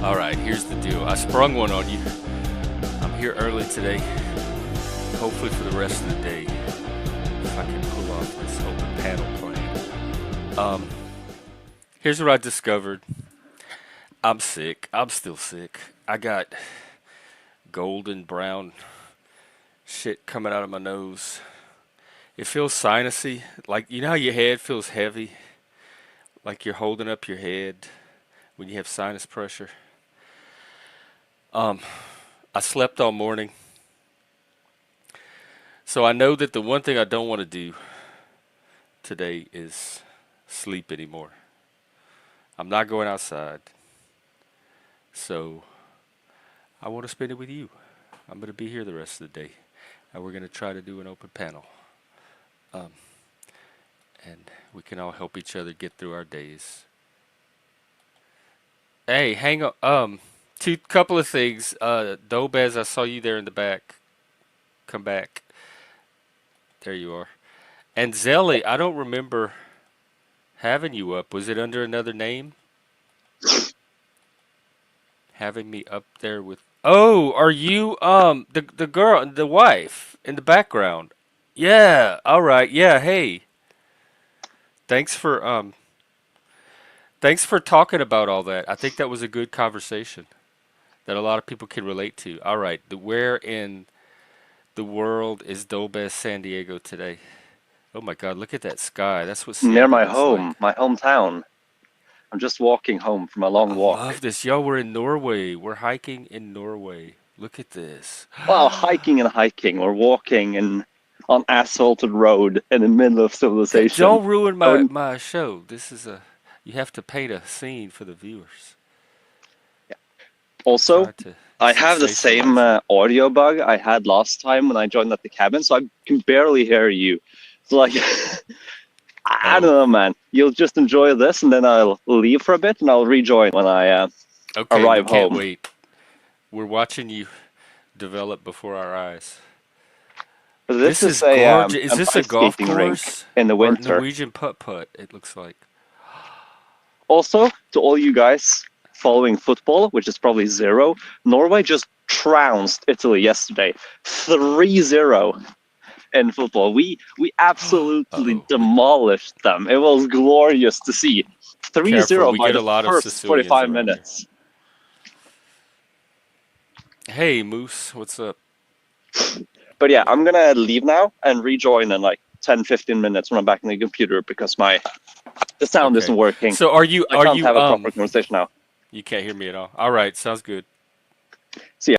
All right, here's the deal. I sprung one on you. I'm here early today, hopefully for the rest of the day, if I can pull off this open panel plan. Here's what I discovered. I'm sick. I'm still sick. I got golden brown shit coming out of my nose. It feels sinusy. Like, you know how your head feels heavy? Like you're holding up your head when you have sinus pressure. Um, I slept all morning. So I know that the one thing I don't want to do today is sleep anymore. I'm not going outside. So I want to spend it with you. I'm going to be here the rest of the day. And we're going to try to do an open panel. Um, and we can all help each other get through our days. Hey, hang on. Two couple of things. Dobez, I saw you there in the back. Come back. There you are. And Zelly, I don't remember having you up. Was it under another name? Having me up there with. Oh, are you the girl, the wife in the background? Yeah. All right. Yeah. Hey. Thanks for thanks for talking about all that. I think that was a good conversation that a lot of people can relate to. All right. Where in the world is Dolbez San Diego today? Oh my God, look at that sky. That's what Near Seattle my looks home, like. my hometown. I'm just walking home from a long I walk. love this. Yo, we're in Norway. We're hiking in Norway. Look at this. Well, hiking and hiking, or walking in on asphalted road in the middle of civilization. Don't ruin I my wouldn't. my show. This is a you have to paint a scene for the viewers. Yeah. I'm Also, trying to I have the same sensationalize it. audio bug I had last time when I joined at the cabin, so I can barely hear you. So like, I don't Oh, know, man. You'll just enjoy this, and then I'll leave for a bit, and I'll rejoin when I okay. We arrive can't home. wait. We're watching you develop before our eyes. But this This is is gorgeous. Is an this a ice golf skating rink course in the or winter. Norwegian putt putt? It looks like. Also, to all you guys following football, which is probably zero, Norway just trounced Italy yesterday. 3-0 in football. We Uh absolutely oh. demolished them. It was glorious to see. Careful. 3-0 We by get the a lot of first Sicilians 45 around here. minutes. Hey, Moose. What's up? But yeah, I'm gonna leave now and rejoin in like 10-15 minutes when I'm back in the computer because the sound Okay. isn't working. So I can't have a proper conversation now. you can't hear me at all. All right, sounds good. See ya.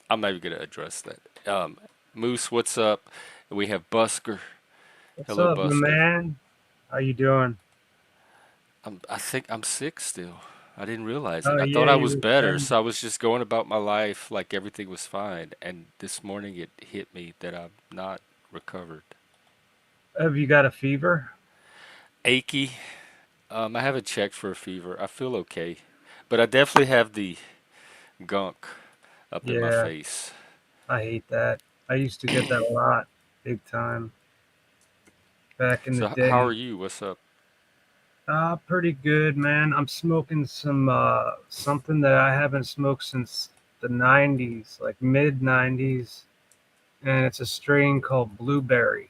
I'm not even gonna address that. Moose, what's up? We have Busker. What's Hello, up, my Busker. man? How you doing? I think I'm sick still. I didn't realize it. Oh I thought yeah, I you was were better, saying. so I was just going about my life like everything was fine. And this morning it hit me that I'm not recovered. Have you got a fever? Achy. I haven't checked for a fever. I feel okay, but I definitely have the gunk up in my Yeah, face. I hate that. I used to get that a lot, big time, back in the So how are day. you? What's up? Pretty good, man. I'm smoking some something that I haven't smoked since the '90s, like mid '90s, and it's a strain called blueberry.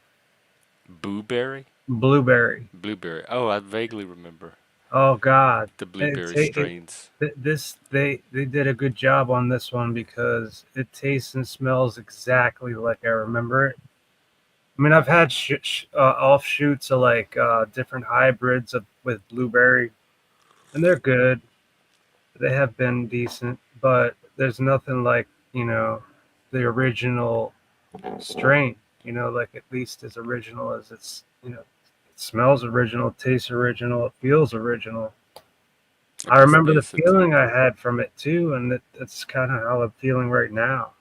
Blueberry? Blueberry. Blueberry. Oh, I vaguely remember Oh God, the blueberry strains. they did a good job on this one because it tastes and smells exactly like I remember it. I mean, I've had offshoots of like different hybrids of with blueberry, and they're good. They have been decent, but there's nothing like the original strain. Like at least as original as it smells original, tastes original, it feels original. I I guess remember the base it's a feeling I had from it too, and that's kind of how I'm feeling right now.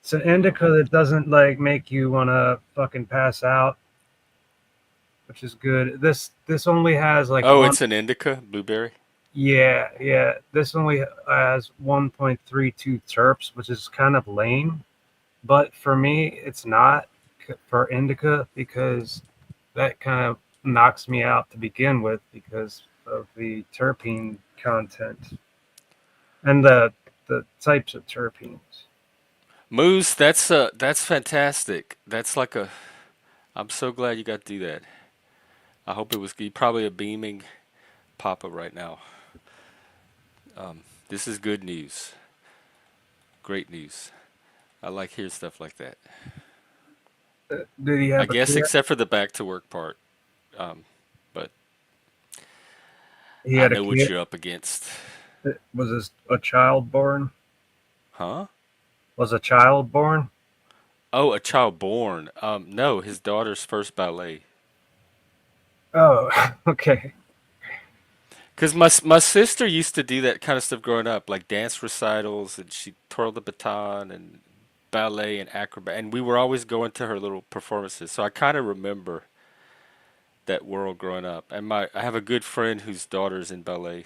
It's an indica that doesn't like make you want to fucking pass out, which is good. This only has like oh, one. it's an indica blueberry. Yeah, yeah. This only has 1.32 terps, which is kind of lame. But for me, it's not for indica because that kind of knocks me out to begin with because of the terpene content and the types of terpenes. Moose, that's fantastic. That's like a. I'm so glad you got to do that. I hope it was probably a beaming papa right now. This is good news. Great news. I like hearing stuff like that. Did he I have a guess kid? except for the back to work part. Um, but He I had a know what kid. you're up against. Was this a child born? Huh? Was a child born? Oh, a child born. No, his daughter's first ballet. Oh, okay. Cause my sister used to do that kind of stuff growing up, like dance recitals, and she twirled the baton and ballet and acrobat, and we were always going to her little performances. So I kind of remember that world growing up. And I have a good friend whose daughter's in ballet,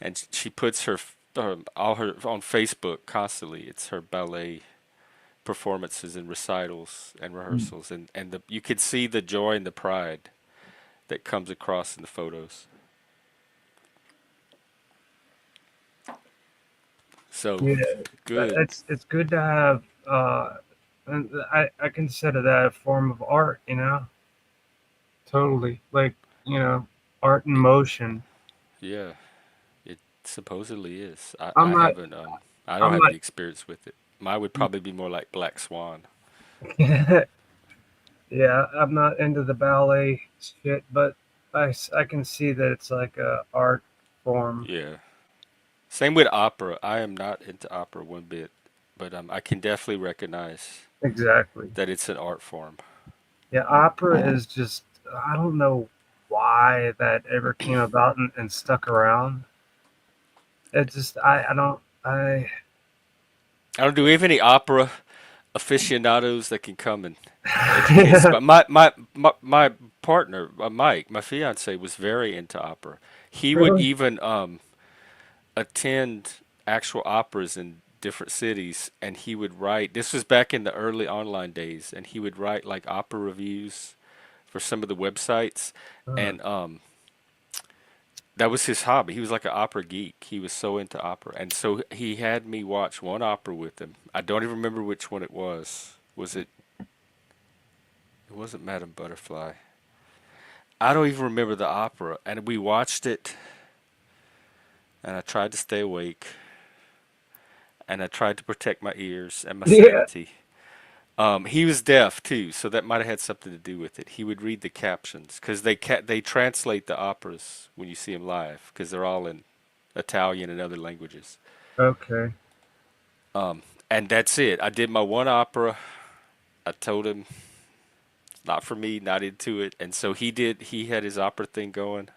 and she puts her all her on Facebook constantly. It's her ballet performances and recitals and rehearsals, and you could see the joy and the pride that comes across in the photos. So Yeah, good. it's good to have. And I consider that a form of art. Totally. Like art in motion. Yeah, it supposedly is. I, I'm I not. haven't I don't I'm have not. the experience with it. Mine would probably be more like Black Swan. Yeah, I'm not into the ballet shit, but I can see that it's like a art form. Yeah. Same with opera. I am not into opera one bit, but I can definitely recognize Exactly. that it's an art form. Yeah, opera is just I don't know why that ever came about and stuck around. It just I don't I I don't do we have any opera aficionados that can come and educate us about my partner, Mike, my fiance was very into opera. He would really. even attend actual operas in different cities, and he would write, this was back in the early online days, and he would write like opera reviews for some of the websites, Uh, and that was his hobby. He was like an opera geek. He was so into opera, and so he had me watch one opera with him. I don't even remember which one it was. It wasn't Madame Butterfly. I don't even remember the opera, and we watched it, and I tried to stay awake, and I tried to protect my ears and my yeah. sanity. He was deaf too, so that might have had something to do with it. He would read the captions because they translate the operas when you see them live because they're all in Italian and other languages. Okay. And that's it. I did my one opera. I told him it's not for me, not into it, and so he did. He had his opera thing going.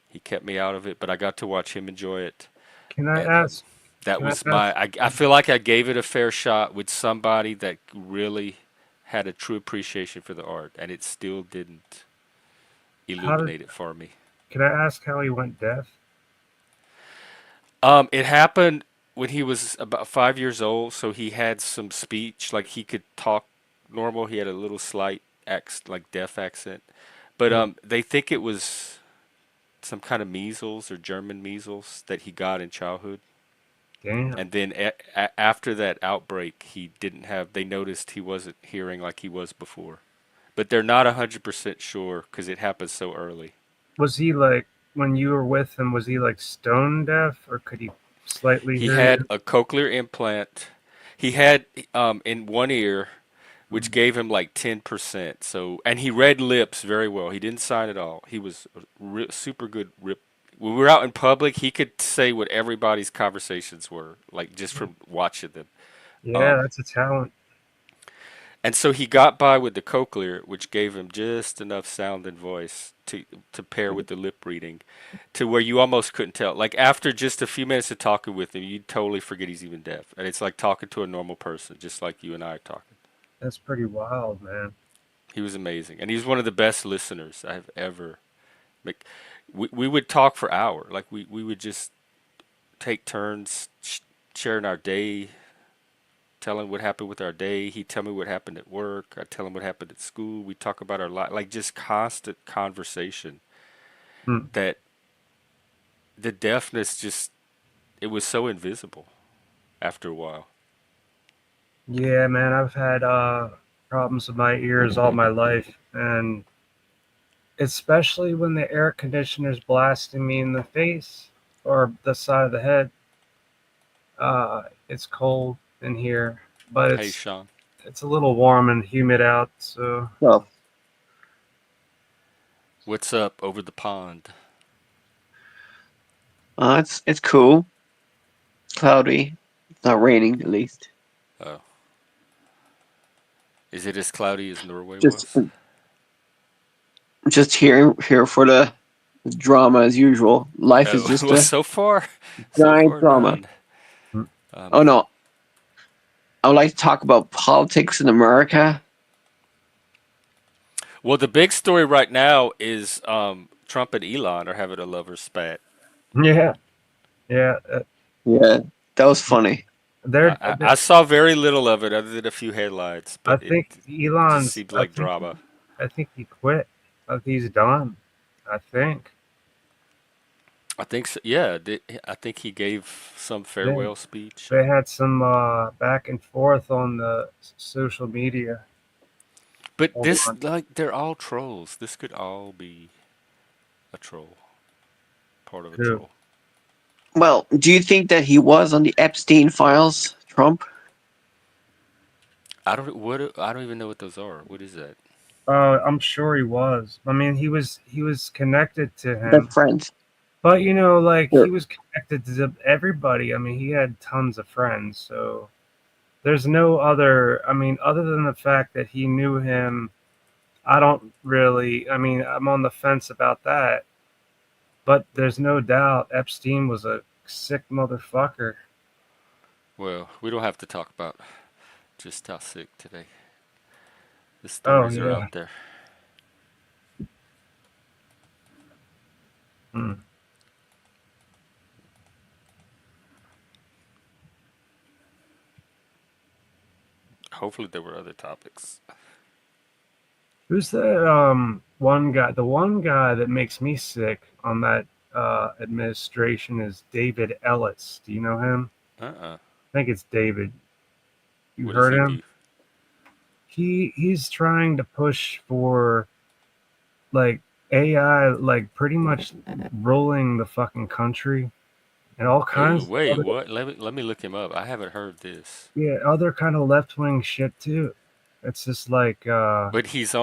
He kept me out of it, but I got to watch him enjoy it, Can I and ask? that Can I was ask? I feel like I gave it a fair shot with somebody that really had a true appreciation for the art, and it still didn't How did? illuminate it for me. Can I ask how he went deaf? It happened when he was about 5 years old, so he had some speech, like he could talk normal. He had a little slight like deaf accent, but Yeah. they think it was some kind of measles or German measles that he got in childhood. Damn. And then after that outbreak, he didn't have. They noticed he wasn't hearing like he was before, but they're not 100% sure because it happened so early. Was he like when you were with him? Was he like stone deaf, or could he slightly He hear had you? a cochlear implant. He had in one ear, which Mm. gave him like 10%. So, and he read lips very well. He didn't sign at all. He was a super good rip. When we were out in public, he could say what everybody's conversations were, like just from watching them. Yeah, Um, that's a talent. and so he got by with the cochlear, which gave him just enough sound and voice to pair with the lip reading, to where you almost couldn't tell. Like after just a few minutes of talking with him, you'd totally forget he's even deaf, and it's like talking to a normal person, just like you and I are talking. That's pretty wild, man. He was amazing, and he was one of the best listeners I have ever. Like, we would talk for hours. Like we would just take turns sharing our day, telling what happened with our day. He'd tell me what happened at work. I'd tell him what happened at school. We talk about our life, like just constant conversation. Hmm. that the deafness just it was so invisible after a while. Yeah, man, I've had problems with my ears all my life, and especially when the air conditioner's blasting me in the face or the side of the head. It's cold in here, but Hey, it's Sean, it's a little warm and humid out, so Well, what's up over the pond? it's cool, cloudy. It's not raining, at least. Oh, is it as cloudy as Norway Just was? just here for the drama as usual. Life is Oh, just well, a so giant far drama. none. mm, Um, Oh no, I would like to talk about politics in America. well, the big story right now is Trump and Elon are having a lover's spat. yeah, yeah. Yeah, that was funny. I saw very little of it other than a few headlines, I but it think just Elon's. seemed like drama. I think he quit. I think he's done. I think. I think so, yeah, I think he gave some Yeah, farewell speech. they had some back and forth on the social media. But Hold this, on, like, they're all trolls. This could all be a troll, part of a too. troll. Well, do you think that he was on the Epstein files, Trump? I don't even know what those are. What is that? I'm sure he was. I mean, he was connected to him, Best friends. but like Sure. he was connected to everybody. I mean, he had tons of friends, so there's no other. I mean, other than the fact that he knew him, I don't really. I mean, I'm on the fence about that, but there's no doubt Epstein was a sick motherfucker. Well, we don't have to talk about just how sick today. The Oh stories are yeah. out there. Hmm. Hopefully, there were other topics. Who's the one guy? The one guy that makes me sick on that administration is David Ellis. Do you know him? Uh-uh. I think it's David. You What does heard he him? do? He's trying to push for like AI, like pretty much ruling the fucking country and all Oh, kinds wait, of other, what? Let me look him up. I haven't heard this. yeah, other kind of left wing shit too. It's just like But he's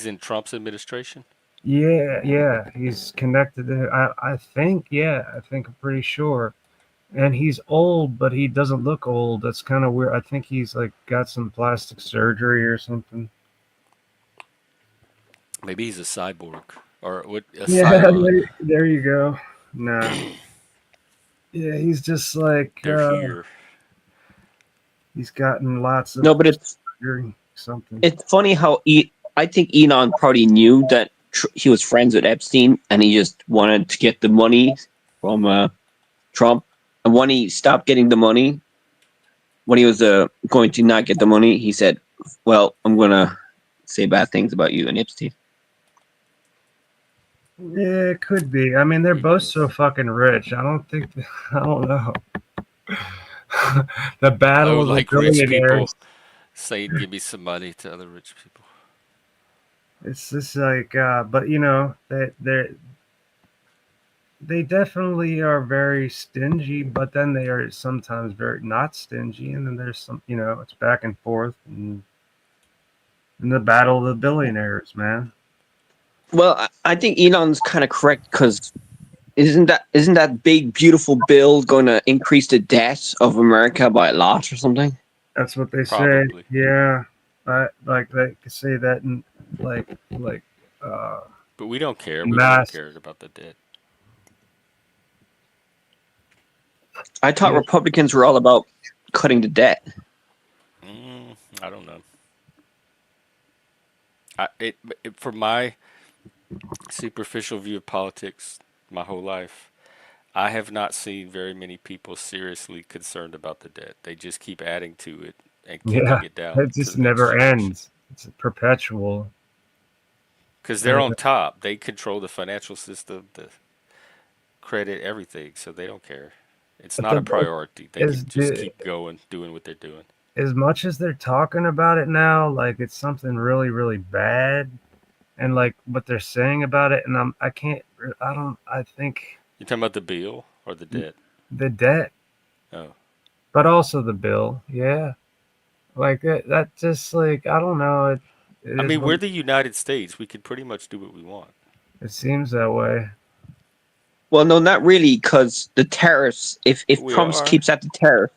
in Trump's administration? yeah, yeah, he's connected to I think, yeah, I think I'm pretty sure. And he's old, but he doesn't look old. That's kind of weird. I think he's like got some plastic surgery or something. Maybe he's a cyborg or what? A Yeah, Cylon. there you go. Nah. Yeah, he's just like They're here. he's gotten lots of No, but surgery, something. it's funny how I think Elon probably knew that he was friends with Epstein, and he just wanted to get the money from Trump. And when he stopped getting the money, when he was going to not get the money, he said, "Well, I'm gonna say bad things about you and Epstein." Yeah, it could be. I mean, they're Who both knows? so fucking rich. I don't think. I don't know. The Oh, battle of the like rich people billionaires. saying, "Give me some money" to other rich people. It's just like, but they definitely are very stingy, but then they are sometimes very not stingy, and then there's some, it's back and forth, and the battle of the billionaires, man. Well, I think Elon's kind of correct because isn't that big beautiful bill going to increase the debt of America by a lot or something? That's what they say. Probably. Yeah, I like they could say that in like uh But we don't care. We've never mass. cared about the debt. I thought Yeah, Republicans were all about cutting the debt. Mm, I don't know. For my superficial view of politics, my whole life, I have not seen very many people seriously concerned about the debt. They just keep adding to it and yeah, kicking it down it to just the next never generation. ends. It's perpetual. because they're on top. They control the financial system, the credit, everything, so they don't care. It's But not a priority. They is can just keep going, doing what they're doing. as much as they're talking about it now, like it's something really, really bad, and like what they're saying about it, and I think You talking about the bill or the debt? the debt, Oh, but also the bill, yeah, like that just like I don't know, it I is mean, what we're the United States. We could pretty much do what we want. it seems that way. Well, no, not really, because the tariffs. If We Trump are. keeps at the tariff,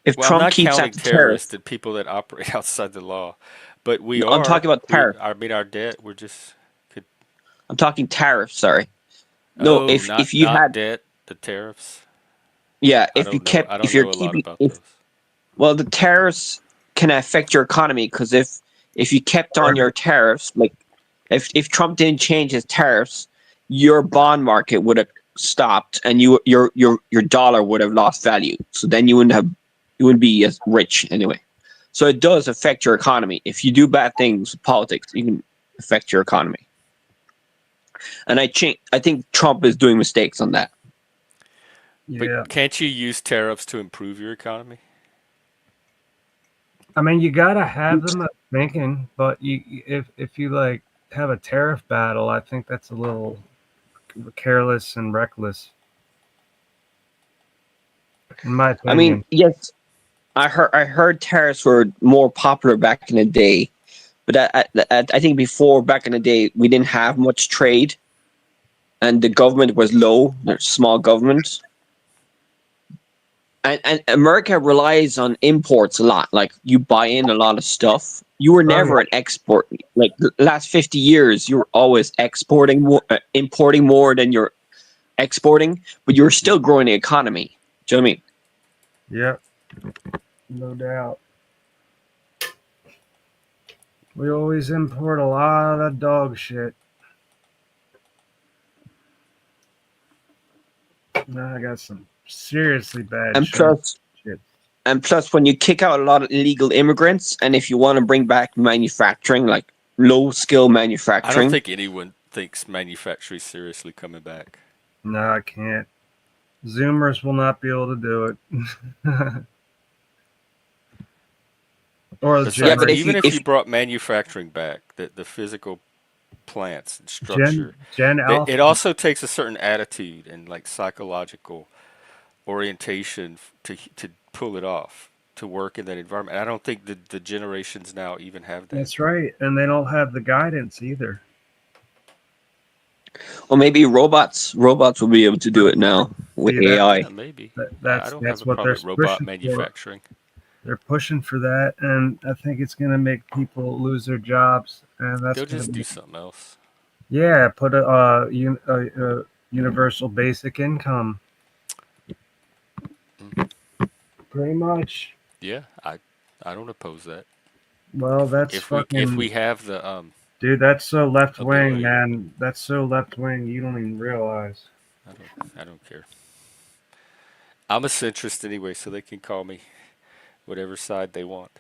if Well, I'm Trump not keeps at counting the tariff, terrorists and people that operate outside the law, but we no, I'm are. talking about We, tariff. I mean, our debt. We're just. Could, I'm talking tariff. Sorry. No, oh, if not you not had, debt. The tariffs. yeah, I if you don't know. kept, I if don't you're know a lot keeping, about if those. well, the tariffs can affect your economy because if you kept on your tariffs, like if Trump didn't change his tariffs, your bond market would have stopped, and your dollar would have lost value. So then you wouldn't be as rich anyway. So it does affect your economy. If you do bad things with politics, you can affect your economy. And I think Trump is doing mistakes on that. But Yeah, can't you use tariffs to improve your economy? I mean you gotta have them thinking, but if you like have a tariff battle, I think that's a little careless and reckless, in my I mean, opinion. yes, I heard tariffs were more popular back in the day, but I think before back in the day we didn't have much trade, and the government was low. There's small government, and America relies on imports a lot. Like you buy in a lot of stuff. You were Oh yeah, never an export. Like the last 50 years, you were always exporting more, importing more than you're exporting, but you were still growing the economy. Do you know what I mean? yeah, no doubt. We always import a lot of dog shit. Now I got some seriously bad And shit. plus, when you kick out a lot of illegal immigrants, and if you want to bring back manufacturing, like low skill I don't manufacturing, think anyone thinks manufacturing is seriously coming back. No, I can't. Zoomers will not be able to do it. Or the It's yeah. like But even if you brought manufacturing back, the physical plants and structure, Gen it Alpha. also takes a certain attitude and like psychological orientation to pull it off, to work in that environment. And I don't think the generations now even have that. That's right. And they don't have the guidance either. or maybe robots will be able to do it now with See that, AI. Yeah, maybe. I that's don't have that's a what they're problem with robot pushing for. manufacturing. They're pushing for that, and I think it's gonna make people lose their jobs, and that's They'll gonna just do be something else. yeah. Put a universal basic income, Mm. pretty much. Yeah, I don't oppose that. Well, that's If fucking we have the dude. That's so left wing, ability, man. That's so left wing. You don't even realize. I don't care. I'm a centrist anyway, so they can call me whatever side they want.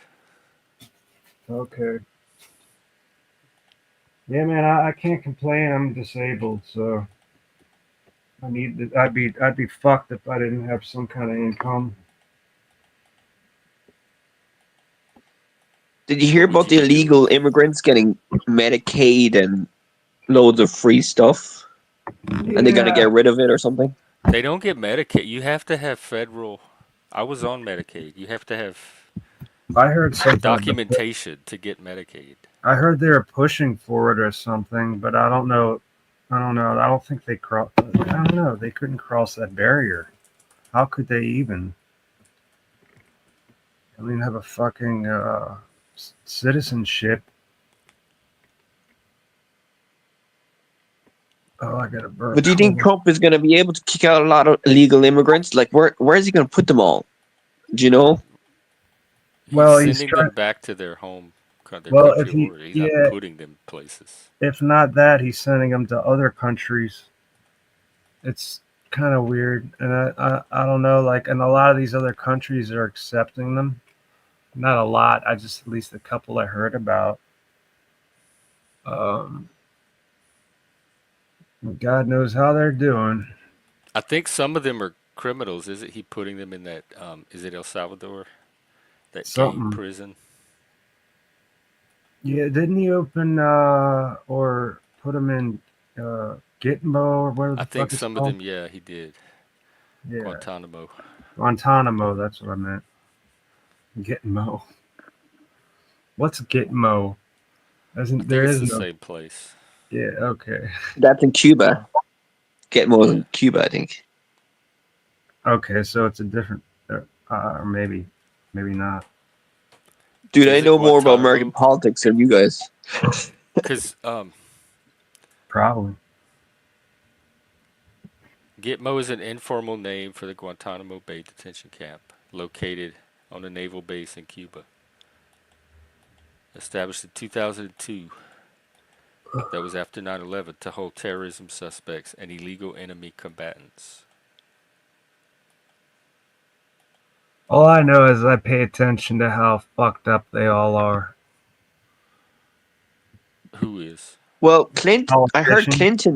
Okay. Yeah, man. I can't complain. I'm disabled, so I need. I'd be fucked if I didn't have some kind of income. Did you hear What would about you the be doing? illegal immigrants getting Medicaid and loads of free stuff, and they're gonna Yeah, get rid of it or something? They don't get Medicaid. You have to have federal. I was on Medicaid. You have to have I heard something about that. documentation to get Medicaid. I heard they were pushing for it or something, but I don't know. I don't know. I don't think they cross. I don't know. They couldn't cross that barrier. How could they even? I mean, have a fucking citizenship. Oh, I got a burnt But do you think hole. Trump is gonna be able to kick out a lot of illegal immigrants? Like, where is he gonna put them all? Do you know? He's Well, he's sending trying. them back to their their Well, country if of he, origin. He's not yeah, putting them places. if not that, he's sending them to other countries. It's kind of weird, and I don't know. Like, and a lot of these other countries are accepting them. Not a lot. I just at least a couple I heard about. God knows how they're doing. I think some of them are criminals. Isn't he putting them in that? Is it El Salvador? That gay Something. prison? Yeah, didn't he open or put him in Gitmo or whatever I the think fuck it's some of called? them, yeah, he did. Yeah, Guantanamo. Guantanamo. That's what I meant. Gitmo. What's Gitmo? I Isn't think there it's is the no? same place. Yeah. Okay. That's in Cuba. Get more Yeah. in Cuba, I think. Okay. So it's a different, or maybe not. Dude, I Is it know more about American Guantanamo? politics than you guys. Because Probably. Gitmo is an informal name for the Guantanamo Bay detention camp located on a naval base in Cuba. Established in 2002, that was after 9/11 to hold terrorism suspects and illegal enemy combatants. All I know is I pay attention to how fucked up they all are. Who is? Well, I heard Politicians.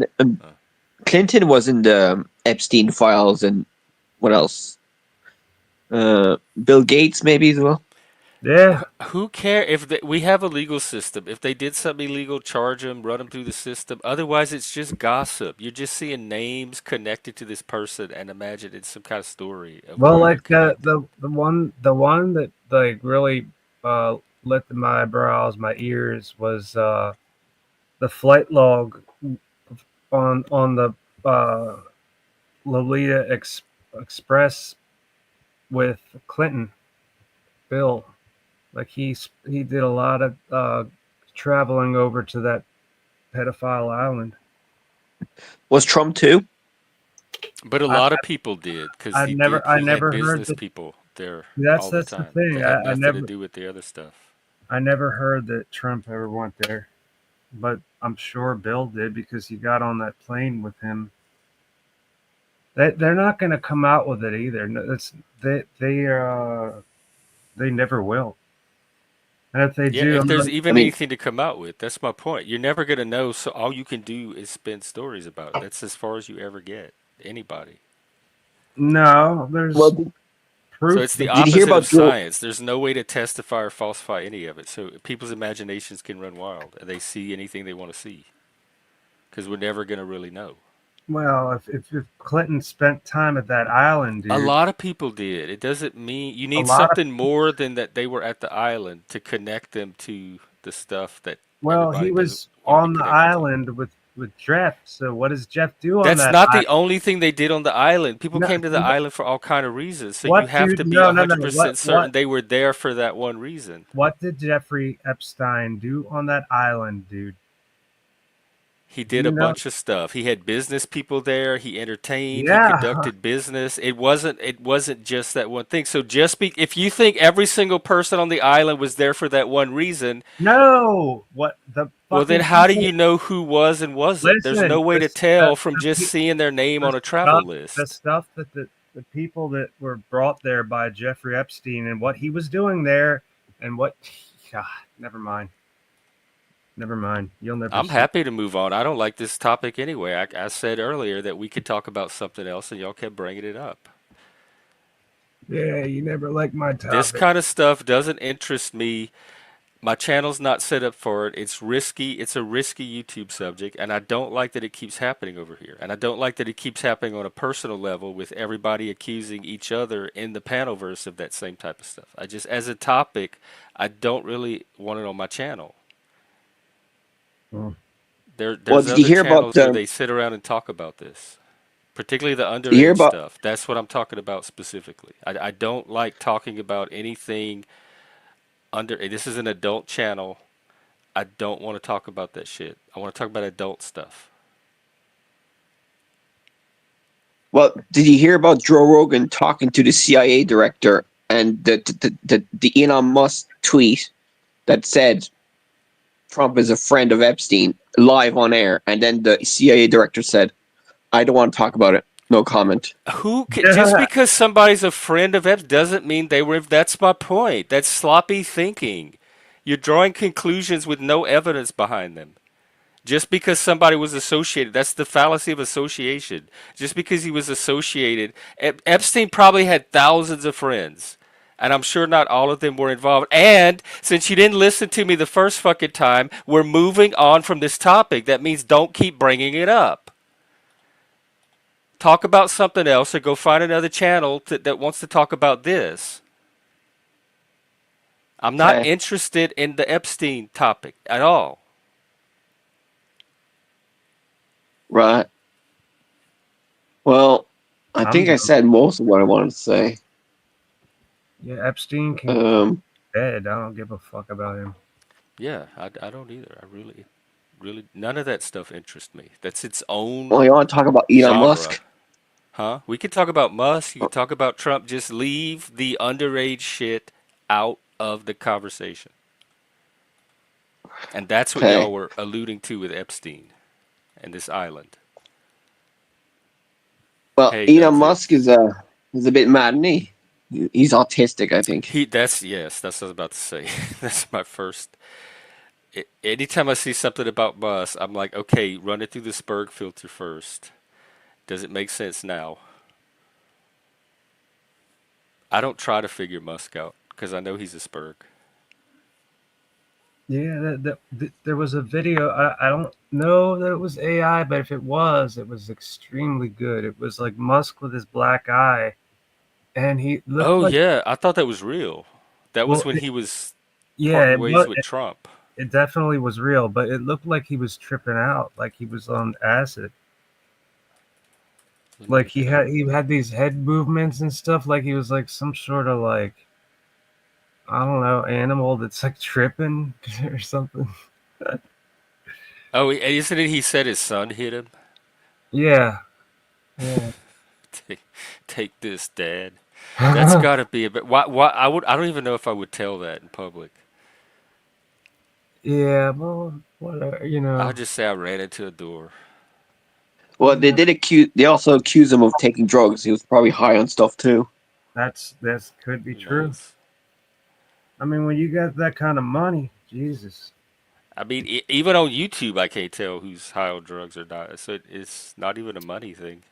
Clinton was in the Epstein files, and what else? Bill Gates maybe as well. Yeah. Who care if we have a legal system? If they did something illegal, charge them, run them through the system. Otherwise, it's just gossip. You're just seeing names connected to this person and imagine it's some kind of story of Well, why they're like connected. the one that like really lit my eyebrows, my ears was the flight log on the uh, Lolita Express with Clinton Bill. Like he did a lot of traveling over to that pedophile island. Was Trump too? But a I lot of people did because I he did. never I He had never heard business that. people there That's all the that's the time thing. that had I nothing to never do with the other stuff. I never heard that Trump ever went there, but I'm sure Bill did because he got on that plane with him. They're not going to come out with it either. No, it's they never will. And if they Yeah, do, if I'm there's like, I even mean, anything to come out with, that's my point. You're never gonna know, so all you can do is spin stories about it. That's as far as you ever get. Anybody. no, well, there's So proof it's the that did you hear opposite of about Joe? science. There's no way to testify or falsify any of it. So people's imaginations can run wild and they see anything they want to see because we're never gonna really know. well, if Clinton spent time at that island, A dude, lot of people did. It doesn't mean you a need lot of something more than that they were at the island to connect them to the stuff that well, he everybody doesn't was want to be on the connected to. island with Jeff. So what does Jeff do on That's that not island? the only thing they did on the island. People No, came to the island for all kind of reasons. So you what, have to dude? be No, no, no. 100% certain they were there for that one reason. What did Jeffrey Epstein do on that island, dude? He Do did you a know? bunch of stuff. He had business people there. He entertained. He Yeah. conducted business. It wasn't just that one thing. So if you think every single person on the island was there for that one reason, No. What the well then fucking how do people? you know who was and wasn't? There's no Listen, way to this tell from just seeing their name the on a travel stuff the list. stuff that the people that were brought there by Jeffrey Epstein and what he was doing there and what. God, never mind. Never mind. You'll never I'm see. happy to move on. I don't like this topic anyway. I said earlier that we could talk about something else, and y'all kept bringing it up. Yeah, you never like my This topic. kind of stuff doesn't interest me. My channel's not set up for it. It's risky. It's a risky YouTube subject, and I don't like that it keeps happening over here. And I don't like that it keeps happening on a personal level with everybody accusing each other in the panelverse of that same type of stuff. As a topic, I don't really want it on my channel. Oh. There, Well, there's did you other hear about channels where they sit around and talk about this, particularly the did you hear underage about stuff. That's what I'm talking about specifically. I don't like talking about anything under. This is an adult channel. I don't want to talk about that shit. I want to talk about adult stuff. well, did you hear about Joe Rogan talking to the CIA director and the Elon Musk tweet that said Trump is a friend of Epstein live on air, and then the CIA director said, "I don't want to talk about it. No comment." Just because somebody's a friend of Epps doesn't mean they were. That's my point. That's sloppy thinking. You're drawing conclusions with no evidence behind them. Just because somebody was associated, that's the fallacy of association. Just because he was associated, Epstein probably had thousands of friends. And I'm sure not all of them were involved. And since you didn't listen to me the first fucking time, we're moving on from this topic. That means don't keep bringing it up. Talk about something else or go find another channel that wants to talk about this. I'm not Okay. interested in the Epstein topic at all. Right. Well, I I'm think I said most of what I wanted to say. Yeah, Epstein can Um, dead. I don't give a fuck about him. Yeah, I don't either. I really, none of that stuff interests me. That's its own well, you want to talk about Elon genre. Musk? Huh? We could talk about Musk. You could talk about Trump. Just leave the underage shit out of the conversation. And that's what Okay. y'all were alluding to with Epstein and this island. Well, Hey, Elon Dunsey. Musk is a bit mad, isn't he? He's autistic, I think. That's what I was about to say. That's my first. Anytime I see something about Musk, I'm like, okay, run it through the Spurg filter first. Does it make sense now? I don't try to figure Musk out because I know he's a Spurg. Yeah, there was a video. I don't know that it was AI, but if it was extremely good. It was like Musk with his black eye, and he looked Oh like, yeah, I thought that was real. That was well, when he was yeah, parting ways with Trump. it definitely was real, but it looked like he was tripping out, like he was on acid. Let me Like look it up. he had these head movements and stuff, like he was like some sort of like, I don't know, animal that's like tripping or something. Oh, isn't it? He said his son hit him. Yeah, yeah. Take, take this, Dad. That's got to be a bit. Why? Why? I would. I don't even know if I would tell that in public. Yeah, well, whatever, I'll just say I ran into a door. Well, they did accuse. They also accuse him of taking drugs. He was probably high on stuff too. That's could be Who true. knows? I mean, when you got that kind of money, Jesus. I mean, even on YouTube, I can't tell who's high on drugs or not. So it's not even a money thing.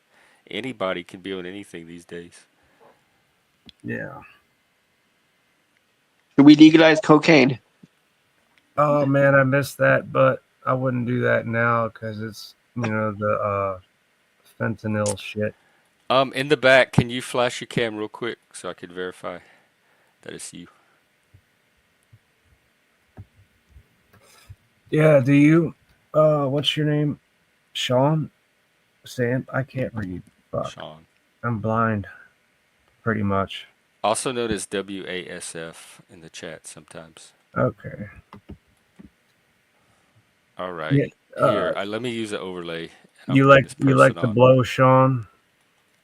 Anybody can be on anything these days. Yeah. Should we legalize cocaine? Oh man, I missed that, but I wouldn't do that now because it's the fentanyl shit. In the back, can you flash your cam real quick so I can verify that it's you? Yeah. Do you? What's your name? Sean? Sam? I can't read. Fuck. Sean. I'm blind. Pretty much. Also known as WASF in the chat sometimes. Okay. All right. Yeah. Here, let me use an overlay. And I'll You bring like this you person like the on. blow, Sean?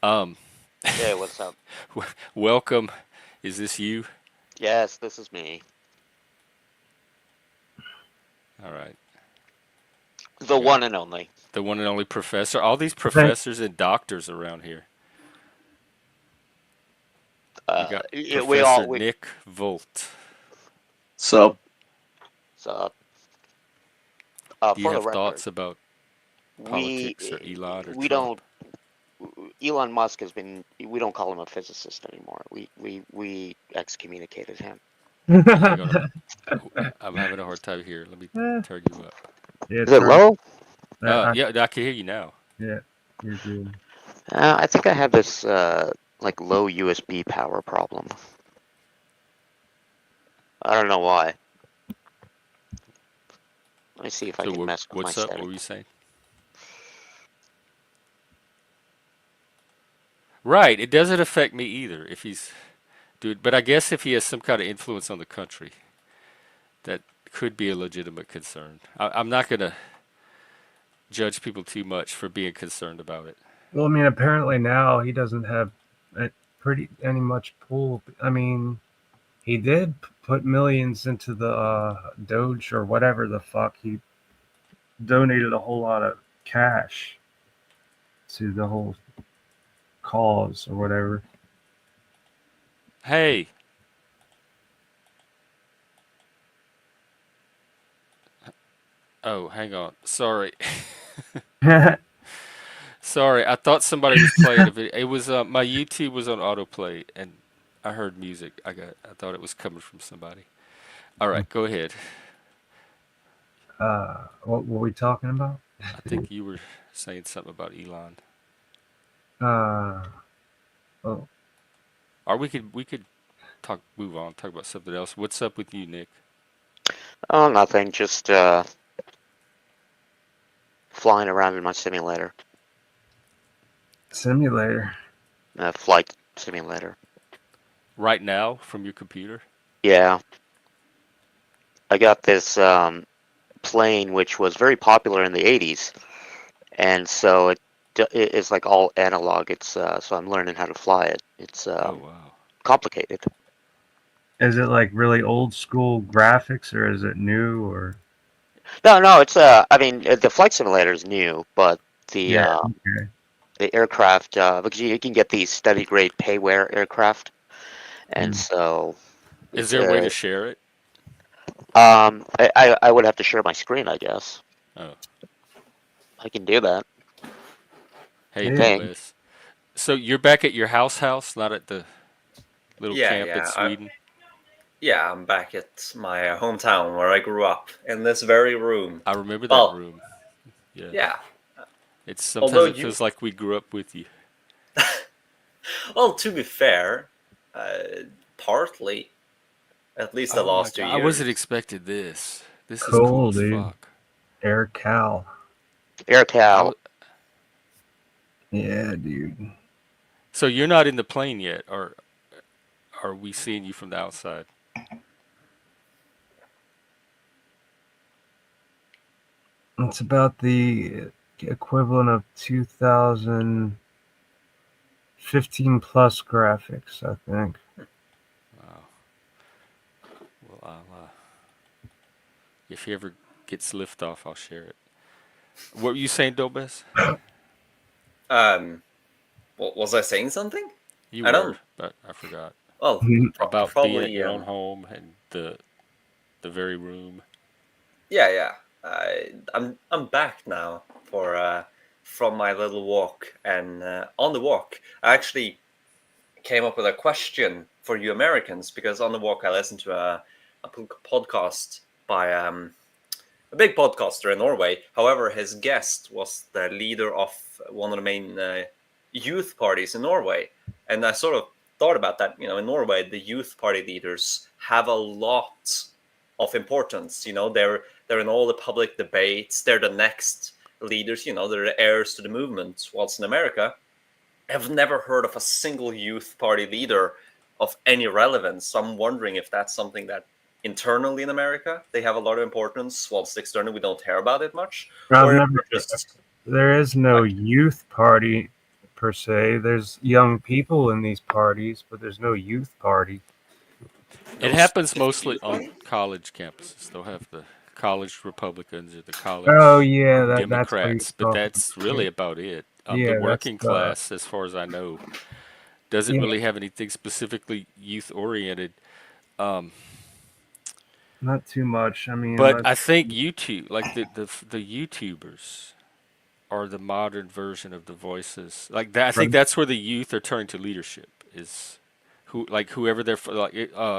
Um, Hey, what's up? welcome. Is this you? Yes, this is me. All right. The one and only. The one and only professor. All these professors and doctors around here. We got Professor Nick Volt. So, So, Do you for the have record, thoughts about we politics or Elon or we Trump? don't. Elon Musk has been. We don't call him a physicist anymore. We excommunicated him. Hang on. I'm having a hard time here. Let me turn you up. Yeah, Is it low? Yeah, I can hear you now. Yeah, you're good. I think I have this like low USB power problem. I don't know why. Let me see if I So can mess with my what's up? What settings. were you saying? Right. It doesn't affect me either if he's dude. But I guess if he has some kind of influence on the country, that could be a legitimate concern. I'm not gonna judge people too much for being concerned about it. Well, I mean, apparently now he doesn't have any much pull. I mean, he did put millions into the Doge or whatever the fuck. He donated a whole lot of cash to the whole cause or whatever. Hey. Oh, hang on. Sorry. Sorry, I thought somebody was playing a video. It was my YouTube was on autoplay, and I heard music. I thought it was coming from somebody. All right, go ahead. What were we talking about? I think you were saying something about Elon. Oh, Or we could move on, talk about something else. What's up with you, Nick? Oh, nothing. Just flying around in my simulator, simulator. flight simulator. Right now from your computer? Yeah, I got this plane which was very popular in the 80s, and so it's like all analog. It's so I'm learning how to fly it. It's Oh wow. complicated. Is it like really old school graphics or is it new or? No, it's I mean, the flight simulator is new, but the Yeah. uh, Okay. the aircraft because you can get these study grade payware aircraft, and Mm. so Is it's there a way to share it? I would have to share my screen, I guess. Oh. I can do that. Hey, I Yeah. think. Dobes. So you're back at your house, not at the little Yeah, camp in Sweden? yeah, I'm back at my hometown where I grew up in this very room. I remember that Well, room. Yeah. yeah. It's sometimes Although it feels like we grew up with you. well, to be fair, partly, at least the Oh my last 2 god. I wasn't years. expecting this. This is cool Cool, as dude. fuck. Air Cal. I AirCal. w- Yeah, dude. so you're not in the plane yet, or are we seeing you from the outside? It's about the equivalent of 2015 plus graphics, I think. Wow. Well, if he ever gets liftoff, I'll share it. What were you saying, Dobes? Um, was I saying something? You I were, don't. but I forgot. Well, About being at probably. your own home and the very room. Yeah, yeah. I'm back now for from my little walk, and on the walk, I actually came up with a question for you Americans because on the walk I listened to a podcast by a big podcaster in Norway. However, his guest was the leader of one of the main youth parties in Norway, and I sort of thought about that. In Norway, the youth party leaders have a lot of importance. They're in all the public debates. They're the next leaders. They're the heirs to the movement. Whilst in America, I've never heard of a single youth party leader of any relevance. So I'm wondering if that's something that internally in America they have a lot of importance, whilst externally we don't care about it much, I've or if never. we're just There is no like, youth party per se. There's young people in these parties, but there's no youth party. It no happens specific mostly youth on party. college campuses. They'll have the college Republicans or the Oh college yeah, that's what he's Democrats, but talking that's about. really about it. The Yeah, that's working class, as far as I know, doesn't yeah, really have anything specifically youth oriented. Um, not too much. I mean, but unless I think YouTube, like the YouTubers, are the modern version of the voices. Like that, I think right, that's where the youth are turning to leadership. Is whoever they're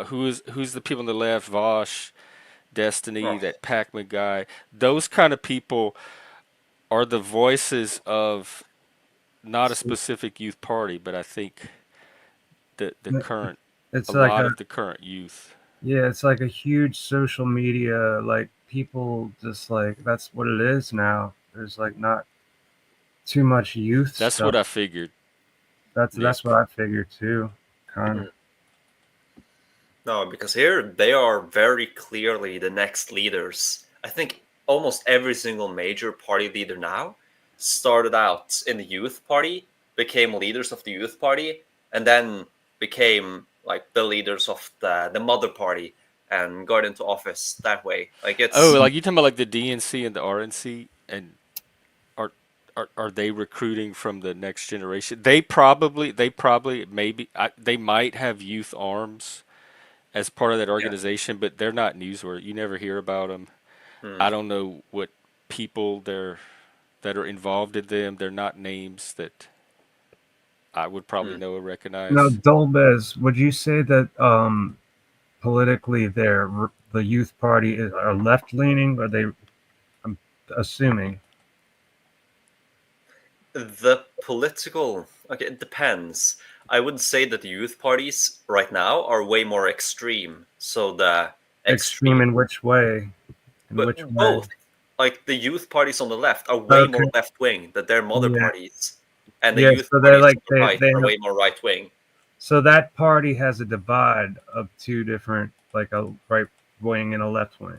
who's the people on the left, Vosh, Destiny, Oh, that Pac-Man guy. Those kind of people are the voices of not a specific youth party, but I think the current a it's like lot a of the current youth. yeah, it's like a huge social media. Like people just like that's what it is now. There's like not too much youth That's stuff. what I figured, That's what Nick. I figured too. Kind of. no, because here they are very clearly the next leaders. I think almost every single major party leader now started out in the youth party, became leaders of the youth party, and then became like the leaders of the mother party and got into office that way. Like Oh, it's like you talking about like the DNC and the RNC, and are are they recruiting from the next generation? They probably maybe they might have youth arms as part of that yeah. organization, but they're not newsworthy. You never hear about them. Hmm. I don't know what people that are involved in them. They're not names that I would probably know or Now, recognize. Dolbez, would you say that politically the youth party are left leaning? Are they? I'm assuming. The political, okay, it depends. I would say that the youth parties right now are way more extreme. So the Extreme extreme, in which way? In but which way? both, like the youth parties on the left are way Okay. more left wing than their mother Yeah. parties, and the Yeah. youth So they're parties like on the right they are have. way more right wing. So that party has a divide of two different, like a right wing and a left wing,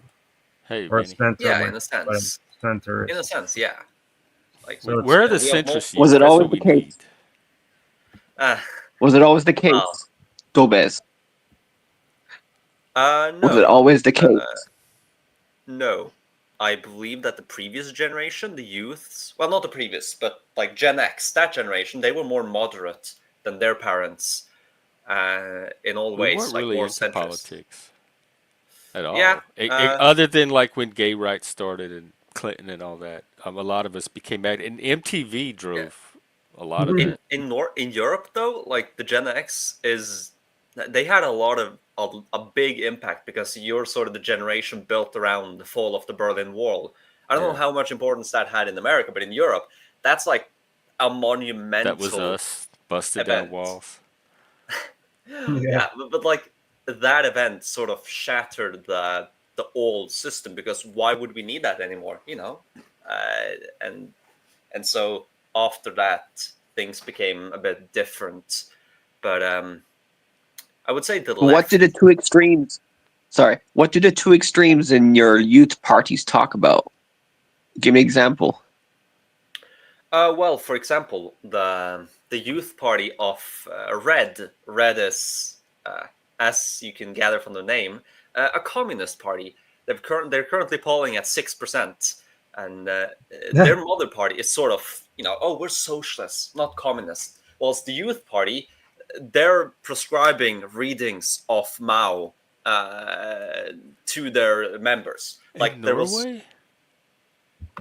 Hey, or a Vinny, center Yeah, wing, but a in a centrist. sense, yeah. Like So it's where are the we have centrist multiple. Was youth? it That's always what the we need. case? Uh, Was it always the well, case, Dobez? Was it no, always the case? no. I believe that the previous generation, the youths, well, not the previous, but like Gen X, that generation, they were more moderate than their parents in all We ways, weren't like really more into centrist. politics at Yeah, all. Other than like when gay rights started and Clinton and all that, a lot of us became mad, and MTV yeah. drove a lot of In that. in Europe though, like the Gen X is, they had a lot of a big impact because you're sort of the generation built around the fall of the Berlin Wall. I don't know Yeah, how much importance that had in America, but in Europe, that's like a that was monumental us busted down event. walls. yeah. Yeah, but like that event sort of shattered the old system because why would we need that anymore? Uh, and and so after that things became a bit different. But I would say the What left. did the two extremes? Sorry, what did the two extremes in your youth parties talk about? Give me an example. Well, for example, the youth party of Red is, as you can gather from the name, a communist party. They're currently polling at 6%, and their mother party is sort of, oh, we're socialists, not communists. Whilst the youth party, they're prescribing readings of Mao to their members. In Like there was Norway?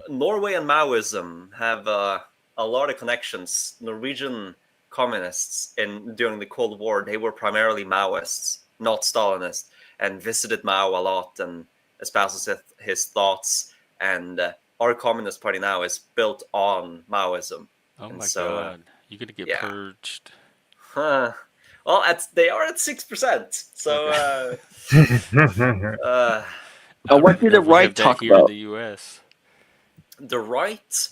Norway and Maoism have a lot of connections. Norwegian communists during the Cold War, they were primarily Maoists, not Stalinists, and visited Mao a lot and espouses his thoughts. And our Communist Party now is built on Maoism, Oh and my so God, you're gonna get yeah. purged. Huh. Well, they are at 6%. So Okay. uh, I don't What even did know the if we have right that talk here in about? the U.S. the right,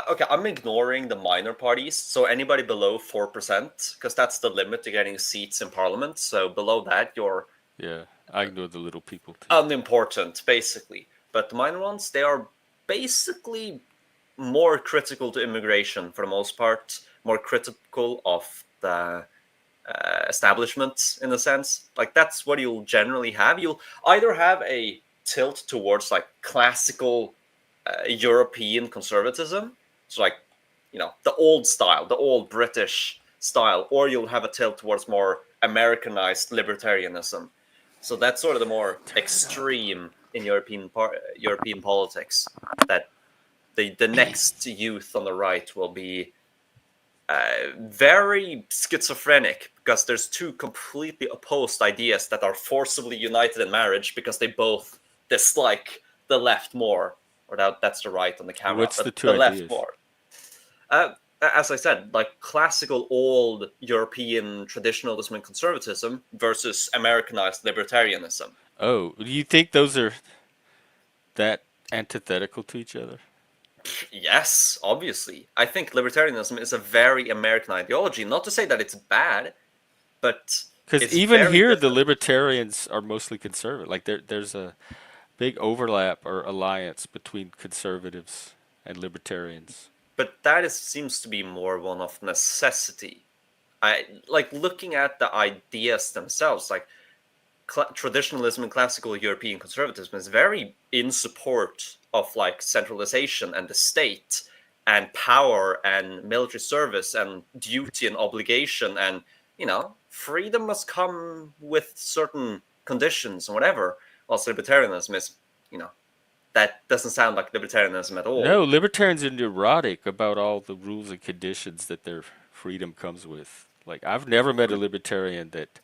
okay, I'm ignoring the minor parties, so anybody below 4%, because that's the limit to getting seats in parliament. So below that, you're Yeah, I ignore the little people too. unimportant, basically. But the minor ones, they are basically more critical to immigration for the most part, more critical of the establishment in a sense. Like that's what you'll generally have. You'll either have a tilt towards like classical European conservatism, so like the old style, the old British style, or you'll have a tilt towards more Americanized libertarianism. So that's sort of the more Turn it up. extreme in European politics. That the next youth on the right will be very schizophrenic because there's two completely opposed ideas that are forcibly united in marriage because they both dislike the left more, or that's the right on the camera, What's the but two the left ideas? more. Uh, as I said, like classical old European traditionalism and conservatism versus Americanized libertarianism. Oh, do you think those are that antithetical to each other? Yes, obviously. I think libertarianism is a very American ideology. Not to say that it's bad, but Because it's even very here, the different. libertarians are mostly conservative. Like there's a big overlap or alliance between conservatives and libertarians. But seems to be more one of necessity. I like looking at the ideas themselves. Like traditionalism and classical European conservatism is very in support of like centralization and the state and power and military service and duty and obligation, and freedom must come with certain conditions and whatever. Whilst libertarianism is, you know that doesn't sound like libertarianism at all. No, libertarians are neurotic about all the rules and conditions that their freedom comes with. Like, I've never met a libertarian that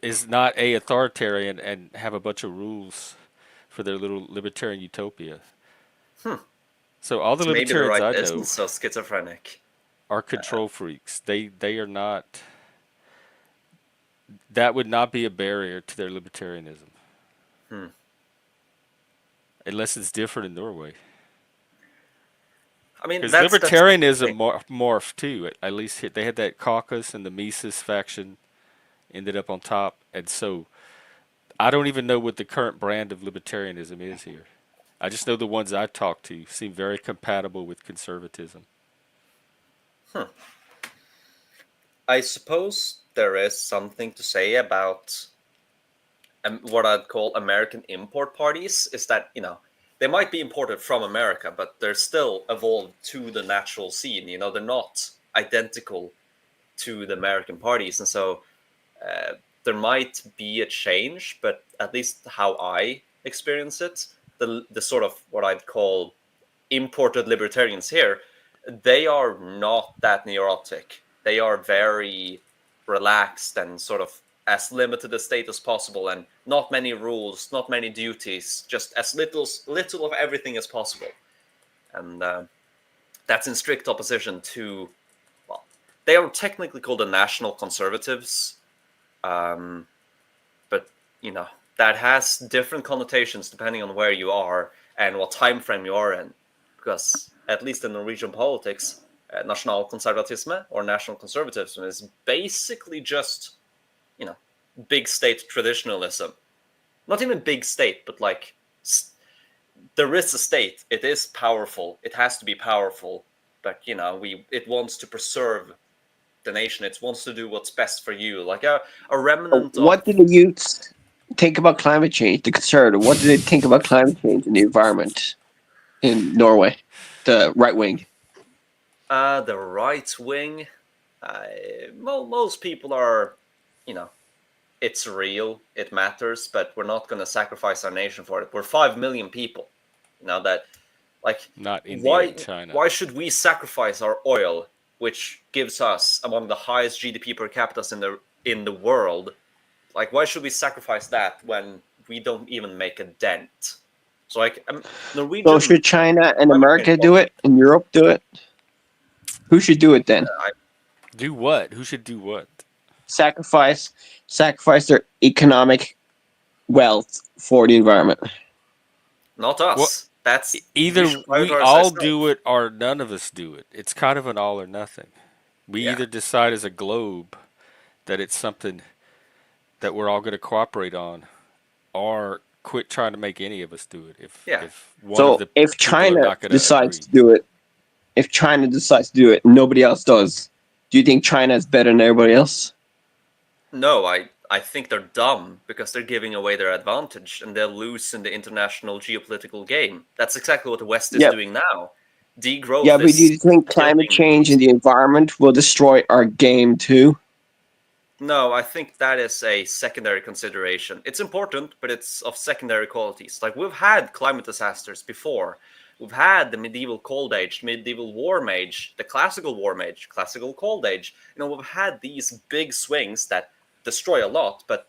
is not a authoritarian and have a bunch of rules for their little libertarian utopia. So all the So maybe the libertarians right I isn't know so schizophrenic. are control freaks. They are not. That would not be a barrier to their libertarianism. Unless it's different in Norway. I mean, Because that's libertarianism morphed too. At least they had that caucus and the Mises faction ended up on top. And so I don't even know what the current brand of libertarianism is here. I just know the ones I talk to seem very compatible with conservatism. I suppose there is something to say about what I'd call American import parties. Is that, you know, they might be imported from America, but they're still evolved to the natural scene. You know, they're not identical to the American parties, and so there might be a change. But at least how I experience it, the sort of what I'd call imported libertarians here, they are not that neurotic. They are very relaxed and sort of as limited a state as possible, and not many rules, not many duties, just as little of everything as possible. And that's in strict opposition to, well, they are technically called the National Conservatives, but you know that has different connotations depending on where you are and what time frame you are in, because at least in Norwegian politics, nasjonalkonservatisme or national conservatism is basically just, you know, big state traditionalism. Not even big state, but like there is a state. It is powerful. It has to be powerful, but you know, it wants to preserve the nation. It wants to do what's best for you, like a remnant of. What do the youths think about climate change? The conservative. What do they think about climate change and the environment in Norway? The right wing. The right wing. Most people are, you know, it's real, it matters, but we're not going to sacrifice our nation for it. We're 5 million people. You know that, like, Not India and why China. why should we sacrifice our oil, which gives us among the highest GDP per capita in the world? Like, why should we sacrifice that when we don't even make a dent? So, like, Norwegian. So should China and America do it, and Europe do it? Who should do it then? Do what? Who should do what? Sacrifice their economic wealth for the environment. Not us. Well, That's either should we prioritize all ourselves. do it or none of us do it. It's kind of an all or nothing. We Yeah. either decide as a globe that it's something that we're all going to cooperate on, or quit trying to make any of us do it. If one of So the if people are China not going to decides agree. to do it, and nobody else does, do you think China is better than everybody else? No, I think they're dumb because they're giving away their advantage and they'll lose in the international geopolitical game. That's exactly what the West is Yep. doing now. Degrowth Yeah, but is do you think climate killing- change and the environment will destroy our game too? No, I think that is a secondary consideration. It's important, but it's of secondary qualities. Like, we've had climate disasters before. We've had the medieval cold age, medieval warm age, the classical warm age, classical cold age. You know, we've had these big swings that destroy a lot, but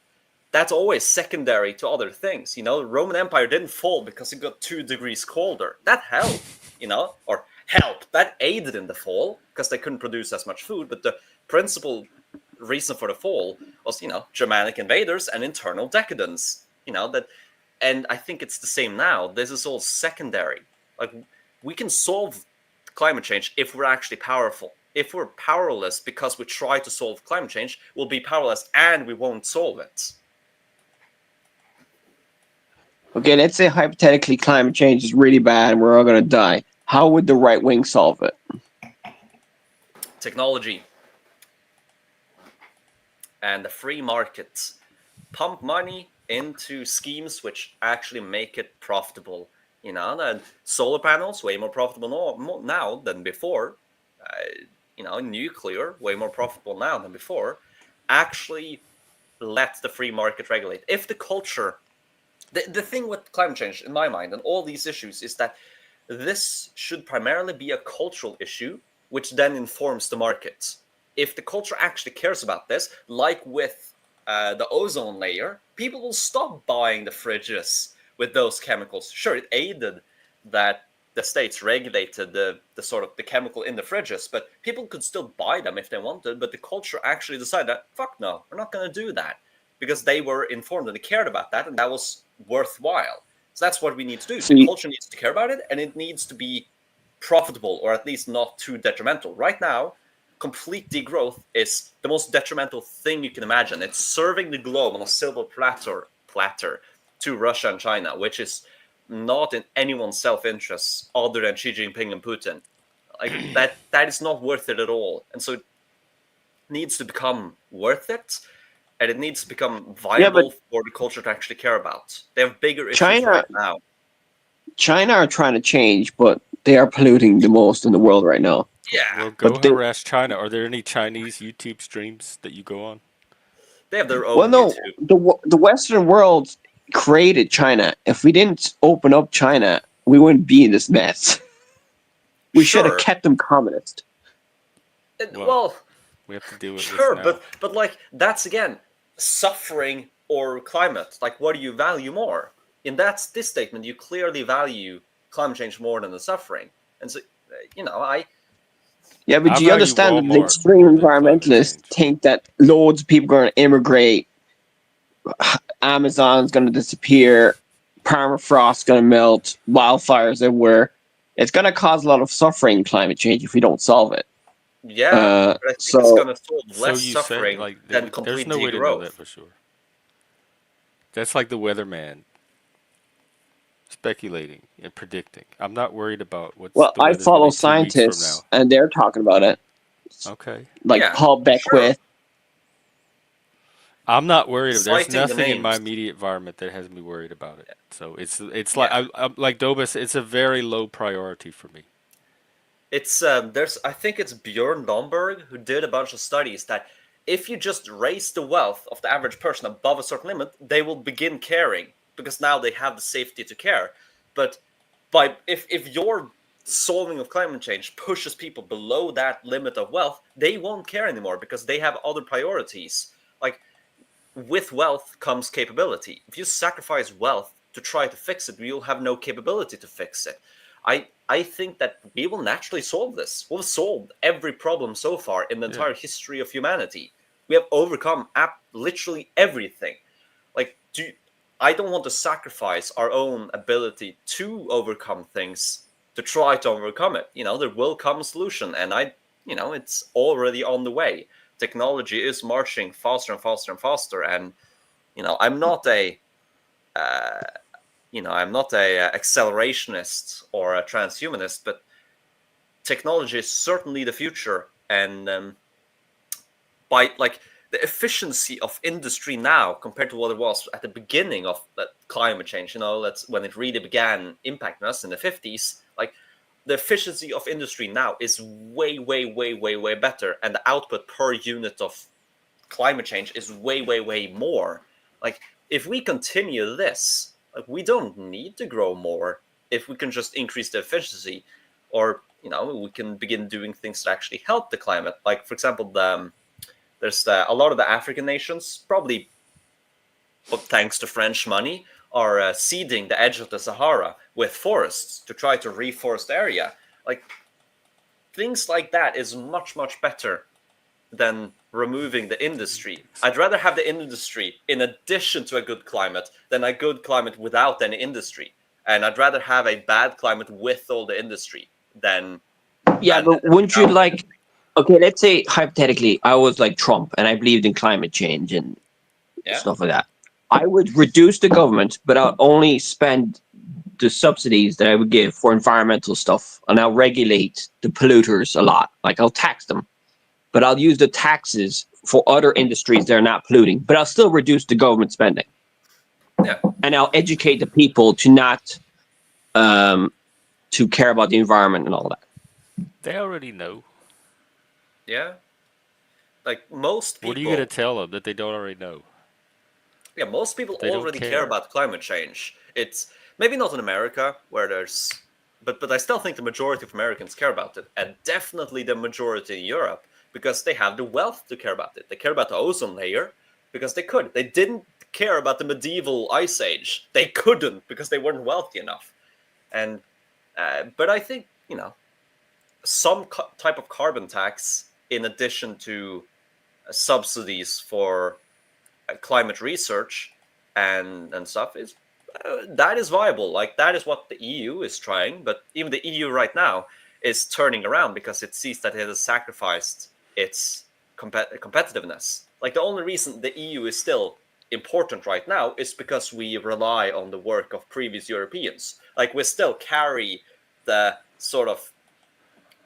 that's always secondary to other things. You know, the Roman Empire didn't fall because it got 2 degrees colder. That helped, you know, or helped. That aided in the fall because they couldn't produce as much food. But the principal reason for the fall was, you know, Germanic invaders and internal decadence. You know, that, and I think it's the same now. This is all secondary. Like, we can solve climate change if we're actually powerful. If we're powerless because we try to solve climate change, we'll be powerless and we won't solve it. Okay, let's say hypothetically climate change is really bad and we're all going to die. How would the right wing solve it? Technology and the free market. Pump money into schemes which actually make it profitable. You know, and solar panels, way more profitable now than before. You know, nuclear, way more profitable now than before. Actually let the free market regulate. If the culture The thing with climate change, in my mind, and all these issues, is that this should primarily be a cultural issue, which then informs the market. If the culture actually cares about this, like with the ozone layer, people will stop buying the fridges with those chemicals. Sure, it aided that the states regulated the sort of the chemical in the fridges, but people could still buy them if they wanted. But the culture actually decided that, fuck no, we're not going to do that, because they were informed and they cared about that, and that was worthwhile. So that's what we need to do. The culture needs to care about it, and it needs to be profitable, or at least not too detrimental. Right now, complete degrowth is the most detrimental thing you can imagine. It's serving the globe on a silver platter to Russia and China, which is not in anyone's self-interest other than Xi Jinping and Putin. Like that is not worth it at all. And so it needs to become worth it, and it needs to become viable for the culture to actually care about. They have bigger issues right now. China are trying to change, but they are polluting the most in the world right now. Yeah. Well, go harass China. Are there any Chinese YouTube streams that you go on? They have their own YouTube. The Western world created China. If we didn't open up China, we wouldn't be in this mess. We should have kept them communist. Well, we have to deal with sure, this now. but like that's again suffering or climate. Like, what do you value more? In this statement, you clearly value climate change more than the suffering. And so, Yeah, but do you understand that the extreme environmentalists think that loads of people are going to immigrate, Amazon's going to disappear, permafrost's going to melt, wildfires everywhere. It's going to cause a lot of suffering in climate change if we don't solve it. Yeah, but I think it's going to solve less suffering than complete There's no way to know that for sure. That's like the weatherman speculating and predicting. I'm not worried about what's well, the I follow scientists, and they're talking about it. Okay. Like Paul Beckwith. Sure. I'm not worried. There's nothing in my immediate environment that has me worried about it. So it's like I'm like Dobus. It's a very low priority for me. It's I think it's Björn Lomborg who did a bunch of studies that if you just raise the wealth of the average person above a certain limit, they will begin caring because now they have the safety to care. But if your solving of climate change pushes people below that limit of wealth, they won't care anymore because they have other priorities. Like, with wealth comes capability. If you sacrifice wealth to try to fix it, you'll have no capability to fix it. I think that we will naturally solve this. We've solved every problem so far in the entire history of humanity. We have overcome literally everything. Like, I don't want to sacrifice our own ability to overcome things to try to overcome it. There will come a solution, and it's already on the way. Technology is marching faster and faster and faster, and I'm not a accelerationist or a transhumanist, but technology is certainly the future. And by the efficiency of industry now compared to what it was at the beginning of climate change, when it really began impacting us in the 50s, the efficiency of industry now is way, way, way, way, way better, and the output per unit of climate change is way, way, way more. If we continue this, we don't need to grow more if we can just increase the efficiency, or we can begin doing things that actually help the climate. Like, for example, there's a lot of the African nations, probably thanks to French money, are seeding the edge of the Sahara with forests to try to reforest area. Things like that is much, much better than removing the industry. I'd rather have the industry in addition to a good climate than a good climate without any industry. And I'd rather have a bad climate with all the industry than... Yeah, but wouldn't you okay, let's say hypothetically I was like Trump and I believed in climate change and stuff like that. I would reduce the government, but I'll only spend the subsidies that I would give for environmental stuff, and I'll regulate the polluters a lot. I'll tax them, but I'll use the taxes for other industries that are not polluting, but I'll still reduce the government spending. Yeah. And I'll educate the people to not to care about the environment and all that. They already know. Yeah. Most people... What are you going to tell them that they don't already know? most people They don't already care care. about climate change. It's maybe not in America where there's, but I still think the majority of Americans care about it, and definitely the majority in Europe because they have the wealth to care about it. They care about the ozone layer because they could. They didn't care about the medieval ice age. They couldn't because they weren't wealthy enough. And but I think some type of carbon tax in addition to subsidies for climate research and stuff is that is viable. Like that is what the EU is trying, but even the EU right now is turning around because it sees that it has sacrificed its competitiveness. Like the only reason the EU is still important right now is because we rely on the work of previous Europeans. Like we still carry the sort of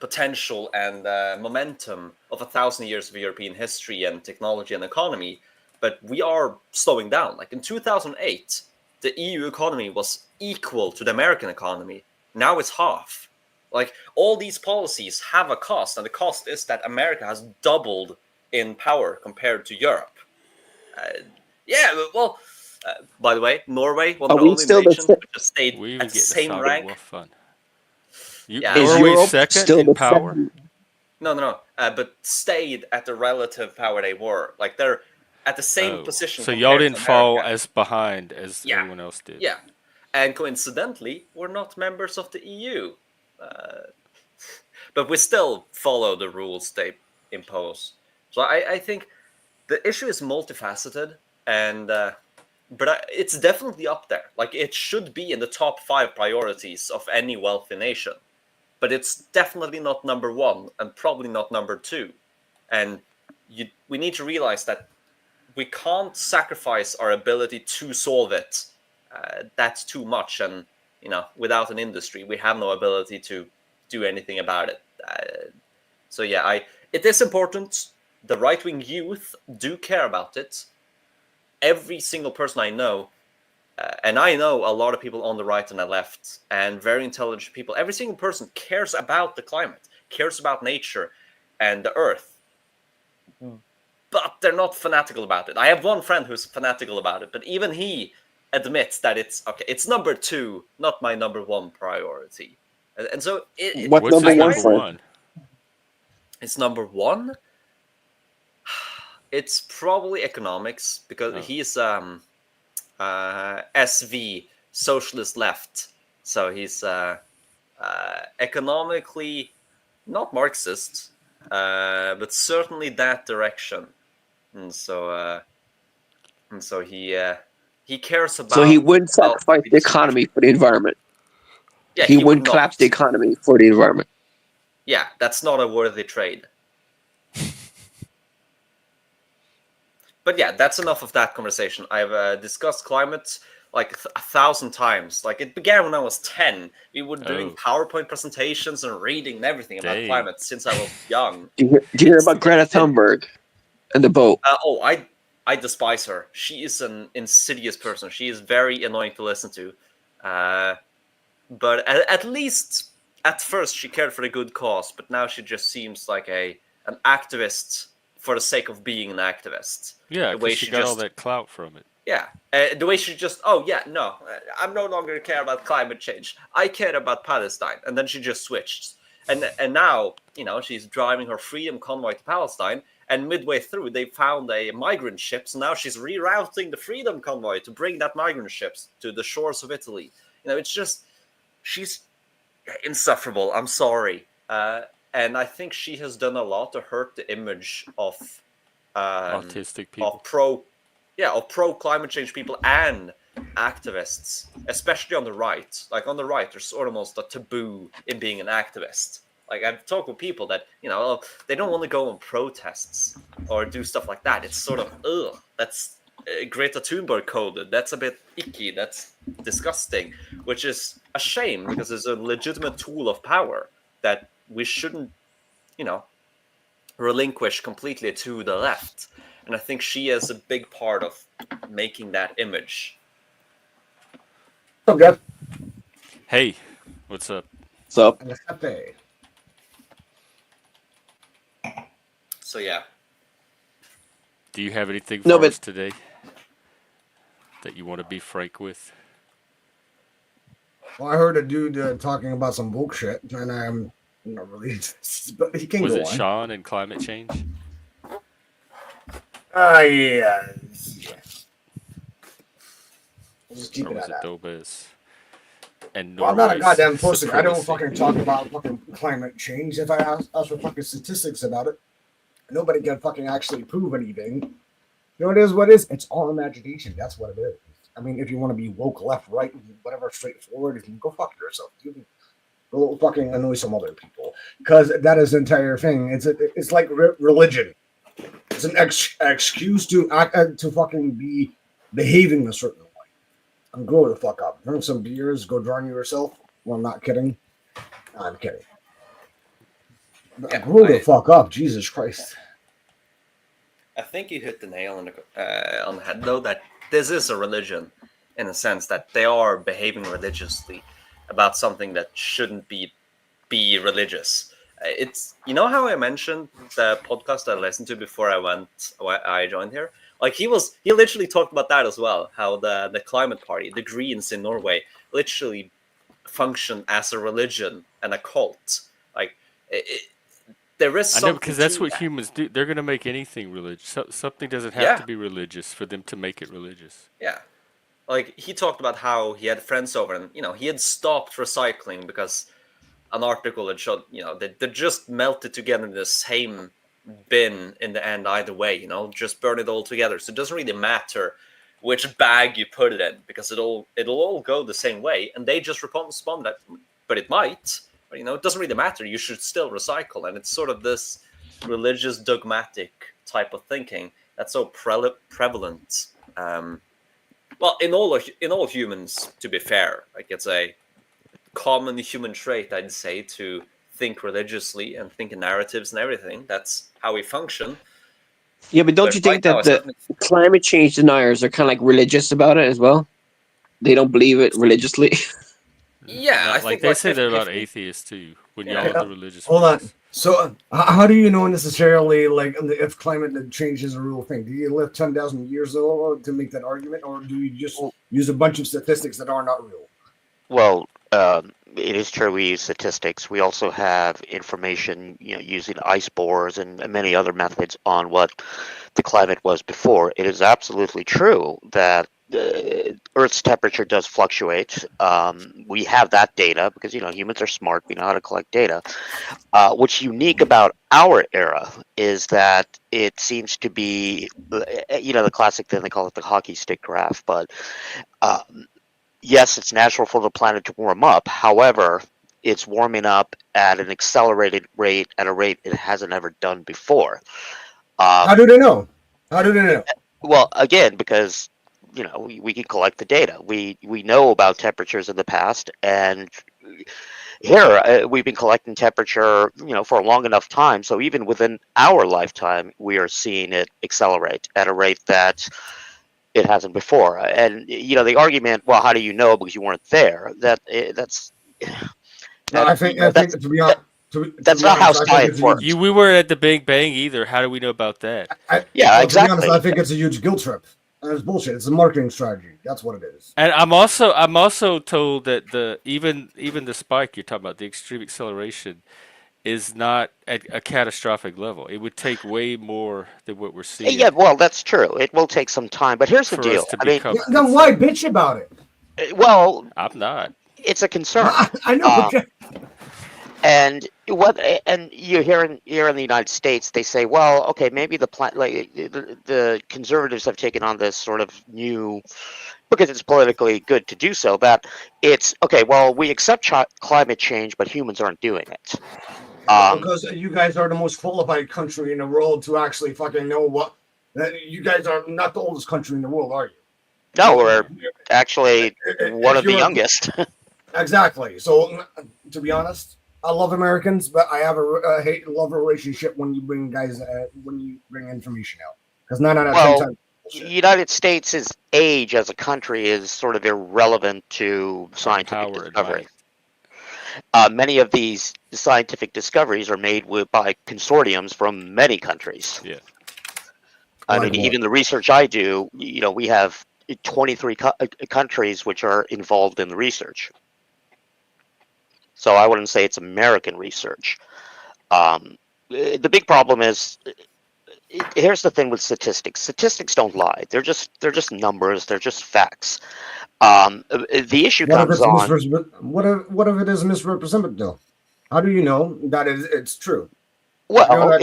potential and momentum of 1,000 years of European history and technology and economy, but we are slowing down. Like in 2008, the EU economy was equal to the American economy. Now it's half. Like all these policies have a cost, and the cost is that America has doubled in power compared to Europe. By the way, Norway, one of Are the we only still nations which has stayed We at even the get to same start rank. more fun. Yeah, Is Norway's Europe second still in the power. second? No. But stayed at the relative power they were. Like they're at the same Oh, position so y'all compared didn't to fall America. as behind as Yeah, everyone else did. yeah. And coincidentally, we're not members of the EU. But we still follow the rules they impose. So I think the issue is multifaceted, and it's definitely up there. Like it should be in the top 5 priorities of any wealthy nation, but it's definitely not number 1 and probably not number 2. And we need to realize that we can't sacrifice our ability to solve it. That's too much, and without an industry, we have no ability to do anything about it. So yeah, it is important. The right-wing youth do care about it. Every single person I know, and I know a lot of people on the right and the left, and very intelligent people. Every single person cares about the climate, cares about nature and the earth, but they're not fanatical about it. I have one friend who's fanatical about it, but even he admits that it's okay. It's number 2, not my number 1 priority. And so What's What's number his one number for? one? it's number 1. It's probably economics because Oh. he's SV, socialist left. So he's economically not Marxist, but certainly that direction. And so he cares about. So he wouldn't wealth sacrifice the redistribution. economy for the environment. Yeah, He would wouldn't not. collapse the economy for the environment. Yeah, that's not a worthy trade. But yeah, that's enough of that conversation. I've discussed climate like 1,000 times. Like it began when I was 10. We were doing Oh. PowerPoint presentations and reading and everything about Dang. climate since I was young. Do you hear It's- about Greta it's been- Thunberg and the boat? I despise her. She is an insidious person. She is very annoying to listen to. But at least at first she cared for the good cause, but now she just seems like an activist for the sake of being an activist. Yeah, The way because she she got all just- that clout from it. Yeah, the way she just, I'm no longer care about climate change. I care about Palestine, and then she just switched, and now she's driving her freedom convoy to Palestine, and midway through they found a migrant ship, so now she's rerouting the freedom convoy to bring that migrant ships to the shores of Italy. It's just she's insufferable. I'm sorry, and I think she has done a lot to hurt the image of Autistic people. of pro climate change people and activists, especially on the right. Like on the right, there's almost a taboo in being an activist. Like I've talked with people that they don't want to go on protests or do stuff like that. It's sort of that's Greta Thunberg coded. That's a bit icky. That's disgusting, which is a shame because it's a legitimate tool of power that we shouldn't, relinquish completely to the left. And I think she is a big part of making that image. So guys, Hey, what's up? So So yeah. Do you have anything No, for but- us today? that you want to be frank with? Well, I heard a dude talking about some bullshit, and I'm not really, but he can Was go it on. Sean and climate change? Yeah. We'll just keep Or it was at it that. Dobes and Well, I'm not a Norway's goddamn pussy. I don't supremacy? fucking talk about fucking climate change. If I ask for fucking statistics about it, nobody can fucking actually prove anything. You know what it is? What it is? It's all imagination. That's what it is. I mean, if you want to be woke, left, right, whatever, straightforward, you can go fuck yourself. You can go fucking annoy some other people, because that is the entire thing. It's like religion. It's an excuse to act, to fucking be behaving a certain way. And grow the fuck up. Drink some beers. Go drown yourself. Well, I'm not kidding. I'm kidding. Yeah, Grow the fuck up, Jesus Christ. I think you hit the nail on the head, though, that this is a religion, in a sense that they are behaving religiously about something that shouldn't be religious. It's, you know how I mentioned the podcast I listened to before I joined here. Like he literally talked about that as well. How the climate party, the Greens in Norway, literally function as a religion and a cult. Like there is I something know, because that's to what that. humans do. They're gonna make anything religious. Something doesn't have to be religious for them to make it religious. Yeah. Like he talked about how he had friends over, and he had stopped recycling because an article had showed they just melted together in the same bin in the end either way. Just burn it all together. So it doesn't really matter which bag you put it in, because it'll all go the same way. And they just respond that, but it might. But, it doesn't really matter. You should still recycle. And it's sort of this religious dogmatic type of thinking that's so prevalent. Well, in all humans, to be fair, like it's a common human trait, I'd say, to think religiously and think in narratives and everything. That's how we function. Yeah, but don't you think that the climate change deniers are kind of like religious about it as well? They don't believe it religiously. Yeah, I think they say they're 50-50. about atheists too. When Yeah. y'all are the religious. Hold on. ones. So, how do you know necessarily, like, if climate change is a real thing? Do you live 10,000 years ago to make that argument, or do you just use a bunch of statistics that are not real? Well, it is true we use statistics. We also have information, using ice bores and many other methods on what the climate was before. It is absolutely true that Earth's temperature does fluctuate. We have that data because humans are smart. We know how to collect data. What's unique about our era is that it seems to be, the classic thing, they call it the hockey stick graph. But yes, it's natural for the planet to warm up. However, it's warming up at an accelerated rate, at a rate it hasn't ever done before. How do they know? How do they know? Well, again, because we can collect the data. We know about temperatures in the past, and here we've been collecting temperature, for a long enough time. So even within our lifetime, we are seeing it accelerate at a rate that it hasn't before. And the argument, well, how do you know because you weren't there? That's. I think to be honest. That's not how science works. We weren't at the Big Bang either. How do we know about that? Exactly. To be honest, I think it's a huge guilt trip. It's bullshit. It's a marketing strategy. That's what it is. And I'm also told that even the spike you're talking about, the extreme acceleration, is not at a catastrophic level. It would take way more than what we're seeing. Yeah, well, that's true. It will take some time, but here's the deal. Then why bitch about it? Well, I'm not. It's a concern. I know. And you hear in the United States, they say, well, okay, maybe the conservatives have taken on this sort of new, because it's politically good to do so, that it's okay. Well, we accept climate change, but humans aren't doing it. Because you guys are the most qualified country in the world to actually fucking know what. You guys are not the oldest country in the world, are you? No, we're actually one of the youngest. Exactly. So, to be honest, I love Americans, but I have a hate-love relationship when you bring information out. Because 9 out of 10 times. The United States' age as a country is sort of irrelevant to scientific discovery. Many of these scientific discoveries are made by consortiums from many countries. Yeah. I mean, even the research I do, we have 23 countries which are involved in the research. So I wouldn't say it's American research. The big problem is, here's the thing with statistics. Statistics don't lie. They're just numbers. They're just facts. The issue comes on. What if it is misrepresented though? How do you know that it's true? Well,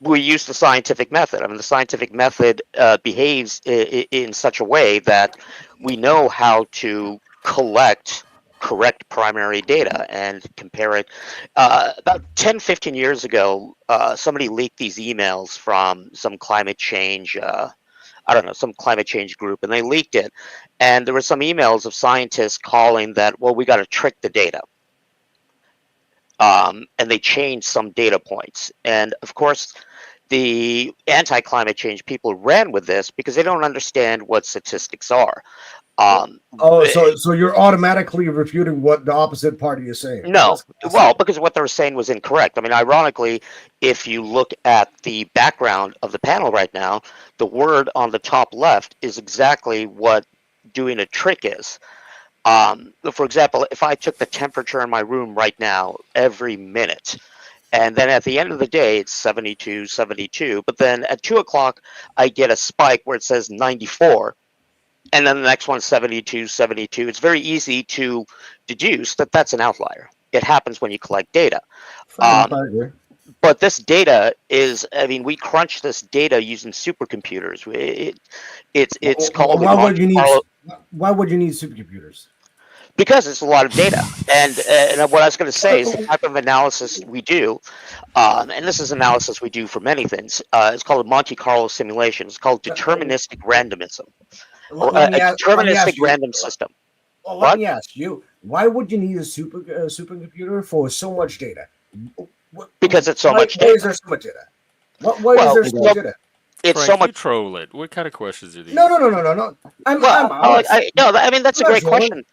we use the scientific method. I mean, the scientific method behaves in such a way that we know how to collect correct primary data and compare it. About 10, 15 years ago, somebody leaked these emails from some climate change, some climate change group, and they leaked it. And there were some emails of scientists calling that, well, we got to trick the data. And they changed some data points. And of course, the anti-climate change people ran with this because they don't understand what statistics are. So you're automatically refuting what the opposite party is saying? No, because what they were saying was incorrect. I mean, ironically, if you look at the background of the panel right now, the word on the top left is exactly what doing a trick is. For example, if I took the temperature in my room right now every minute, and then at the end of the day, it's 72, 72, but then at 2 o'clock, I get a spike where it says 94, and then the next one's 72, 72. It's very easy to deduce that that's an outlier. It happens when you collect data. But this data is, I mean, we crunch this data using supercomputers. It's called... Why would you need supercomputers? Because it's a lot of data. And what I was going to say is the type of analysis we do, and this is analysis we do for many things, it's called a Monte Carlo simulation. It's called deterministic randomism, or a deterministic random system. Well, let me ask you, why would you need a supercomputer for so much data? Because it's so much data. Why is there so much data? Why is there so much data? It's Frank, so much. You troll it. What kind of questions are these? No. I mean, that's a great question.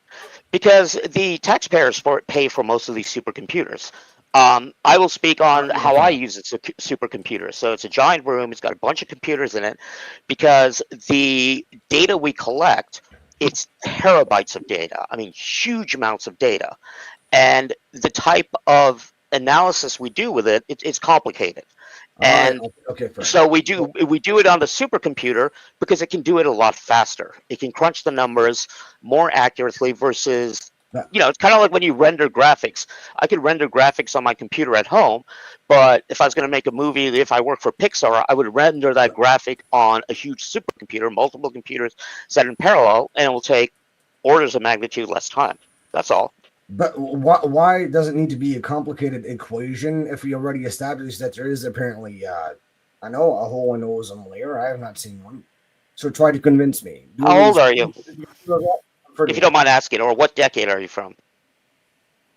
Because the taxpayers pay for most of these supercomputers. I will speak on how I use a supercomputer. So it's a giant room. It's got a bunch of computers in it. Because the data we collect, it's terabytes of data. I mean, huge amounts of data. And the type of analysis we do with it, it's complicated. And so we do it on the supercomputer because it can do it a lot faster. It can crunch the numbers more accurately versus, it's kind of like when you render graphics. I could render graphics on my computer at home, but if I was going to make a movie, if I work for Pixar, I would render that graphic on a huge supercomputer, multiple computers set in parallel, and it will take orders of magnitude less time. That's all. But why does it need to be a complicated equation if we already established that there is apparently, I know, a hole in the ozone layer? I have not seen one. So try to convince me. How old are you? If you don't mind asking, or what decade are you from?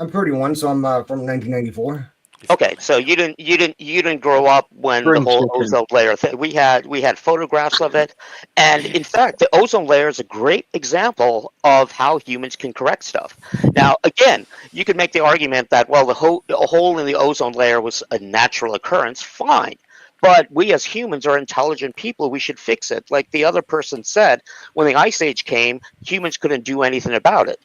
I'm 31, so I'm from 1994. Okay, so you didn't grow up when the whole ozone layer thing. We had photographs of it, and in fact, the ozone layer is a great example of how humans can correct stuff. Now, again, you could make the argument that the hole in the ozone layer was a natural occurrence. Fine, but we as humans are intelligent people. We should fix it. Like the other person said, when the Ice Age came, humans couldn't do anything about it.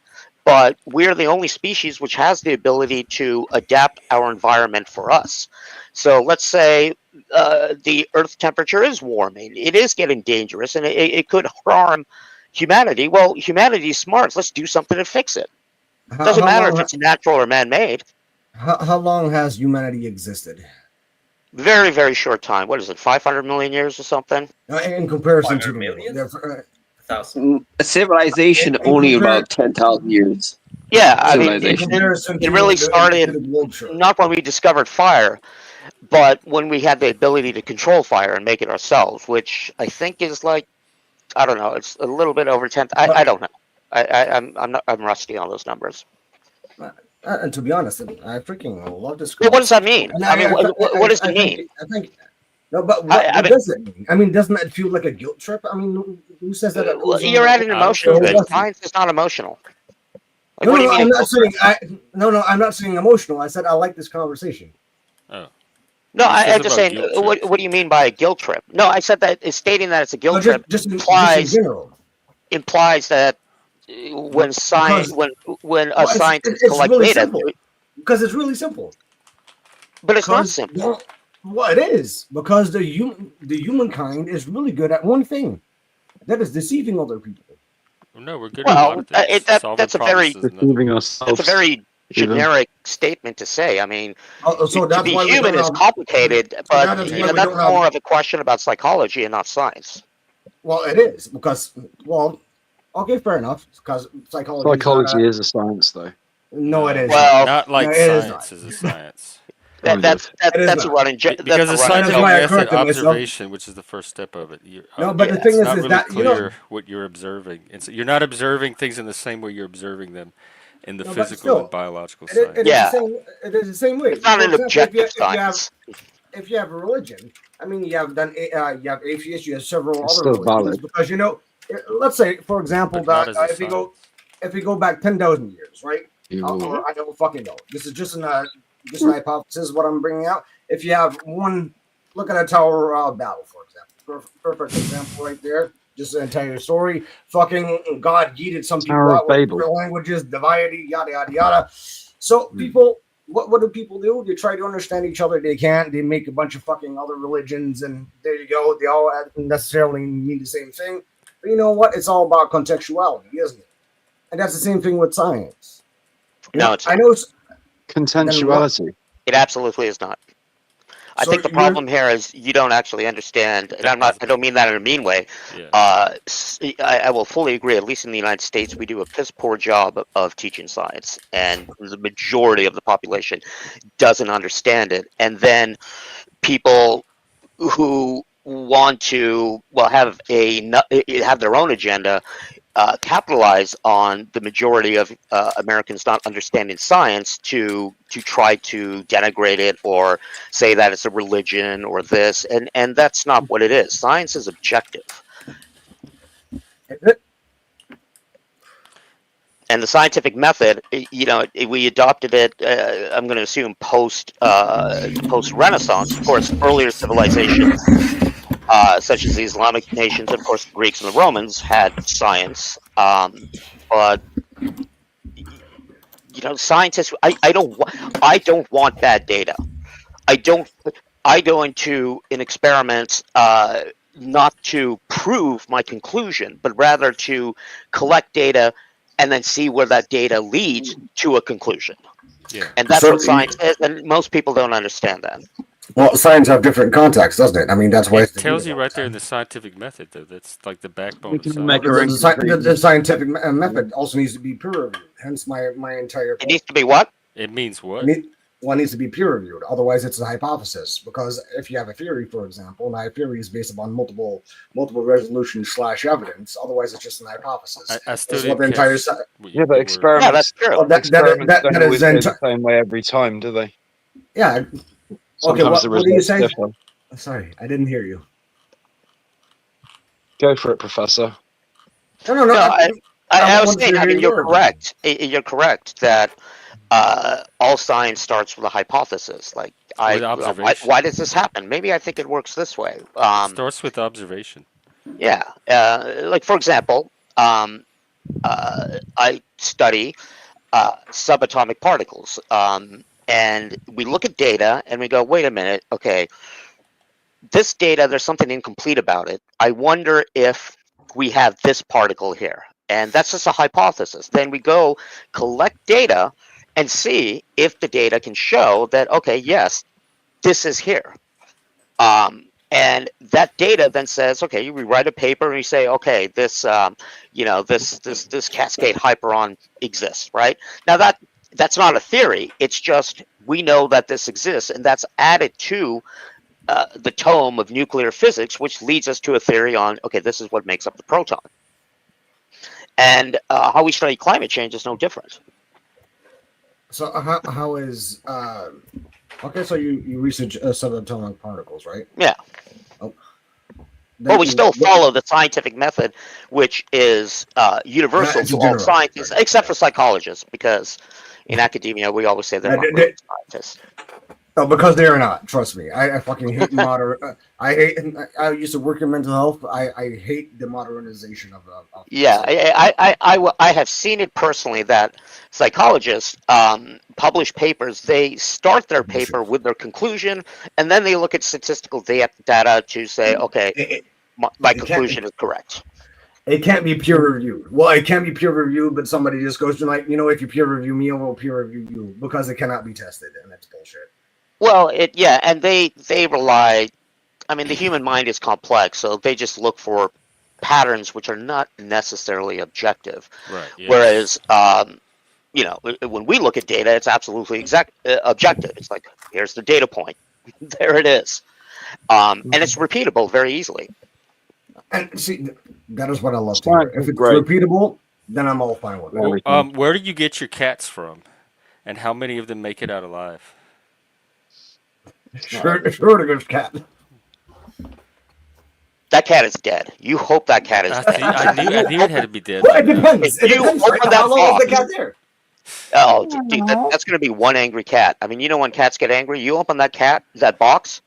But we're the only species which has the ability to adapt our environment for us. So let's say the Earth temperature is warming. It is getting dangerous, and it could harm humanity. Well, humanity is smart. Let's do something to fix it. Doesn't matter if it's natural or man-made. How long has humanity existed? Very, very short time. What is it, 500 million years or something? In comparison to a civilization only about 10,000 years. Yeah, I mean, it really started not when we discovered fire, but when we had the ability to control fire and make it ourselves, which I think is like, I don't know, it's a little bit over 10. I don't know. I'm rusty on those numbers. And to be honest, I freaking love this. Well, what does that mean? What does it mean? I think. No, but what does it mean? I mean, doesn't that feel like a guilt trip? I mean, who says that? You're adding emotion to it. Science is not emotional. Like, I'm not saying emotional. I said I like this conversation. Oh. No, I'm just saying. What do you mean by a guilt trip? No, I said that stating that it's a guilt trip just implies. In general. implies that when science, when a scientist it's collects really data, simple. Because it's really simple. but it's not Because simple. well, it is because the humankind is really good at one thing, that is deceiving other people. No, we're good at a lot Well, of things. Solving that's a problems very is another one. that's a very generic statement to say. I mean, So to that's be why we human don't is have. complicated, So but that is Okay. why we that's don't have. more of a question about psychology and not science. Well, it is because okay, fair enough. Because Psychology is a science, though. No, it is Well, not. Not like No, it is not. science is a science. that's It is that's a not. running Because the that's a running That is scientific why I joke. method, corrected myself. observation, which is the first step of it, No, but the Yes. thing it's is not really that clear what you're observing. You're not observing things in the same way you're observing them in the No, but physical and still, biological it science. is the Yeah, same. It is the same way. it's not For an example, objective science. if you have a religion, I mean, you have atheists, you have several It's other still religions valid. because let's say, for example, But not that as a if we go back 10,000 years, right? Ooh. Or I don't fucking know. This is just an hypothesis. What I'm bringing out. If you have one, look at a Tower Battle, for example. Perfect example right there. Just an entire story. Fucking God yeeted some people Tower of out with Babel. different languages, divided, yada yada yada. So people, what do people do? They try to understand each other. They can't. They make a bunch of fucking other religions, and there you go. They all necessarily mean the same thing. But you know what? It's all about contextuality, isn't it? And that's the same thing with science. No, it's I not. know. Consensuality. It absolutely is not. I So think the problem here is you don't actually understand, and I don't mean that in a mean way. Yeah. I will fully agree. At least in the United States, we do a piss poor job of teaching science, and the majority of the population doesn't understand it. And then people who want to have their own agenda, capitalize on the majority of Americans not understanding science to try to denigrate it or say that it's a religion or this, and that's not what it is. Science is objective, and the scientific method, we adopted it. I'm going to assume post Renaissance. Of course, earlier civilizations, such as the Islamic nations, of course, the Greeks and the Romans had science, but scientists. I don't want bad data. I go into an experiment not to prove my conclusion, but rather to collect data and then see where that data leads to a conclusion. Yeah. And that's what science is, and most people don't understand that. Well, science have different contexts, doesn't it? I mean, that's why It tells you right there in the scientific method, though. That's like the backbone of science. The scientific method also needs to be peer reviewed. Hence, my entire. It needs to be what? It means what? One needs to be peer reviewed. Otherwise, it's a hypothesis. Because if you have a theory, for example, and a theory is based upon multiple resolution / evidence. Otherwise, it's just an hypothesis. I still what the didn't entire. catch what Yeah, you but were- experiments. Yeah, that's true. Well, Experiments don't that always is go the same way every time, do they? Yeah. Sometimes the what do you results say? differ. Sorry, I didn't hear you. Go for it, Professor. No. I was wanted to saying, I hear mean, your you're correct. You're correct that all science starts with a hypothesis. Like, With observation. why does this happen? Maybe I think it works this way. Starts with observation. Yeah. Like, for example, I study subatomic particles. And we look at data and we go, wait a minute, okay, this data, there's something incomplete about it. I wonder if we have this particle here. And that's just a hypothesis. Then we go collect data and see if the data can show that, okay, yes, this is here. And that data then says, okay, we write a paper and we say, okay, this, this cascade hyperon exists, right? Now that's not a theory. It's just we know that this exists, and that's added to the tome of nuclear physics, which leads us to a theory on, okay, this is what makes up the proton. And how we study climate change is no different. So how is okay? So you research subatomic particles, right? Yeah. Oh. Well, we still follow the scientific method, which is universal to all scientists, except for psychologists, because in academia we always say they're not really scientists. No, because they are not. Trust me. I fucking hate I used to work in mental health. I hate the modernization of Yeah, psychology. I have seen it personally that psychologists publish papers. They start their paper with their conclusion, and then they look at statistical data to say, okay, It, my it can't. conclusion is correct. It can't be peer reviewed. Well, it can be peer reviewed, but somebody just goes to like, if you peer review me, I will peer review you because it cannot be tested, and that's bullshit. Well, and they rely. I mean, the human mind is complex, so they just look for patterns which are not necessarily objective. Right. Yeah. Whereas, when we look at data, it's absolutely objective. It's like, here's the data point, there it is, and it's repeatable very easily. And see, that is what I love to hear. If it's Great. repeatable, then I'm all fine with it. Well, where do you get your cats from, and how many of them make it out alive? Schrodinger's cat. That cat is dead. You hope that cat is dead. I knew it had to be dead. Well, it depends. If you open Right? that How long box- is the cat there? Oh, dude, that's going to be one angry cat. I mean, when cats get angry, you open that box,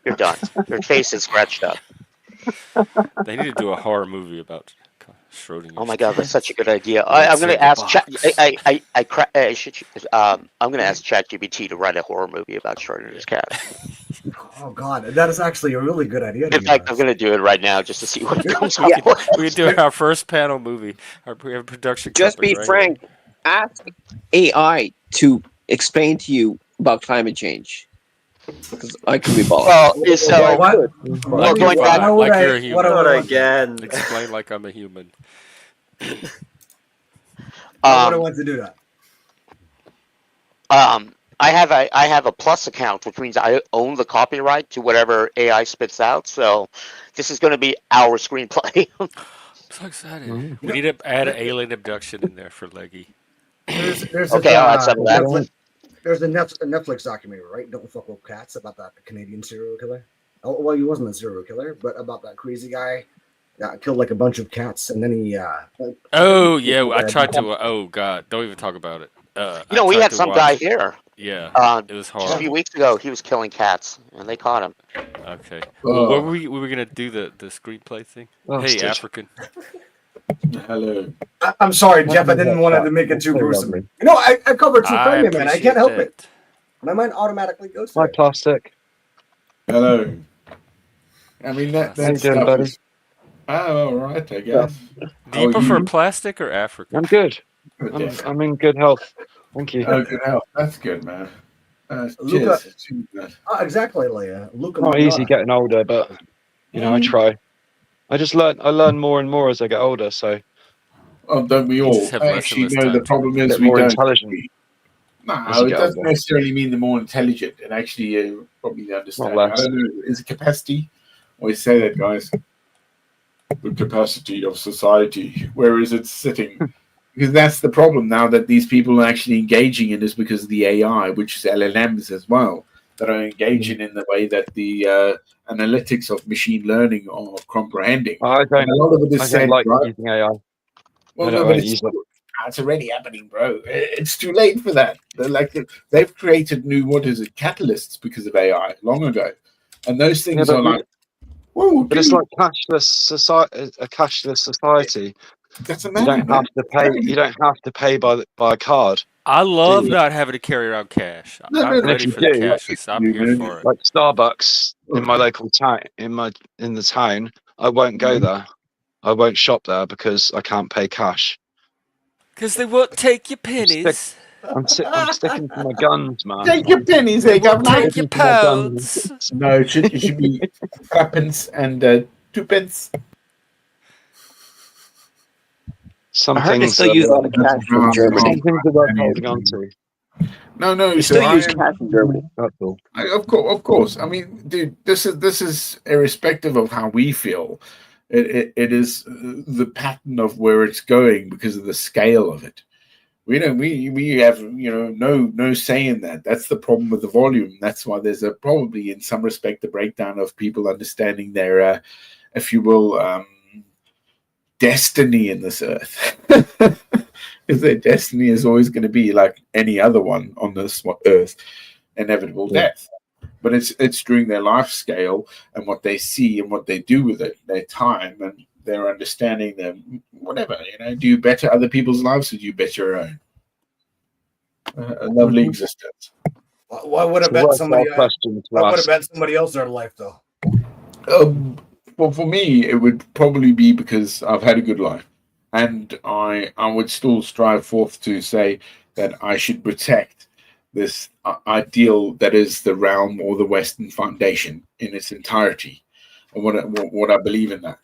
you're done. Your face is scratched up. They need to do a horror movie about Schrodinger's. Oh my god, that's such a good idea. Let's I'm going say to ask the I'm going to ask ChatGPT to write a horror movie about Schrodinger's cat. Oh god, that is actually a really good idea. In fact, I'm going to do it right now just to see what it comes up with. We're doing our first panel movie. We have a production Just company be right frank. Ask AI to explain to you about climate change. Because I can be bothered. Well, so Like, going back- like you're a human. Not again. Explain like I'm a human. I would have wanted to do that. I have a Plus account, which means I own the copyright to whatever AI spits out. So this is going to be our screenplay. I'm so excited. We need to add an alien abduction in there for Leggy. There's Okay, I'll add some of that. There's a Netflix documentary, right? Don't Fuck with Cats, about that Canadian serial killer. Oh, well, he wasn't a serial killer, but about that crazy guy that killed like a bunch of cats, and then he. Oh yeah, I tried to. Oh god, don't even talk about it. We had some guy here. Yeah, it was Just a hard. few weeks ago. He was killing cats, and they caught him. Okay. Well, what we were gonna do the screenplay thing? Hey, Bastard. African. Hello. I'm sorry, Jeff. I didn't want to make it too gruesome. I covered true crime, man. I can't help it. My mind automatically goes Hi, there. plastic. Hello. I mean, that How you doing, buddy? Oh, all right, I guess. Do you prefer plastic or African? I'm good. Good, I'm in good health. Thank you. oh, good health. That's good, man. Luca- Cheers. Exactly, Leia. Luca. Not easy getting older, but I try. I learn more and more as I get older, so Oh, don't we You all? just have less and Actually, less no, time the to problem get is we more don't. intelligent. No, as you it get doesn't older. necessarily mean the more intelligent. It actually probably understand. I less. don't know. Is it capacity? Always say that, guys. The capacity of society. Where is it sitting? Because that's the problem now that these people are actually engaging in is because of the AI, which is LLMs as well, that are engaging in the way that the analytics of machine learning are comprehending. I And don't. a lot of it is I said, don't like right? using AI. Well, I no, don't but like using it. it's already happening, bro. It's too late for that. They've created new catalysts because of AI long ago, and those things but are like, whoa, But it's dude, like cashless society. A cashless society. that's You amazing. don't have to pay. You don't have to pay by a card. I love Dude. not having to carry around cash. No, I'm no, no. ready If for you the do, cashless. I'm you here do. for it. Like Starbucks in my local town, in the town, I won't go there. I won't shop there because I can't pay cash. Because they won't take your pennies. I'm sticking to my guns, man. Take your pennies, They eh, won't governor? take your pounds. No, it should be threepence and twopence. Some I heard they things still use a lot of cash in Germany. some things are worth holding on to. No. They So still use cash in Germany. That's all. of course. I mean, dude, this is irrespective of how we feel. It is the pattern of where it's going because of the scale of it. We have no say in that. That's the problem with the volume. That's why there's probably in some respect a breakdown of people understanding their, if you will, destiny in this earth. Because their destiny is always going to be like any other one on this earth. inevitable Yeah. death. But it's during their life scale and what they see and what they do with it, their time and their understanding, their whatever. Do you better other people's lives or do you better your own? A lovely existence. Why would I It's a bet worthwhile somebody? question to Why would I ask. bet somebody else their life though? Well, for me, it would probably be because I've had a good life, and I would still strive forth to say that I should protect this ideal that is the realm or the Western foundation in its entirety, and what I believe in that.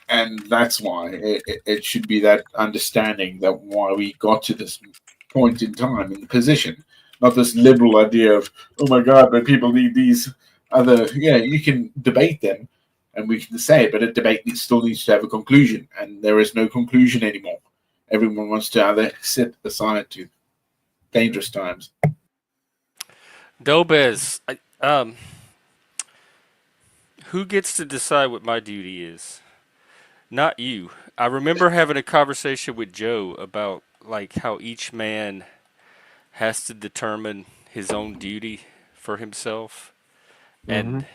And that's why it should be that understanding that why we got to this point in time in the position, not this liberal idea of, oh my God, but people need these other, you can debate them and we can say it, but a debate still needs to have a conclusion, and there is no conclusion anymore. Everyone wants to either sit aside to dangerous times. Dobez, who gets to decide what my duty is? Not you. I remember having a conversation with Joe about like how each man has to determine his own duty for himself. And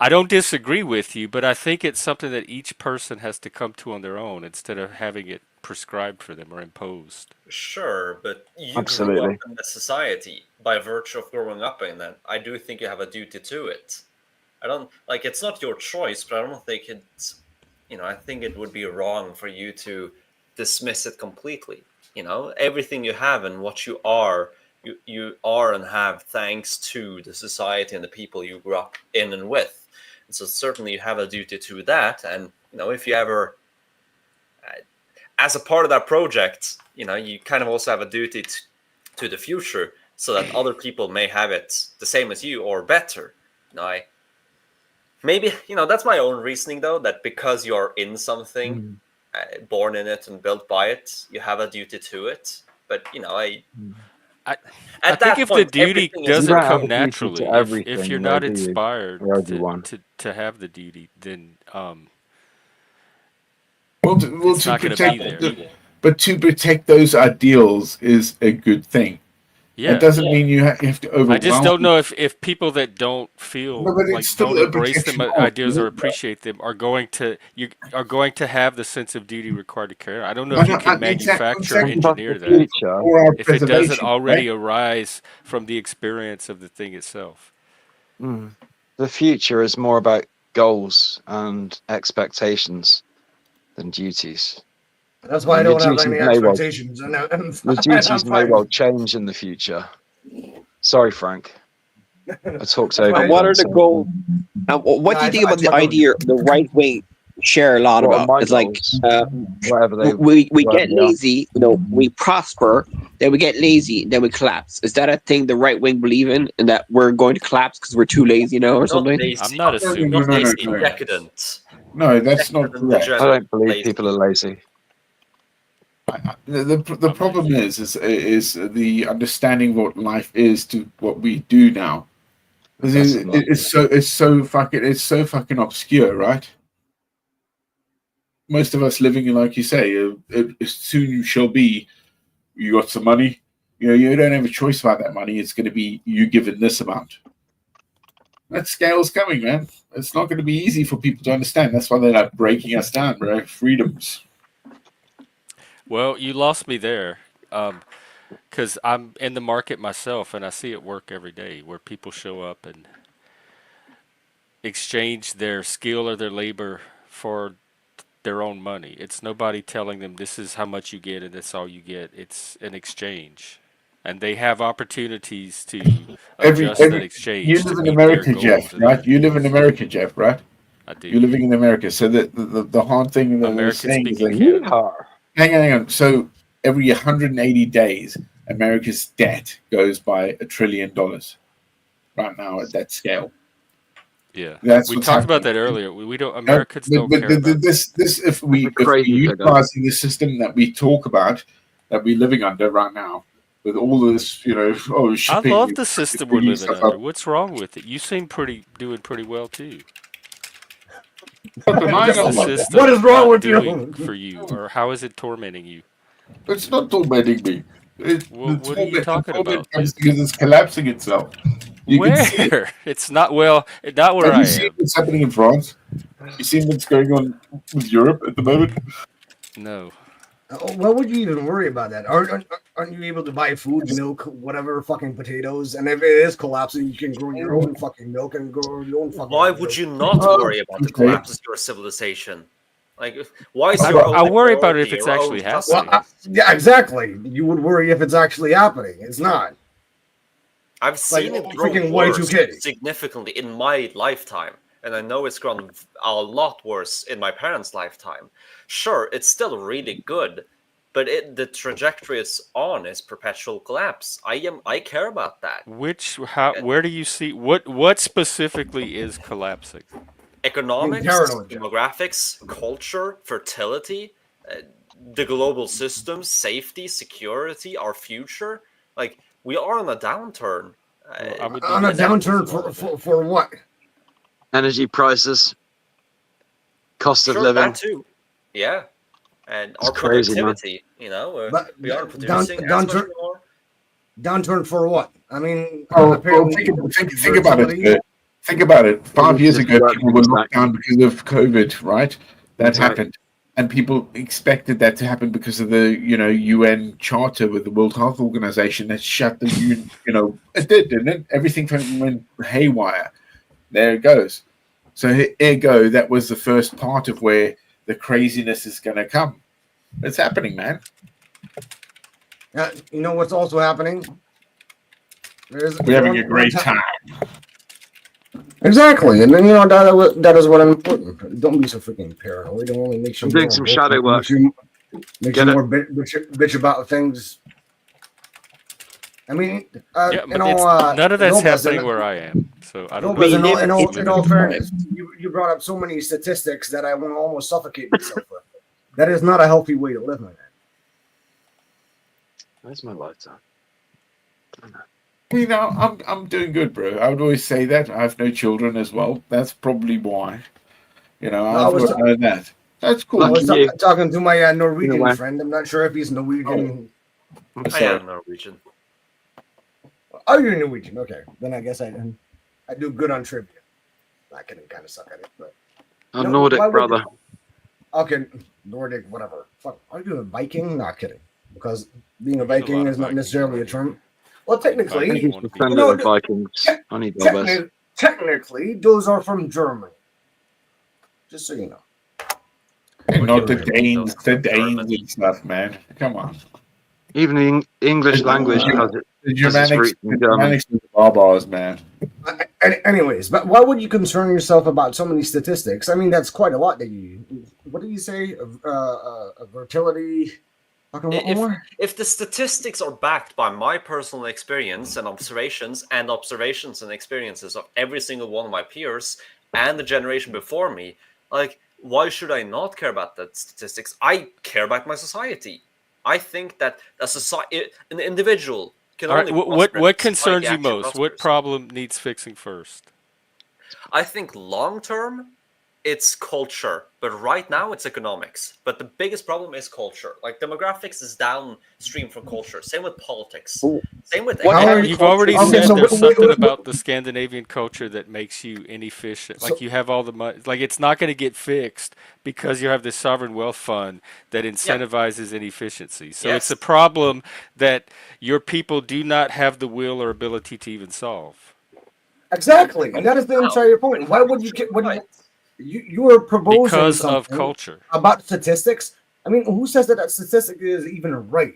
I don't disagree with you, but I think it's something that each person has to come to on their own instead of having it prescribed for them or imposed. Sure, but you grew Absolutely. up in the society by virtue of growing up in that. I do think you have a duty to it. I don't like it's not your choice, but I don't think it's I think it would be wrong for you to dismiss it completely. Everything you have and what you are and have thanks to the society and the people you grew up in and with. And so certainly you have a duty to that. And if you ever as a part of that project, you kind of also have a duty to the future so that other people may have it the same as you or better. Maybe, that's my own reasoning, though, that because you're in something, born in it and built by it, you have a duty to it. But, I at think that if the point, duty everything is You doesn't don't have come a duty naturally, to if everything, you're though, not do you? inspired For everyone. to have the duty, then Well, it's to not going to be protect, there. but to protect those ideals is a good thing. Yeah. It doesn't mean you have to overwhelm. I just don't know if people that don't feel No, but it's like still don't a embrace them protection of ideas or you. appreciate them are going to have the sense of duty required to carry on. I don't know I if you know, can manufacture or exactly. That's the engineer that future. For our if it doesn't preservation, already right? arise from the experience of the thing itself. The future is more about goals and expectations than duties. That's why I And your don't have duties any may well expectations, and I'm duties may fine. well change in the future. Sorry, Frank. I talked That's over why- you. What on are the something. goals? What do you think about the idea the right wing share a lot What are about? my It's like goals? Whatever they we whatever get they are. lazy, we prosper, then we get lazy, then we collapse. Is that a thing the right wing believe in, and that we're going to collapse because we're too lazy now or not something? lazy. I'm not assuming Not lazy, No. decadent. No, that's not Decadent, correct. I degenerate, don't believe lazy. people are lazy. The problem is the understanding what life is to what we do now. It's so fucking obscure, right? Most of us living in, like you say, as soon you shall be, you got some money. You don't have a choice about that money. It's going to be you given this amount. That scale's coming, man. It's not going to be easy for people to understand. That's why they're like breaking us down, bro. Freedoms. Well, you lost me there. Because I'm in the market myself, and I see it work every day, where people show up and exchange their skill or their labor for their own money. It's nobody telling them this is how much you get and that's all you get. It's an exchange, and they have opportunities to adjust that exchange You to live in meet their America, goals Jeff, and their right? You live in ideals. America, Jeff, right? I do. You're living in America. So the hard thing that they're American saying is speaking that Canada. hang on. So every 180 days, America's debt goes by $1 trillion right now at that scale. Yeah, That's we what's talked about happening. that earlier. We don't. No, Americans don't care about this if we It's a crazy figure. utilizing the system that we talk about that we're living under right now with all this, I shipping. love the system we're bringing living stuff under. up. What's wrong with it? You seem doing pretty well too. Not denying What is I'm the not. system What is wrong not with doing you? for you, or how is it tormenting you? It's not tormenting me. What are you talking about? Comes because it's collapsing itself. You can see it. Where? It's not well. Not where Have I you seen am. what's happening in France? You seen what's going on with Europe at the moment? No. Why would you even worry about that? Aren't you able to buy food, milk, whatever, fucking potatoes? And if it is collapsing, you can grow your own fucking milk and grow your own fucking. Why would you not worry about the okay. collapse of your civilization? Like, why is I- your I own worry about it if authority, it's your own actually custody? happening. Well, yeah, exactly. You would worry if it's actually happening. It's not. I've seen Like, it grow freaking worse Y2K. significantly in my lifetime, and I know it's grown a lot worse in my parents' lifetime. Sure, it's still really good, but the trajectory it's on is perpetual collapse. I care about that. Where do you see what specifically is collapsing? Economics, paranoid. demographics, culture, fertility, the global system, safety, security, our future. Like, we are on a downturn. I would On a need to downturn focus on all of for what? Energy prices, cost of Sure, living. that too. Yeah. And It's our crazy, man. productivity, you know, But we are down- producing as downturn- much more. Downturn for what? I mean, Oh, apparently think about it. fertility- Think about it. 5 years Just ago, work people were things locked back. down because of COVID, right? That That's right. happened, and people expected that to happen because of the UN Charter with the World Health Organization that shut the it did, didn't it? Everything went haywire. There it goes. So ergo, that was the first part of where the craziness is going to come. It's happening, man. You know what's also happening? We're having a great time. Exactly, and then that is what I'm important. Don't be so freaking paranoid. It only makes you. I'm doing more some woke. shadow work. Makes Get you it? more bitch about things. I mean, Yeah, but none of that's happening where I am. So I don't Lopez, know. in all fairness, you brought up so many statistics that I want to almost suffocate myself with. That is not a healthy way to live, my man. Where's my lights on? I'm doing good, bro. I would always say that. I have no children as well. That's probably why. I was know that. That's cool. I was Lucky you. talking to my Norwegian why? friend. I'm not sure if he's Norwegian. I am Norwegian. Oh, you're Norwegian. Okay, then I guess I do good on trivia. I can kind of suck at it, but I'm No, Nordic, why would brother. okay, Nordic, whatever. Fuck, are you a Viking? Not kidding, because being a There's a Viking lot is of not Vikings necessarily a around here. term. Well, technically, Vikings He's want to be defender No, of Vikings. I need Elvis. technically, those are from Germany. Just so you know. And not the Okay. Danes, and stuff, man. Come on. Even the English language Uh, has it. The Has its Germanics, roots in German. are the barbars, man. Anyways, but why would you concern yourself about so many statistics? I mean, that's quite a lot that you. What did you say? Fertility. Fucking what more? If the statistics are backed by my personal experience and observations and experiences of every single one of my peers and the generation before me, like, why should I not care about that statistics? I care about my society. I think that an individual can All right, only what prosper if concerns society you actually most? What prospers. problem needs fixing first? I think long term, it's culture, but right now it's economics. But the biggest problem is culture. Like, demographics is downstream from culture. Same with politics. Same with How are economic You've culture. already Okay, said so there's wait, something wait, about the Scandinavian culture that makes you inefficient. Like, So- you have all the money. Like, it's not going to get fixed because you have the sovereign wealth fund that incentivizes inefficiency. So it's a Yes. problem that your people do not have the will or ability to even solve. Exactly, and that is the entire point. Why would you get? Right. You are proposing Because something of culture. about statistics. I mean, who says that statistic is even right?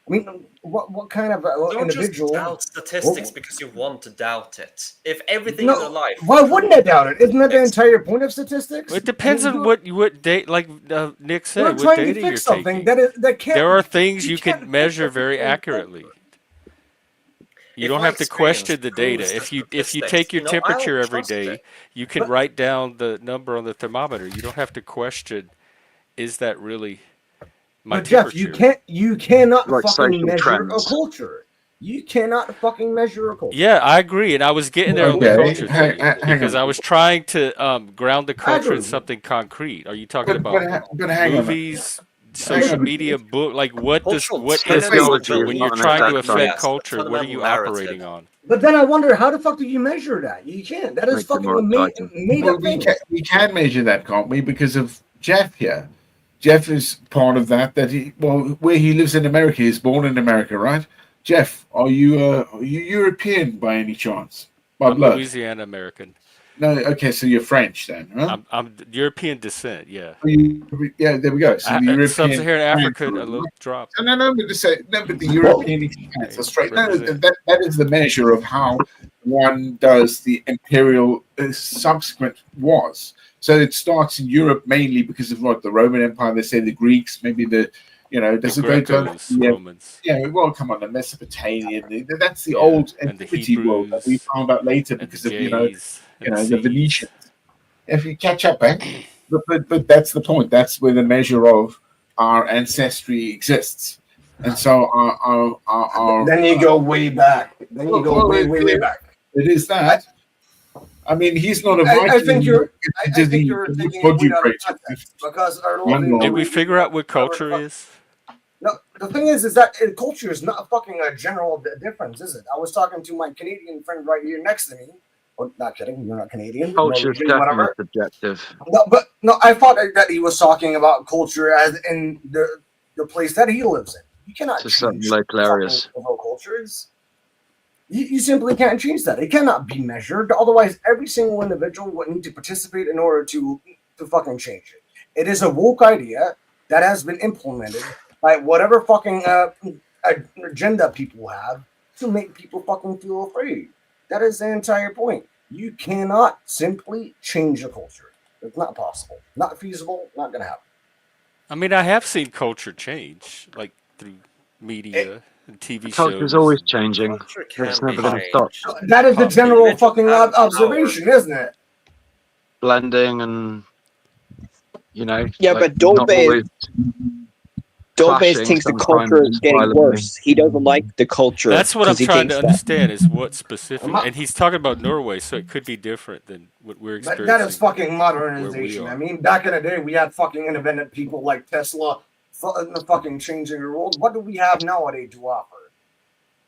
I mean, what kind of Don't individual? just doubt statistics because you want to doubt it. If everything No, in your life, why wouldn't I doubt it? Isn't that the entire point of statistics? It depends on what date, like Nick said, We're what trying to data you're fix something taking. that can't. There are things you can't can fix measure a very freaking accurately. You If don't my have to experience question the proves data. the If you statistics, take your I'll temperature every trust day, it. you can But- write down the number on the thermometer. You don't have to question, is that really my But Jeff, temperature? you cannot Like fucking social measure a trends. culture. You cannot fucking measure a culture. Yeah, I agree, and I was getting there on the Okay, culture hang- thing hang because on. I was trying to ground the culture in agree. something concrete. Are you talking But about hang on. movies, social but- media book, like what is Sociology culture? is When not you're an trying to exact science. affect culture, what are you operating on? But then I wonder, how the fuck do you measure that? You can't. That is Makes it fucking more a made exciting. up thing. we can measure that, can't we? Because of Jeff here. Jeff is part of that. Where he lives in America, he's born in America, right? Jeff, are you European by any chance? By I'm blood? Louisiana American. No, okay, so you're French then, huh? I'm European descent. Yeah. Yeah, there we go. So the European Sub-Saharan Africa, a little drop. No, but the European experience. That's right. No, that is the measure of how one does the imperial subsequent wars. So it starts in Europe mainly because of what the Roman Empire. They say the Greeks, maybe does it go to Romans? Yeah, well, come on, the Mesopotamian. That's the Yeah, old and the antiquity world that we Hebrews, found out later and the because of Jays, and the Cs. Venetians. If you catch up, eh? But that's the point. That's where the measure of our ancestry exists. And so our Then you go way back. Then you go way back. It is that. I mean, he's not a Viking. I think you're thinking it without context, because our lovely Did we figure out what culture is? No, the thing is that culture is not fucking a general difference, is it? I was talking to my Canadian friend right here next to me. Oh, not kidding, you're not Canadian. Culture is definitely subjective. No, I thought that he was talking about culture as in the place that he lives in. You cannot To certain change local areas. cultures. You simply can't change that. It cannot be measured. Otherwise, every single individual would need to participate in order to fucking change it. It is a woke idea that has been implemented by whatever fucking agenda people have to make people fucking feel afraid. That is the entire point. You cannot simply change a culture. It's not possible. Not feasible. Not going to happen. I mean, I have seen culture change, like through media and TV shows. Culture's always changing. It's never going to stop. That is the general fucking observation, isn't it? Blending and, Yeah, but Dolbe thinks the culture is getting worse. He doesn't like the culture. That's what I'm trying to understand is what specific. And he's talking about Norway, so it could be different than what we're experiencing. That is fucking modernization. I mean, back in the day, we had fucking independent people like Tesla fucking changing the world. What do we have nowadays to offer?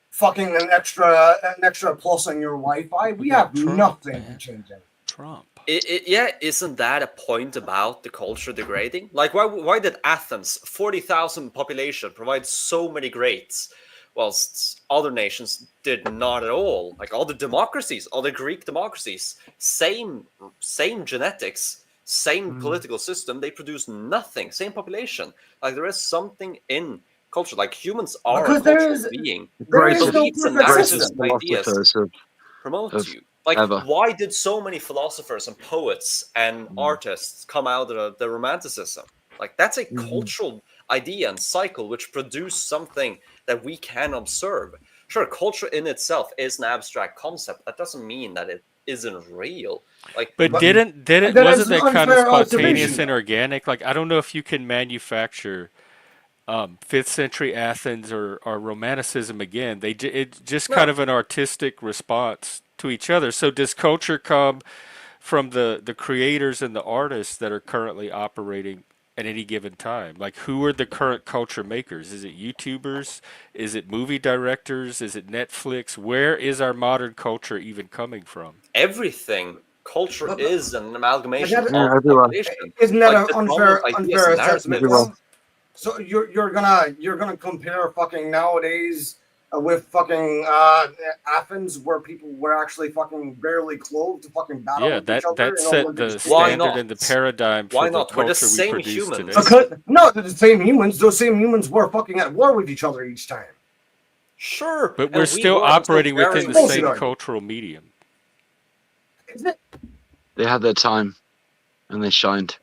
Fucking an extra plus on your Wi-Fi? We have nothing to change it. Trump. Isn't that a point about the culture degrading? Like, why did Athens, 40,000 population, provide so many grades, whilst other nations did not at all? Like all the democracies, all the Greek democracies, same genetics, same political system, they produce nothing. Same population. Like there is something in culture. Like humans are a cultural being. Beliefs and narratives and ideas promote you. Like, why did so many philosophers and poets and artists come out of the Romanticism? Like, that's a cultural idea and cycle which produced something that we can observe. Sure, culture in itself is an abstract concept. That doesn't mean that it isn't real. Like, but wasn't that kind of spontaneous and organic? Like, I don't know if you can manufacture 5th century Athens or Romanticism again. It's just kind of an artistic response to each other. So does culture come from the creators and the artists that are currently operating at any given time? Like, who are the current culture makers? Is it YouTubers? Is it movie directors? Is it Netflix? Where is our modern culture even coming from? Everything. Culture is an amalgamation of population. Isn't that an unfair assessment? So you're gonna compare fucking nowadays with fucking Athens, where people were actually fucking barely clothed to fucking battle with each other. That set the standard and the paradigm for the culture we produce today. Because they're the same humans. Those same humans were fucking at war with each other each time. Sure, but we're still operating within the same cultural medium. Isn't it? They had their time, and they shined.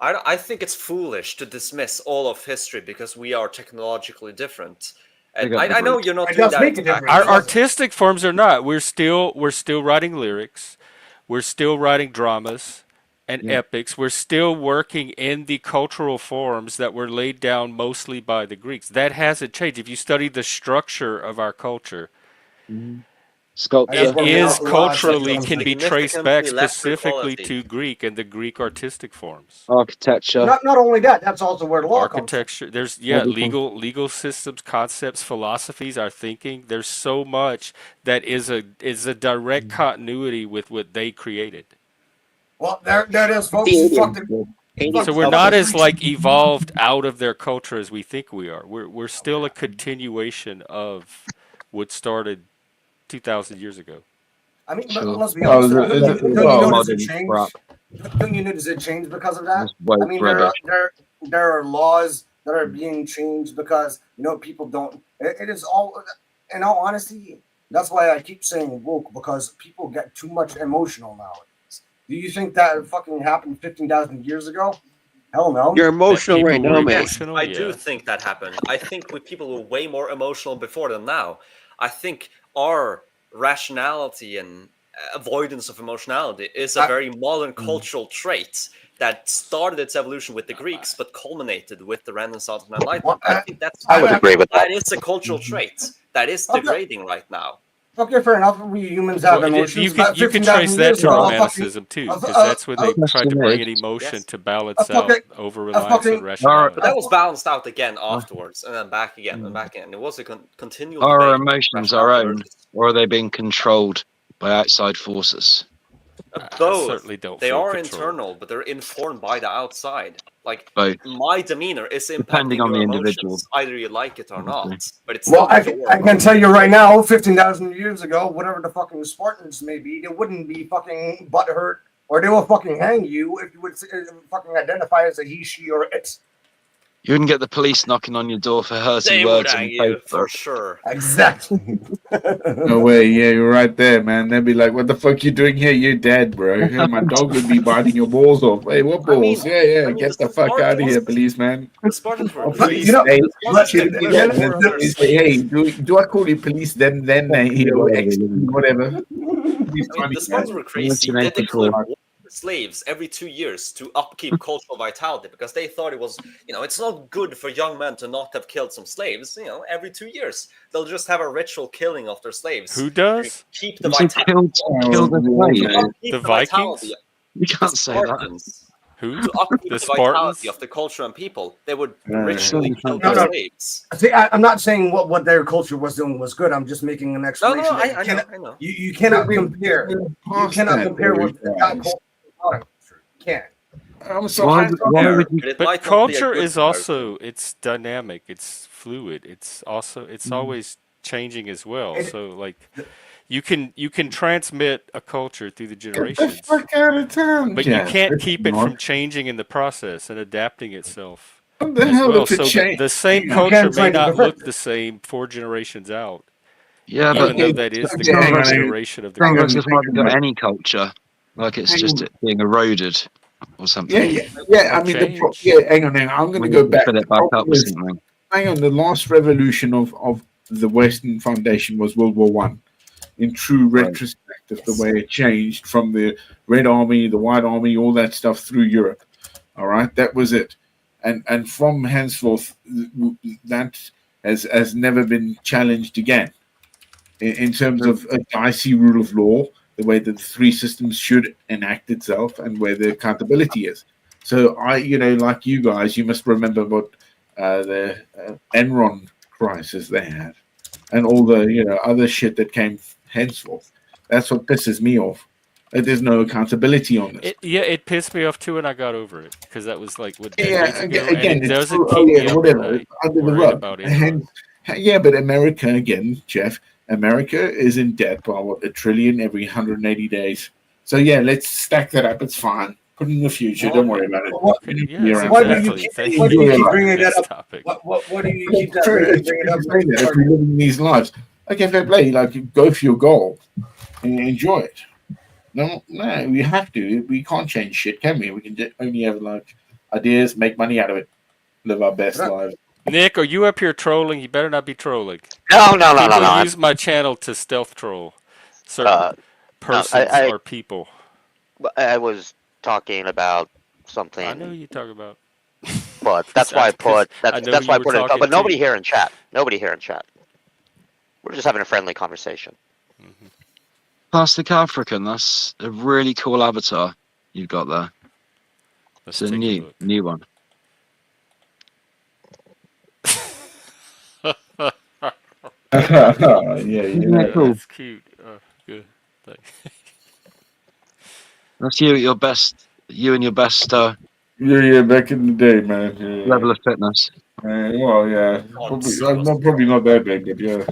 I think it's foolish to dismiss all of history because we are technologically different. And I know you're not doing that. Our artistic forms are not. We're still writing lyrics. We're still writing dramas and epics. We're still working in the cultural forms that were laid down mostly by the Greeks. That hasn't changed. If you study the structure of our culture, Sculpture. It what we is all- culturally Not can be traced Significantly back less specifically equality. to Greek and the Greek artistic forms. Architecture. not only that. That's also where the law comes from. Architecture, there's Everything. legal systems, concepts, philosophies, our thinking. There's so much that is a direct continuity with what they created. Well, there it is, folks. The Fucking, Indian So fucking we're stuff not is- as like evolved out of their culture as we think we are. We're still a continuation of what started 2,000 years ago. I mean, Sure. let's be Oh, honest. is it- Don't you well, notice it modern changed? crap. Don't you notice it changed because of that? This woke I mean, rubbish. there are laws that are being changed because people don't. It is all. In all honesty, that's why I keep saying woke, because people get too much emotional nowadays. Do you think that fucking happened 15,000 years ago? Hell no. You're emotional people right were now, man. emotional, I do yeah. think that happened. I think people were way more emotional before than now. I think our rationality and avoidance of emotionality is a very modern cultural trait that started its evolution with the Greeks, but culminated with the Renaissance and Enlightenment. I think I would agree with that. that is a cultural trait that is Okay. degrading right now. Okay, fair enough. We humans have Well, emotions. you About could 15,000 trace that years to ago, a romanticism too, fucking- because that's when they tried to bring in Yes. emotion to balance A fucking- out over reliance fucking- on rationality. But that was balanced out again afterwards, and then back again and back again. It was a continual Are our debate. emotions our rationality own, versus- or are they being controlled by outside forces? I Both. certainly don't They feel are controlled. internal, but they're informed by the outside. Like Both. my demeanor is impacting Depending on your the emotions, individual. either you like it or Obviously. not. But it's Well, still your I can tell you right now, 15,000 years ago, whatever the fucking Spartans may be, they wouldn't be fucking butthurt, or they will fucking hang you if you would fucking identify as a he, she, or it. You wouldn't get the police knocking on your door for hurting They would words on hang you for Facebook. sure. Exactly. No way, yeah, you're right there, man. They'd be like, "What the fuck you doing here? You're dead, bro." Yeah, my dog would be biting your balls off. Hey, what I mean- balls? Yeah, I mean, get the the fuck out of here, Spartans- policeman. The Spartans were But, crazy. you know, Hey, The Spartans shit, did yeah, way more of their they say, hey, slaves. do I call you police? Then whatever. I mean, the Spartans were crazy. They 1984. declared war for slaves every 2 years to upkeep cultural vitality because they thought it was, it's not good for young men to not have killed some slaves. Every 2 years they'll just have a ritual killing of their slaves. Who does? Keep the You said vitality. killed the slave. Keep The vitality Vikings? of You the can't say that. Spartans. Who? To upkeep The the vitality Spartans? of the culture and people, they would Yeah. ritually kill No, their no. slaves. See, I'm not saying what their culture was doing was good. I'm just making an No, explanation. that I you cannot- know. You cannot compare. You cannot compare what the guy culture is not a culture. You can't. I'm so Why hyped would- up why there. would you- But it But might not be a culture good is comparison. also it's dynamic, it's fluid, it's always changing as well. It- So like you can transmit a culture through the Get the generations, fuck out of town, but you Jeff. can't It's keep it not. from changing in the process and adapting itself What the as hell well. if it So change? the same You culture can't may change not the look culture. the same 4 generations out, Yeah, even but though that is the okay, hang current on, generation of the some of group. us just might have got any culture. Like it's Hang just on. it being eroded or something. Yeah. I Might mean, change. hang on. I'm going to We go need to back. fill The it back up problem with is, something. hang on, the last revolution of the Western Foundation was World War One. In true Right. retrospect of the way it changed from the Red Army, the White Army, all that stuff through Europe. All right, that was it, and from henceforth, that has never been challenged again. In terms of a dicey rule of law, the way that the three systems should enact itself, and where the accountability is. So like you guys, you must remember what the Enron crisis they had, and all the other shit that came henceforth. That's what pisses me off. That there's no accountability on this. It pissed me off too, and I got over it because that was like what Yeah, decades ago, again, and it it's doesn't true. keep me up whatever. at night Under the worried rug. about And, Enron. yeah, but America again, Jeff. America is in debt by what, $1 trillion every 180 days. So yeah, let's stack that up. It's fine. Put it in the future. Don't worry about it. Okay, You're yes, right. Why do you exactly. keep- Thank why do you you for keep bringing this that up? topic. What do you keep that? Sure, bring bring it up? if you're living these lives, okay, fair play. Like, go for your goal and enjoy it. No, we have to. We can't change shit, can we? We can only have like ideas, make money out of it, live our best lives. Nick, are you up here trolling? You better not be trolling. No. People use my channel to stealth troll certain persons or people. I was talking about something. I know who you talk about. But that's why I put I know that's who why I you put were it. talking But nobody to. here in chat. Nobody here in chat. We're just having a friendly conversation. Plastic African. That's a really cool avatar you've got there. Let's It's a take new look. one. Yeah, Isn't that cool? That's cute. Good. Thanks. That's you at your best. You and your best yeah. Back in the day, man. Yeah. level of fitness. Well, yeah. Probably, so I'm not probably not that big, but yeah,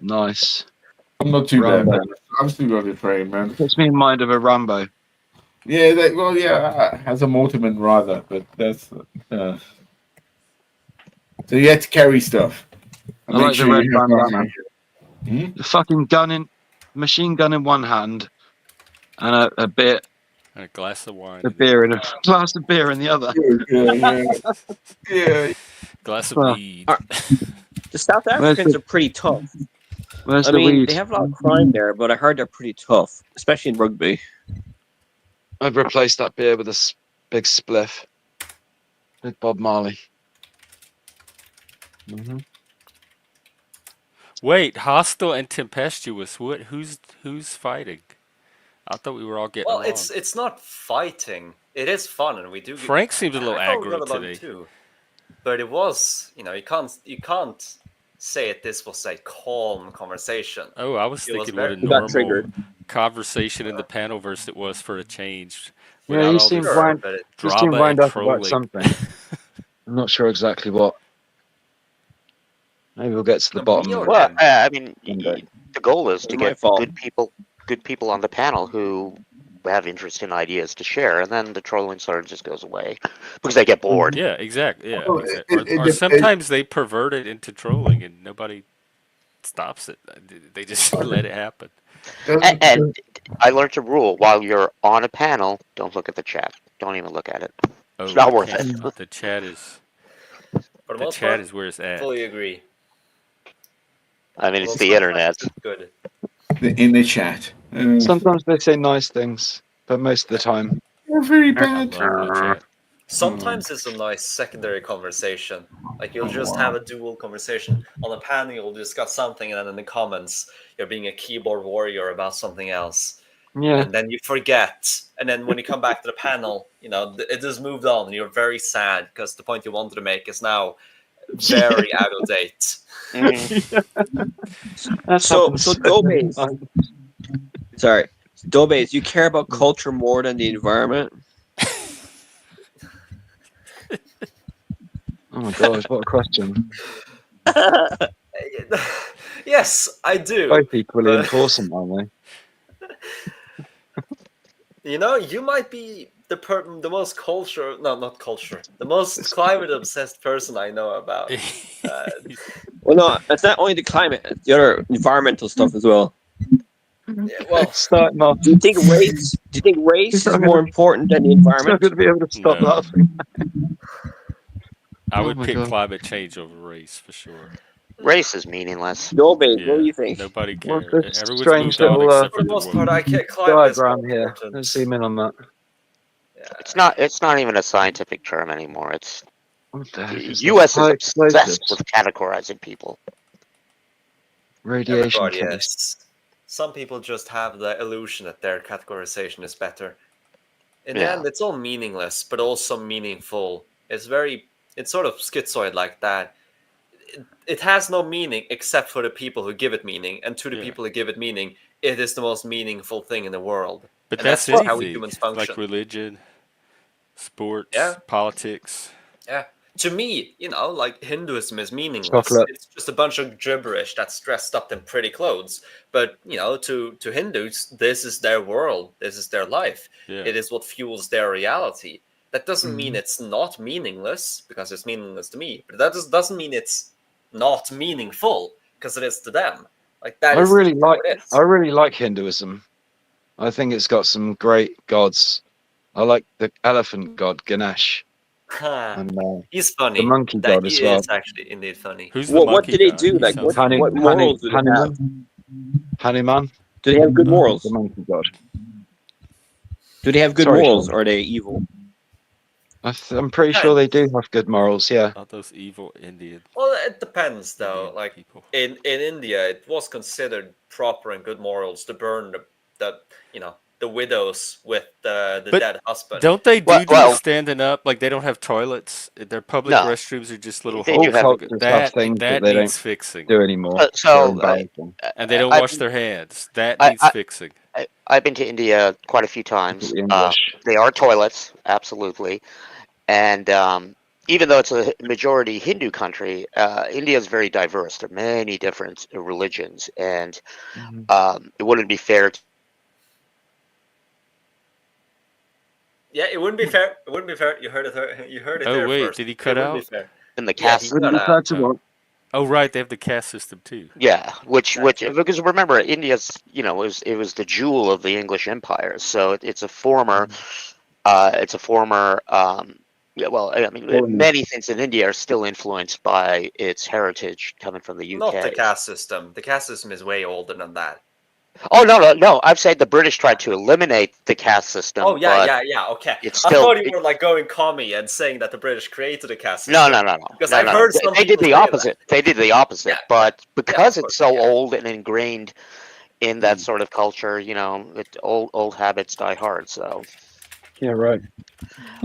Nice. I'm not too bad. Rambo. Man. I'm still got to train, man. Puts me in mind of a Rambo. Yeah, well, yeah, as a Mortimer rather, but that's. So you had to carry stuff. I like the red you have bandana. Hmm? The fucking machine gun in one hand, and a glass of wine. beer in a glass of beer in the other. Yeah. Glass of Well, weed. The South Africans are pretty tough. Where's I the mean, weed? they have a lot of crime there, but I heard they're pretty tough, especially in rugby. I've replaced that beer with a big spliff. Big Bob Marley. Mm-hmm. Wait, hostile and tempestuous. What? Who's fighting? I thought we were all getting along. It's not fighting. It is fun, and we do. Frank seems a little I thought we got aggro along today. too. But it was, you can't say it. This was a calm conversation. Oh, I was It was thinking what a very- got triggered. normal conversation in the panelverse it was for a change. Yeah, Without you all seem this wind, but it- you seem drama wind and up about trolling. something. I'm not sure exactly what. Maybe we'll get to the bottom of it. Well, I mean, Okay. the goal is to It's my get fault. good people on the panel who have interesting ideas to share, and then the trolling sort of just goes away because they get bored. Yeah, exactly. Yeah, Well, exactly. it Or depends. sometimes they pervert it into trolling and nobody stops it. They just let it happen. And I learned a rule: while you're on a panel, don't look at the chat. Don't even look at it. Oh, It's not I worth can't- it. The chat is For the the most chat part, is where it's at. fully agree. I mean, Well, it's the sometimes internet. it's good. in the chat. Sometimes they say nice things, but most of the time, You're very I bad. love the chat. Sometimes it's a nice secondary conversation. Like you'll just have a dual conversation on a panel. You'll discuss something, and then in the comments, you're being a keyboard warrior about something else. yeah. And then you forget. And then when you come back to the panel, it has moved on, and you're very sad because the point you wanted to make is now very out of date. That's So happened Dobes, times. sorry, Dobes, you care about culture more than the environment? Oh my gosh, what a question! Yes, I do. Both equally but- important, aren't You might be the most the most climate obsessed person I know about. Well, no, it's not only the climate; it's the other environmental stuff as well. Yeah, they? well, Starting off, Do you think race is more important than the I'm not environment? going to be able to stop No. laughing. I Oh would my pick God. climate change over race for sure. Race is meaningless. Dobes, Yeah, what do you think? nobody What's cares. this Everyone's strange moved on little, except for for the most the part, woman. I can't climate is more Diagram here. important. Let's zoom in on that. Yeah. It's not even a scientific term anymore. It's What the heck is U.S. is that? High obsessed explosives. with categorizing people. Radiation Everybody chemist. is. Some people just have the illusion that their categorization is better. In the Yeah. end, it's all meaningless, but also meaningful. It's sort of schizoid like that. It has no meaning except for the people who give it meaning, and to the Yeah. people who give it meaning, it is the most meaningful thing in the world. But And that's just how we anything. humans Like function. religion, sports, Yeah. politics. Yeah. To me, like Hinduism is meaningless. Chocolate. It's just a bunch of gibberish that's dressed up in pretty clothes. But, to Hindus, this is their world. This is their life. Yeah. It is what fuels their reality. That doesn't mean Mhm. it's not meaningless, because it's meaningless to me. But that doesn't mean it's not meaningful, because it is to them. Like that I is really how like. it is. I really like Hinduism. I think it's got some great gods. I like the elephant god Ganesh and He's funny. the monkey That god he as well. is actually indeed funny. Who's the What monkey do they god? do? He Like, sounds what morals do they have? Hanuman, Do they have good morals? the monkey god. Do they have good Sorry, morals, Sean. or are they evil? I'm pretty sure they do have good morals. Yeah. Not those evil Indian Well, it depends, though. Indian Like people. in India, it was considered proper and good morals to burn the the the widows with the But dead husband. don't they Well, do the well, standing up? Like they don't have toilets. Their public no, restrooms are just little they All do holes. have. You go, cultures have things that that they don't needs fixing. do anymore. They're So embarrassing. And they don't I've wash their hands. That I, needs fixing. I've been to India quite a few times. The English. They are toilets, absolutely, and even though it's a majority Hindu country, India is very diverse. There are many different religions, and it wouldn't be fair to Yeah, it wouldn't be fair. It wouldn't be fair. You heard it. You heard it Oh there wait, first. did he It cut wouldn't be out? fair. in the Yeah, he caste. cut out. Oh right, they have the caste system too. Yeah, which That's right. because remember, India's it was the jewel of the English Empire, so it's a former it's a former yeah, well, I mean, Colony. many things in India are still influenced by its heritage coming from the Not the UK. caste system. The caste system is way older than that. Oh no! I've said the British tried to eliminate the caste system, Oh yeah, but yeah. Okay, it's I still thought you were like going commie and saying that the British created a caste no, system. Because I've heard some They did people the say opposite. that. They did the opposite, Yeah, but of because it's course, so yeah. old and ingrained in that sort of culture, old habits die hard. So Yeah, right.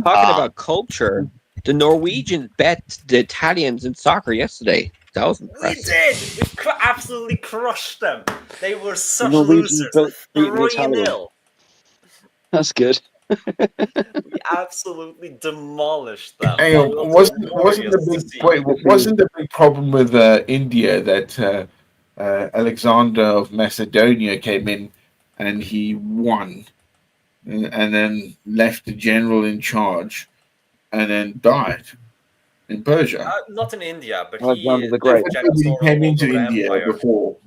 Talking um, about culture, the Norwegians bet the Italians in soccer yesterday. That was We impressive. did. We absolutely crushed them. They were such Norwegians losers. beating the 3-0. That's good. We absolutely demolished them. Hang It on, was glorious to see. wasn't the big problem with India that Alexander of Macedonia came in and he won, and then left the general in charge, and then died in Persia? Not in India, but Alexander he the Great. He came into over the India empire. before.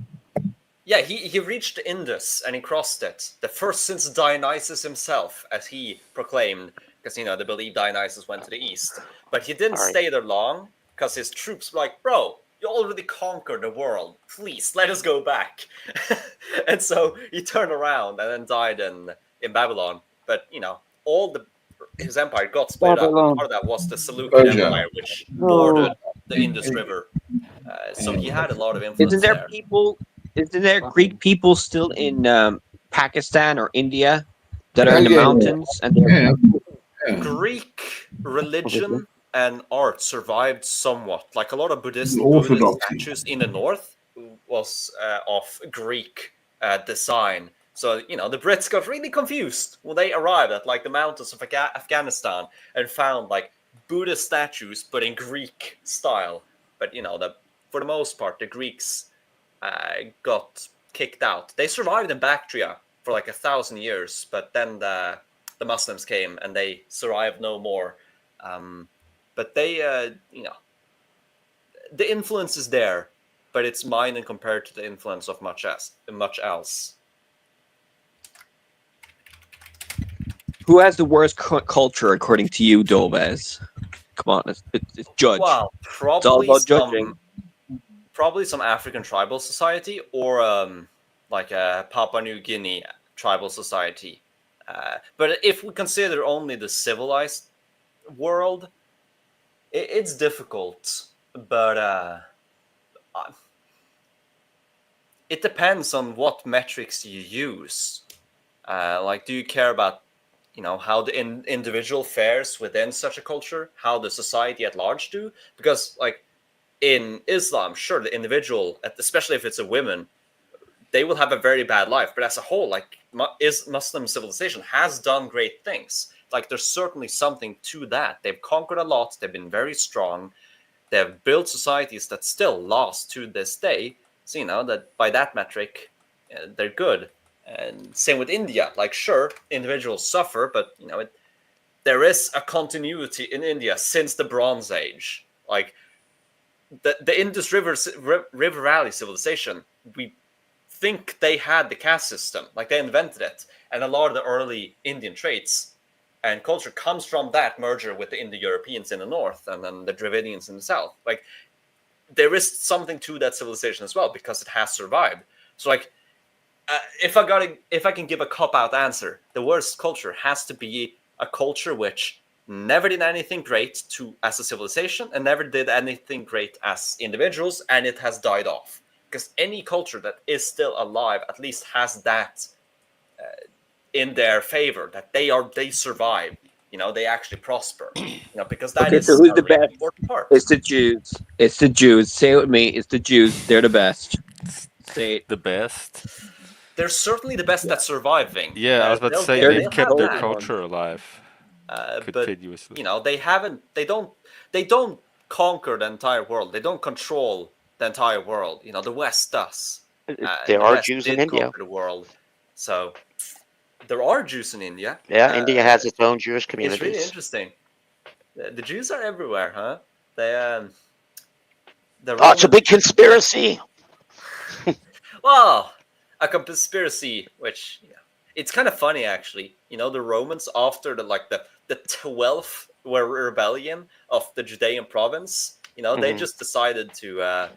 Yeah, he reached the Indus and he crossed it. The first since Dionysus himself, as he proclaimed, because they believe Dionysus went to the east. But he didn't All right. stay there long because his troops were like, "Bro, you already conquered the world. Please let us go back." And so he turned around and then died in Babylon. But his empire got split up. Babylon. Part of that was the Seleucid Persia. Empire, which bordered the Indus River. So he had a lot of influence Isn't there there. people? Isn't there Greek people still in Pakistan or India that are in the Yeah. mountains? And they're Greek religion and art survived somewhat. Like a lot of Buddhist Orthodoxy. statues in the north was of Greek design. So the Brits got really confused when they arrived at like the mountains of Afghanistan and found like Buddhist statues but in Greek style. But for the most part, the Greeks got kicked out. They survived in Bactria for like 1,000 years, but then the Muslims came and they survived no more. But they, the influence is there, but it's minor compared to the influence of much else. who has the worst culture according to you, Dolbez? Come on, it's judge. Well, It's all about judging. probably some African tribal society or like a Papua New Guinea tribal society. But if we consider only the civilized world, it's difficult. But it depends on what metrics you use. Like, do you care about how the individual fares within such a culture, how the society at large do? Because like in Islam, sure, the individual, especially if it's a woman, they will have a very bad life. But as a whole, like Muslim civilization has done great things. Like there's certainly something to that. They've conquered a lot. They've been very strong. They have built societies that still last to this day. So that by that metric, they're good. And same with India. Like sure, individuals suffer, but there is a continuity in India since the Bronze Age. Like the Indus River Valley civilization, we think they had the caste system, like they invented it, and a lot of the early Indian traits and culture comes from that merger with the Indo-Europeans in the north and then the Dravidians in the south. Like there is something to that civilization as well because it has survived. So like if I can give a cop-out answer, the worst culture has to be a culture which never did anything great as a civilization and never did anything great as individuals, and it has died off. Because any culture that is still alive at least has that in their favor, that they survive. They actually prosper. Because that Okay, is so who's a the really best? important part. It's the Jews. It's the Jews. Say it with me. It's the Jews. They're the best. Say it. The best. They're certainly the best at surviving. Yeah, I was about to say They're they've the kept their chosen ones. culture alive But continuously. they don't conquer the entire world. They don't control the entire world. The West does. There The are West Jews did in India. conquer the world. So there are Jews in India. Yeah, India has its own Jewish It's really communities. interesting. The Jews are everywhere, huh? They the Oh, it's a Roman big conspiracy. well, a conspiracy, which it's kind of funny actually. The Romans after the 12th rebellion of the Judean province, they Mhm. just decided to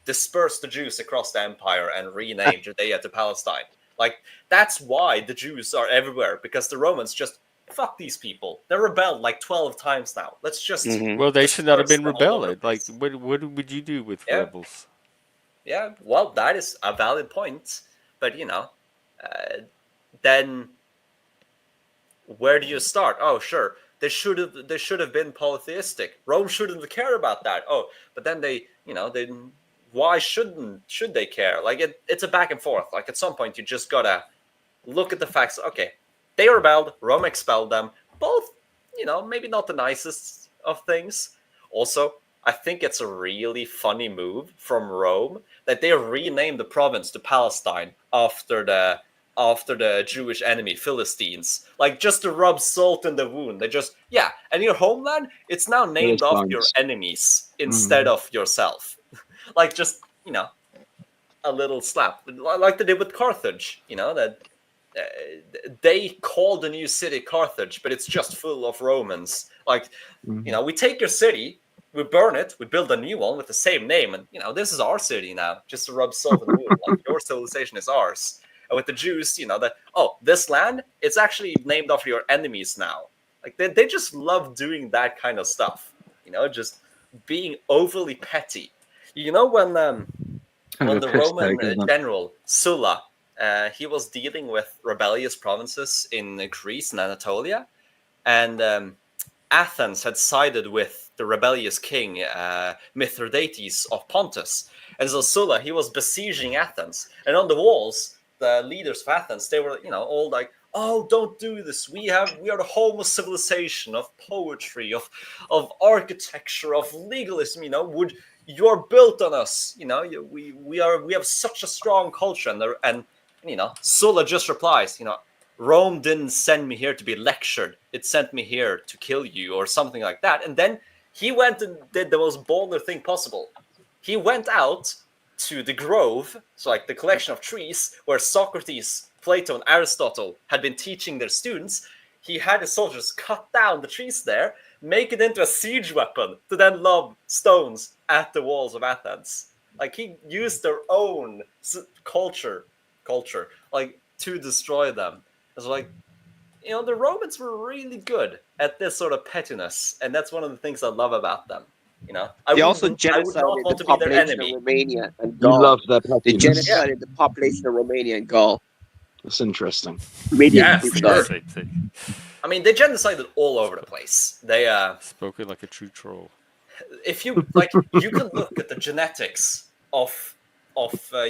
disperse the Jews across the empire and rename Judea to Palestine. Like that's why the Jews are everywhere, because the Romans just fuck these people. They rebelled like 12 times now. Let's just Mhm. Well, they should not have disperse been them all over the rebelling. Like, place. what would you do with Yeah. rebels? Yeah, well, that is a valid point, but then where do you start? Oh, sure, they should have been polytheistic. Rome shouldn't have cared about that. Oh, but then they why should they care? Like it's a back and forth. Like at some point you just gotta look at the facts. Okay, they rebelled. Rome expelled them. Both, maybe not the nicest of things. Also, I think it's a really funny move from Rome that they renamed the province to Palestine after the Jewish enemy Philistines, like just to rub salt in the wound. They just and your homeland, it's now named after your Philistines. enemies instead of yourself. Like just a little slap, like they did with Carthage. That they call the new city Carthage, but it's just full of Romans. Like we take your city, we burn it, we build a new one with the same name, and this is our city now, just to rub salt in the wound. Like your civilization is ours. And with the Jews, that this land, it's actually named after your enemies now. Like they just love doing that kind of stuff. Just being overly petty. When the Piss Roman take, isn't it? general Sulla, he was dealing with rebellious provinces in Greece and Anatolia, and Athens had sided with the rebellious king Mithridates of Pontus. And so Sulla, he was besieging Athens, and on the walls, the leaders of Athens, they were all like, "Oh, don't do this. We are the home of civilization, of poetry, of architecture, of legalism. You're built on us. We have such a strong culture." And Sulla just replies, Rome didn't send me here to be lectured. It sent me here to kill you, or something like that. And then he went and did the most bolder thing possible. He went out to the grove, so like the collection of trees where Socrates, Plato, and Aristotle had been teaching their students. He had his soldiers cut down the trees there, make it into a siege weapon to then lob stones at the walls of Athens. Like he used their own culture, like to destroy them. It's like, the Romans were really good at this sort of pettiness, and that's one of the things I love about them. They also I would not genocided want the to be their population enemy. of Romania and You Gaul. love their They pettiness. genocided the population of Romania and Gaul. That's interesting. Romanian Yeah, people sure. died. Same thing. I mean, they genocided all over the place. They Spoken like a true troll. if you like, you can look at the genetics of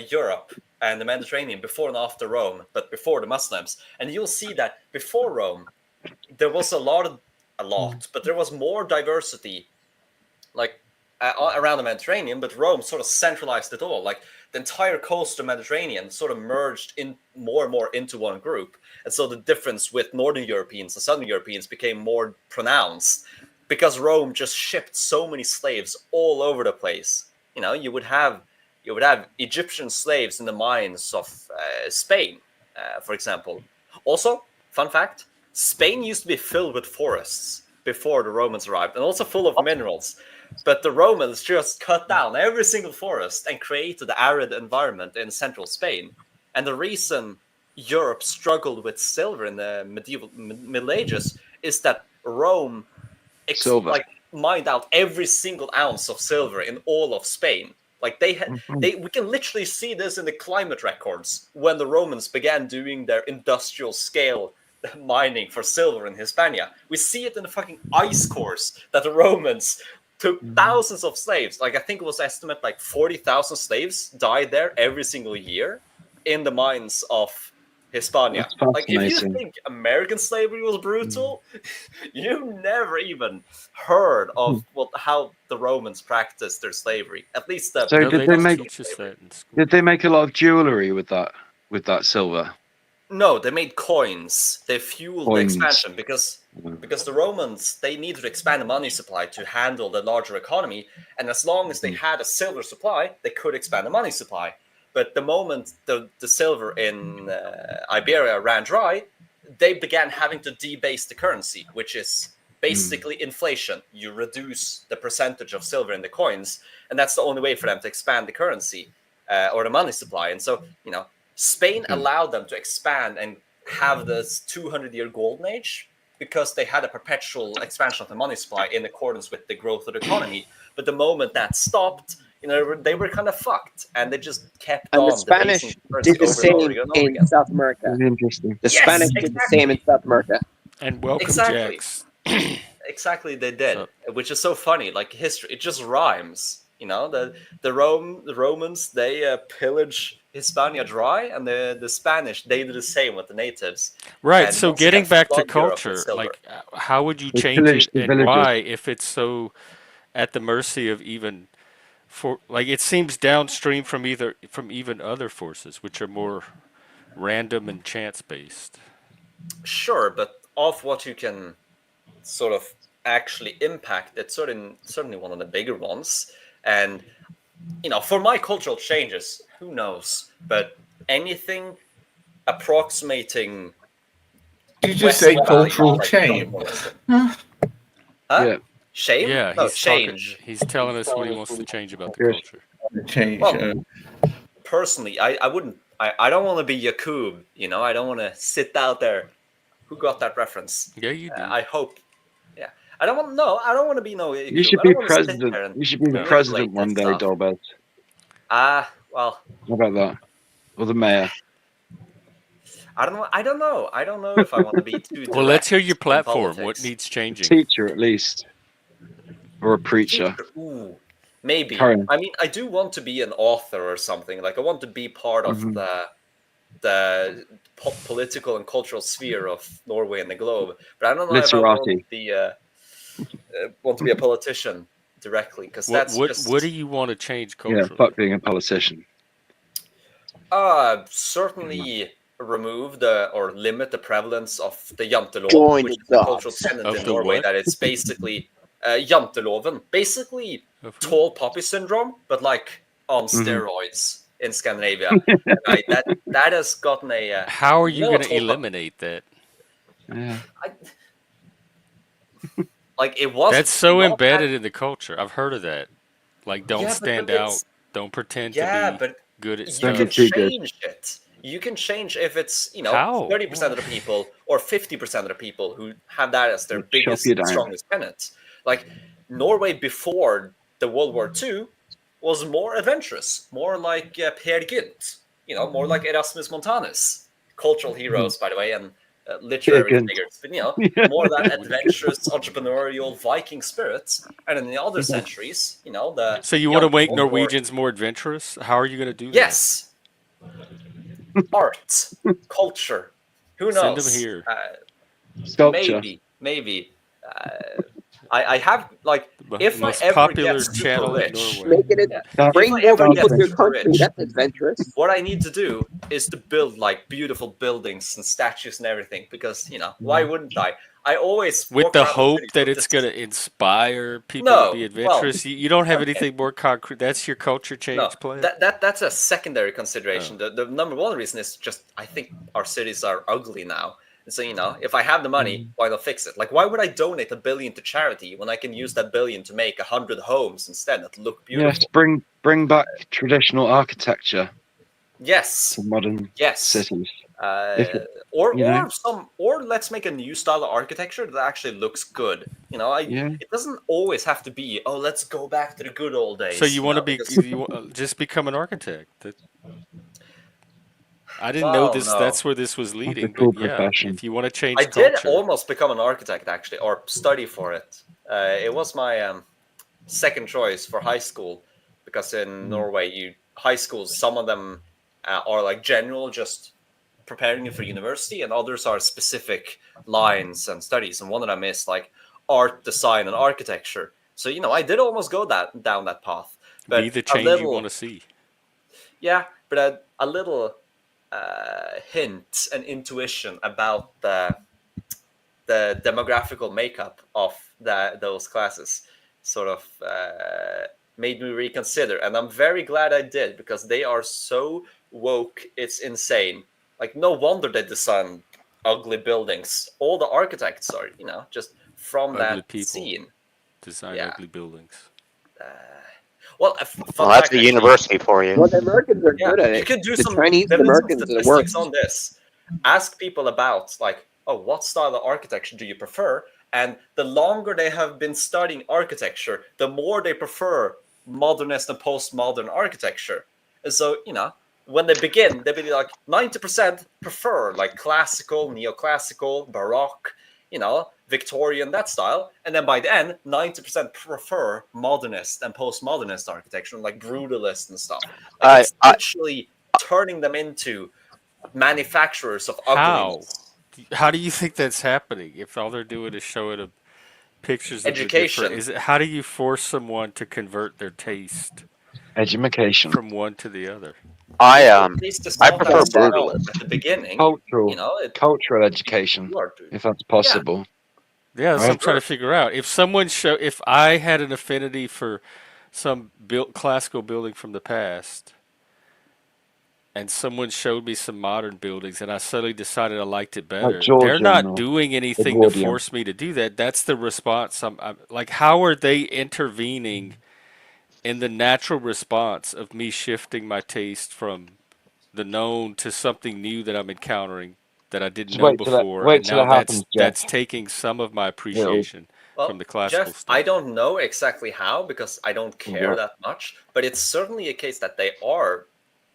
Europe and the Mediterranean before and after Rome, but before the Muslims, and you'll see that before Rome, there was a lot, but there was more diversity, like around the Mediterranean. But Rome sort of centralized it all. Like the entire coast of Mediterranean sort of merged in more and more into one group, and so the difference with Northern Europeans and Southern Europeans became more pronounced, because Rome just shipped so many slaves all over the place. You would have Egyptian slaves in the mines of Spain, for example. Also, fun fact: Spain used to be filled with forests before the Romans arrived, and also full of minerals. But the Romans just cut down every single forest and created the arid environment in central Spain. And the reason Europe struggled with silver in the Middle Ages is that Rome Silver. mined out every single ounce of silver in all of Spain. Like we can literally see this in the climate records when the Romans began doing their industrial scale mining for silver in Hispania. We see it in the fucking ice cores that the Romans took thousands of slaves. Like I think it was estimated like 40,000 slaves died there every single year in the mines of Hispania. That's Like if you fascinating. think American slavery was brutal, you never even heard of how the Romans practiced their slavery. At least the So No, did they they don't make teach us that in school. did they make a lot of jewelry with that silver? No, they made coins. They fueled the Coins. expansion because the Romans, they needed to expand the money supply to handle the larger economy, and as long as they had a silver supply, they could expand the money supply. But the moment the silver in Iberia ran dry, they began having to debase the currency, which is basically inflation. You reduce the percentage of silver in the coins, and that's the only way for them to expand the currency or the money supply. And so, Spain allowed them to expand and have this 200-year golden age because they had a perpetual expansion of the money supply in accordance with the growth of the economy. But the moment that stopped, they were kind of fucked, and they just kept And on. the Spanish debasing currency did the over and over same again and over in again. South America. That's interesting. The Yes, Spanish did the same in South America. And welcome, Exactly. Jax. Exactly, they did, So- which is so funny. Like history, it just rhymes. The Romans, they pillage Hispania dry, and the Spanish, they did the same with the natives. Right. And So once they getting got back to flood Europe with culture, silver. like how would you They change pillaged it the and villagers. why if it's so at the mercy of even it seems downstream from even other forces which are more random and chance based. Sure, but of what you can sort of actually impact, it's certainly one of the bigger ones. And for my cultural changes, who knows? But anything approximating Did you just say Western cultural values, change? Huh? Yeah. Shame? Yeah, No, he's change. He's telling us what he wants to change about the Yes. culture. Change. Well, personally, I wouldn't. I don't want to be Yakub. I don't want to sit out there. Who got that reference? Yeah, you do. I hope. Yeah, I don't want. No, I don't want to be no Yakub. You should I be don't want to sit president. there and You should be the No. president manipulate one day, that stuff. Dolbez. Well, How about that? Or the mayor. I don't know. I don't know if I want to be too. Well, let's hear direct your in platform. What politics. needs A changing? teacher, at least. Or a preacher. Ooh, maybe. Karen. I mean, I do want to be an author or something. Like, I want to be part of the political and cultural sphere of Norway and the globe. But I don't know if I want to be a politician directly, because that's just What do you want to change Yeah, culturally? fuck being a politician. certainly remove or limit the prevalence of the jantelov, Join which the is the cultural dots. tenant Of in the Norway. what? That it's basically janteloven, basically Of who? tall poppy syndrome, but like on steroids in Scandinavia. Right? That has gotten a. How are you no going to tall eliminate that? Yeah. like it was. That's so not embedded in the culture. I've heard of that. Like, don't Yeah, but stand it's- out. Don't pretend Yeah, to be but good at you Don't stuff. be can too good. change it. You can change if it's How? 30% of the people or 50% of the people who have that as their Chop biggest, you down. strongest tenant. Like Norway before the World War II was more adventurous, more like Per Gynt, more like Erasmus Montanus, cultural heroes, by the way, and literary Gynt. figures, but more of that adventurous, entrepreneurial Viking spirit. And in the other centuries, the So you want to make young people were- Norwegians more adventurous? How are you going to do that? Yes. Art, culture. Who Send knows? them here. Sculpture. Maybe. I have The if I most ever popular get super channel in rich, Norway. Make it Yeah. bring If I ever more get people to your super country. rich, That's adventurous. what I need to do is to build like beautiful buildings and statues and everything, because why wouldn't I? I always With walk the around hope city that with it's this- going to inspire people No, to be well, adventurous. You don't have okay. anything more concrete. That's your culture change No, plan? that's a secondary consideration. The number one reason is just I think our cities are ugly now. And so, if I have the money, why not fix it? Like, why would I donate $1 billion to charity when I can use that $1 billion to make 100 homes instead that look beautiful? Yes, bring back traditional architecture Yes. to modern Yes. cities. Or let's make a new style of architecture that actually looks good. It doesn't always have to be, oh, let's go back to the good old days. So you want to be because- just become an architect? I didn't know Well, this. no. That's where this was That's a leading. cool But yeah, profession. if you want to change I did culture, almost become an architect, actually, or study for it. It was my second choice for high school, because in Norway, high schools, some of them are like general, just preparing you for university, and others are specific lines and studies. And one of them is like art, design, and architecture. So I did almost go down that path, but be the a change you want little, to see. yeah, but a little hint and intuition about the demographical makeup of those classes sort of made me reconsider, and I'm very glad I did, because they are so woke, it's insane. Like, no wonder they design ugly buildings. All the architects are, just from Ugly that people scene. design Yeah. ugly buildings. Well, Well, fun that's fact, the actually. university for you. Well, the Americans are Yeah, good at you it. can do The some. Chinese and There the have been some Americans are statistics worse. on this. Ask people about, like, oh, what style of architecture do you prefer? And the longer they have been studying architecture, the more they prefer modernist and postmodern architecture. And so, when they begin, they'll be like 90% prefer like classical, neoclassical, baroque, Victorian, that style. And then by the end, 90% prefer modernist and postmodernist architecture, like brutalist and stuff. Like, I, it's literally turning them into manufacturers of How? ugliness. How do you think that's happening? If all they're doing is showing them pictures of the different, Education. how do you force someone to convert their taste Education, from one to the other? At least it's I not prefer that strong brutalist. at the beginning. cultural education, You are doing. if that's Yeah. possible. Yeah, that's what I'm Right? trying to figure out. If I had an affinity for some classical building from the past, and someone showed me some modern buildings, and I suddenly decided I liked it Like better, they're Georgian not or doing anything to Edwardian. force me to do that. That's the response. I'm like, how are they intervening in the natural response of me shifting my taste from the known to something new that I'm encountering that I didn't Just know before, wait and till now it happens, Jeff. that's taking some of my It'll, appreciation Well, from the classical Jeff, stuff. I don't know exactly how, because I don't care that much, but it's certainly a case that they are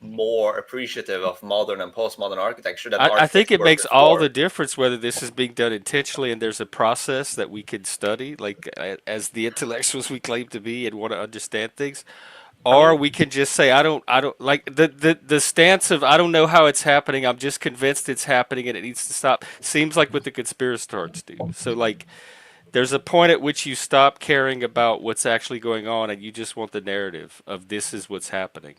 more appreciative of modern and postmodern architecture than I architects think it were makes all the before. difference whether this is being done intentionally and there's a process that we can study, like as the intellectuals we claim to be and want to understand things, I or mean, we can just say I don't like the stance of I don't know how it's happening. I'm just convinced it's happening and it needs to stop. Seems like what the conspiratorists do. So like, there's a point at which you stop caring about what's actually going on and you just want the narrative of this is what's happening.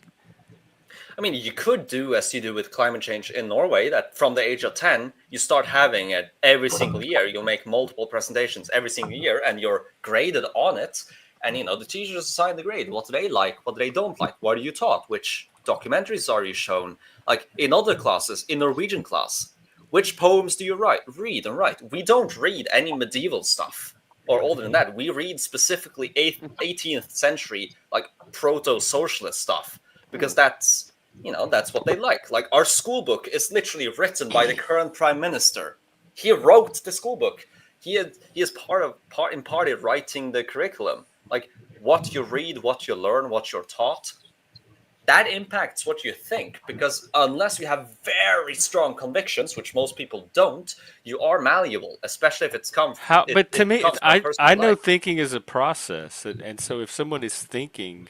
you could do as you do with climate change in Norway, that from the age of 10, you start having it every single year. You'll make multiple presentations every single year, and you're graded on it. And, the teachers assign the grade. What do they like? What do they don't like? What are you taught? Which documentaries are you shown? Like, in other classes, in Norwegian class, which poems do you read and write? We don't read any medieval stuff. Or older than that, we read specifically 18th century, like, proto-socialist stuff, because that's what they like. Like, our school book is literally written by the current prime minister. He wrote the school book. He is part in party writing the curriculum. Like, what you read, what you learn, what you're taught, that impacts what you think. Because unless you have very strong convictions, which most people don't, you are malleable, especially if But to me, comes from a person I you know like. thinking is a process, and so if someone is thinking,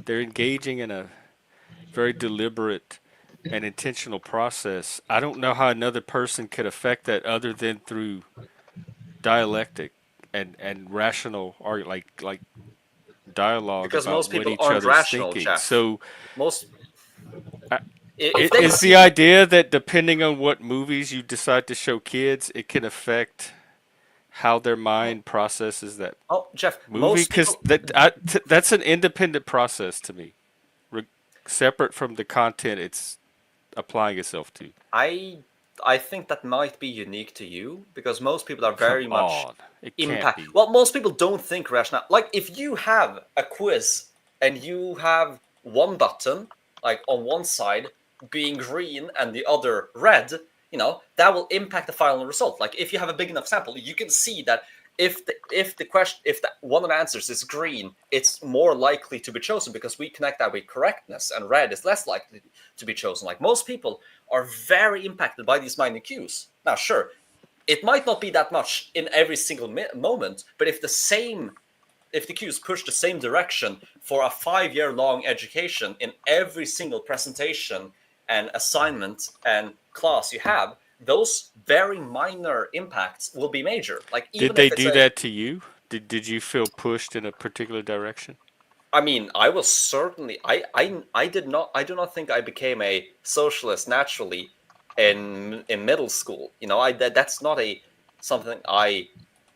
they're engaging in a very deliberate and intentional process. I don't know how another person could affect that other than through dialectic and rational or like dialogue Because about most what people each aren't other's rational, thinking. Jeff. So Most I- if they is see the idea that depending on what movies you decide to show kids, it can affect how their mind processes that Jeff, movie? most Because people that's an independent process to me, separate from the content it's applying itself to. I think that might be unique to you, because most people are very Come much on, it can't be. Well, most people don't think rational. Like, if you have a quiz and you have one button, like on one side, being green and the other red, that will impact the final result. Like if you have a big enough sample, you can see that if one of the answers is green, it's more likely to be chosen because we connect that with correctness, and red is less likely to be chosen. Like most people are very impacted by these minor cues. Now, sure, it might not be that much in every single moment, but if the cues push the same direction for a 5-year-long education in every single presentation and assignment and class you have, those very minor impacts will be major. Like even Did they if it's do that to you? Did you feel pushed in a particular direction? I mean, I was certainly I do not think I became a socialist naturally in middle school. That's not something I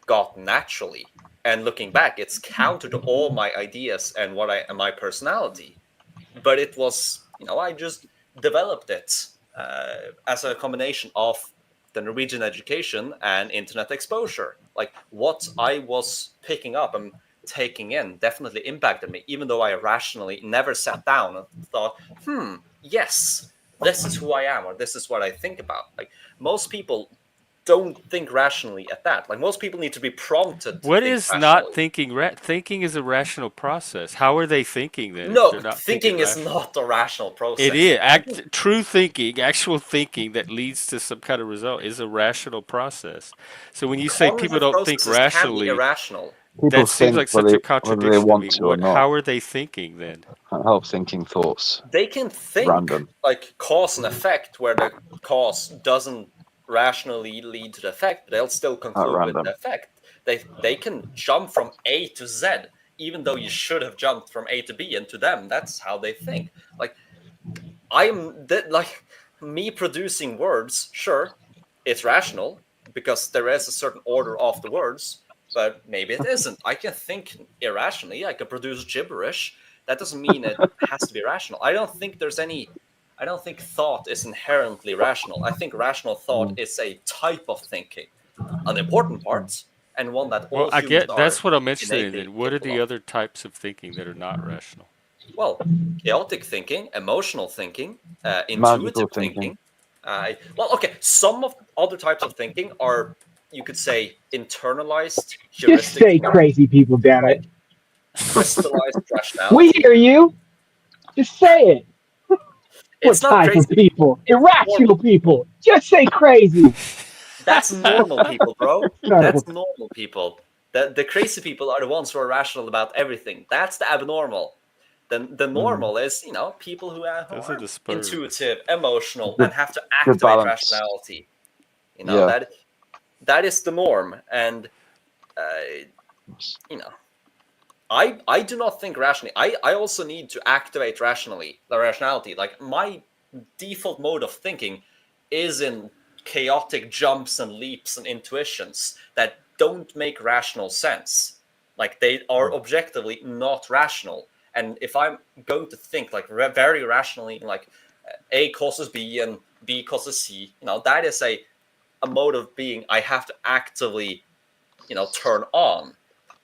got naturally. And looking back, it's counter to all my ideas and my personality. But it was, I just developed it as a combination of the Norwegian education and internet exposure. Like what I was picking up and taking in definitely impacted me, even though I rationally never sat down and thought, yes, this is who I am, or this is what I think about. Like most people don't think rationally at that. Like most people need to be prompted to What think is not rationally. thinking? Thinking is a rational process. How are they thinking then if No, they're not thinking thinking is rational? not a rational It process. is true thinking, actual thinking that leads to some kind of result is a rational process. So when you say people Cognitive don't think processes can be rationally, irrational. People that seems think like such a whether they contradiction to want me. to or not. How are they thinking then? Can't help thinking thoughts. They can think Random. like cause and effect, where the cause doesn't rationally lead to the effect, but they'll still conclude with random. the effect. They can jump from A to Z, even though you should have jumped from A to B, and to them, that's how they think. Like like me producing words, sure, it's rational because there is a certain order of the words, but maybe it isn't. I can think irrationally. I can produce gibberish. That doesn't mean it has to be rational. I don't think thought is inherently rational. I think rational thought is a type of thinking, an important part, and one that Well, all I humans get are that's what I'm interested in. innately Then, what are capable the of. other types of thinking that are not rational? Well, chaotic thinking, emotional thinking, Magical intuitive thinking. thinking. Okay, some of other types of thinking are, you could say, internalized Just heuristic say thinking, crazy people, damn it. crystallized We rationality. hear you. Just say it. What It's not type of crazy. people? It's Irrational normal. people. Just say crazy. That's normal people, bro. Son of That's a- normal people. The crazy people are the ones who are rational about everything. That's the abnormal. The normal is, people who are Those are the spurs. intuitive, emotional, Good- and have to good activate balance. rationality. Yeah. That is the norm, and I do not think rationally. I also need to activate rationality. Like my default mode of thinking is in chaotic jumps and leaps and intuitions that don't make rational sense. Like they are objectively not rational. And if I'm going to think like very rationally, like A causes B and B causes C, that is a mode of being I have to actively, turn on.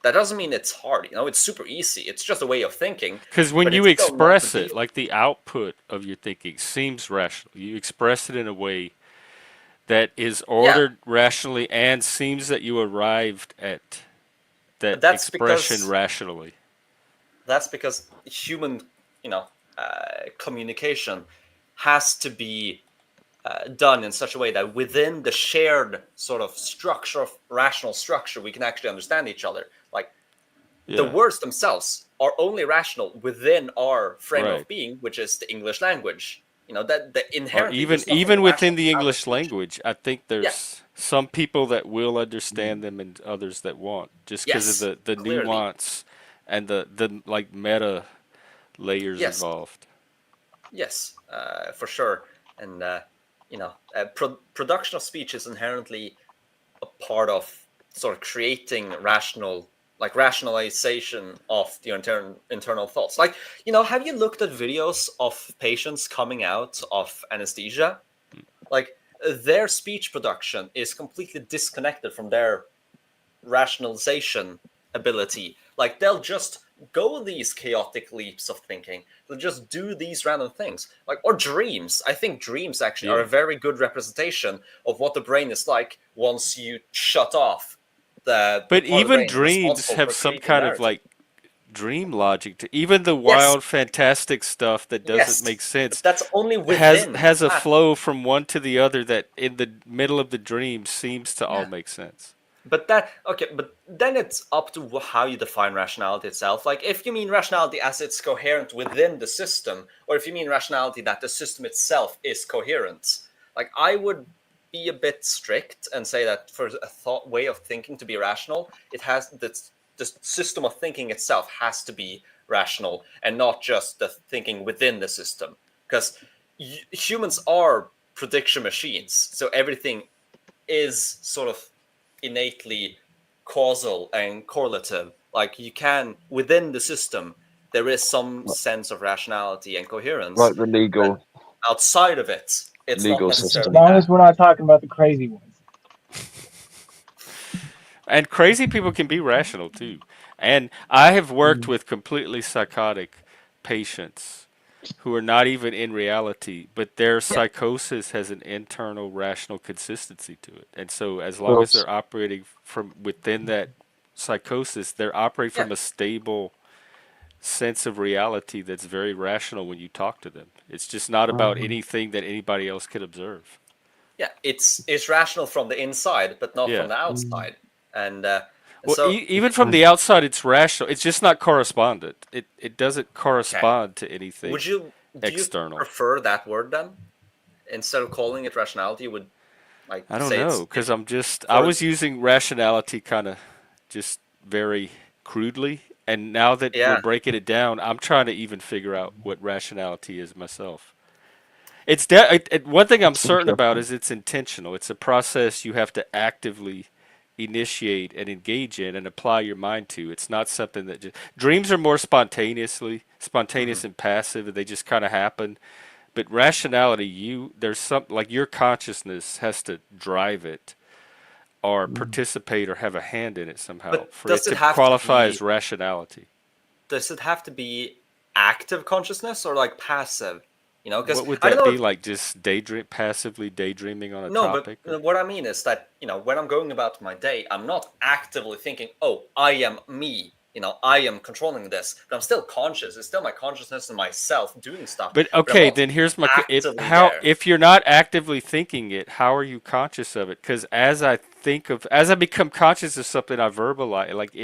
That doesn't mean it's hard. It's super easy. It's just a way of thinking. Because when but you it's still not the express it, default. like the output of your thinking seems rational. You express it in a way that is ordered rationally and seems that you arrived at that That's expression because rationally. that's because human, communication has to be done in such a way that within the shared sort of structure of rational structure, we can actually understand each other. Like the Yeah. words themselves are only rational within our frame Right. of being, which is the English language. That Or inherently even there's nothing even within rational the about our English speech. language, I think there's some people that will understand them and others that won't, just because Yes, of the clearly. nuance and the like meta layers Yes. involved. Yes, for sure. And production of speech is inherently a part of sort of creating rationalization of the internal thoughts. Like, have you looked at videos of patients coming out of anesthesia? Like, their speech production is completely disconnected from their rationalization ability. Like they'll just go these chaotic leaps of thinking. They'll just do these random things, like or dreams. I think dreams actually are a very good representation of what the brain is like once you shut off the But part of the even brain dreams responsible have for some creating kind of narrative. like dream logic to even the Yes. wild fantastic stuff that doesn't Yes, make sense but that's only has within has a that. flow from one to the other that in the middle of the dream seems to all make sense. But but then it's up to how you define rationality itself. Like, if you mean rationality as it's coherent within the system, or if you mean rationality that the system itself is coherent, like I would be a bit strict and say that for a way of thinking to be rational, it has the system of thinking itself has to be rational and not just the thinking within the system, because humans are prediction machines, so everything is sort of innately causal and correlative. Like you can within the system, there is some sense of rationality and coherence. Like the legal But outside of it, it's not legal As necessarily system. long that. as we're not talking about the crazy ones. And crazy people can be rational too. And I have worked with completely psychotic patients who are not even in reality, but their psychosis has an internal rational consistency to it. And so as long as they're operating from within that psychosis, they're operating from a stable sense of reality that's very rational when you talk to them. It's just not about anything that anybody else could observe. Yeah, it's rational from the inside, but not from Yeah. the outside. And Well, so even from the outside, it's rational. It's just not correspondent. It doesn't correspond to anything do you external. prefer that word then? Instead of calling it rationality, you would like I don't say know, because I was using rationality kind of just very crudely, and now that we're breaking it down, I'm trying to even figure out what rationality is myself. It's one thing I'm certain about is it's intentional. It's a process you have to actively initiate and engage in and apply your mind to. It's not something that just dreams are more spontaneous and passive, and they just kind of happen. But rationality, there's some like your consciousness has to drive it, or participate, or have a hand in it somehow But for does it it to have to qualify be- as rationality. Does it have to be active consciousness or like passive? You know, because What would I don't that know. be like? Just passively daydreaming on a No, topic? but what I mean is that, you know, when I'm going about my day, I'm not actively thinking, oh, I am me. You know, I am controlling this, but I'm still conscious. It's still my consciousness and myself doing stuff. But I'm okay, not then here's my actively there. if you're not actively thinking it, how are you conscious of it? Because as I become conscious of something, I verbalize like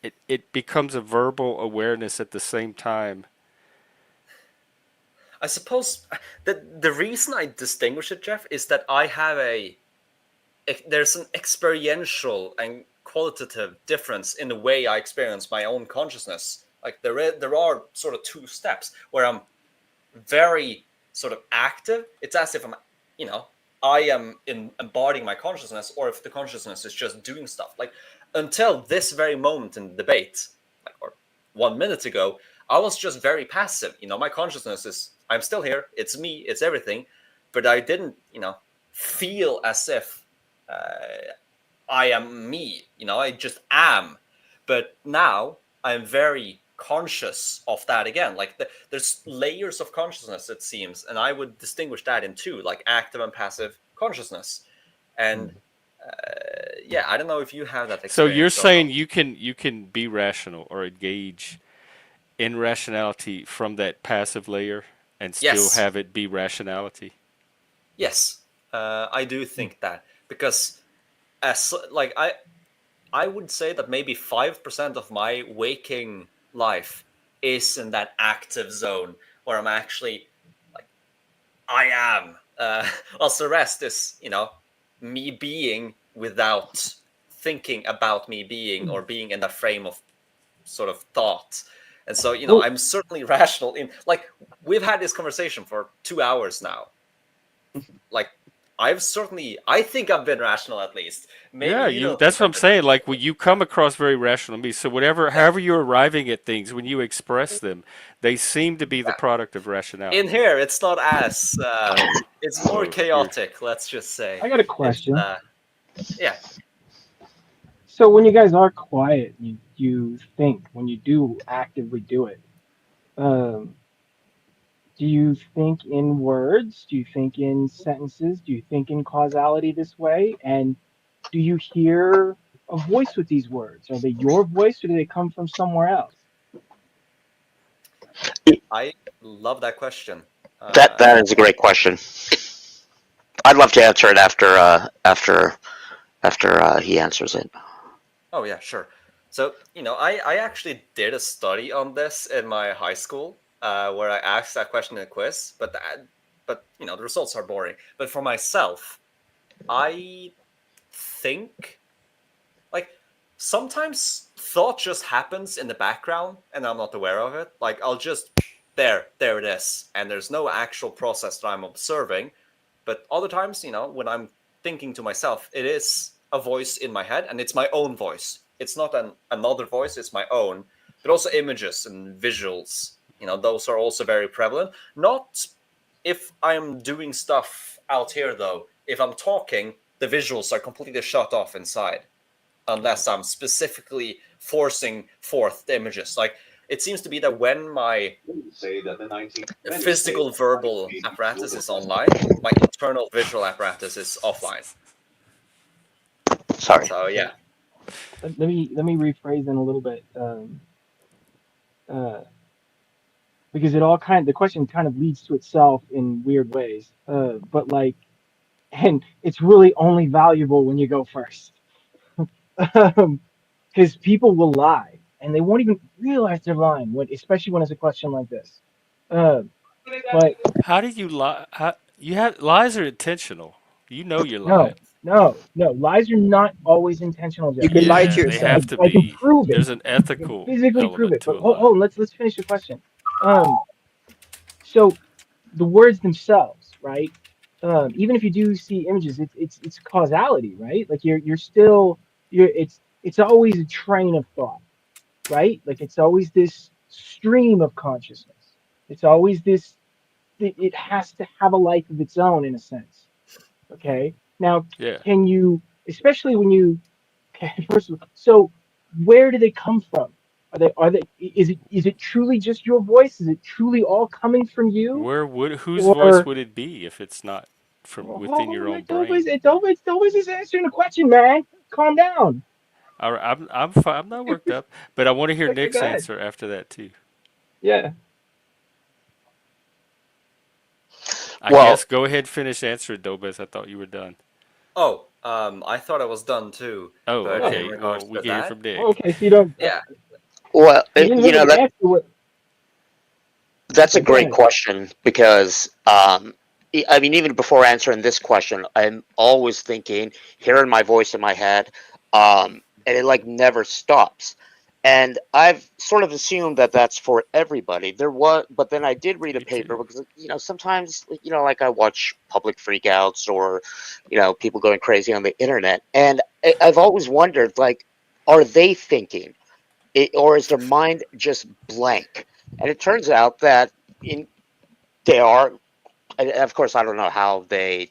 it becomes a verbal awareness at the same time. I suppose the reason I distinguish it, Jeff, is that I have there's an experiential and qualitative difference in the way I experience my own consciousness. Like there are sort of two steps where I'm very sort of active. It's as if I'm, you know, I am embodying my consciousness, or if the consciousness is just doing stuff. Like until this very moment in the debate, like, or 1 minute ago, I was just very passive. You know, my consciousness is, I'm still here. It's me. It's everything. But I didn't, you know, feel as if I am me. You know, I just am. But now I'm very conscious of that again. Like there's layers of consciousness, it seems, and I would distinguish that in two, like active and passive consciousness. And yeah, I don't know if you have that experience. So you're saying you can be rational or engage in rationality from that passive layer and still have it be rationality? Yes, I do think that, because as like I would say that maybe 5% of my waking life is in that active zone where I'm actually like, I am. Whilst the rest is, you know, me being without thinking about me being, or being in the frame of sort of thought. And so, you know, I'm certainly rational in, like, we've had this conversation for 2 hours now. Like, I think I've been rational at least. Maybe that's what I'm saying. Like, when you come across very rational to me, so however you're arriving at things, when you express them, they seem to be the product of rationality. In here, it's not as it's more chaotic. Let's just say. I got a question. Yeah. So when you guys are quiet, you you think when you do actively do it? Um, do you think in words? Do you think in sentences? Do you think in causality this way? And do you hear a voice with these words? Are they your voice or do they come from somewhere else? I love that question. That is a great question. I'd love to answer it after he answers it. Oh yeah, sure. So I actually did a study on this in my high school, where I asked that question in a quiz, but the results are boring. But for myself, I think like sometimes thought just happens in the background and I'm not aware of it. Like I'll just there it is, and there's no actual process that I'm observing. But other times, when I'm thinking to myself, it is a voice in my head, and it's my own voice. It's not another voice; it's my own. But also images and visuals, those are also very prevalent. Not if I'm doing stuff out here, though. If I'm talking, the visuals are completely shut off inside, unless I'm specifically forcing forth the images. Like it seems to be that when my physical verbal apparatus is online, my internal visual apparatus is offline. Sorry. So yeah. Let me rephrase in a little bit, uh, because the question kind of leads to itself in weird ways. But like, and it's really only valuable when you go first, because people will lie and they won't even realize they're lying especially when it's a question like this. Uh, but How do you lie? Lies are intentional. You know you're no, lying. no, lies are not always intentional, You Jeff. can lie to Yeah, they yourself. have to I can be. prove it. There's an I can ethical physically prove element it. to But a hold, lie. hold let's finish the question. Um, so the words themselves, right? Even if you do see images, it's causality, right? Like you're still it's always a train of thought, right? Like it's always this stream of consciousness. It's always this. It has to have a life of its own in a sense. Okay. Now, Yeah. can you, especially when you, okay, first of all, so where do they come from? Is it truly just your voice? Is it truly all coming from you? Whose voice Or would it be if it's not from within oh, your own brain? it's always just answering the question, man. Calm down. All right, I'm fine. I'm not worked up, but I want to hear Okay, go Nick's ahead. answer after that too. Yeah. I Well, guess go ahead, finish answering, Dobes. I thought you were done. Oh, I thought I was done too. Oh, But in Oh, okay. regards Well, we to can hear that, from Nick. okay. So you don't. yeah. well, You didn't you know really that answer what. that's a Okay, go great ahead. question because I mean, even before answering this question, I'm always thinking, hearing my voice in my head, and it like never stops. And I've sort of assumed that that's for everybody. But then I did read a Me paper too. because sometimes like I watch public freakouts or people going crazy on the internet, and I've always wondered like, are they thinking? Or is their mind just blank? And it turns out that in they are. And of course, I don't know how they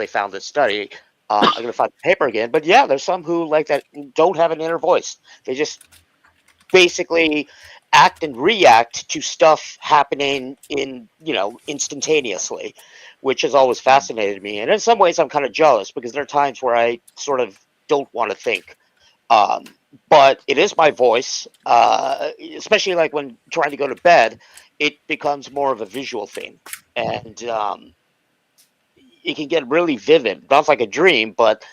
found this study. I'm gonna find the paper again, but yeah, there's some who like that don't have an inner voice. They just basically act and react to stuff happening instantaneously, which has always fascinated me. And in some ways, I'm kind of jealous because there are times where I sort of don't want to think. Um, but it is my voice, especially like when trying to go to bed, it becomes more of a visual thing. And it can get really vivid, not like a dream, but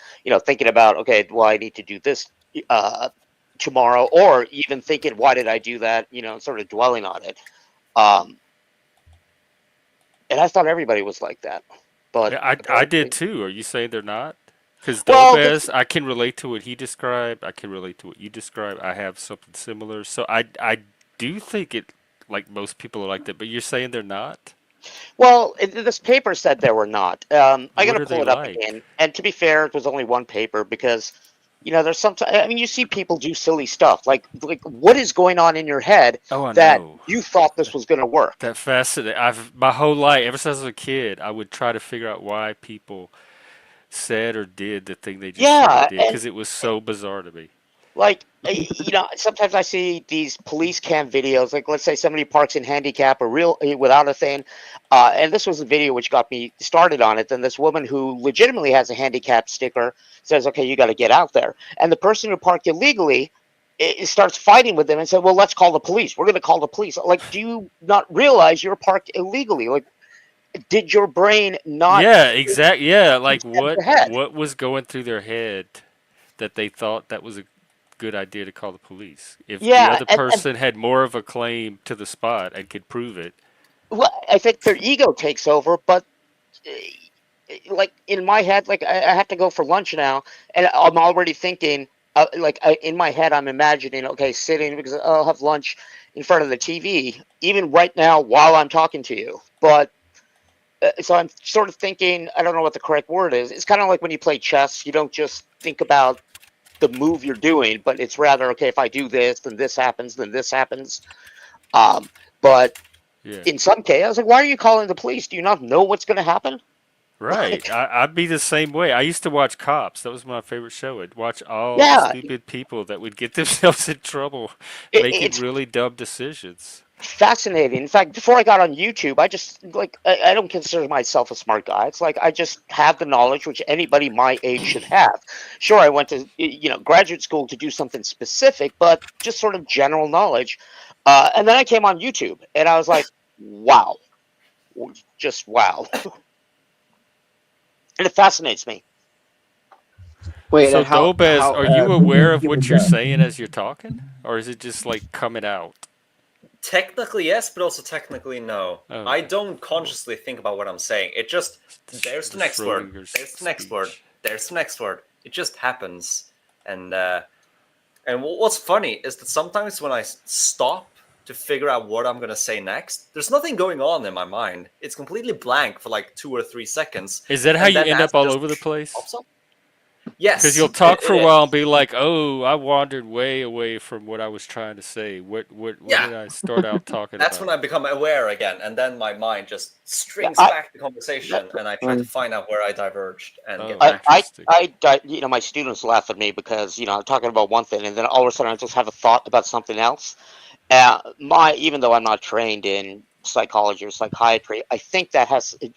thinking about, okay, well, I need to do this uh, tomorrow, or even thinking, why did I do that? Sort of dwelling on it. Um, and I thought everybody was like that, but Yeah, I did apparently, too. Are you saying they're not? Because well, that's Dobes, I can relate to what he described. I can relate to what you described. I have something similar. So I do think it like most people are like that. But you're saying they're not. well, this paper said there were not. I got What to are they pull it up like? again. And to be fair, it was only one paper because there's sometimes. I mean, you see people do silly stuff. Like what is going on in your head Oh, I that know. you thought this was going to work? That fascinating. I've my whole life, ever since I was a kid, I would try to figure out why people said or did the thing they just said or Yeah, did because it was so bizarre to me. Like, sometimes I see these police cam videos. Like, let's say somebody parks in handicap or without a thing, and this was a video which got me started on it. Then this woman who legitimately has a handicap sticker says, "Okay, you got to get out there," and the person who parked illegally starts fighting with them and said, "Well, let's call the police. We're going to call the police." Like, do you not realize you're parked illegally? Like, did your brain not? Yeah, exactly. Yeah, like Steps ahead. what was going through their head that they thought that was a good idea to call the police? If the Yeah, other and person had more of a claim to the spot and could prove it. well, I think their ego takes over, but like in my head, like I have to go for lunch now, and I'm already thinking, in my head, I'm imagining, okay, sitting because I'll have lunch in front of the TV, even right now while I'm talking to you. But so I'm sort of thinking, I don't know what the correct word is. It's kind of like when you play chess, you don't just think about the move you're doing, but it's rather, okay, if I do this, then this happens, then this happens. But Yeah. in some case, I was like, why are you calling the police? Do you not know what's going to happen? Right. I'd be the same way. I used to watch Cops. That was my favorite show. I'd watch all the Yeah, stupid people that would get themselves in trouble making it's really dumb decisions. fascinating. In fact, before I got on YouTube, I just I don't consider myself a smart guy. It's like I just have the knowledge which anybody my age should have. Sure, I went to graduate school to do something specific, but just sort of general knowledge. And then I came on YouTube, and I was like, wow, just wow, and it fascinates me. Wait, So, and how Dobez, are you who aware of give what us you're that? saying as you're talking? Or is it just like coming out? Technically yes, but also technically no. Oh, I okay. don't consciously think about what I'm saying. It just there's the next word. Schrodinger's There's the next word. speech. There's the next word. It just happens. And what's funny is that sometimes when I stop to figure out what I'm gonna say next, there's nothing going on in my mind. It's completely blank for like 2 or 3 seconds, Is that how and you then end as up all just over the place? pops up. Because you'll Yes, talk it for a while and is. be like, "Oh, I wandered way away from what I was trying to say. What Yeah, did I start out talking that's when about?" I become aware again, and then my mind just Yeah, strings back the conversation, and I try to um, find out where I diverged and get Oh, back to it. interesting. my students laugh at me because I'm talking about one thing, and then all of a sudden I just have a thought about something else. Even though I'm not trained in psychology or psychiatry, I think that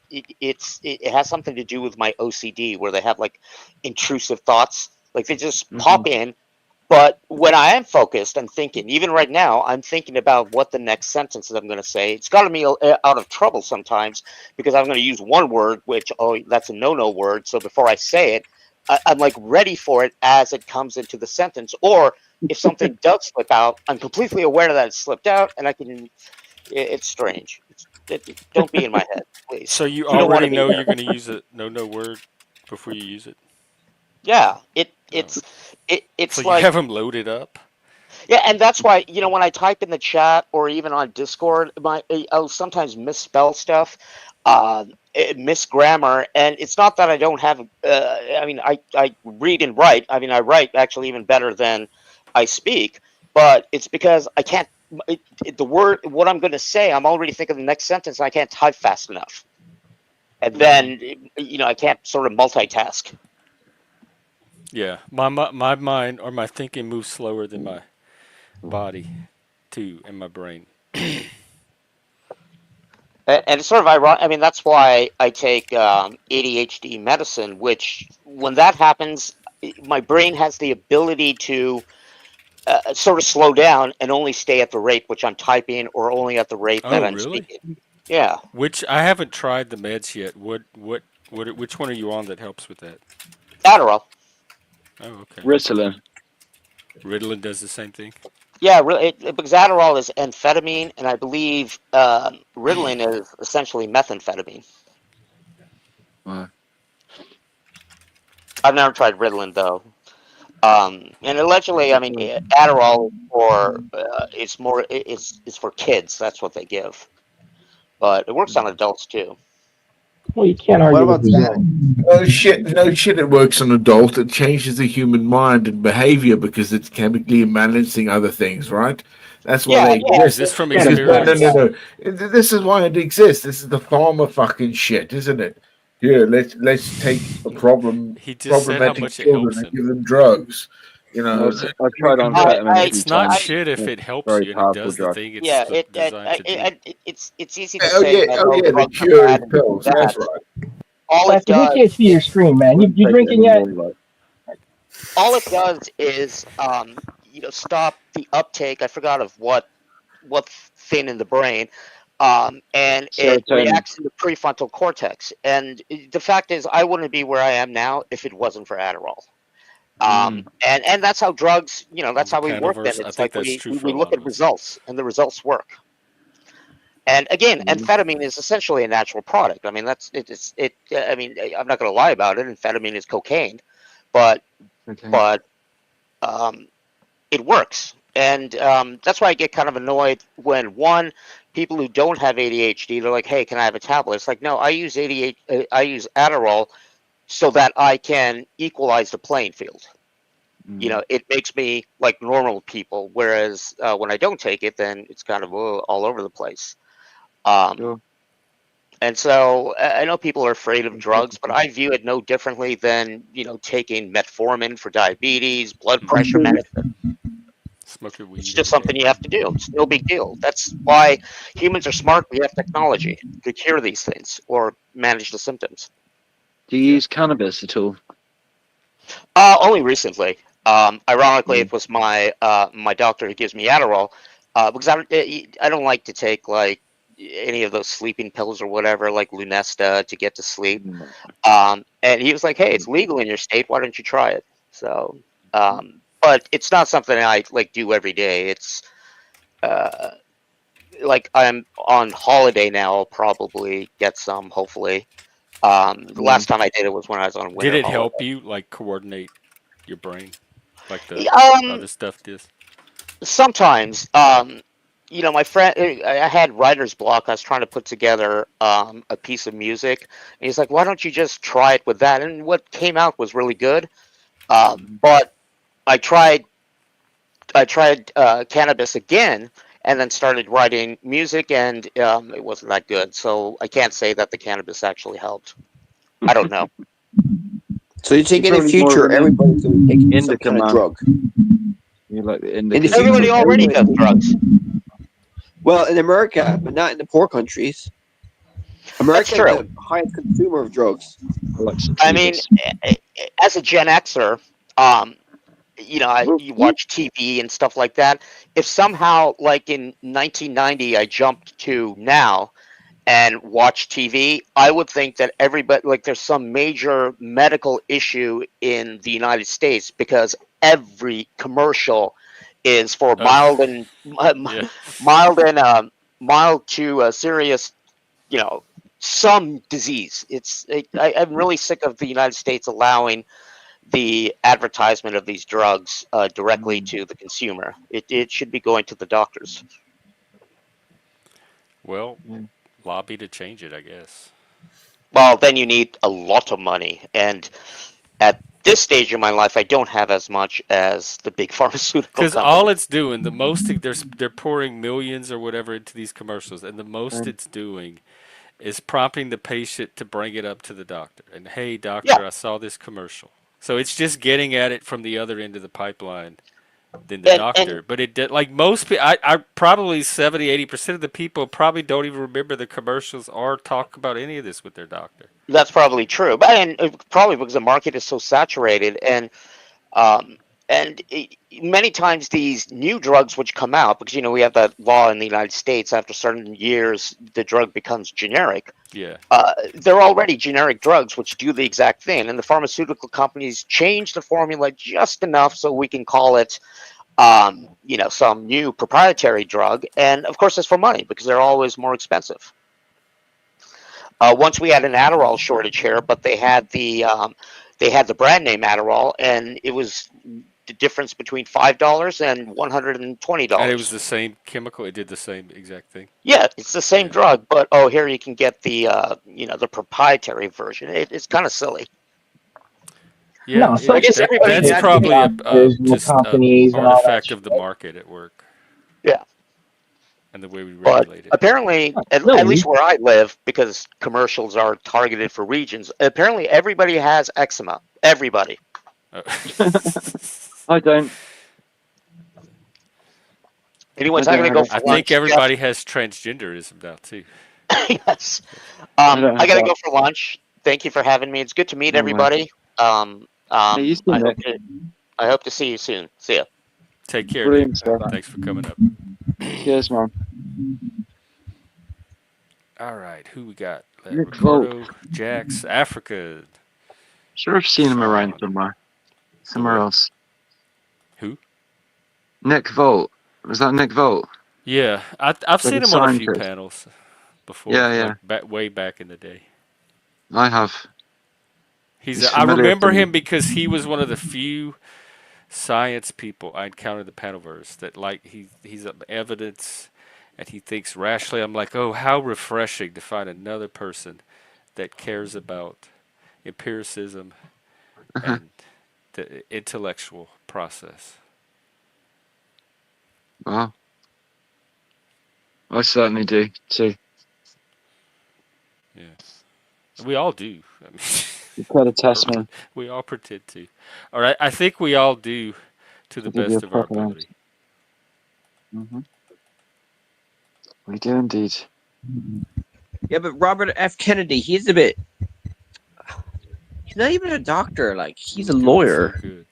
it has something to do with my OCD, where they have like intrusive thoughts, like they just mhm. pop in. But when I am focused and thinking, even right now, I'm thinking about what the next sentence that I'm going to say. It's gotten me out of trouble sometimes because I'm going to use one word, which, that's a no-no word. So before I say it, I'm like ready for it as it comes into the sentence. Or if something does slip out, I'm completely aware that it slipped out, and I can. It's strange. Don't be in my head, please. So you You don't want already to be know there. you're going to use a no word before you use it. Yeah, Oh, so it's you like. have them loaded up. Yeah, and that's why when I type in the chat or even on Discord, I'll sometimes misspell stuff, miss grammar, and it's not that I don't have. I mean, I read and write. I mean, I write actually even better than I speak, but it's because I can't. The word, what I'm going to say, I'm already thinking the next sentence, and I can't type fast enough, and then I can't sort of multitask. Yeah, my mind or my thinking moves slower than my body, too, and my brain. And it's sort of ironic. I mean, that's why I take ADHD medicine, which when that happens, my brain has the ability to sort of slow down and only stay at the rate which I'm typing or only at the rate that Oh, I'm really? speaking. Yeah. Which I haven't tried the meds yet. Which one are you on that helps with that? Adderall. Oh, okay. Ritalin. Ritalin does the same thing. Yeah, because Adderall is amphetamine, and I believe Ritalin is essentially methamphetamine. Wow. I've never tried Ritalin, though. And allegedly, I mean, Adderall is for it's for kids. That's what they give, but it works on adults too. Well, you can't What argue with about results. No shit, no shit. It works on adult. It changes the human mind and behavior because it's chemically imbalancing other things, right? That's why Yeah, they yeah. Is this exist. from Can't Because ignore it. experience? This is why it exists. This is the farmer fucking shit, isn't it? Here, let's take He just said how problematic much it children helps and him. give them drugs. You know, I've tried amphetamine a few It's not times. shit if It's it a helps very you and it powerful does the drug. thing it's Yeah, designed to do. it's easy to oh say yeah, that oh yeah, the drugs are bad curative and pills. That's that. right. All it Plastic, we can't does see your screen, man. You Wouldn't take it drinking yet? anymore, all it does is stop the uptake. I forgot of what thing in the brain, and it serotonin. reacts in the prefrontal cortex. And the fact is, I wouldn't be where I am now if it wasn't for Adderall. And that's how drugs, that's The how we work. Then panaverse, I it's think like that's we, true we, for a we lot look of at us. results, and the results work. And again, amphetamine is essentially a natural product. I mean, I mean, I'm not going to lie about it. Amphetamine is cocaine, but Okay. but it works. And that's why I get kind of annoyed when people who don't have ADHD, they're like, "Hey, can I have a tablet?" It's like, no, I use I use Adderall so that I can equalize the playing field. It makes me like normal people. Whereas when I don't take it, then it's kind of all over the place. Um, Sure. and so I know people are afraid of drugs, but I view it no differently than taking metformin for diabetes, blood pressure medicine. Smoke your It's weed just every day. something you have to do. It's no big deal. That's why humans are smart. We have technology to cure these things or manage the symptoms. Do you use cannabis at all? Only recently. Ironically, it was my doctor who gives me Adderall because I don't like to take like any of those sleeping pills or whatever, like Lunesta to get to sleep. And he was like, "Hey, it's legal in your state. Why don't you try it?" So, but it's not something I like do every day. It's uh, like I'm on holiday now. I'll probably get some, hopefully. The last time I did it was when I was on Did winter it holiday. help you like coordinate your brain like the Um, other stuff does? Sometimes, my friend, I had writer's block. I was trying to put together a piece of music, and he's like, "Why don't you just try it with that?" And what came out was really good. But I tried, cannabis again, and then started writing music, and it wasn't that good. So I can't say that the cannabis actually helped. I don't know. So you think You're in the probably more of future an everybody's going to be taking some indica kind of man. drug? You like the In the indica future, Everybody smell. already everybody's does drugs. well in America, but not in the poor countries. That's America is true. the highest consumer of drugs. I like I mean, sativas. as a Gen Xer, you watch TV and stuff like that. If somehow, like in 1990, I jumped to now and watch TV, I would think that everybody, like, there's some major medical issue in the United States because every commercial is for Uh, mild and yeah. mild and mild to serious, you know, some disease. I'm really sick of the United States allowing the advertisement of these drugs directly to the consumer. It should be going to the doctors. Well, lobby to change it, I guess. Well, then you need a lot of money. And at this stage in my life, I don't have as much as the big pharmaceutical Because all companies. it's doing, the most they're pouring millions or whatever into these commercials, and the most it's doing is prompting the patient to bring it up to the doctor. And hey, Yeah, doctor, I saw this commercial. So it's just getting at it from the other end of the pipeline than the and doctor. But it did, like most people, I probably 70-80% of the people probably don't even remember the commercials or talk about any of this with their doctor. that's probably true. But probably because the market is so saturated, um, many times these new drugs which come out, because we have that law in the United States, after certain years the drug becomes generic. Yeah. They're already generic drugs which do the exact thing, and the pharmaceutical companies change the formula just enough so we can call it some new proprietary drug, and of course it's for money because they're always more expensive. Once we had an Adderall shortage here, but they had the brand name Adderall, and it was the difference between $5 and And it was $120. the same chemical. It did the same exact thing. Yeah, it's the same Yeah. drug, but here you can get the proprietary version. It's kind of silly. Yeah, No, I so guess everybody that's has to probably be. manufacturers, just a companies, and all that artifact shit. of the market at work Yeah, and the way we but regulate it. apparently, at Silly. least where I live, because commercials are targeted for regions, apparently everybody has eczema. Everybody. Uh, I don't. Anyone's I not don't gonna go have for I a. think lunch, Jeff? everybody has transgenderism now too. Yes. I don't I have gotta that. go for lunch. Thank you for having me. It's good to meet No way. everybody. Hey, you still, Nick. I hope to see you soon. See ya. Take care, Nick. Brilliant stuff. Thanks for coming up. Cheers, man. All right, who we got? Nick Volt. Ricardo, Jax, Africa. Sure, I've seen him around Sean. somewhere. The Somewhere what? else. Who? Nick Volt. Was that Nick Volt? Yeah, I've Like seen a him on a few scientist. panels before, Yeah, yeah. like way back in the day. I have. He's. He's I familiar to remember me. him because he was one of the few science people I encountered in the panelverse that like he's evidence and he thinks rationally. I'm like, oh, how refreshing to find another person that cares about empiricism and the intellectual process. Well, I certainly do too. Yeah, we all do. I mean, You try to test me. we all pretend to. All right, I think we all do to the I'll give you a best of our proper answer. ability. We do indeed. Yeah, but Robert F. Kennedy, he's a bit. He's not even a doctor. Like he's a He's doing so lawyer. good.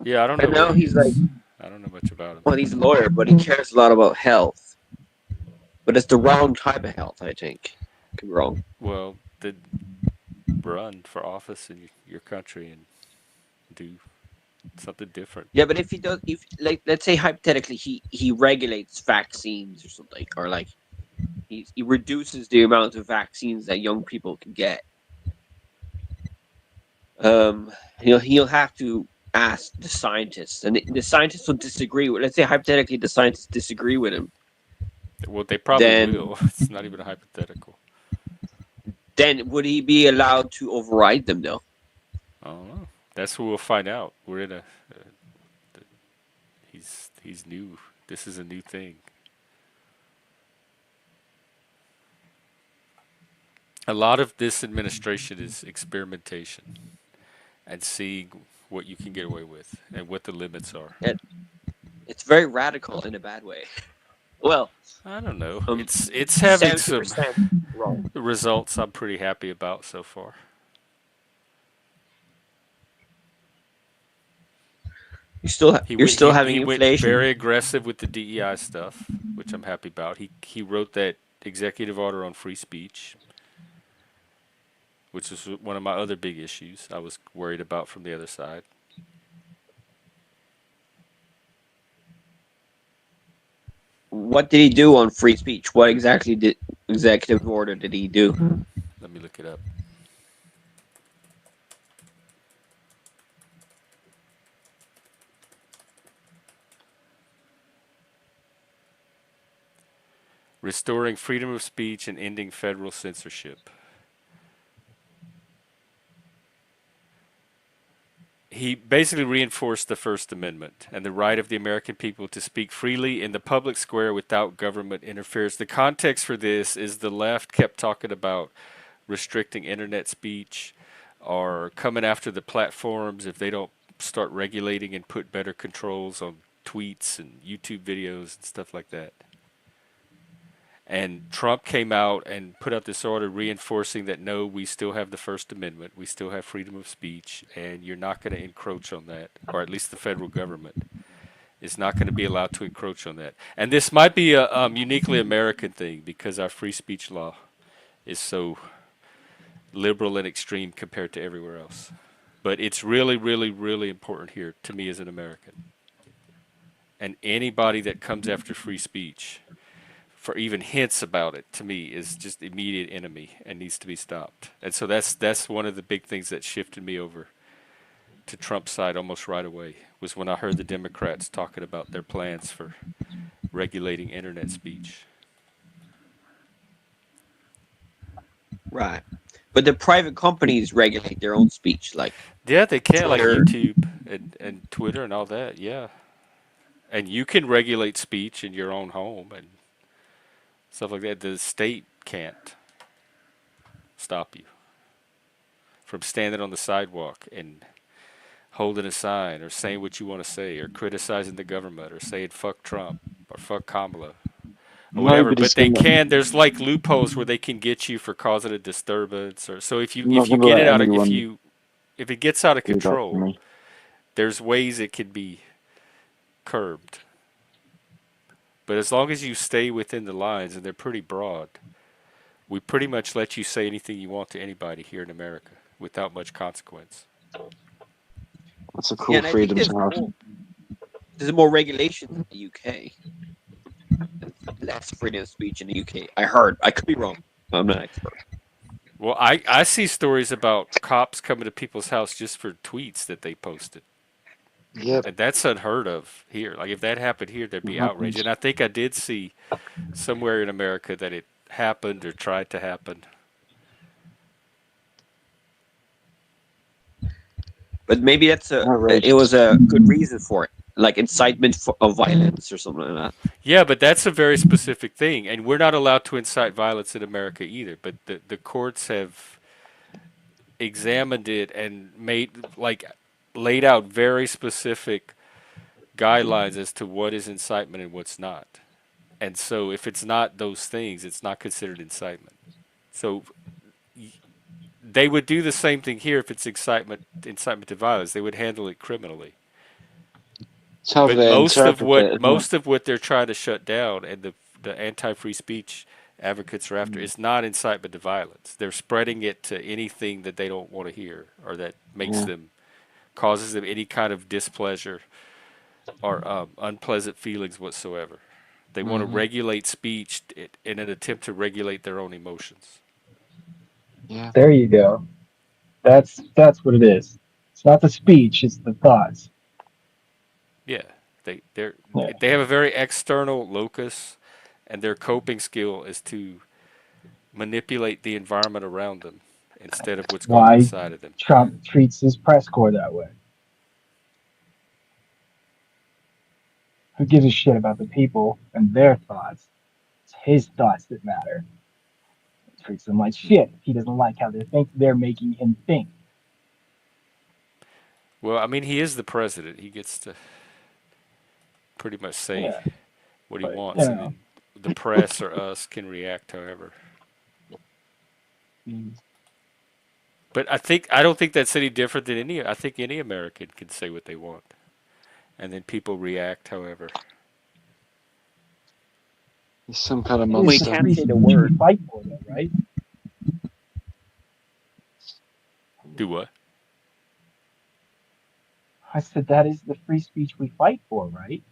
Yeah, I don't And know now what he he's is. like, I don't know much about him. well, he's a lawyer, but he cares a lot about health. But it's the wrong type of health, I think. Could be wrong. Well, then run for office in your country and do something different. Yeah, but if he does, if like, let's say hypothetically, he regulates vaccines or something, or like he reduces the amount of vaccines that young people can get. He'll have to ask the scientists, and the scientists will disagree with. Let's say hypothetically, the scientists disagree with him. Well, they probably Then, will. It's not even a hypothetical. then would he be allowed to override them? Though. I don't know. That's what we'll find out. We're in a. He's new. This is a new thing. A lot of this administration is experimentation and seeing what you can get away with and what the limits are. It's very radical in a bad way. Well, I don't know. It's having some 70% wrong. results I'm pretty happy about so far. You're still having he went inflation. very aggressive with the DEI stuff, which I'm happy about. He wrote that executive order on free speech, which was one of my other big issues I was worried about from the other side. What did he do on free speech? What exactly did executive order did he do? Let me look it up. Restoring freedom of speech and ending federal censorship. He basically reinforced the First Amendment and the right of the American people to speak freely in the public square without government interference. The context for this is the left kept talking about restricting internet speech or coming after the platforms if they don't start regulating and put better controls on tweets and YouTube videos and stuff like that. And Trump came out and put out this order reinforcing that no, we still have the First Amendment, we still have freedom of speech, and you're not going to encroach on that, or at least the federal government is not going to be allowed to encroach on that. And this might be a uniquely American thing because our free speech law is so liberal and extreme compared to everywhere else. But it's really, really, really important here to me as an American. And anybody that comes after free speech for even hints about it, to me, is just immediate enemy and needs to be stopped. And so that's one of the big things that shifted me over to Trump's side almost right away, was when I heard the Democrats talking about their plans for regulating internet speech. Right. But the private companies regulate their own speech, like Yeah, they can, like Twitter. YouTube and Twitter and all that, yeah. And you can regulate speech in your own home and stuff like that. The state can't stop you from standing on the sidewalk and holding a sign or saying what you want to say or criticizing the government or saying fuck Trump or fuck Kamala or whatever. Nobody's But they gonna. can. There's like loopholes where they can get you for causing a disturbance or so. I'm not If you gonna get let it out of anyone if it gets out of do that to control, me. there's ways it can be curbed. But as long as you stay within the lines, and they're pretty broad, we pretty much let you say anything you want to anybody here in America without much consequence. That's a Yeah, cool and I think freedom to have. there's more regulation in the UK. Less freedom of speech in the UK. I heard. I could be wrong. I'm not an expert. Well, I see stories about cops coming to people's house just for tweets that they posted. Yep, And that's unheard of here. Like if that happened here, there'd it be outrage. happens. And I think I did see somewhere in America that it happened or tried to happen. But maybe it was Outrageous. a good reason for it, like incitement of violence or something like that. Yeah, but that's a very specific thing, and we're not allowed to incite violence in America either. But the courts have examined it and laid out very specific guidelines as to what is incitement and what's not. And so if it's not those things, it's not considered incitement. So they would do the same thing here if it's incitement to violence. They would handle it criminally. It's how But they interpret it, isn't it? most of what they're trying to shut down and the anti-free speech advocates are after is not incitement to violence. They're spreading it to anything that they don't want to hear or that makes Yeah. them causes them any kind of displeasure or unpleasant feelings whatsoever. They want to Mhm. regulate speech in an attempt to regulate their own emotions. Yeah. There you go. That's what it is. It's not the speech, it's the thoughts. Yeah, they Yeah. they have a very external locus, and their coping skill is to manipulate the environment around them instead of what's going Why inside of them. Trump treats his press corps that way. Who gives a shit about the people and their thoughts? It's his thoughts that matter. He treats them like shit. He doesn't like how they're making him think. Well, I mean, he is the president. He gets to pretty much say Yeah, what he but wants, and then the press or us can react however. Mm. But I don't think that's any different than any. I think any American can say what they want, and then people react however. He's some kind of it We is the monster. can't free say the speech we word. fight for, though, right? Do what? I said that is the free speech we fight for, right?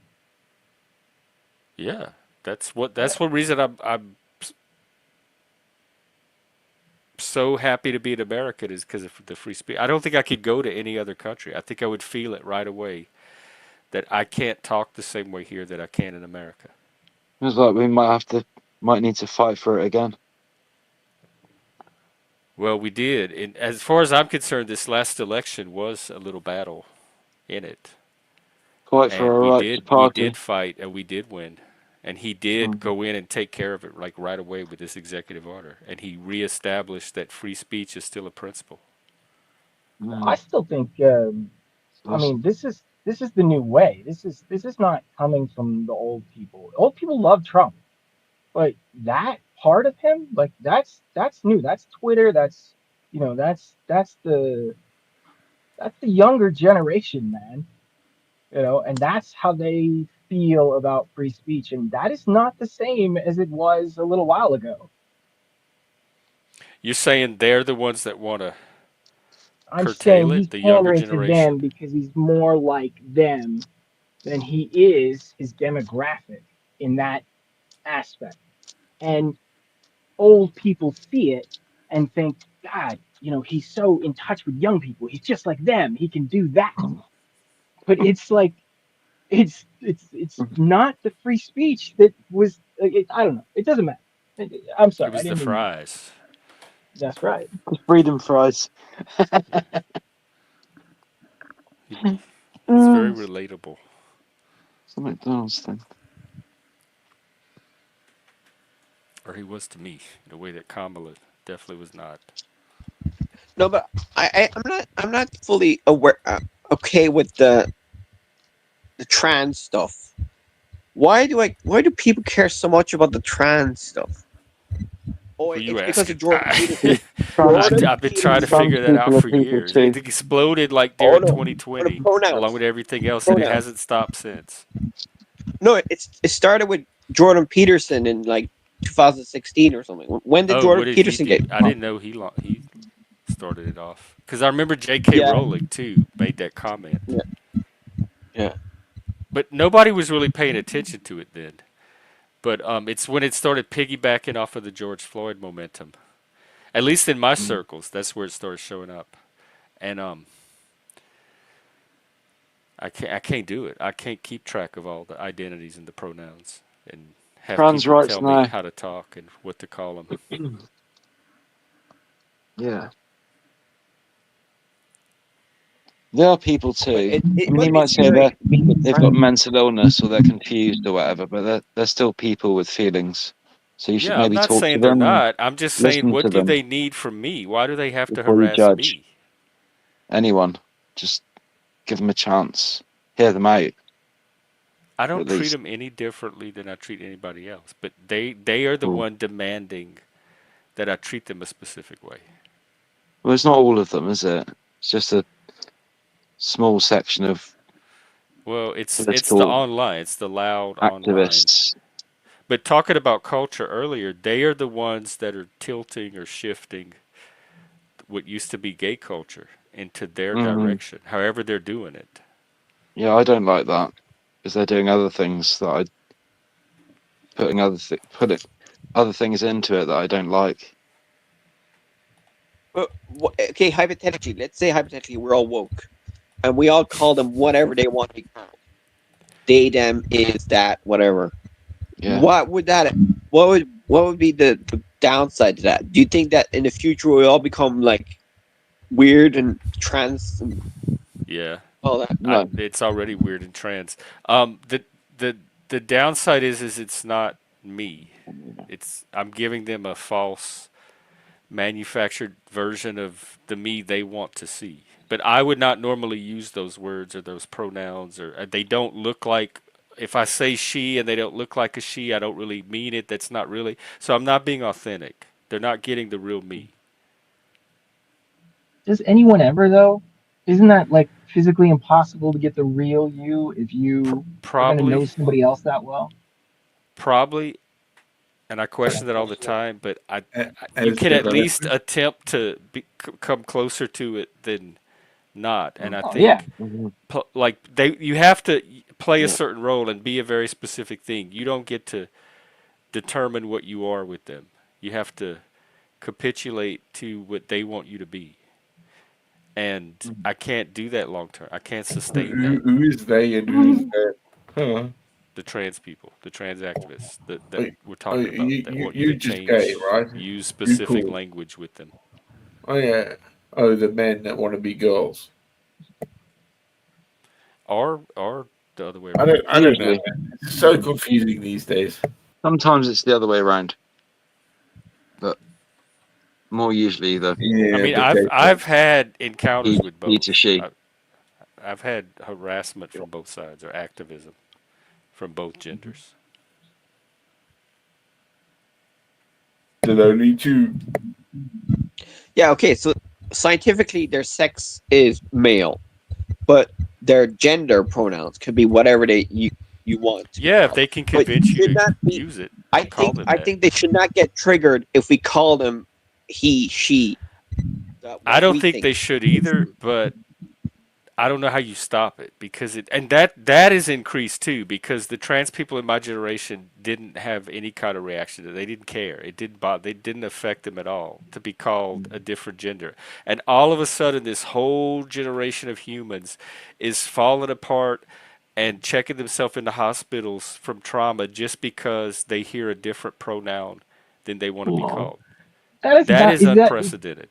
Yeah, that's Yeah. what reason I'm so happy to be an American is because of the free speech. I don't think I could go to any other country. I think I would feel it right away that I can't talk the same way here that I can in America. It's like we might need to fight for it again. Well, we did. And as far as I'm concerned, this last election was a little battle in it. Fight for And our right to we party. did fight and we did win. And he did Mhm. go in and take care of it like right away with this executive order. And he reestablished that free speech is still a principle. I Mm. still think. I Awesome. mean, this is the new way. This is not coming from the old people. Old people love Trump, but that part of him, like that's new. That's Twitter. That's that's the younger generation, man. And that's how they feel about free speech, and that is not the same as it was a little while ago. You're saying they're the ones that want to I'm curtail saying it, he's the younger pandering to generation? them because he's more like them than he is his demographic in that aspect. And old people see it and think, God, he's so in touch with young people. He's just like them. He can do that. But it's like it's not the free speech that was. I don't know. It doesn't matter. I'm It sorry. I was the didn't mean. fries. That's right. The freedom fries. He's very Mm. relatable. It's the McDonald's thing. Or he was to me, in a way that Kamala definitely was not. No, but I'm not fully aware okay with the trans stuff. Why do people care so much about the trans stuff? Oh, Who you it's because of asking? Jordan Peterson. Trans, Jordan I've been trying to Peterson. trans figure that out people are for people years. too. It exploded like Oh during no, for the 2020, along pronouns. with everything else, and it Pronouns. hasn't stopped since. No, it started with Jordan Peterson in like 2016 or something. When did Oh, what Jordan did he Peterson do? get? I didn't know he started it off. Because I remember J.K. Yeah, Rowling too made that comment, yeah, yeah. but nobody was really paying attention to it then. But it's when it started piggybacking off of the George Floyd momentum. At least in my circles, that's where it started showing up. And I can't do it. I can't keep track of all the identities and the pronouns and have Trans people rights tell me now. how to talk and what to call them. Yeah. There are people too. I mean, But you might it's say weird that being a they've got trans. mental illness or they're confused or whatever, but they're still people with feelings. So you should Yeah, I'm maybe not talk to saying they're them and not. I'm just saying, listen what to do them they need from me? Why do they have to before you harass judge me? anyone. Just give them a chance. Hear them out, I don't at treat least. them any differently than I treat anybody else, but they are the Well, one demanding that I treat them a specific way. it's not all of them, is it? It's just a small section of Well, it's the political online, it's the loud online. activists. But talking about culture earlier, they are the ones that are tilting or shifting what used to be gay culture into their Hmm. direction, however they're doing it. Yeah, I don't like that because they're doing other things that I putting putting other things into it that I don't like. But, okay, hypothetically, let's say hypothetically we're all woke and we all call them whatever they want to be called. They, them, is that, whatever. Yeah. What would be the downside to that? Do you think that in the future we'll all become like weird and trans and Yeah, all that? No. it's already weird and trans. The the the downside is it's not me. It's I'm giving them a false manufactured version of the me they want to see. But I would not normally use those words or those pronouns, or they don't look like. If I say she and they don't look like a she, I don't really mean it. That's not really. So I'm not being authentic. They're not getting the real me. Does anyone ever though? Isn't that like physically impossible to get the real you if you are going to know Probably, somebody else that well? probably, and I question that all the time. But you As can at least developers. attempt to come closer to it than not. And I Oh yeah. think Mhm. like you have to play a Yeah. certain role and be a very specific thing. You don't get to determine what you are with them. You have to capitulate to what they want you to be. And I can't do that long term. I can't sustain that. Who is they and who is there? Huh. The trans people, the trans activists that Oh, we're oh, talking about that want you to you just gay, change, right? use You specific cool. language with them. Oh yeah. Oh, the men that want to be girls. Or the other way I around. don't know. Usually. Man. It's so confusing these days. Sometimes it's the other way around, but more usually the I Yeah, mean, but I've had encounters with he to both. she. I've had harassment from both sides or activism from both genders. there's only two. Yeah. Okay. So scientifically, their sex is male, but their gender pronouns could be whatever you want to be Yeah, if called. they can But you convince you should to not be. use it, I call think them I that. think they should not get triggered if we call them he, she. I What don't we think think. they should either, but I don't know how you stop it because that is increased too because the trans people in my generation didn't have any kind of reaction to it. They didn't care. It didn't bother, they didn't affect them at all to be called a different gender. And all of a sudden this whole generation of humans is falling apart and checking themselves into hospitals from trauma just because they hear a different pronoun than they want to be called. That is Is that unprecedented.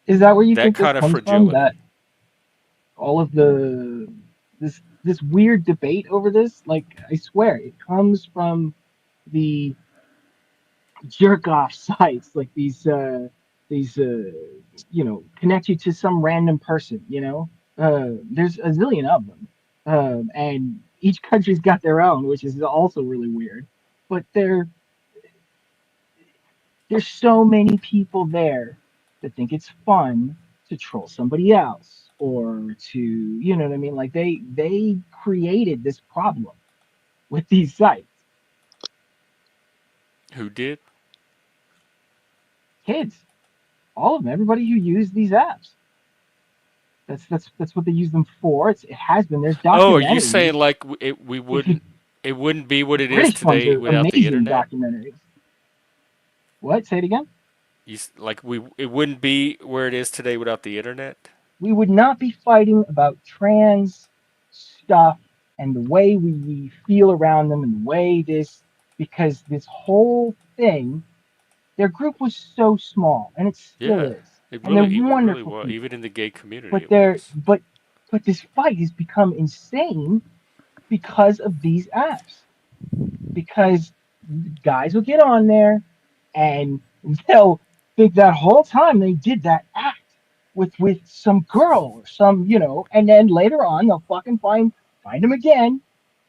is that where you That think this kind of comes from? fragility. That all of this weird debate over this, like I swear, it comes from the jerk off sites, like these connect you to some random person, you know? There's a zillion of them, and each country's got their own, which is also really weird. But there's so many people there that think it's fun to troll somebody else or to, you know what I mean? Like they created this problem with these sites. Who did? Kids, all of them, everybody who used these apps. That's what they use them for. It has been. There's Oh, are you saying documentaries. like If you it wouldn't be what The it is British ones today are without the amazing internet? documentaries. What? Say it again. Like it wouldn't be where it is today without the internet? We would not be fighting about trans stuff and the way we feel around them and the way because this whole thing, their group was so small and it still Yeah. is, It and they're really wonderful was. people. Even in the gay community But it was. but this fight has become insane because of these apps. Because guys will get on there and they'll think that whole time they did that act with some girl or some, and then later on they'll fucking find them again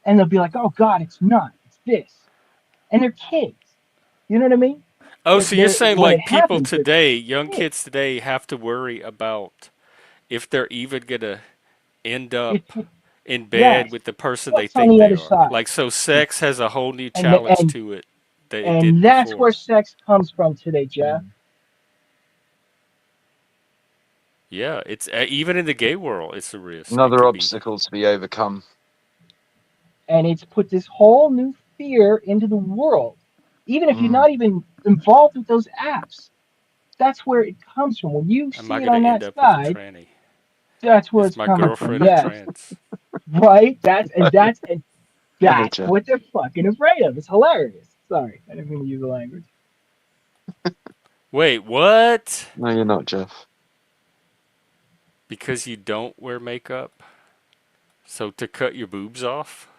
and they'll be like, oh God, it's not, it's this. And they're kids. You know what I mean? Oh, so you're saying When it like people happens, they're today, young kids. kids today have to worry about if they're even gonna end It, up in bed yes. with the person they What's on think the they other are. side? Like so sex has a whole new And challenge to it that it and didn't that's where before. sex comes from today, Jeff. Yeah, it's even in the gay world, it's a risk. It Another could be. obstacle to be overcome. And it's put this whole new fear into the world. Even if you're Mm. not even involved with those apps, that's where it comes from. When you Am I see it gonna on end that up with a side, tranny? that's where Is it's my coming from. girlfriend a Yes, trans? right. And Hey, that's Jeff. what they're fucking afraid of. It's hilarious. Sorry, I didn't mean to use the language. Wait, what? No, you're not, Jeff. Because you don't wear makeup? So to cut your boobs off?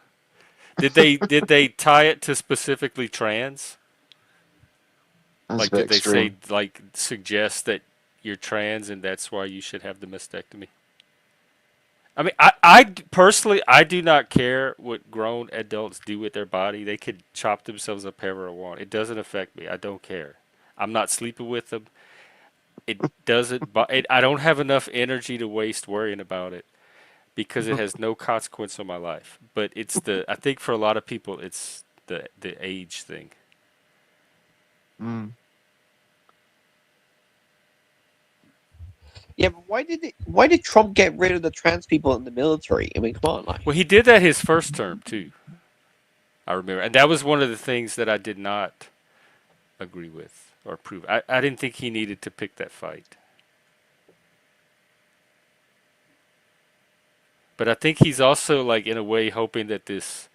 Did they tie it to specifically trans? That's a Like bit did they say extreme. like suggest that you're trans and that's why you should have the mastectomy? I mean, personally, I do not care what grown adults do with their body. They could chop themselves up however they want. It doesn't affect me. I don't care. I'm not sleeping with them. It doesn't. I don't have enough energy to waste worrying about it because it has no consequence on my life. But it's the. I think for a lot of people, it's the age thing. Mm. Yeah, but why did Trump get rid of the trans people in the military? I mean, come on, like. Well, he did that his first term too. I remember, and that was one of the things that I did not agree with or approve. I didn't think he needed to pick that fight. But I think he's also like in a way hoping that this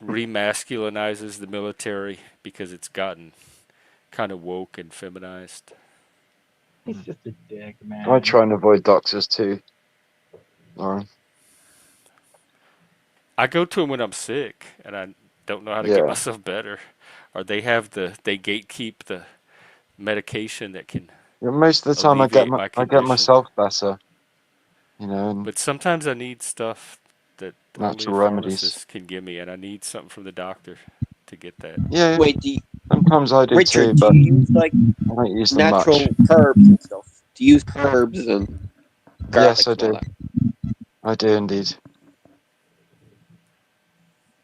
remasculinizes the military because it's gotten kind of woke and feminized. He's just a dick, man. I try and avoid doctors too, Lauren. I go to him when I'm sick and I don't know how to get Yeah. myself better, or they gatekeep the medication that can Yeah, most of the time, alleviate my I get condition. myself better. You know, and But sometimes I need stuff that only a natural remedies. pharmacist can give me, and I need something from the doctor to get that. Yeah, Wait, sometimes I do Richard, too, do but you use like I don't use them much. natural herbs and stuff? Do you use herbs and garlic Yes, I and all do. that? I do indeed.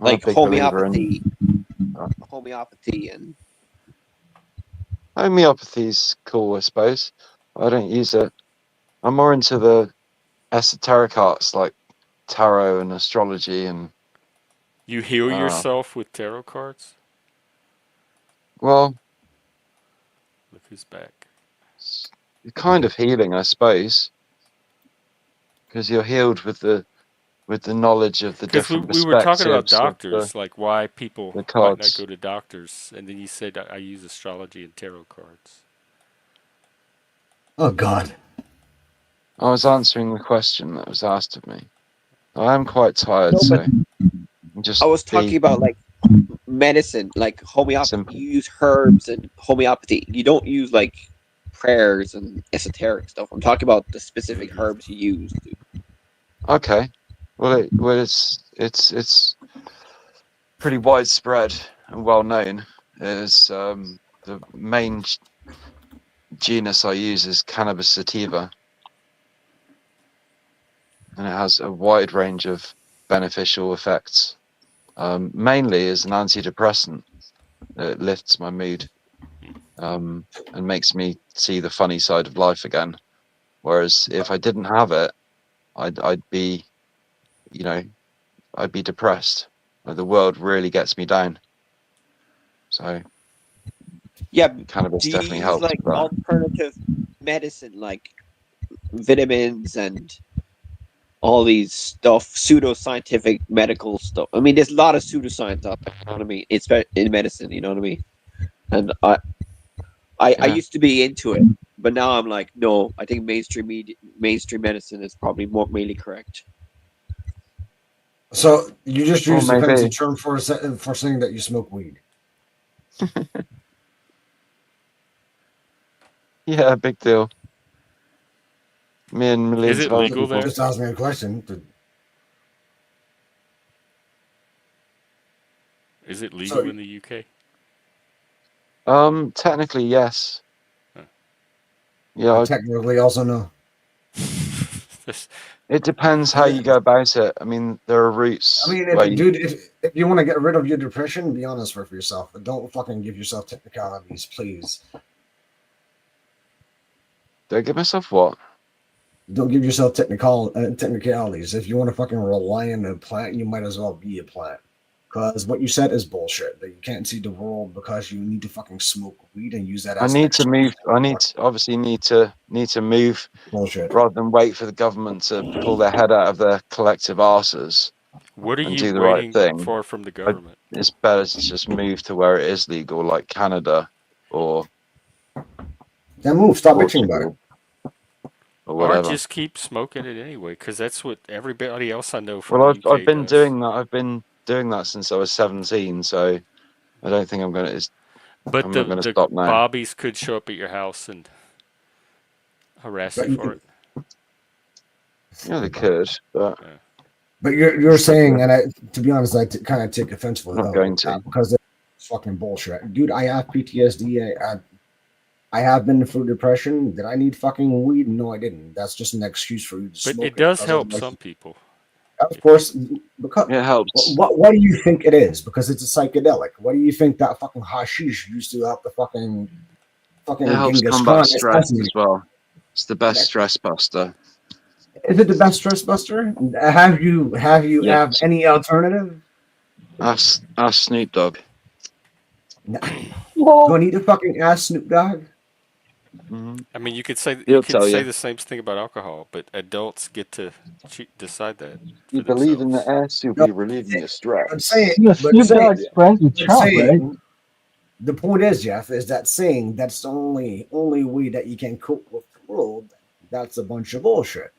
I'm Like a big believer in homeopathy and homeopathy's cool, I suppose. I don't use it. I'm more into the esoteric arts like tarot and astrology and You heal yourself with tarot cards? well, Look who's back. it's kind of healing, I suppose, because you're healed with the knowledge of the Because different we were talking about perspectives of doctors, like why people the might not cards. go to doctors, and then you said I use astrology and tarot cards. Oh God. I was answering the question that was asked of me. I am quite tired, No, so but just I was talking be about like medicine, like homeopathy. simple. You use herbs and homeopathy. You don't use like prayers and esoteric stuff. I'm talking about the specific herbs you use. Okay. Well, it's pretty widespread and well known. Is the main genus I use is Cannabis sativa, and it has a wide range of beneficial effects. Mainly as an antidepressant, it lifts my mood, and makes me see the funny side of life again. Whereas if I didn't have it, I'd be, you know, I'd be depressed. Like, the world really gets me down. So Yeah. cannabis Do you definitely use helps like with that. alternative medicine, like vitamins and all these stuff, pseudoscientific medical stuff? I mean, there's a lot of pseudoscience out there. You know what I mean? It's in medicine. You know what I mean? And I Yeah. used to be into it, but now I'm like, no. I think mainstream medicine is probably more mainly correct. So you just Or used the fancy maybe. term for saying that you smoke weed. Yeah, big deal. Me and Is millions it of other legal people. there? Just ask me a question. Is it legal So in the UK? Technically, yes. Huh. Yeah, technically, also no. it depends how you go about it. I mean, there are routes I mean, where you if you want to get rid of your depression, be honest with yourself. But don't fucking give yourself technicalities, please. don't give myself what. Don't give yourself technicalities. If you want to fucking rely on a plant, you might as well be a plant. Because what you said is bullshit. That you can't see the world because you need to fucking smoke weed and use that I as an need to excuse. move. Obviously need to move Bullshit. rather than wait for the government to pull their head out of their collective arses What are and you do the right waiting thing. for from the government? It's better to just move to where it is legal, like Canada or Then move. Stop bitching about it. Portugal or Or whatever. just keep smoking it anyway, because that's what everybody else I know from Well, the I've UK been does. doing that. I've been doing that since I was 17. So I don't think I'm But not the going to stop now. bobbies could show up at your house and harass you for it. Yeah, they could, but But you're saying, and to be honest, I kind of take offense with I'm not going to. because it's fucking bullshit, dude. I have PTSD. I have been through depression. Did I need fucking weed? No, I didn't. That's just an excuse for you to But smoke it does because help otherwise- some people. Of course, because It helps. what do you think it is? Because it's a psychedelic. What do you think that fucking hashish used to help the fucking It helps Genghis combat Khan stress assassinate? as well. It's the best stress buster. Is it the best stress buster? Have you Yeah. have any alternative? Ask Snoop Dogg. Do I need to fucking ask Snoop Dogg? Mm-hmm. I mean, you could say He'll tell you. the same thing about alcohol, but adults get to decide that for You believe in the themselves. S, you'll No, be relieving your stress. But say, You know, but Snoop say, Dogg's friends with but Trump, say, right? the point is, Jeff, is that saying that's the only way that you can cope with the world. That's a bunch of bullshit.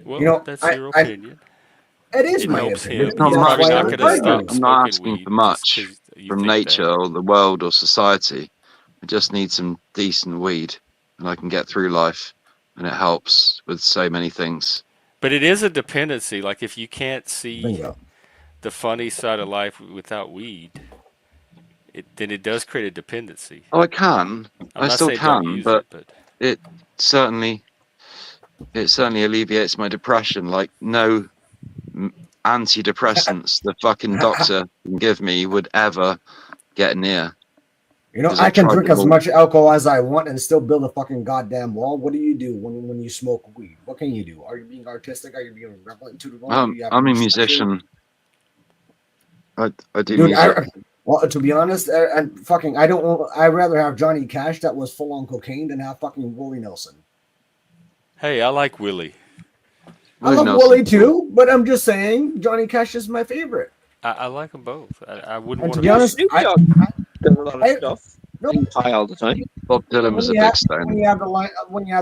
Well, You know, that's your opinion. It is It my helps opinion. him. It's not He's much. probably not though, going to David. stop I'm not smoking asking weed for just much 'cause you from think nature that. or the world or society. I just need some decent weed, and I can get through life, and it helps with so many things. But it is a dependency. Like if you can't see Bingo. the funny side of life without weed, then it does create a dependency. Oh, I can. I'm I not still saying don't can, use but it, but it certainly alleviates my depression. Like no antidepressants the fucking doctor can give me would ever get near. You know, 'Cause I I've can tried drink them as all. much alcohol as I want and still build a fucking goddamn wall. What do you do when you smoke weed? What can you do? Are you being artistic? Are you being relevant to the world? Do you have I'm a any structure? musician. I do Dude, music. well, to be honest, and fucking, I don't. I'd rather have Johnny Cash that was full on cocaine than have fucking Willie Nelson. hey, I like Willie. I love Nelson's Willie cool. too, but I'm just saying Johnny Cash is my favorite. I like them both. I wouldn't And want to to be be. honest, Snoop Dogg does a lot of I stuff. no, He's high all the time. Bob Dylan was a big when stone. you have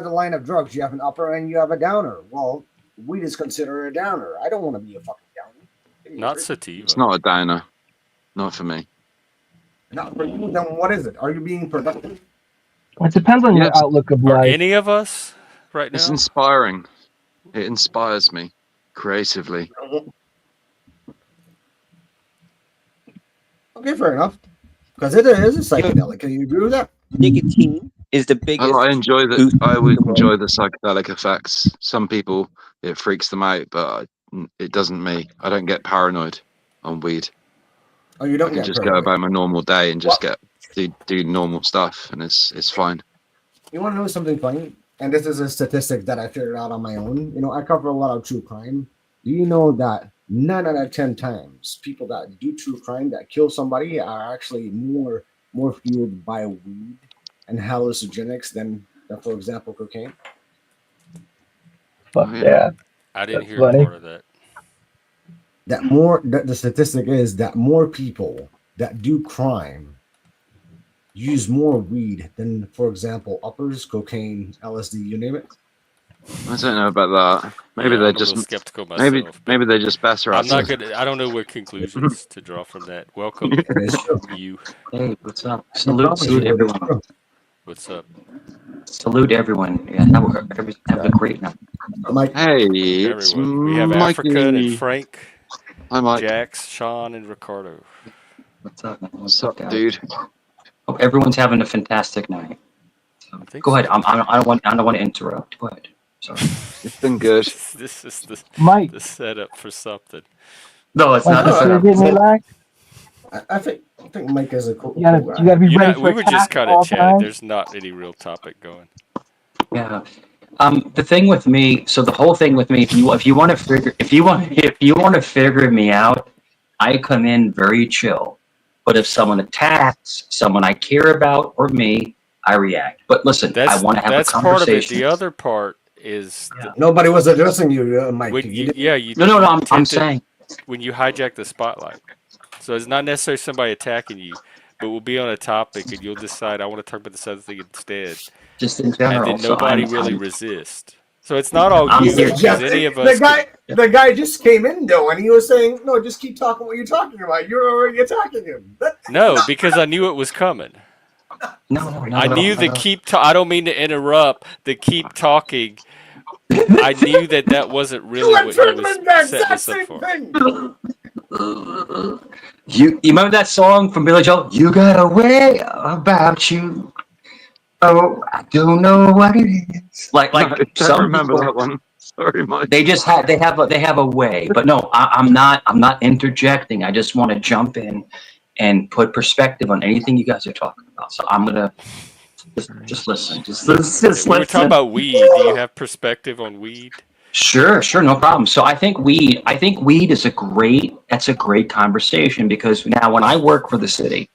the line of drugs, you have an upper and you have a downer. Well, weed is considered a downer. I don't want to be a fucking downer. Not It's sativa. not a downer. Not for me. Not for you. Then what is it? Are you being productive? It depends on your Yes. outlook of Are life. any of us right It's now? inspiring. It inspires me creatively. Okay, fair enough. Because it is a psychedelic. Can you agree with that? Nicotine is the biggest. I enjoy that. boost I in would the world. enjoy the psychedelic effects. Some people it freaks them out, but it doesn't me. I don't get paranoid on weed. Oh, you I don't can get just go paranoid. about my normal day and just What? do normal stuff, and it's fine. You want to know something funny? And this is a statistic that I figured out on my own. You know, I cover a lot of true crime. Do you know that 9 out of 10 times people that do true crime that kill somebody are actually more fueled by weed and hallucinogenics than for example, cocaine? Fuck Oh, yeah. I didn't That's hear funny. part of that. That more the statistic is that more people that do crime use more weed than, for example, uppers, cocaine, LSD, you name it. I don't know about that. Maybe Yeah, they're I'm a just little skeptical myself, but maybe they're just better I'm at not it. gonna. I don't know what conclusions to draw from that. Welcome, It is true. you. Hey, what's up? I Salute, promise salute you, it is everyone. true. What's up? Salute everyone. Yeah, have a great night. Mike, Hey, it's Everyone. We have Africa and Mikey. Frank, Hi, Mike. Jax, Sean, and Ricardo. What's up, man? What's up, guys? dude? Hope everyone's having a fantastic night. So, I think go ahead. so. I don't want to interrupt. Go ahead. Sorry. It's been good. This is Mike, the setup for something. No, it's Mike, not you a still setup. getting relaxed? I think Mike is a cool, You gotta cool guy. you gotta be You're ready not. for We were just attack at kind of all chatting. times. There's not any real topic going. Yeah. The thing with me, so the whole thing with me, if you want to figure me out, I come in very chill. But if someone attacks someone I care about or me, I react. But listen, I want to have a That's part of it. conversation. The other part is Nobody was addressing you, Mike. when You you didn't- No, I'm tend to- saying. when you hijack the spotlight. So it's not necessarily somebody attacking you, but we'll be on a topic and you'll decide I want to talk about this other thing instead, Just in and general. then So nobody really resists. So it's not all I'm you here. because any of the us. the guy just came in though, and he was saying, "No, just keep talking what you're talking about. You're already attacking him." No, because I knew it was coming. No, I knew the I don't mean to interrupt. The keep talking. I knew that wasn't really You and what he Turnman was the setting exact us up same for. thing. You remember that song from Billy Joel? You got a way about you. Oh, I don't know what it is. Like No, I don't some remember people, that one. Sorry, Mike. they have a way. But no, I'm not interjecting. I just want to jump in and put perspective on anything you guys are talking about. So I'm gonna just listen. Just We were listen. talking about weed. Do you have perspective on weed? Sure, no problem. So I think weed is that's a great conversation because now when I work for the city,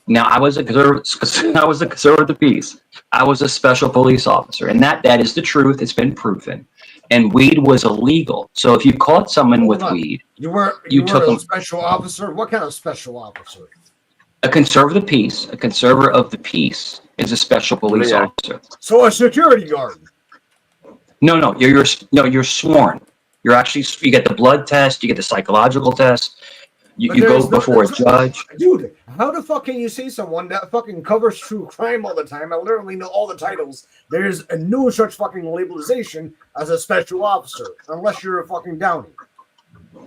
now I was a conservative of the peace. I was a special police officer, and that is the truth. It's been proven. And weed was illegal. So if you caught someone with weed, You were took a them. special officer. What kind of special officer? A conservative peace, a conservator of the peace is a special police officer. So a security guard. No, you're sworn. You get the blood test, you get the psychological test. You go before a judge. Dude, how the fuck can you see someone that fucking covers true crime all the time? I literally know all the titles. There's no such fucking labelization as a special officer, unless you're a fucking Downey.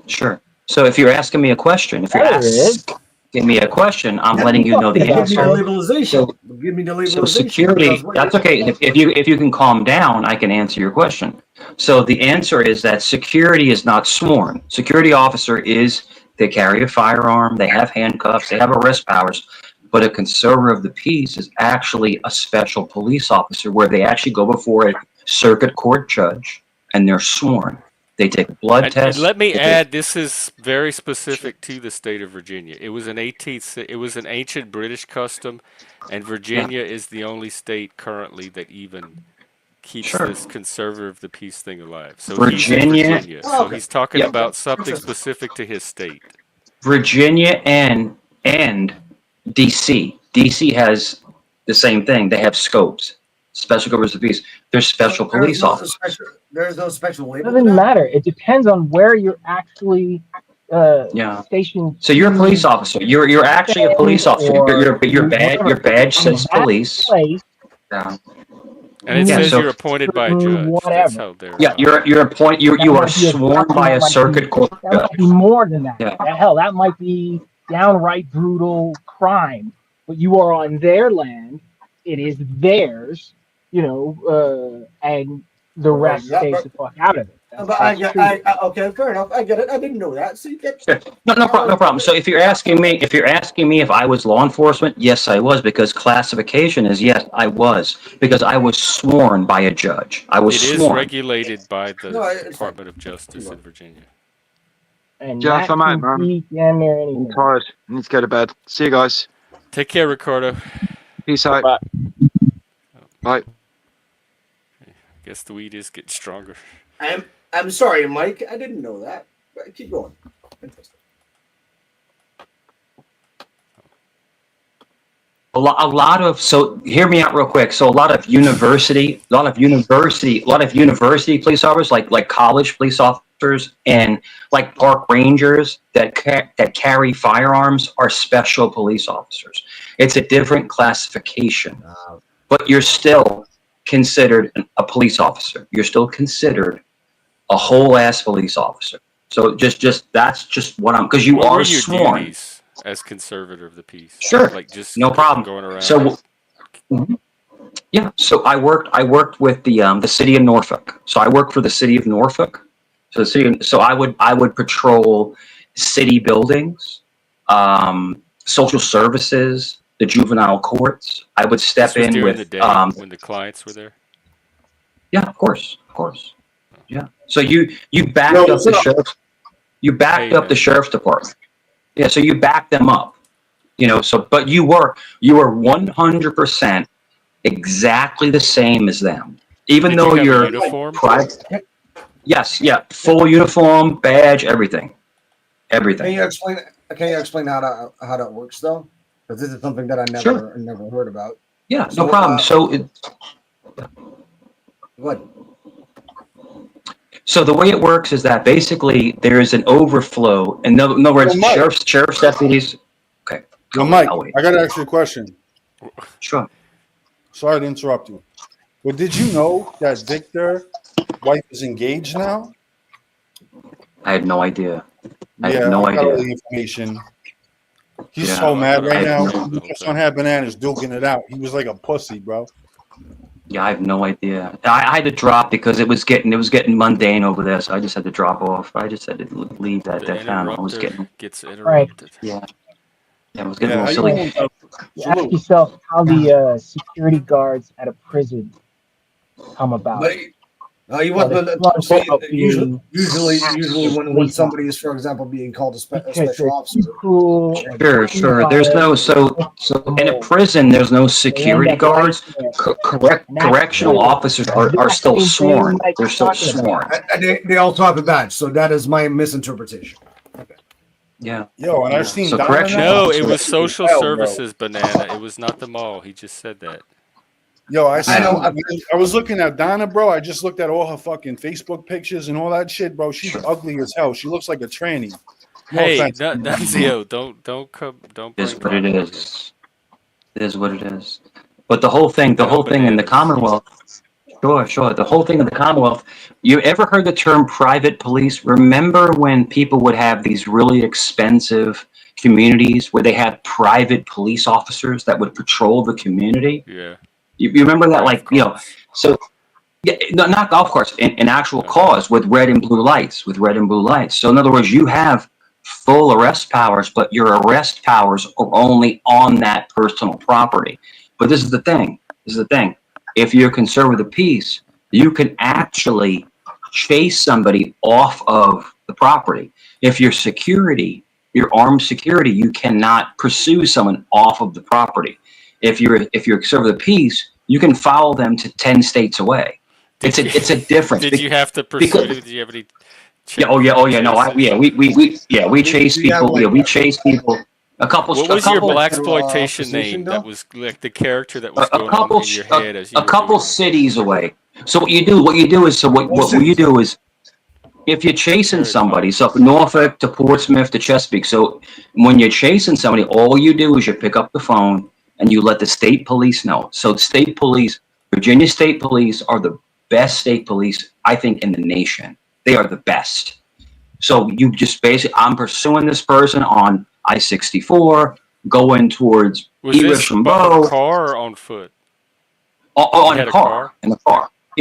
Sure. So if you're asking me a question, asking me a question, I'm letting you know the answer. Give me the labelization. So security, that's okay. If you can calm down, I can answer your question. So the answer is that security is not sworn. Security officer they carry a firearm, they have handcuffs, they have arrest powers, but a conservator of the peace is actually a special police officer where they actually go before a circuit court judge and they're sworn. They take a blood test. And let me add, this is very specific to the state of Virginia. It was an ancient British custom, and Virginia is the only state currently that even keeps this conservative of the peace thing alive. So he's in Virginia. So he's talking about something specific to his state. Virginia and DC. DC has the same thing. They have scopes. Special Conservators of the Peace. They're special police officers. There's no special label. It doesn't matter. It depends on where you're actually stationed. So you're a police officer. You're actually a police officer. Your badge says police. Place. Yeah. And it Yeah, says so- you're appointed by a judge. That's Whatever. how they're. Yeah, you're appointed. You That are might be a sworn by a might circuit be- court That judge. might be more than that. Yeah. Hell, that might be downright brutal crime. But you are on their land. It is theirs. And the rest stays the fuck out of it. But okay, fair enough. I get it. I didn't know that. So you get No problem. So if you're asking me if I was law enforcement, yes, I was, because classification is yes, I was, because I was sworn by a judge. I was It is sworn. regulated by the No, it's Department of Justice in Virginia. And Jeff, that I'm out, can man. be damn near I'm anything. tired. I need to go to bed. See you guys. Take care, Ricardo. Peace out. Bye. Guess the weed is getting stronger. I'm sorry, Mike. I didn't know that. But keep going. Interesting. A lot of, so hear me out real quick. So a lot of university police officers, like college police officers and like park rangers that carry firearms are special police officers. It's a different classification, but you're still considered a police officer. You're still considered a whole ass police officer. So just that's just what I'm, because you What are were your sworn. duties as conservator of the peace? Sure. Like just No problem. going around. So, yeah. So I worked with the city of Norfolk. So I worked for the city of Norfolk. So I would patrol city buildings, social services, the juvenile courts. I would step This was in during with the day when the clients were there. Yeah, of course. Yeah. So you backed up the sheriff. You backed up the sheriff's department. Yeah. So you backed them up. But you were 100% exactly the same as them, even Did though you have a you're uniform? private. Yes. Yeah. Full uniform, badge, everything. Can you explain how that works though? Because this is something that I never heard about. Yeah. No problem. What? So the way it works is that basically there is an overflow. In other words, sheriff's deputies. Okay. Yo, Mike, I got to ask you a question. Sure. Sorry to interrupt you. But did you know that Victor's wife is engaged now? I had no idea. I got had no all idea. the information. He's Yeah. so mad right I now. have no- He kept on having bananas, duking it out. He was like a pussy, bro. Yeah, I have no idea. I had to drop because it was getting mundane over there, so I just had to drop off. I just had to leave that town. I was Interrupter getting gets interrupted. yeah, it was getting a little silly. You ask yourself how the security guards at a prison come about. Usually when somebody is, for example, being called a special officer. Sure. There's no so in a prison. There's no security guards. Correctional officers are still sworn. They're still sworn. They all talk about that, so that is my misinterpretation. Yeah. Yo, and I've seen. So Donna correctional now. No, it was social Hell, bro. services, Banana. It was not the mall. He just said that. Yo, I was looking at Donna, bro. I just looked at all her fucking Facebook pictures and all that shit, bro. She's ugly as hell. She looks like a tranny. No Hey, offense. Nunzio, don't come, don't. It is bring what it drama. is. It is what it is. But the whole thing in the Commonwealth. Sure. The whole thing in the Commonwealth. You ever heard the term private police? Remember when people would have these really expensive communities where they had private police officers that would patrol the community? Yeah. You remember that, so yeah, not golf carts, an actual cause with red and blue lights, So in other words, you have full arrest powers, but your arrest powers are only on that personal property. But this is the thing. If you're conservative of the peace, you can actually chase somebody off of the property. If you're armed security, you cannot pursue someone off of the property. If you're conservative of the peace, you can follow them to 10 states away. It's a difference. Did you have to pursue? Did you have any? We chase people. We chase people. What was your blaxploitation name? That was like the character that was going on in your head as you a couple cities away. So what you do is if you're chasing somebody, so from Norfolk to Portsmouth to Chesapeake, so when you're chasing somebody, all you do is you pick up the phone and you let the state police know. So state police Virginia State Police are the best state police, I think, in the nation. They are the best. So you just basically, I'm pursuing this person on I-64, going towards Was this on a Rochambeau. car or on foot? On a car. In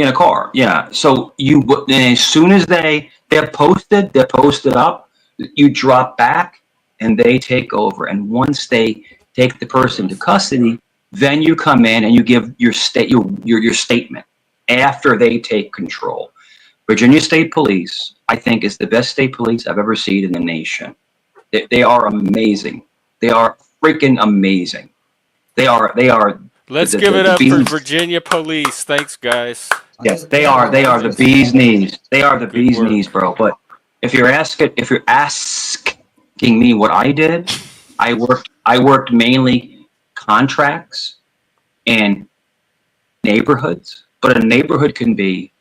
a car. Yeah. So and as soon as they're posted up, you drop back and they take over. And once they take the person to custody, then you come in and you give your statement after they take control. Virginia State Police, I think, is the best state police I've ever seen in the nation. They are amazing. They are freaking amazing. They are. Let's give it up for Virginia Police. Thanks, guys. Yes, they are the bee's knees. They are the bee's knees, bro. But if you're asking me what I did, I worked mainly contracts and neighborhoods. But a neighborhood can be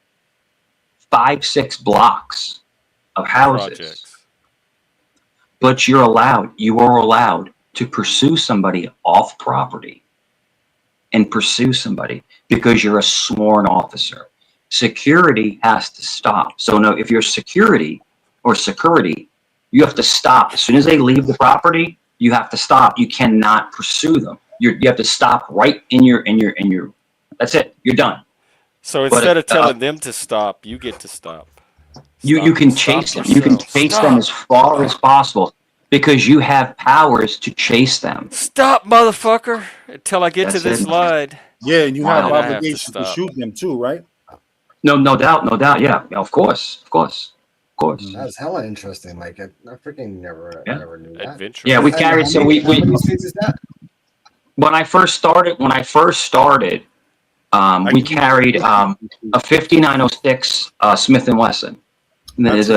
5-6 blocks of houses. Projects. But you are allowed to pursue somebody off property and pursue somebody because you're a sworn officer. Security has to stop. So no, if you're security, you have to stop. As soon as they leave the property, you have to stop. You cannot pursue them. You have to stop right in your, that's it. You're done. So instead of telling them to stop, you get to stop. You can chase them. You can chase them as far as possible because you have powers to chase them. Stop, motherfucker! Until I get to this line. Yeah, and you have Wow. obligations to shoot them too, right? No doubt. Yeah, of course. That's hella interesting. Like I freaking never knew that. Adventure. Yeah, we carried. So we How many states is that? when I first started, we carried a 5906 Smith & Wesson. And there's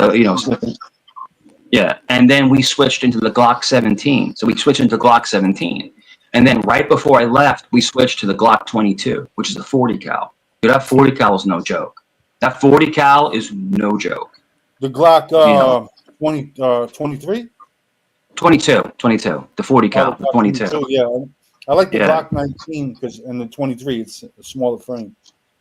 and then we switched into the Glock 17. So we switched into Glock 17. And then right before I left, we switched to the Glock 22, which is a 40 cal. Dude, that 40 cal is no joke. That 40 cal is no joke. The Glock 23? 22. The 40 cal, the 22. Yeah, I like the Glock 19 because in the 23 it's a smaller frame.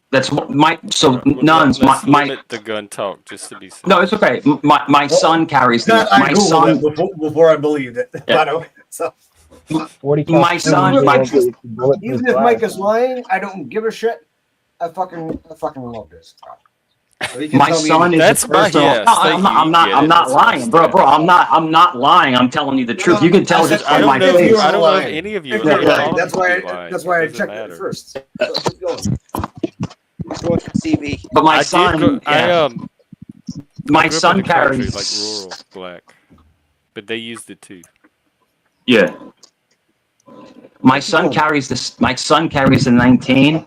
That's my Let's limit the gun talk just to be safe. No, it's okay. My son carries That my son before I believed it. Yeah. By the way, so my son even if Mike is lying, I don't give a shit. I fucking love this. So you can my tell me son is That's a my personal. yes. No, Thank I'm you. not That's lying, my bro. I'm not lying. I'm telling you the truth. You can tell just I from my don't know. face. I don't know if any of you. Okay, are lying. that's why I Doesn't checked matter. it first. So keep going. CV. But my I son, did go, my grew up son in the country, carries like rural black, but they used it too. Yeah. My son carries this. My son carries the 19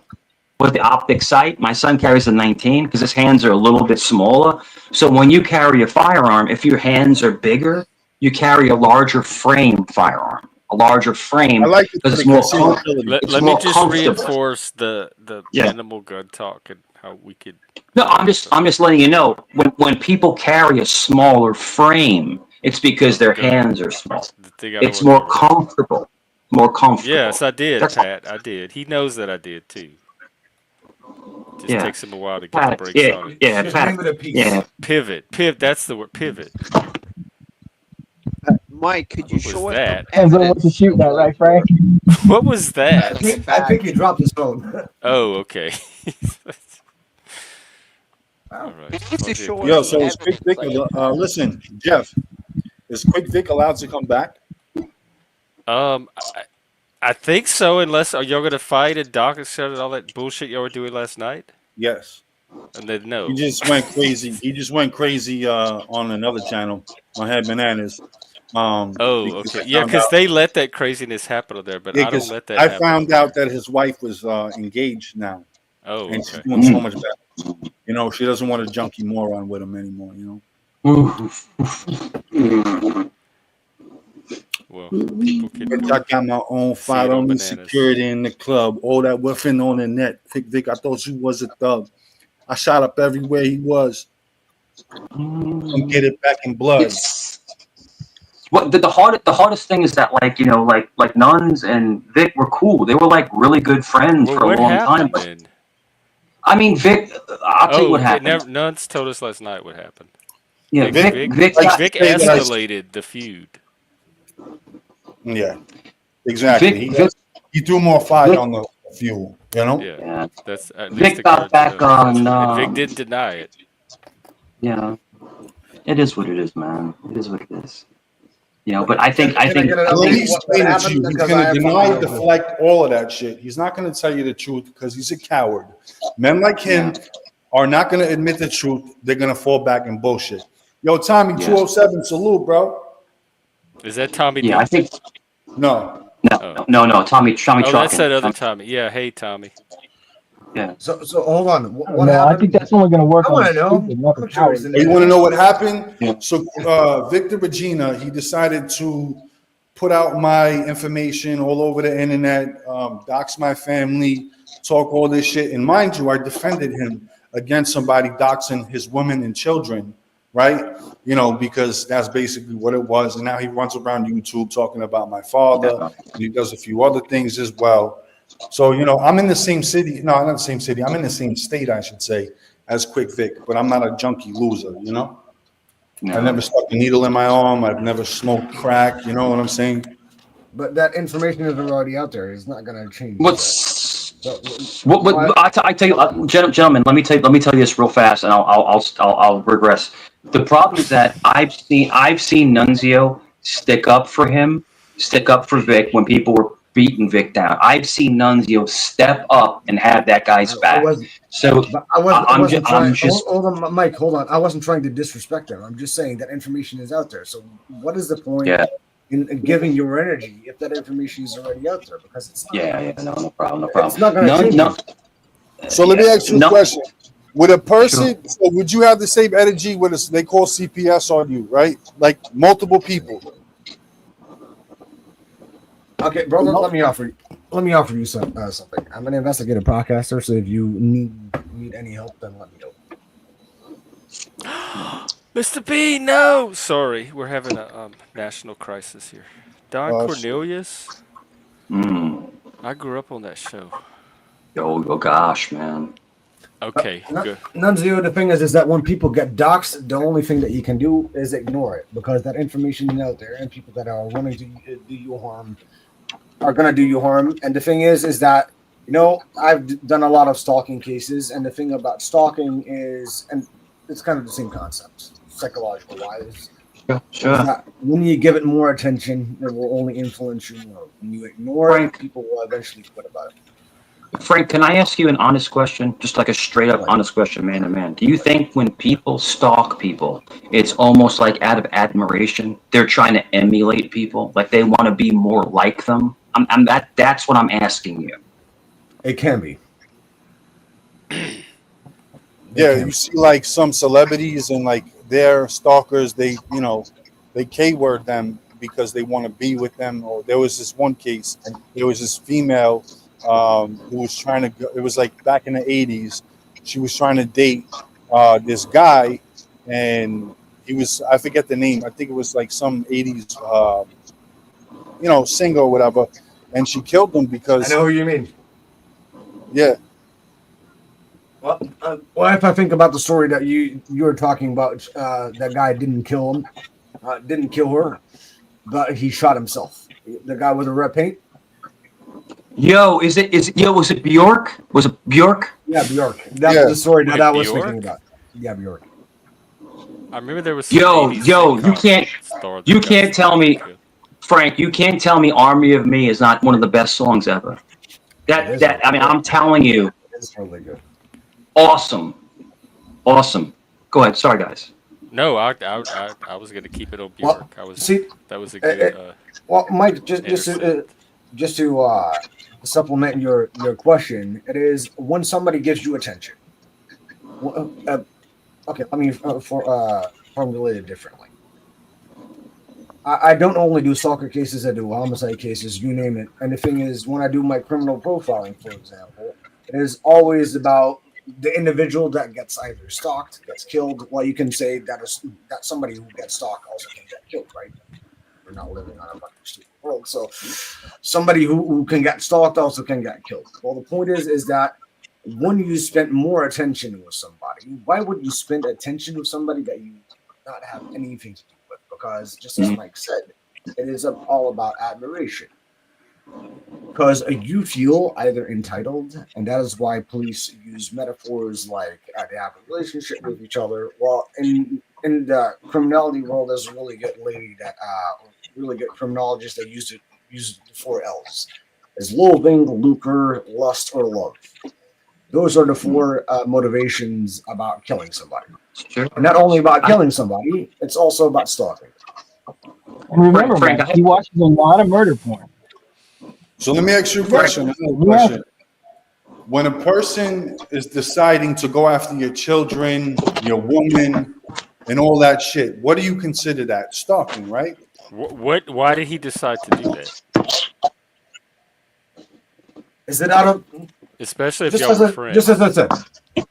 with the optic sight. My son carries the 19 because his hands are a little bit smaller. So when you carry a firearm, if your hands are bigger, you carry a larger frame firearm. A larger frame I like it because for it's the more concealability. Let me just comfortable. reinforce the Yeah. animal gun talk and how we could. No, I'm just letting you know when people carry a smaller frame, it's because their hands are small. The thing I don't It's wanna more go over. comfortable. More comfortable. Yes, I did, That's- Pat. I did. He knows that I did too. Just Yeah. takes him a while to get the Pat, brakes yeah, on it. yeah, Just Pat, name it a piece. yeah. Pivot. That's the word. Pivot. Mike, could you What show was us that? Depends on what you're shooting at, right, Frank? What was that? I think he dropped his phone. Oh, okay. Wow. All right. It's a short Yo, so is evidence, Quick Vic? like- Listen, Jeff, is Quick Vic allowed to come back? I think so. Unless are y'all gonna fight and Doc and shut all that bullshit y'all were doing last night? Yes. And then no. He just went crazy. He just went crazy on another channel on Head Bananas. Oh, because okay. I Yeah, found because out- they let that craziness happen on there, but Yeah, I don't 'cause let that I happen. found out that his wife was engaged now, Oh, and she's okay. doing so much better. You know, she doesn't want a junkie moron with him anymore. You know. Well, people can. Bitch, I got my own See it on firearm Bananas. security in the club. All that whiffing on the net. Quick Vic, I thought you was a thug. I shot up everywhere he was. Come get it back in blood. What the hardest thing is that like Nuns and Vic were cool. They were like really good friends Well, for a what long happened time. then? I mean, Vic. I'll tell you what happened. Nuns told us last night what happened. Yeah, Vic, Vic likes got to Vic say that escalated the feud. yeah, exactly. Vic He threw more fire Vic on the fuel. You know. Yeah, yeah. that's at least Vic got according to back them. That's on. what, and Vic didn't deny it. Yeah, it is what it is, man. It is what it is. You know, But but I think can I get an Let me update? What explain it to happened? you. He's Because going I to have deny, fucking no clue. deflect all of that shit. He's not going to tell you the truth because he's a coward. Men like him are not going to admit the truth. They're going to fall back in bullshit. Yo, Tommy, Yeah. 207, salute, bro. Is that Tommy yeah, D? I think No. no. Tommy Oh, that's Truckin. that other Tommy. Yeah, hey Tommy. Yeah. So hold on. What No, I happened? think that's only going to work I on want the to know. stupid, not the I'm curious. coward. You want to know what happened? Yeah. So Victor Regina, he decided to put out my information all over the internet, dox my family, talk all this shit. And mind you, I defended him against somebody doxing his women and children, right? You know, because that's basically what it was. And now he runs around YouTube talking about my father, and he does a few other things as well. So, you know, I'm in the same city. No, not the same city. I'm in the same state, I should say, as Quick Vic, but I'm not a junkie loser, you know? No. I've never stuck a needle in my arm. I've never smoked crack. You know what I'm saying? But that information is already out there. It's not going to change. What I tell you, gentlemen, let me tell you this real fast, and I'll regress. The problem is that I've seen Nunzio stick up for Vic when people were beating Vic down. I've seen Nunzio step up and have that guy's back. I'm just hold on, Mike. Hold on. I wasn't trying to disrespect him. I'm just saying that information is out there. So what is the point in giving your energy if that information is already out there? Because it's not. No problem. It's not going to change. So let me ask you a question. Would a person, so would you have the same energy with us? They call CPS on you, right? Like multiple people. Okay, brother. Let me offer you something. I'm an investigative podcaster, so if you need any help, then let me know. Mr. B, no. Sorry, we're having a national crisis here. Don Cornelius. I grew up on that show. Oh gosh, man. Okay, good. Nunzio, the thing is that when people get doxxed, the only thing that you can do is ignore it because that information is out there, and people that are wanting to do you harm are going to do you harm. And the thing is that, you know, I've done a lot of stalking cases, and the thing about stalking is, and it's kind of the same concept, psychological wise. Sure. When you give it more attention, it will only influence you more. When you ignore it, people will eventually quit about it. Frank, can I ask you an honest question? Just like a straight up honest question, man to man. Do you think when people stalk people, it's almost like out of admiration? They're trying to emulate people, like they want to be more like them? That's what I'm asking you. It can be. Yeah, you see like some celebrities and like their stalkers, they K-word them because they want to be with them. Or there was this one case, there was this female who was trying to go, it was like back in the 80s, she was trying to date this guy, and he was, I forget the name, I think it was like some 80s singer or whatever, and she killed him because I know who you mean. Yeah. Well, if I think about the story that you were talking about, that guy didn't kill him, didn't kill her, but he shot himself. The guy with the red paint. Was it Bjork? Was it Bjork? Yeah, Bjork. That's the story that I was thinking about. Yeah, Bjork. I remember there was you can't tell me, Frank, you can't tell me Army of Me is not one of the best songs ever. I'm telling you. It's really good. Awesome. Go ahead. Sorry, guys. No, I was going to keep it on Bjork. That was a good. Well, Mike, just to supplement your question, it is when somebody gives you attention. Okay, let me formulate it differently. I don't only do stalker cases; I do homicide cases, you name it. And the thing is, when I do my criminal profiling, for example, it is always about the individual that gets either stalked, gets killed. Well, you can say that somebody who gets stalked also can get killed, right? We're not living on a fucking stupid world, so somebody who can get stalked also can get killed. Well, the point is that when you spent more attention with somebody, why would you spend attention with somebody that you not have anything to do with? Because just as Mike said, it is all about admiration. Because you feel either entitled, and that is why police use metaphors like they have a relationship with each other. Well, in the criminality world, there's a really good lady that really good criminologist that use the four L's: is loathing, lucre, lust, or love. Those are the four motivations about killing somebody. Sure. And not only about killing somebody, it's also about stalking. And remember, Frank, Mike, he watches a lot of murder porn. So let me ask you a question. Another question. When a person is deciding to go after your children, your woman, and all that shit, what do you consider that? Stalking, right? What? Why did he decide to do that? Is it out of Especially if just y'all as were a, friends. just as I said?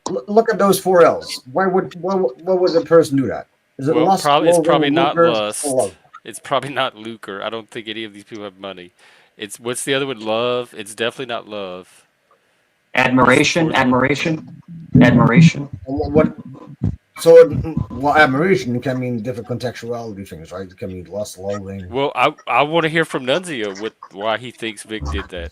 Look at those four L's. Why would a person do that? Is it Well, lust, it's loathing, probably not lucre, or lust. love? It's probably not lucre. I don't think any of these people have money. It's what's the other one? Love. It's definitely not love. Admiration. What? So, well, admiration can mean different contextuality things, right? It can mean lust, loathing. Well, I want to hear from Nunzio why he thinks Vic did that.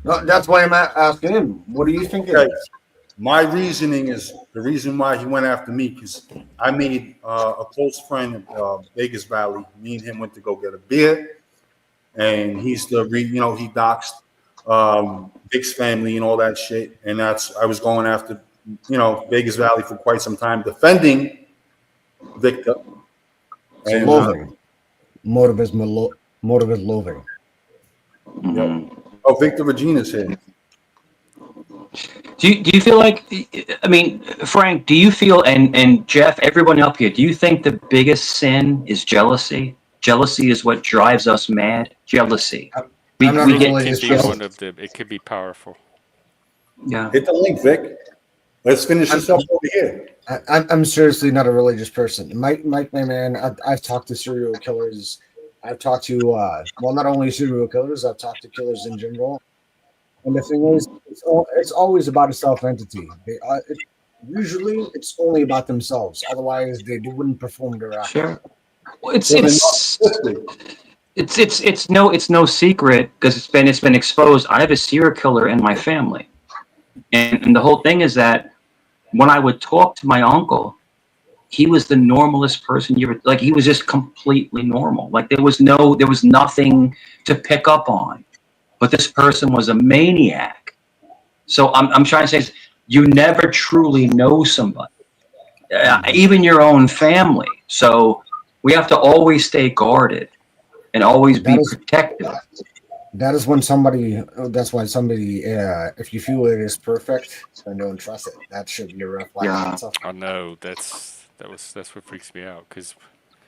No, that's why I'm asking him. What do you think it is? My reasoning is the reason why he went after me because I made a close friend in Vegas Valley. Me and him went to go get a beer, and he's he doxed Vic's family and all that shit. And I was going after Vegas Valley for quite some time, defending Victor. So And, loathing, motive is loathing. Oh, Victor Regina's here. Do you feel like, I mean, Frank, do you feel, and Jeff, everyone up here, do you think the biggest sin is jealousy? Jealousy is what drives us mad. Jealousy. I'm not I think religious. it could be one of them. It could be powerful. Yeah. Hit the link, Vic. Let's finish this up over here. I'm seriously not a religious person. Mike, my man, I've talked to serial killers. I've talked to, well, not only serial killers, I've talked to killers in general. And the thing is, it's always about a self-entity. Usually, it's only about themselves. Otherwise, they wouldn't perform their act. Sure. Well, it's no secret because it's been exposed. I have a serial killer in my family, and the whole thing is that when I would talk to my uncle, he was the normalest person you ever, like, he was just completely normal. Like there was nothing to pick up on. But this person was a maniac. So I'm trying to say, you never truly know somebody, even your own family. So we have to always stay guarded and always be protective. That is when somebody. That's why somebody. If you feel it is perfect, then don't trust it. That should be a red flag. Yeah. I know that's what freaks me out because.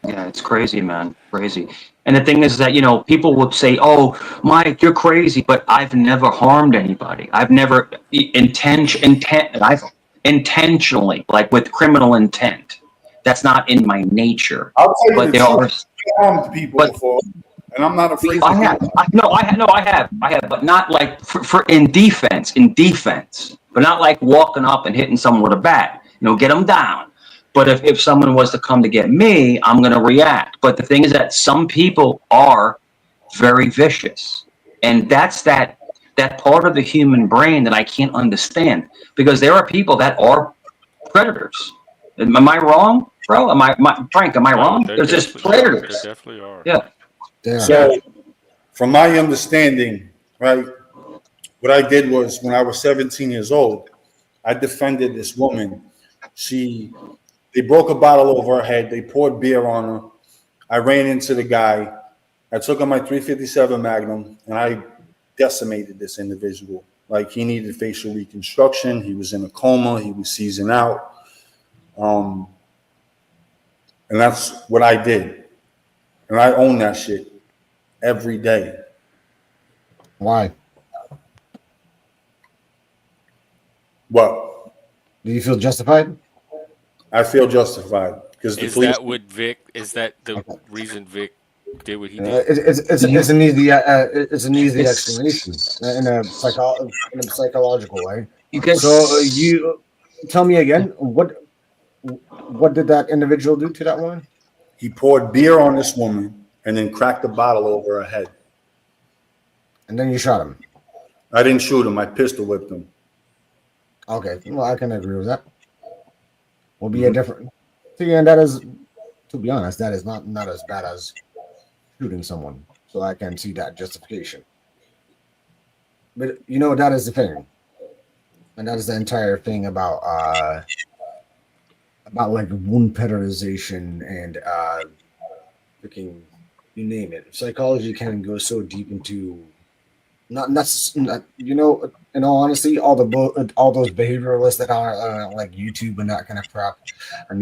Yeah, it's crazy, man. Crazy. And the thing is that, people would say, oh, Mike, you're crazy, but I've never harmed anybody. I've never I've intentionally, like with criminal intent. That's not in my nature. I'll tell you But the there are truth. I've harmed people before, and I'm not afraid. I have, but not like for in defense, but not like walking up and hitting someone with a bat, get them down. But if someone was to come to get me, I'm going to react. But the thing is that some people are very vicious. And that's that part of the human brain that I can't understand. Because there are people that are predators. Am I wrong, bro? Frank, am I wrong? There's just predators. There definitely are. Yeah. So, from my understanding, right, what I did was when I was 17 years old, I defended this woman. They broke a bottle over her head. They poured beer on her. I ran into the guy. I took out my .357 Magnum, and I decimated this individual. Like, he needed facial reconstruction. He was in a coma. He was seizing out. And that's what I did. And I own that shit every day. Why? What? Do you feel justified? I feel justified because the police. Is that the reason Vic did what he did? It's an easy explanation in a psychological way. You guys. So you tell me again, what did that individual do to that woman? He poured beer on this woman and then cracked a bottle over her head. And then you shot him. I didn't shoot him. I pistol whipped him. Okay, well, I can agree with that. Will be a different. See, and that is, to be honest, that is not as bad as shooting someone. So I can see that justification. But you know, that is the thing, and that is the entire thing about like wound pedalization and freaking, you name it. Psychology can go so deep into not you know, in all honesty, all those behavioralists that are like YouTube and that kind of crap. I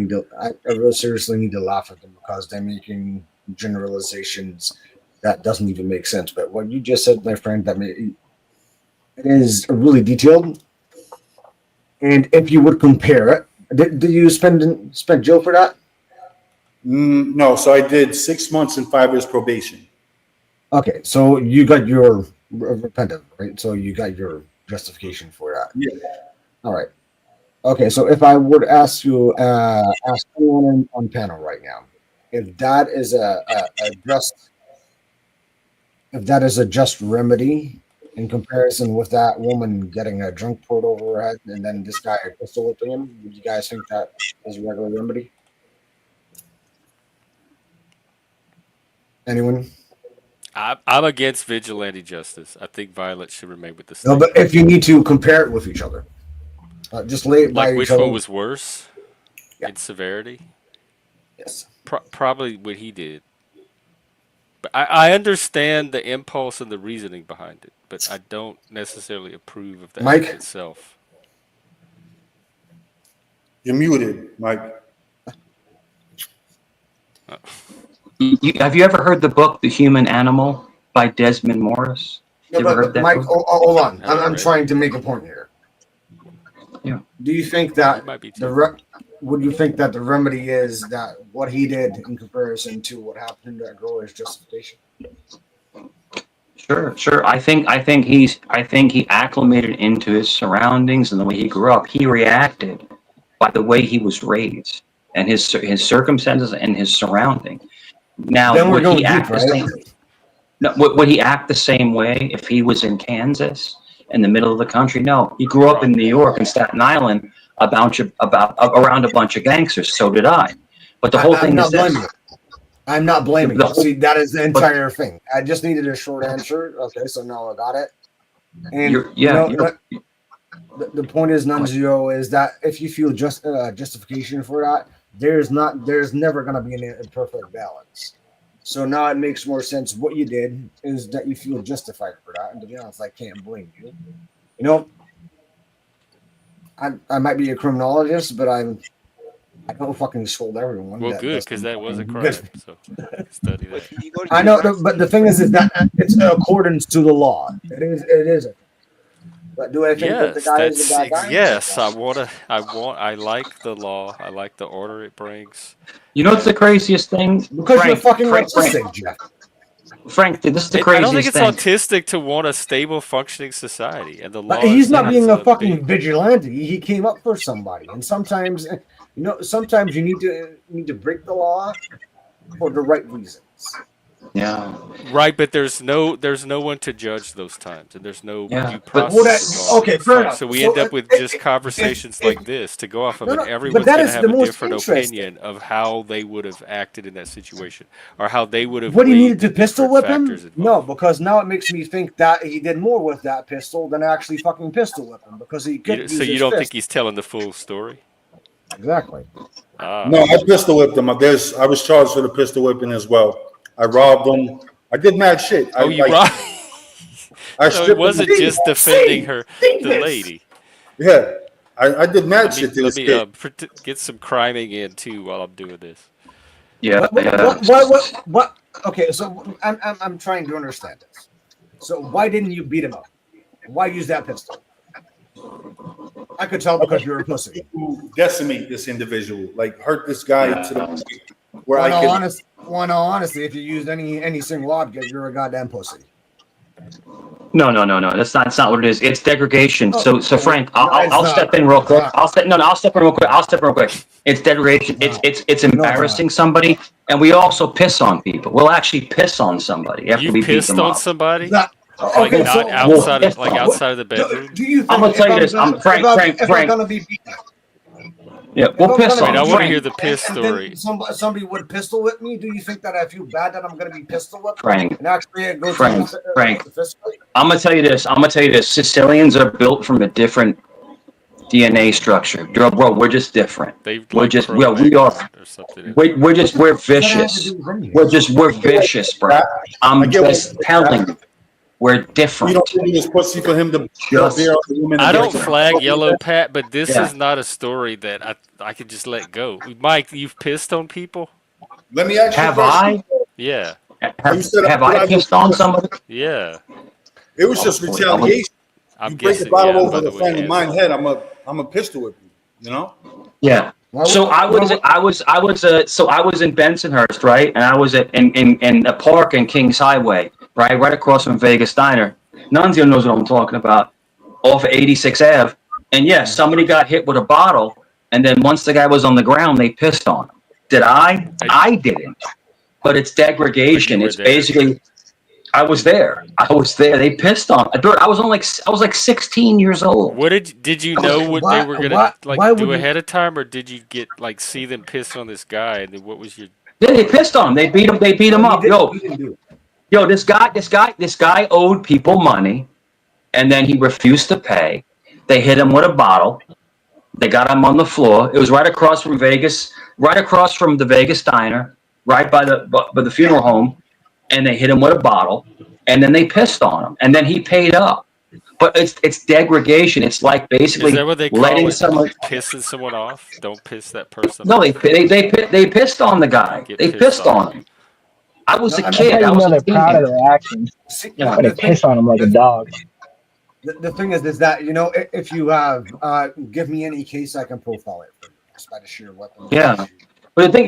really seriously need to laugh at them because they're making generalizations that doesn't even make sense. But what you just said, my friend, it is really detailed. And if you would compare it, did you spend jail for that? No, so I did 6 months and 5 years probation. Okay, so you got your repentant, right? So you got your justification for that. Yeah. All right. Okay, so if I would ask you, ask anyone on panel right now, if that is a just remedy in comparison with that woman getting a drunk poured over her head and then this guy pistol whipping him, would you guys think that is a regular remedy? Anyone? I'm against vigilante justice. I think violence should remain with the state. No, but if you need to compare it with each other, just lay it by like each which other. one was worse in severity? Yes. Probably what he did. But I understand the impulse and the reasoning behind it, but I don't necessarily approve of the Mike? act itself. You're muted, Mike. Have you ever heard the book The Human Animal by Desmond Morris? No, You ever but heard that Mike, book? hold on. Never I'm read trying to make a point here. Yeah. Do you think that It might be too. would you think that the remedy is that what he did in comparison to what happened to that girl is justification? Sure. I think he acclimated into his surroundings and the way he grew up. He reacted by the way he was raised and his circumstances and his surrounding. Now, Then we're would going he deep, act the right? same? No, would he act the same way if he was in Kansas, in the middle of the country? No, he grew up in New York and Staten Island, around a bunch of gangsters. So did I. But the whole thing is this. I'm not blaming The you. whole- See, that is the entire thing. I just needed a short answer. Okay, so now I got it. And the point is, Nunzio, is that if you feel justification for that, there's never going to be a perfect balance. So now it makes more sense. What you did is that you feel justified for that, and to be honest, I can't blame you. You know, I might be a criminologist, but I don't fucking scold everyone. Well, good, because that was a crime. So study that. I know, but the thing is that it's in accordance to the law. It is. But do I think that the guy is a bad guy? Yes. I like the law. I like the order it brings. You know what's the craziest thing? Because you're fucking autistic, Jeff. Frank, this is the I craziest don't think it's thing. autistic to want a stable, functioning society, and the law. But he's not being a fucking big... vigilante. He came up for somebody, and sometimes, sometimes you need to break the law for the right reasons. Yeah. Right, but there's no one to judge those times, and there's no due But process. okay, fair enough. So we end up with just conversations like this to go off of, and everyone's that going is to have the a most different interesting. opinion of how they would have acted in that situation, or how they would have. What he weighed needed to the pistol different whip him? factors involved. No, because now it makes me think that he did more with that pistol than actually fucking pistol whip him because he could. So you don't think he's telling the full story? Exactly. No, I pistol whipped him. I was charged for the pistol whipping as well. I robbed him. I did mad shit. You robbed? So it wasn't him. just defending the lady. Yeah, I did mad shit to this kid. Get some criming in too while I'm doing this. Yeah. What? Okay, so I'm trying to understand this. So why didn't you beat him up? Why use that pistol? I could tell because you're a pussy. Decimate this individual, like hurt this guy to the point where honestly, if you used any single object, you're a goddamn pussy. No. That's not what it is. It's degradation. Oh, So Frank, no, it's I'll not. step in real quick. It's I'll step in real quick. It's degradation. No. It's embarrassing somebody, and we also piss on people. We'll actually piss on somebody after You've we beat pissed them on up. somebody? That, Like okay, not so outside of Well, outside of the bedroom? do you think I'm gonna tell you this. Frank. if I'm gonna be beat, Yeah, we'll I'm piss gonna on. Wait, I be want to Frank. hear the piss and story. then somebody would pistol whip me, do you think that I feel bad that I'm gonna be pistol whipped Frank. and actually go Frank. to Frank. the fist fight? I'm gonna tell you this. Sicilians are built from a different DNA structure, bro. We're just different. They We're like just we Cro-Magnon are. or something. We're What does that have to vicious. do with running? We're vicious, bro. I'm I get what just telling you, we're You different. don't think it's pussy for him to Just- bear up the woman? I and don't get- flag Yellow Pat, but this Yeah. is not a story that I could just let go. Mike, you've pissed on people? Let me ask you a Have question. Yeah. You said, Have I pissed on somebody? Yeah. It was just retaliation. I'm You break guessing, the bottle yeah, over by the the way friend he of mine answered. head. I'm a pistol whip you. You know. Yeah. So I was in Bensonhurst, right? And I was in a park in Kings Highway, right across from Vegas Diner. Nunzio knows what I'm talking about. Off of 86 Ave. And yeah, somebody got hit with a bottle, and then once the guy was on the ground, they pissed on him. Did I? I didn't. But it's degradation. It's basically. I was there. They pissed on. I was like 16 years old. What did you know what they were gonna do ahead of time, or did you get see them piss on this guy? And then what was your? Yeah, they pissed on him. They beat him up. Yo, this guy owed people money, and then he refused to pay. They hit him with a bottle. They got him on the floor. It was right across from the Vegas Diner, right by the funeral home. And they hit him with a bottle, and then they pissed on him, and then he paid up. But it's degradation. It's like basically Is that what they call letting it? someone Pissing someone off? Don't piss that person No, off. they pissed on the guy. They pissed on him. I was a kid. I was they're a proud of teenager. their actions, but they piss on him like a dog. The thing is that if you have give me any case, I can profile it for you just by the sheer weapon. Yeah. But the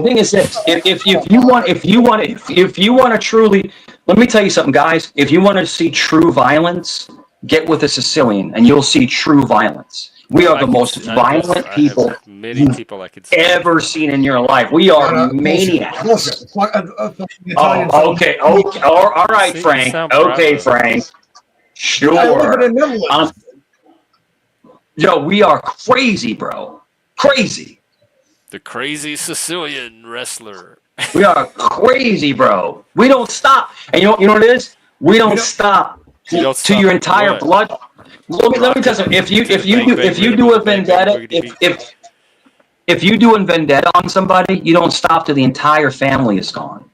thing is this: if you want to truly, let me tell you something, guys. If you want to see true violence, get with a Sicilian, and you'll see true violence. We are the most violent people you've ever seen in your life. We are maniacs. Oh, okay. All right, Frank. Okay, Frank. Sure. Yo, we are crazy, bro. Crazy. The crazy Sicilian wrestler. We are crazy, bro. We don't stop. And you know what it is? We don't stop to your entire blood. Let me tell you something. If you do a vendetta, if you do a vendetta on somebody, you don't stop till the entire family is gone.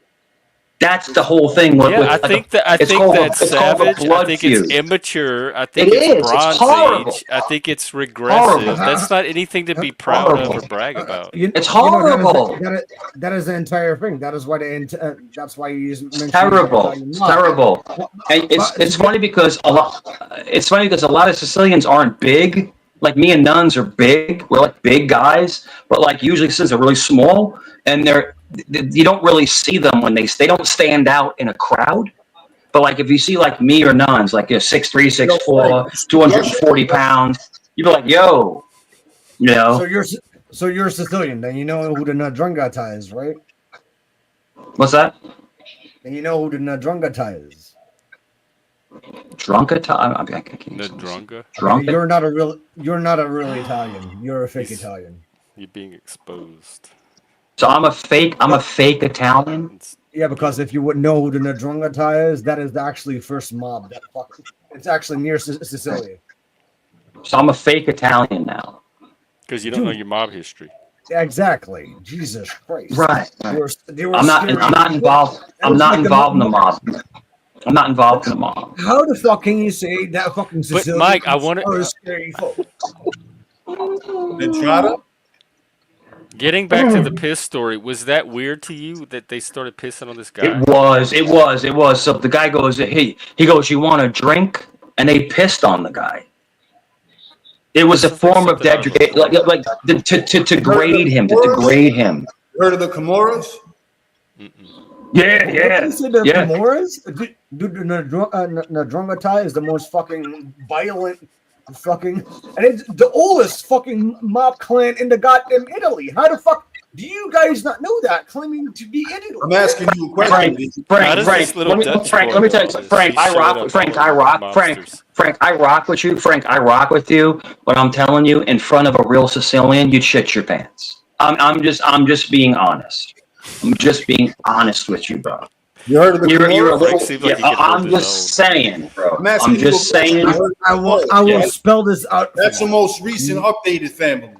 That's the whole thing. I think that's savage. I think it's immature. I think it's Bronze Age. I think it's regressive. That's not anything to be proud of or brag about. It's horrible. That is the entire thing. That is why that's why you mentioned terrible. It's terrible. And it's funny because a lot of Sicilians aren't big. Like me and Nuns are big. We're like big guys, but like usually Sicilians are really small, and you don't really see them when they don't stand out in a crowd. But like if you see like me or Nuns, like you're 6'3", 6'4", 240 pounds, you'd be like, yo, you know. So you're Sicilian, then you know who the Ndrungata is, right? What's that? And you know who the Ndrungata is. Drunkata? Drunga? You're not a real Italian. You're a fake Italian. You're being exposed. So I'm a fake Italian? Yeah, because if you would know who the Ndrungata is, that is actually first mob. It's actually near Sicily. So I'm a fake Italian now. Because you don't know your mob history. Exactly. Jesus Christ. Right. They were I'm not involved. I'm not involved in the mob. I'm not involved in the mob. How the fuck can you say that fucking Sicilian? But Mike, I want to scary folk. Getting back to the piss story, was that weird to you that they started pissing on this guy? It was. So the guy goes, he goes, you want a drink? And they pissed on the guy. It was a form of degradation, like to degrade him, Heard of the Comoros? Yeah. Comoros? Dude, Ndrangheta is the most fucking violent fucking, and it's the oldest fucking mob clan in the goddamn Italy. How the fuck do you guys not know that? Claiming to be Italy. I'm asking you a question. How does this little Dutch boy let me tell you, know this? Frank, He's I showing rock, up Frank, all I the rock, Frank, mobsters. Frank, I rock with you, Frank, I rock with you. But I'm telling you, in front of a real Sicilian, you'd shit your pants. I'm just being honest. I'm just being honest with you, bro. You heard of the You're a Camorra? Frank little. seems like Yeah, he can hold I'm his just saying, bro. I'm asking I'm you a just question. saying. You heard of the I will Yeah. spell this out. That's the most recent updated family.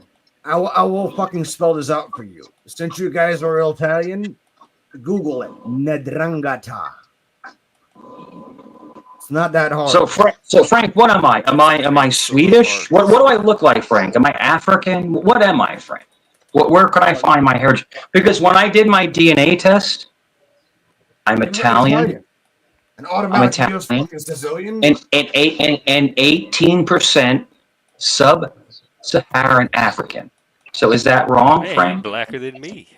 I will fucking spell this out for you. Since you guys are Italian, Google it. Ndrangheta. It's not that hard. So Frank, what am I? Am I Swedish? What do I look like, Frank? Am I African? What am I, Frank? Where could I find my heritage? Because when I did my DNA test, I'm Italian. And I'm automatically you're Italian. fucking Sicilian. And 18% sub-Saharan African. So is that wrong, Man, you're Frank? blacker than me.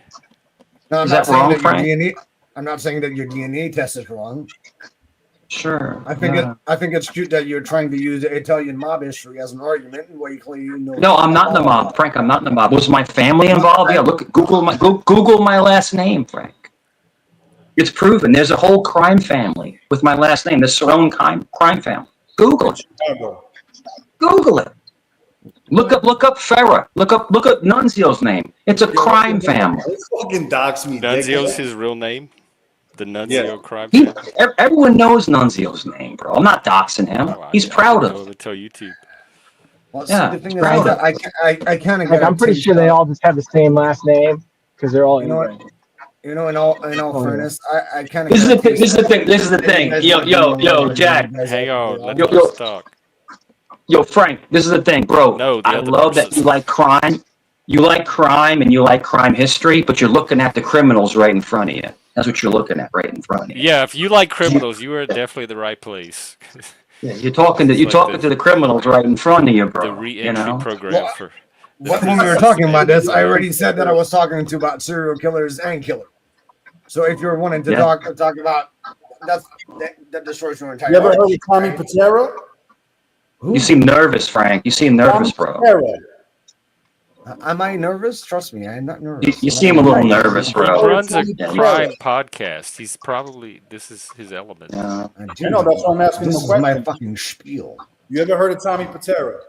No, I'm Is not that saying wrong, that your Frank? DNA. I'm not saying that your DNA test is wrong. Sure. I think it's cute that you're trying to use the Italian mob history as an argument, where you claim you know. No, I'm not in the mob, Frank. I'm not in the mob. Was my family involved? Yeah, look, Google my last name, Frank. It's proven. There's a whole crime family with my last name. The Cerrone crime family. Google it. Google it. Look up Farah. Look up Nunzio's name. It's a crime family. Fucking dox me. Nunzio's dick. his real name? The Nunzio crime He, family? everyone knows Nunzio's name, bro. I'm not doxing him. Oh, He's proud of it. Until YouTube. Well, Yeah, see, the thing it's is, proud of I kind of Like, I'm pretty sure they all just have the same last name because they're all You know what? immigrants. In all fairness, I kind of. This is the thing. Yo, Jack. Hang on, let Yo, me just talk. Yo, Frank, this is the thing, bro. No, the I other love that person. you like crime. You like crime and you like crime history, but you're looking at the criminals right in front of you. That's what you're looking at right in front of you. Yeah, if you like criminals, you are definitely the right place. Yeah, you're talking to the criminals right in front of you, bro. The re-entry program for. When we were talking about this, I already said that I was talking about serial killers and killers. So if you're wanting to talk about that destroys your entire. You ever heard of Tommy Pdarosa? You seem nervous, Frank. You seem nervous, bro. Am I nervous? Trust me, I'm not nervous. You seem a little nervous, bro. He runs a crime podcast. He's probably this is his element. Yeah. I know, that's why I'm asking This the is question. my fucking spiel. You ever heard of Tommy Pdarosa?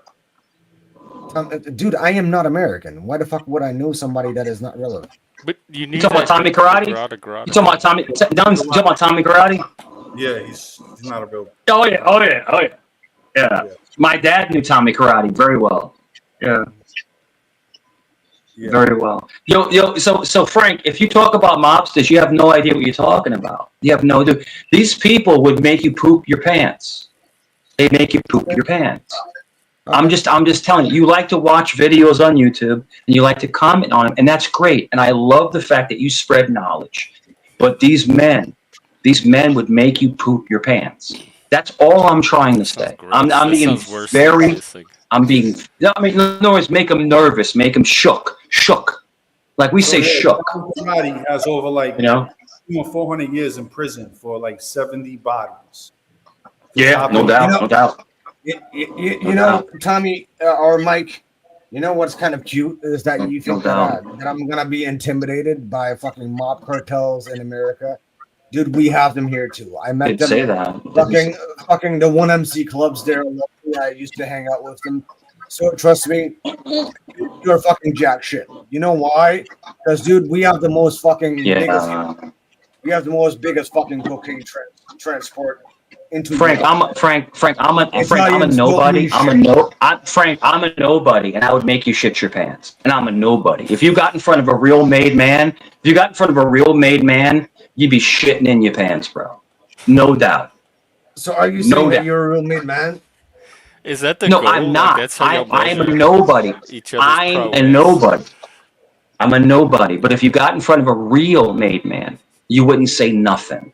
Dude, I am not American. Why the fuck would I know somebody that is not relevant? But you need. You talking about Tommy Karate? You talking about Tommy? You talking about Tommy Karate? Yeah, he's not a real. Oh yeah. Yeah. My dad knew Tommy Karate very well. Yeah. Very well. So Frank, if you talk about mobsters, you have no idea what you're talking about. You have no idea. These people would make you poop your pants. They make you poop your pants. I'm just telling you, you like to watch videos on YouTube and you like to comment on them, and that's great. And I love the fact that you spread knowledge. But these men would make you poop your pants. That's all I'm trying to say. I'm being very. In other words, make them nervous, make them shook. Like we say shook. Somebody has over 400 years in prison for 70 bodies. Yeah, no doubt. You know, Tommy or Mike, you know what's kind of cute is that you think that I'm gonna be intimidated by fucking mob cartels in America. Dude, we have them here too. I met them. Say that. Fucking the 1MC clubs there. I used to hang out with them. So trust me, you're fucking jack shit. You know why? Because dude, we have the most fucking biggest. We have the most biggest fucking cocaine transport into. Frank, I'm a nobody. I'm a nobody, and I would make you shit your pants. And I'm a nobody. If you got in front of a real made man, you'd be shitting in your pants, bro. No doubt. So are you saying that you're a real made man? Is that the no? goal? I'm not. That's how I am a nobody. I'm a nobody. I'm a nobody. But if you got in front of a real made man, you wouldn't say nothing.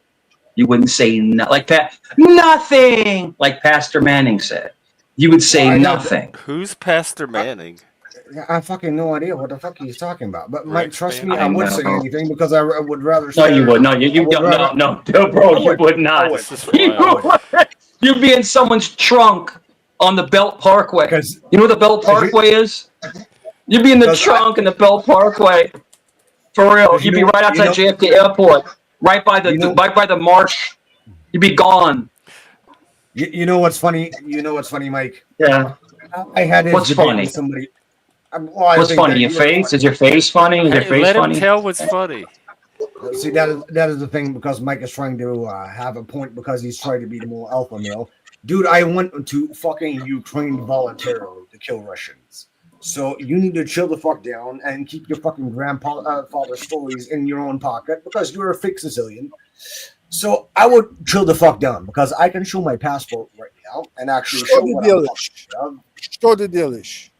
You wouldn't say nothing, like Pastor Manning said. You would say nothing. Who's Pastor Manning? I fucking no idea what the fuck he's talking about. But Mike, Rex trust band? me, I would say know. anything because I would rather. No, you stare- would. No, you I would rather- no, bro, I you would not. would. This is You wild. would. You'd be in someone's trunk on the Belt Parkway. Because You know what the Belt Parkway is? You'd be in the Because trunk in the Belt Parkway. For real. Because You'd you be right outside know- JFK Airport, right by the You know- right by the marsh. You'd be gone. you know what's funny? You know what's funny, Mike? Yeah. I had this What's debate funny? with somebody. Well, I What's think funny? that Your you- face? Is your face funny? Is your Hey, face let him funny? tell what's funny. See, that is the thing because Mike is trying to have a point because he's trying to be the more alpha male. Dude, I went to fucking Ukraine voluntarily to kill Russians. So you need to chill the fuck down and keep your fucking grandfather stories in your own pocket because you're a fake Sicilian. So I would chill the fuck down because I can show my passport right now and actually show what I'm talking about. Что ты делаешь?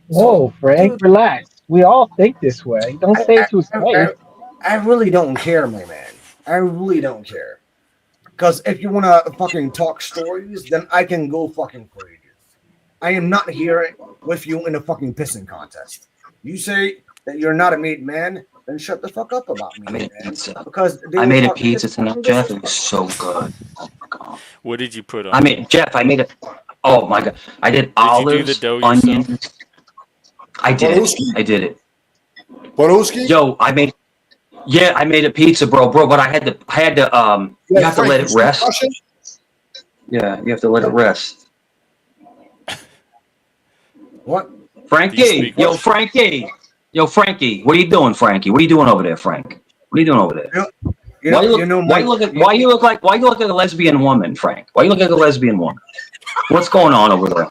Whoa, Frank, relax. We all think this way. Don't say it to his face. I really don't care, my man. I really don't care. Because if you want to fucking talk stories, then I can go fucking for ages. I am not here with you in a fucking pissing contest. You say that you're not a made man, then shut the fuck up about me, I made a man. pizza. Because I made a pizza tonight, Jeff. It was so good. Oh my god. What did you put on? I made Jeff. I made it. Oh my god. I did you do olives, the dough yourself? onions. I did it. I did it. По-русски? Yo, I made. Yeah, I made a pizza, bro. But I had to. You have to let it rest. Russian? Yeah, you have to let it rest. What? Frankie, yo, Frankie, what are you doing, Frankie? What are you doing over there, Frank? What are you doing over there? Why you look like a lesbian woman, Frank? Why you look like a lesbian woman? What's going on over there?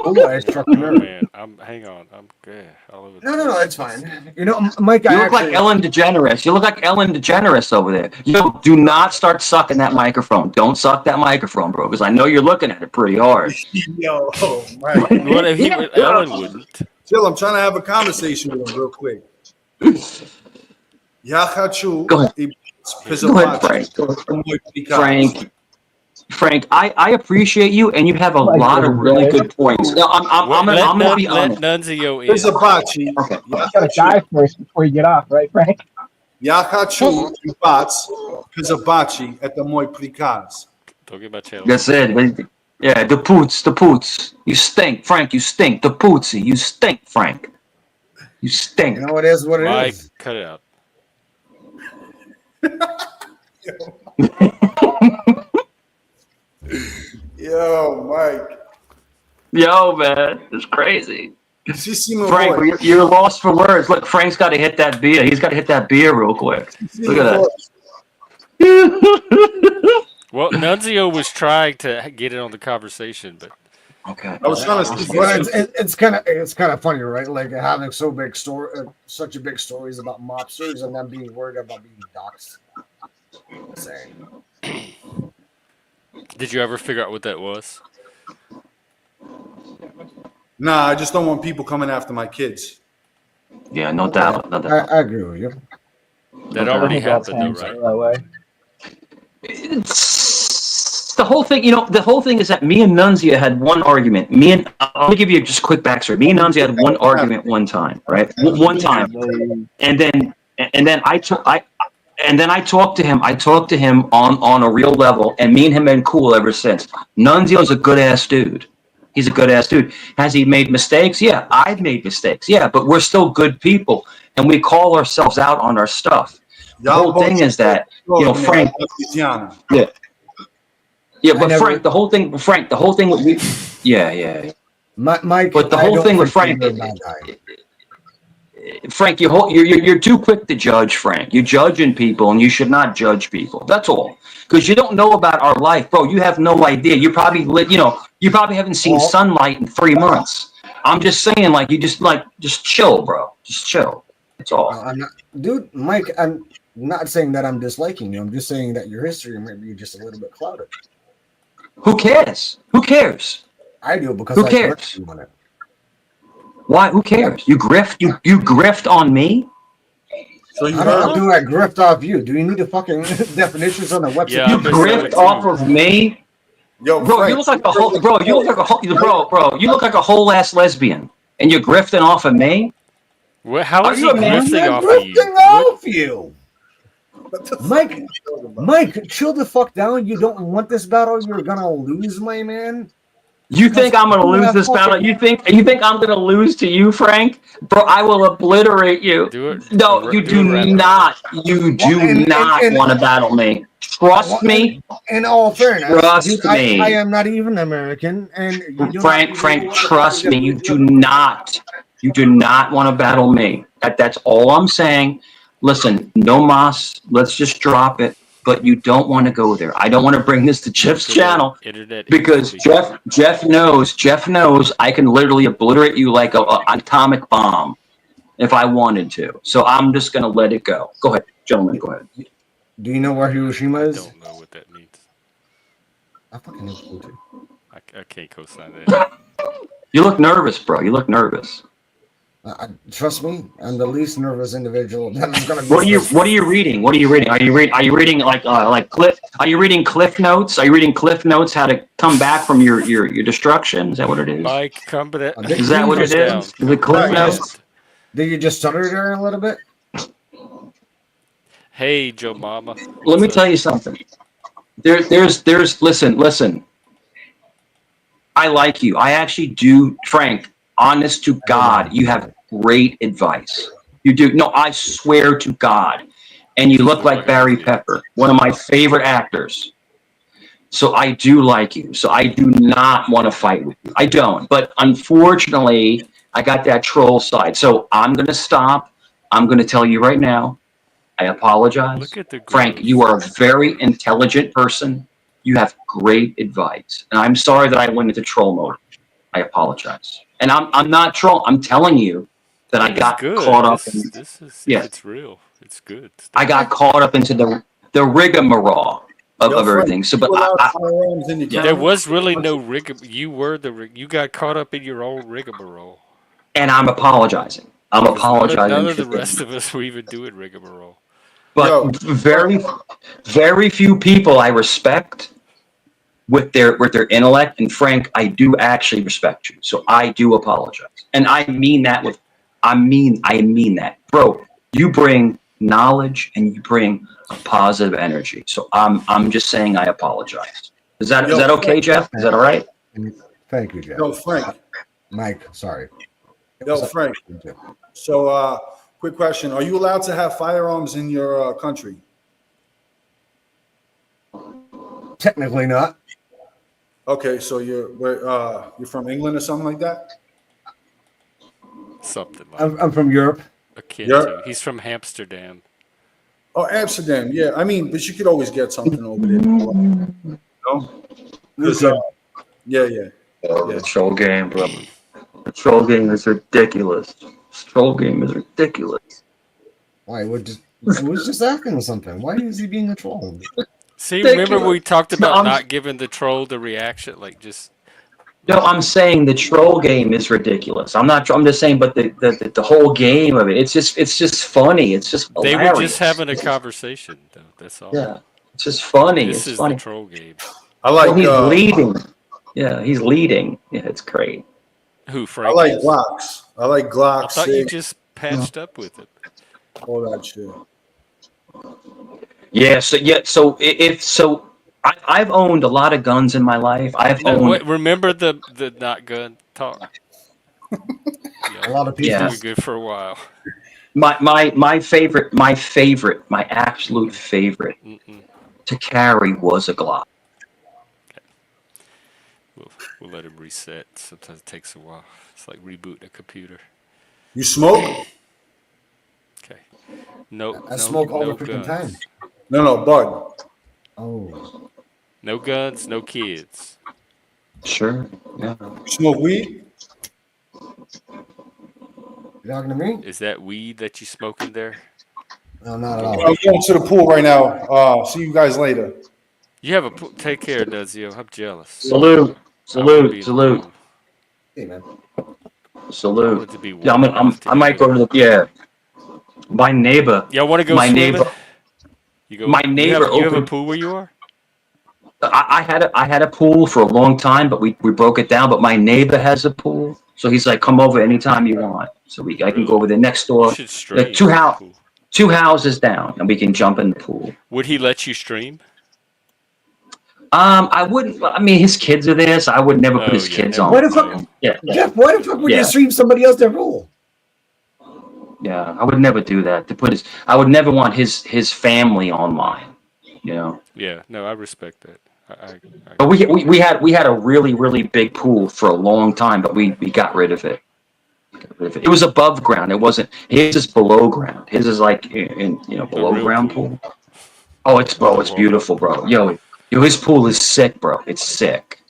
Oh, I struck a nerve. Man, hang on. I'm good. No, it's fine. You know, Mike, You look like Ellen DeGeneres. You look like Ellen DeGeneres over there. Yo, do not start sucking that microphone. Don't suck that microphone, bro, because I know you're looking at it pretty hard. Yo, Mike. What if Ellen wouldn't? Chill, I'm trying to have a conversation with him real quick. Я хочу Frank, I appreciate you, and you have a lot of really good points. No, I'm gonna be honest. Let Nunzio in. Okay. You gotta die first before you get off, right, Frank? Я хочу ебать Казабачи. Это мой приказ. Don't get about channel. That's it. Yeah, the poots. You stink, Frank. You stink. The pootsy. You stink, Frank. You stink. You know it is what it Mike, is. cut it out. Yo, Mike. Yo, man, it's crazy. Frank, boy. you're lost for words. Look, Frank's got to hit that beer. He's got to hit that beer real quick. Look at that. Well, Nunzio was trying to get in on the conversation, but okay. I was trying to see. Well, it's kind of funny, right? Like having such a big stories about mobsters and them being worried about being doxxed. Insane. did you ever figure out what that was? Nah, I just don't want people coming after my kids. Yeah, no doubt. I agree with you. That already happened, though, right? That way. It's the whole thing. The whole thing is that me and Nunzia had one argument. Let me give you just a quick backstory. Me and Nunzia had one argument one time, right? One time, and then I talked to him. I talked to him on a real level, and me and him have been cool ever since. Nunzio's a good ass dude. He's a good ass dude. Has he made mistakes? Yeah, I've made mistakes. Yeah, but we're still good people, and we call ourselves out on our stuff. The whole thing is that, Frank. Yeah, but Frank, the whole thing with me. Yeah. Mike, but the whole thing with Frank. Frank, you're too quick to judge, Frank. You're judging people, and you should not judge people. That's all. Because you don't know about our life, bro. You have no idea. You probably haven't seen sunlight in 3 months. I'm just saying, just chill, bro. Just chill. That's all. I'm not, dude, Mike. I'm not saying that I'm disliking you. I'm just saying that your history might be just a little bit clouded. Who cares? I do because who cares? You on it. Why? Who cares? You grift? You grift on me? So I grift off you. Do you need the fucking definitions on the website? You grift off of me? Yo, Bro, Frank. you look like a whole bro. You look like a whole bro. You look like a whole ass lesbian, and you're grifting off of me. How Are is you he a man? grifting I'm off of you? drifting off you. Mike, Mike, chill the fuck down. You don't want this battle. You're gonna lose, my man. You think I'm gonna lose this fucking- battle? You think I'm gonna lose to you, Frank? Bro, I will obliterate you. Do it. No, you do not. You do not want to battle me. Trust me. In all fairness, Trust dude, me. I am not even American, and you do Frank, trust me. You do not want to battle me. That's all I'm saying. Listen, no mas. Let's just drop it. But you don't want to go there. I don't want to bring this to Jeff's channel because Jeff knows I can literally obliterate you like an atomic bomb if I wanted to. So I'm just gonna let it go. Go ahead, gentlemen. Go ahead. Do you know where Hiroshima is? I don't know what that means. I fucking know too. I can't co-sign that. You look nervous, bro. You look nervous. Trust me, I'm the least nervous individual that is gonna be. What are you reading? What are you reading? Are you reading like Cliff? Are you reading Cliff Notes? Are you reading Cliff Notes? How to come back from your destruction? Is that what it is? Mike, come back. Is that what it is? Is it Cliff Notes? Did you just stutter there a little bit? Hey, Joe Mama. Let me tell you something. There's listen. I like you. I actually do, Frank. Honest to God, you have great advice. You do. No, I swear to God. And you look like Barry Pepper, one of my favorite actors. So I do like you. So I do not want to fight with you. I don't. But unfortunately, I got that troll side. So I'm going to stop. I'm going to tell you right now. I apologize. Look at the Frank, you are a very intelligent person. You have great advice. And I'm sorry that I went into troll mode. I apologize. And I'm not troll. I'm telling you that I got caught up in it's real. It's good. I got caught up into the rigmarole of everything. So but there was really no rigmarole. You got caught up in your own rigmarole. And I'm apologizing. I'm apologizing. None of the rest of us were even doing rigmarole. But very few people I respect with their intellect, and Frank, I do actually respect you. So I do apologize. And I mean that I mean that. Bro, you bring knowledge and you bring a positive energy. So I'm just saying I apologize. Is that okay, Jeff? Is that all right? Thank you, Jeff. Yo, Frank. Mike, sorry. Yo, Frank. So quick question. Are you allowed to have firearms in your country? Technically not. Okay, so you're from England or something like that? Something like I'm from Europe. He's from Amsterdam. Oh, Amsterdam. Yeah, I mean, but you could always get something over there. No? Yeah. The troll game, bro. The troll game is ridiculous. This troll game is ridiculous. Why? I was just asking something. Why is he being a troll? See, remember we talked about not giving the troll the reaction, like just. No, I'm saying the troll game is ridiculous. I'm just saying, but the whole game of it, it's just funny. It's just hilarious. They were just having a conversation, though. That's all. Yeah, it's just funny. This is funny. The troll game. I like. He's leading. Yeah, he's leading. Yeah, it's great. Who, Frank? I like Glocks. I thought you just patched up with it. All that shit. Yeah. So I've owned a lot of guns in my life. Remember the not gun talk. A lot of people. Yeah, good for a while. My favorite, my absolute favorite to carry was a Glock. We'll let him reset. Sometimes it takes a while. It's like rebooting a computer. You smoke? Okay. No. I smoke all the freaking time. No, bud. Oh. No guns, no kids. Sure. Yeah. Smoke weed? You talking to me? Is that weed that you smoking there? No, not at all. I'm going to the pool right now. See you guys later. You have a pool. Take care, Nuzio. I'm jealous. Salute. Hey, man. Salute. Yeah, I might go to the my neighbor. Y'all want to go my swimming? neighbor. You go. My neighbor. You have a pool where you are? I had a pool for a long time, but we broke it down. But my neighbor has a pool, so he's like, come over anytime you want. So I can go over there next You door, should like stream the pool. two houses down, and we can jump in the pool. Would he let you stream? I wouldn't. I mean, his kids are there, so I would never put his kids on. Why the fuck? Yeah, Jeff, why the fuck would you Yeah. stream somebody else their pool? yeah. I would never do that. I would never want his family online. You know. Yeah, no, I respect that. But we had a really big pool for a long time, but we got rid of it. It was above ground. It wasn't. His is below ground. His is like in below ground pool. Oh, it's beautiful, bro. Yo, his pool is sick, bro. It's sick.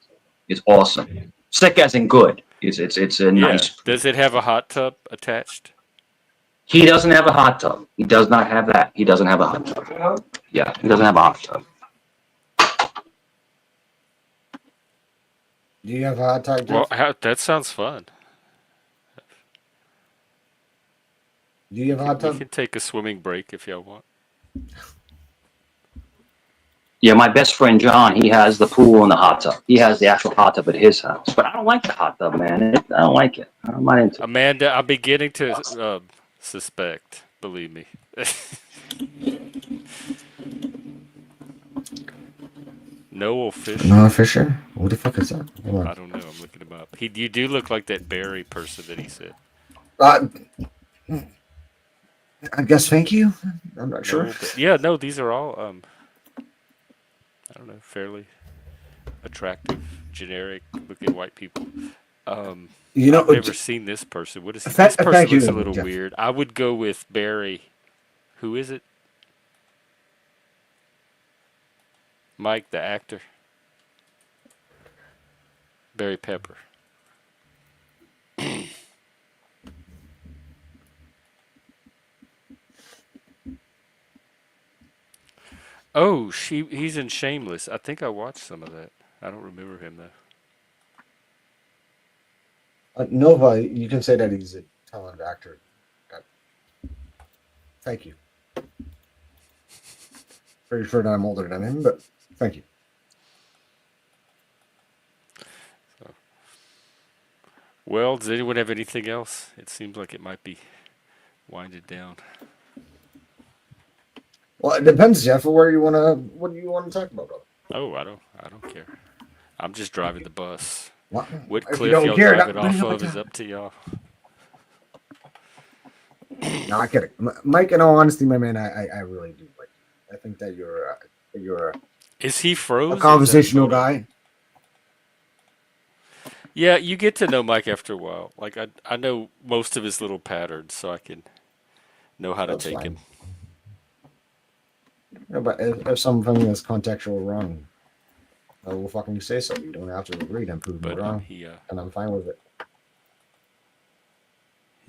It's awesome. Sick as in good. It's a nice. Does it have a hot tub attached? He doesn't have a hot tub. He does not have that. He doesn't have a hot tub. Yeah, he doesn't have a hot tub. Do you have a hot tub, Well, Jeff? that sounds fun. Do you have a hot We tub? can take a swimming break if y'all want. Yeah, my best friend John, he has the pool and the hot tub. He has the actual hot tub at his house. But I don't like the hot tub, man. I don't like it. I'm not into it. Amanda, I'm beginning to suspect. Believe me. Noel Fisher. Noah Fisher? What the fuck is that? Hold I on. don't know. I'm looking him up. You do look like that Barry person that he said. I guess thank you. I'm not sure. Yeah, no, these are all I don't know, fairly attractive, generic looking white people. You know, I've never seen this person. What is he? Thank This person you, looks a little Jeff. weird. I would go with Barry. Who is it? Mike, the actor. Barry Pepper. Oh, he's in Shameless. I think I watched some of that. I don't remember him though. Nova, you can say that he's a talented actor. Thank you. Pretty sure that I'm older than him, but thank you. Well, does anyone have anything else? It seems like it might be winded down. Well, it depends, Jeff. What do you want to talk about? Oh, I don't care. I'm just driving the bus. What What if you cliff don't y'all care, driving that- off of is up to y'all. No, I kidding. Mike, in all honesty, my man, I really do like you. I think that you're Is he froze? a conversational guy. Yeah, you get to know Mike after a while. Like I know most of his little patterns, so I can know how to That's take fine. him. Yeah, but if something is contextual wrong, I will fucking say so. You don't have to agree and prove me But wrong, he and I'm fine with it.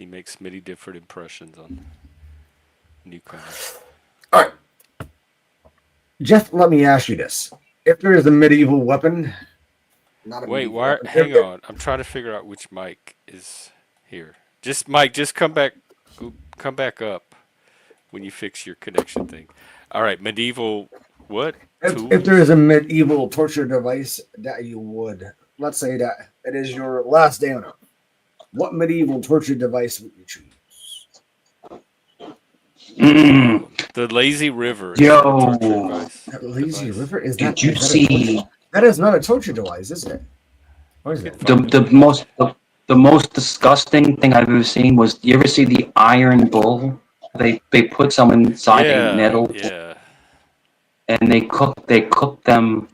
makes many different impressions on newcomers. All right, Jeff. Let me ask you this: if there is a medieval weapon, not a Wait, medieval why? weapon, Hang on. I'm trying to figure out which Mike is here. Just Mike, just come back up when you fix your connection thing. All right, medieval what? If there is a medieval torture device that you would, let's say that it is your last day on Earth, what medieval torture device would you choose? Mm. The lazy river. Yo. That lazy river is Did that? you is that a see torture- that is not a torture device, is it? What is it? the most disgusting thing I've ever seen was, you ever see the Iron Bull? They put someone inside a nettle, Yeah. and they cook them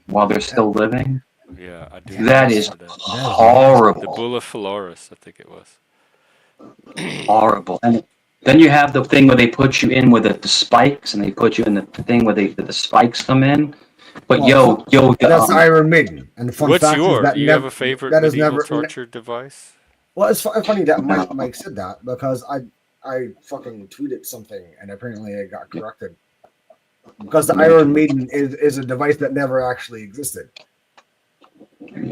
while they're still living. Yeah, I do. That is remember that. horrible. The Bulla Flores, I think it was. Horrible. And then you have the thing where they put you in with the spikes, and they put you in the thing where the spikes come in. But Well, that's Iron Maiden. And the fun What's fact is yours? that Do you have a favorite that is medieval never torture device? Well, it's funny that Mike said that, because I fucking tweeted something and apparently I got corrected, because the Iron Maiden is a device that never actually existed.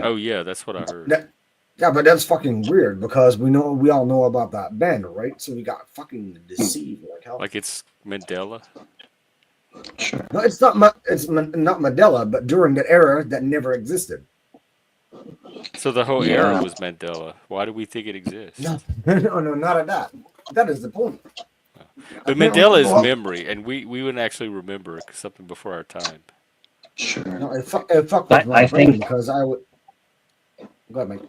Oh yeah, that's what I heard. Yeah, but that's fucking weird, because we all know about that band, right? So we got fucking deceived like hell. Like it's Mandela. Sure. No, it's not. Not Mandela, but during that era that never existed. So the whole era Yeah. was Mandela. Why do we think it exists? No, no, not at that. That is the point. But Apparently, Mandela is well, memory, and we wouldn't actually remember something before our time. Sure. no, it fucked with my I brain think because I would. Go ahead, mate.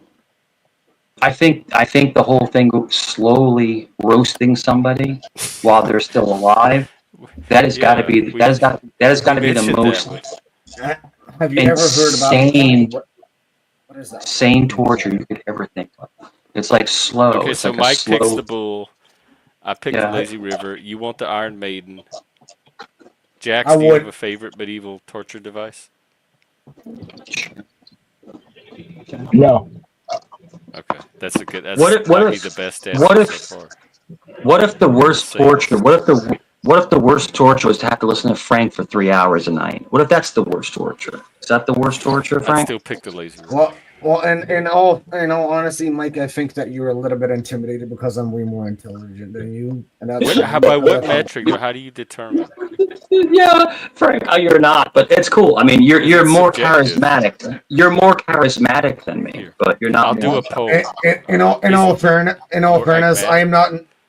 I think the whole thing of slowly roasting somebody while they're still alive, that has got to Yeah, be that has got to be the mentioned most that. Have you ever heard about insane what is that? sane torture you could ever think of. It's like slow. Okay, It's so like a Mike picks slow. the bull. I pick the Yeah. lazy river. You want the Iron Maiden. Jax, I do you have a would. favorite medieval torture device? No. Okay, that's a good. What That's if what might be the if best what answer so if far. what if the Or the worst torture? safest. What if the worst torture was to have to listen to Frank for 3 hours a night? What if that's the worst torture? Is that the worst torture, I'd Frank? still pick the lazy river. Well, and in all honesty, Mike, I think that you're a little bit intimidated because I'm way more intelligent than you, and that's How, fine. by what That's fine. metric, though? How do you determine? Yeah, Frank, you're not, but it's cool. I mean, Because you're it's more subjective. charismatic. You're more charismatic than me, Here, but you're I'll not do more. a poll. In all fairness, Or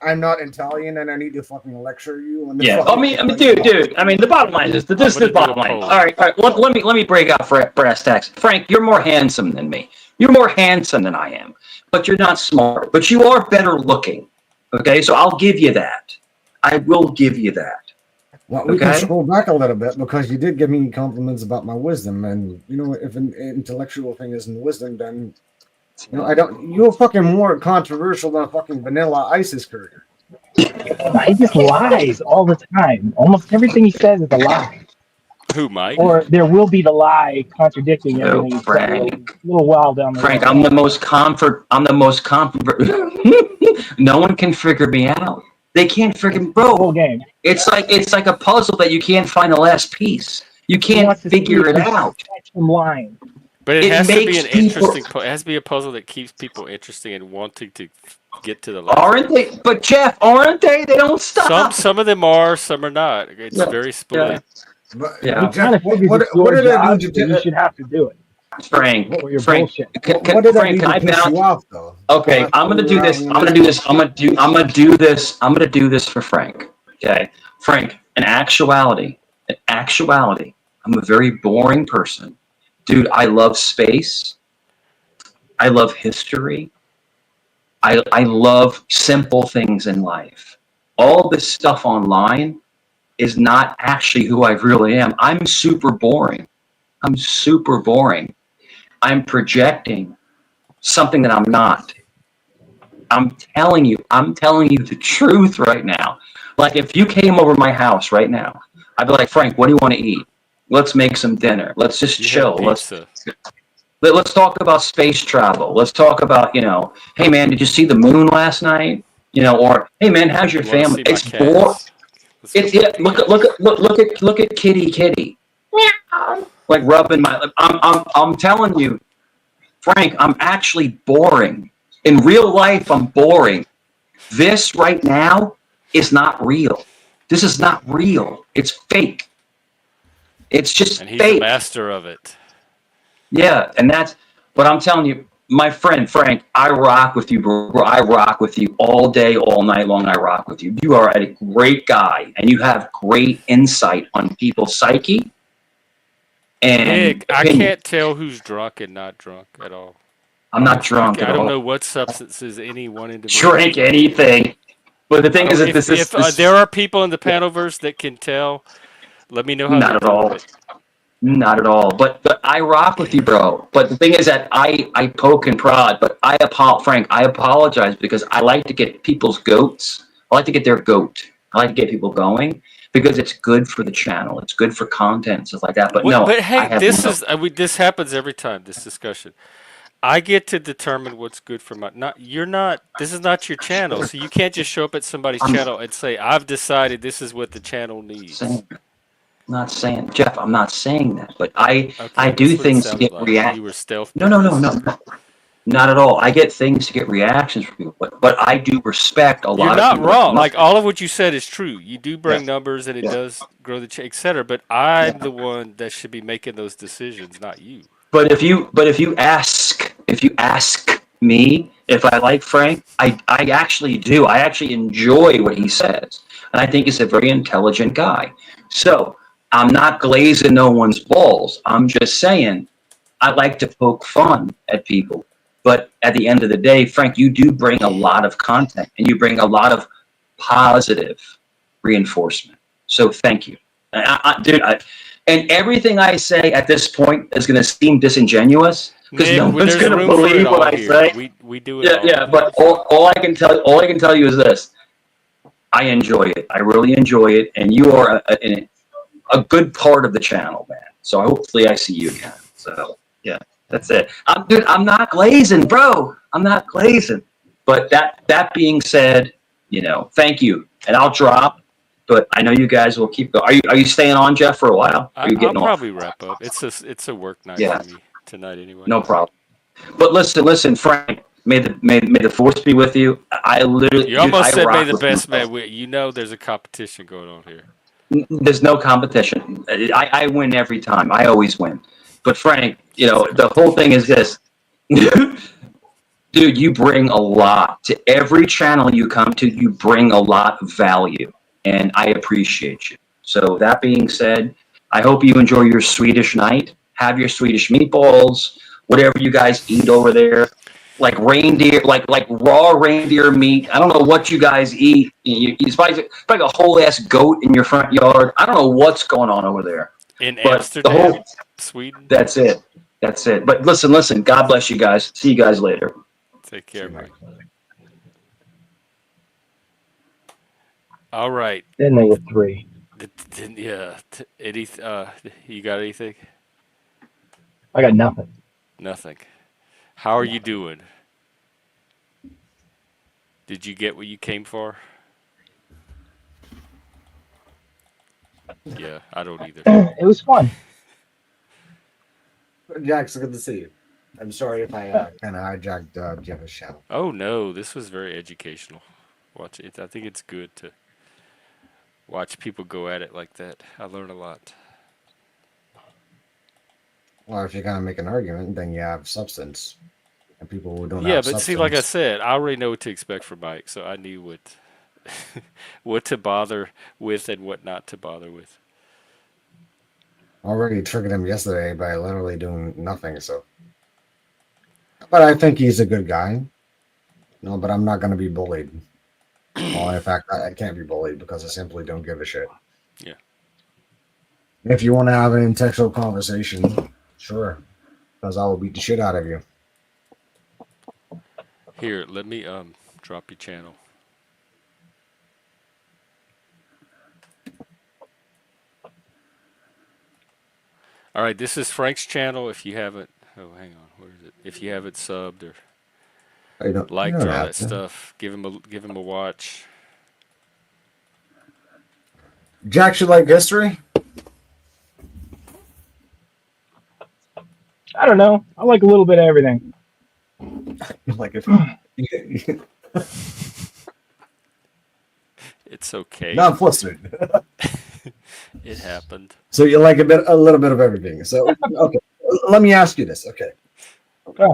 I'm not Italian, and I need to fucking lecture you on this. Yeah, fucking dude. I mean, the bottom line is that this is the bottom line. All right. Let me break out for brass tacks. Frank, you're more handsome than me. You're more handsome than I am, but you're not smart. But you are better looking. Okay, so I'll give you that. I will give you that. Well, we can Okay. scroll back a little bit because you did give me compliments about my wisdom, and if an intellectual thing isn't wisdom, then I don't. You're fucking more controversial than a fucking vanilla ISIS courier. He just lies all the time. Almost everything he says is a lie. Who, Mike? Or there will be the lie contradicting Oh, everything he said a Frank. little while down the Frank, road. I'm the most comfort. No one can figure me out. They can't figure me, Whole bro. game. It's like a puzzle that you can't find the last piece. You He can't wants to see figure if it you out. catch him lying. But it It has to be makes an people. interesting. It has to be a puzzle that keeps people interesting and wanting to get to the last. Aren't they? But Jeff, aren't they? They don't stop. Some of them are, some are not. It's Yeah. very split. But He Yeah. kind of figures what it's your did I job, do so you should have to do it. Frank, Or your Frank, bullshit. what did I Frank, do can to I piss you bounce? off though? Okay, I'm gonna do this. I'm gonna do this. I'm gonna do this. I'm gonna do this for Frank. Okay, Frank. In actuality, I'm a very boring person, dude. I love space. I love history. I love simple things in life. All this stuff online is not actually who I really am. I'm super boring. I'm super boring. I'm projecting something that I'm not. I'm telling you the truth right now. Like if you came over my house right now, I'd be like, Frank, what do you want to eat? Let's make some dinner. Let's just You chill. had pizza. Let's talk about space travel. Let's talk about, hey man, did you see the moon last night? Or hey man, how's your You want to family? see my It's boring. cats? Let's go It's yeah. pet the Look at Kitty. Like rubbing my. I'm telling you, Frank, I'm actually boring. In real life, I'm boring. This right now is not real. This is not real. It's fake. It's just And he's fake. the master of it. Yeah, and that's. But I'm telling you, my friend Frank, I rock with you, bro. I rock with you all day, all night long. I rock with you. You are a great guy, and you have great insight on people's psyche. And Nick, I opinion. can't tell who's drunk and not drunk at all. I'm not drunk I at don't all. know what substances any one individual. Drink anything. But the thing is that if there are people in the panelverse that can tell, let me know how not they're at doing all. it. Not at all. But I rock with you, bro. But the thing is that I poke and prod. But Frank, I apologize because I like to get people's goats. I like to get their goat. I like to get people going because it's good for the channel. It's good for content and stuff like that. But no, But hey, I have this no. is this happens every time. This discussion, I get to determine what's good for my. Not you're not. This is not your channel, so you can't just show up at somebody's channel and say, "I've decided this is what the channel needs." I'm not saying, Jeff. I'm not saying that, but I Okay, do that's what it things to sounded get like. react. You were stealth. No. Not at all. I get things to get reactions from people, but I do respect a You're lot of not people that wrong. come up. Like all of what you said is true. You do bring Yeah, numbers, and it yeah, does grow the chain, etc. But I'm yeah. the one that should be making those decisions, not you. But if you ask me if I like Frank, I actually do. I actually enjoy what he says, and I think he's a very intelligent guy. So I'm not glazing no one's balls. I'm just saying I like to poke fun at people. But at the end of the day, Frank, you do bring a lot of content, and you bring a lot of positive reinforcement. So thank you, dude. And everything I say at this point is going to seem disingenuous because Nick, no one's there's going to room for it believe all what I here. say. We do it Yeah, all. yeah. But all I can tell you is this: I enjoy it. I really enjoy it, and you are a good part of the channel, man. So hopefully I see you again. So yeah, that's it. Dude, I'm not glazing, bro. I'm not glazing. But that being said, thank you, and I'll drop. But I know you guys will keep going. Are you staying on, Jeff, for a while? Or are you I'll getting off? probably wrap up. It's a work night Yeah, for me tonight anyway. no problem. But listen, Frank. May the force be with you. I literally, You dude, almost I said may rock the with you. best man win. You know there's a competition going on here. There's no competition. I win every time. I always win. But Frank, the whole thing is this. Dude, you bring a lot to every channel you come to. You bring a lot of value, and I appreciate you. So that being said, I hope you enjoy your Swedish night. Have your Swedish meatballs, whatever you guys eat over there, like reindeer, like raw reindeer meat. I don't know what you guys eat. It's probably a whole ass goat in your front yard. I don't know what's going on over there, In but Amsterdam, Sweden. that's it. That's it. But listen. God bless you guys. See you guys later. Take care, buddy. All right. Then they were 3. Yeah. You got anything? I got nothing. Nothing. How are you doing? Did you get what you came for? Yeah, I don't either. It was fun. Jax, good to see you. I'm sorry if I kind of hijacked Jeff's show. Oh no, this was very educational. Watch it. I think it's good to watch people go at it like that. I learn a lot. Well, if you're gonna make an argument, then you have substance, and people who don't Yeah, have but substance. see, like I said, I already know what to expect from Mike, so I knew what what to bother with and what not to bother with. Already triggered him yesterday by literally doing nothing. So, but I think he's a good guy. No, but I'm not gonna be bullied. Well, in fact, I can't be bullied because I simply don't give a shit. Yeah. If you want to have an intellectual conversation, sure, because I will beat the shit out of you. Here, let me drop your channel. All right, this is Frank's channel. If you haven't, hang on, where is it? If you haven't subbed or liked or all that stuff, give him a watch. Jack, you like history? I don't know. I like a little bit of everything. Like it. It's okay. Not flustered. It happened. So you like a little bit of everything. So okay, let me ask you this. Okay,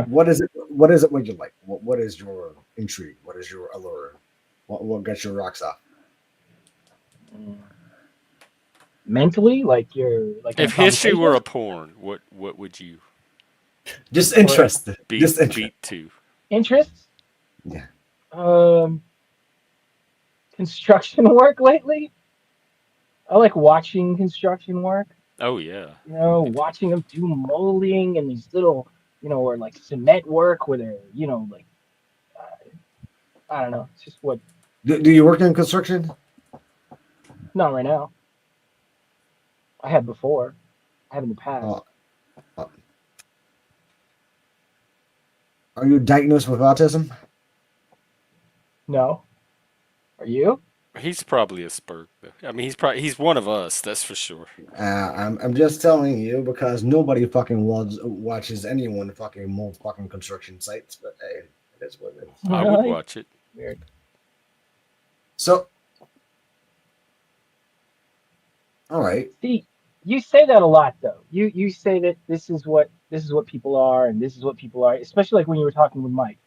what is it? What is it? What you like? What is your intrigue? What is your allure? What gets your rocks off? Mentally, like you're like. If history were a porn, what would you? Just interested. Beat to. Interests? Yeah. Construction work lately. I like watching construction work. Oh yeah. Watching them do molding and these little, or like cement work where they're, like, I don't know. It's just what. Do you work in construction? Not right now. I have before. I have in the past. Are you diagnosed with autism? No. Are you? He's probably a Spurg. I mean, he's one of us. That's for sure. I'm just telling you because nobody fucking watches anyone fucking mold fucking construction sites. But hey, it is what it is. I would watch it. Weird. So, all right. See, you say that a lot though. You say that this is what people are and this is what people are, especially like when you were talking with Mike.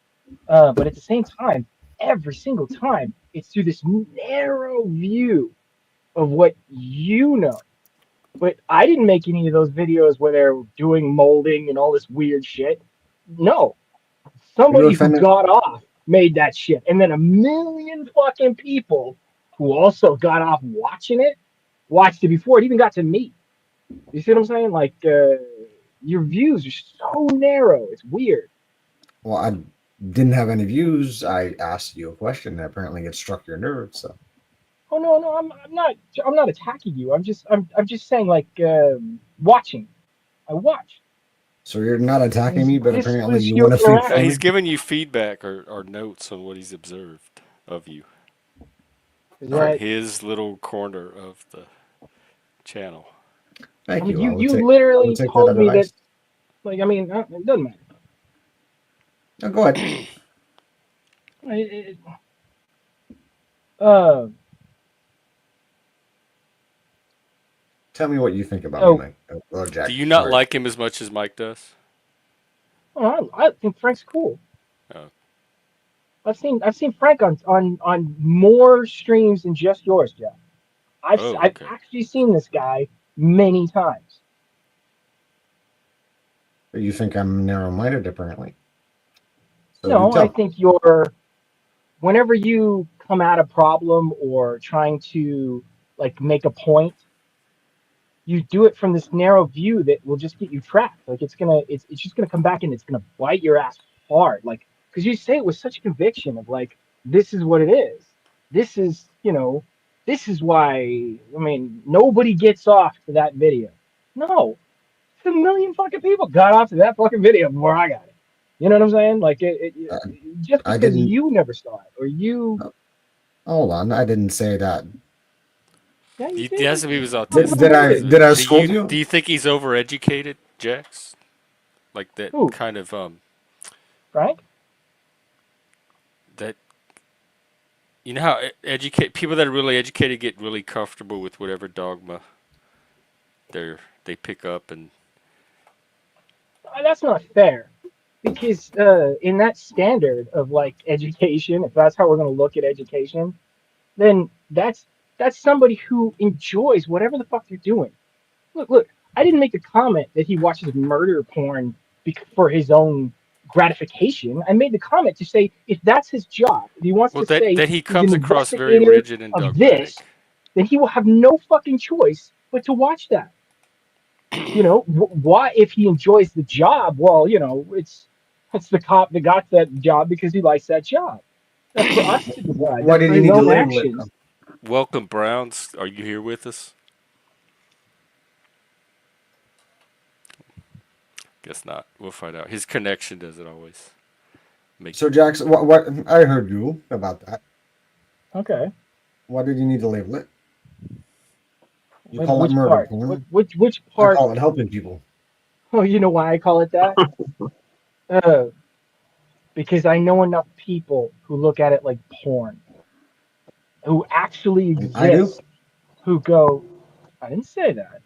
But at the same time, every single time, it's through this narrow view of what you know. But I didn't make any of those videos where they're doing molding and all this weird shit. No, somebody who got off made that shit, and then a million fucking people who also got off watching it watched it before it even got to me. You see what I'm saying? Like your views are so narrow. It's weird. Well, I didn't have any views. I asked you a question that apparently it struck your nerve. So. Oh no, I'm not attacking you. I'm just saying like watching. I watch. So you're not attacking me, but This apparently was you your want to interaction. feed. He's giving you feedback or notes on what he's observed of you. Right. His little corner of the channel. Thank I mean, you. you literally told me advice. that. Like, I mean, it doesn't matter. No, go ahead. Tell me what you think about me, Mike. Jack. Do you not like him as much as Mike does? Oh, I think Frank's cool. Oh. I've seen Frank on more streams than just yours, Jeff. I've actually seen this guy many times. You think I'm narrow-minded, apparently. So no, I think whenever you come at a problem or trying to like make a point, you do it from this narrow view that will just get you trapped. Like it's just gonna come back and it's gonna bite your ass hard. Like because you say it with such conviction of like this is what it is. This is this is why. I mean, nobody gets off to that video. No, a million fucking people got off to that fucking video before I got it. You know what I'm saying? Like just because you never saw it or you. Hold on, I didn't say that. Yeah, you He has to be was autistic. Did I scold you? Do you think he's overeducated, Jax? Like that Who? kind of Frank? That you know how people that are really educated get really comfortable with whatever dogma they pick up and. That's not fair, because in that standard of like education, if that's how we're going to look at education, then that's somebody who enjoys whatever the fuck they're doing. Look, I didn't make the comment that he watches murder porn for his own gratification. I made the comment to say if that's his job, if he wants to say that he he's comes an across very investigator rigid and of dogmatic. this, then he will have no fucking choice but to watch that. You know, why, if he enjoys the job, well, you know, it's the cop that got that job because he likes that job. That's for us to decide. Why did you need to label actions. it? Welcome, Browns. Are you here with us? Guess not. We'll find out. His connection doesn't always make. So, Jackson, what I heard you about that. Okay. Why did you need to label it? You Which call it murder part? porn. Which part? I call it helping people. Oh, you know why I call it that? Because I know enough people who look at it like porn, who actually exist, who go, I didn't say that.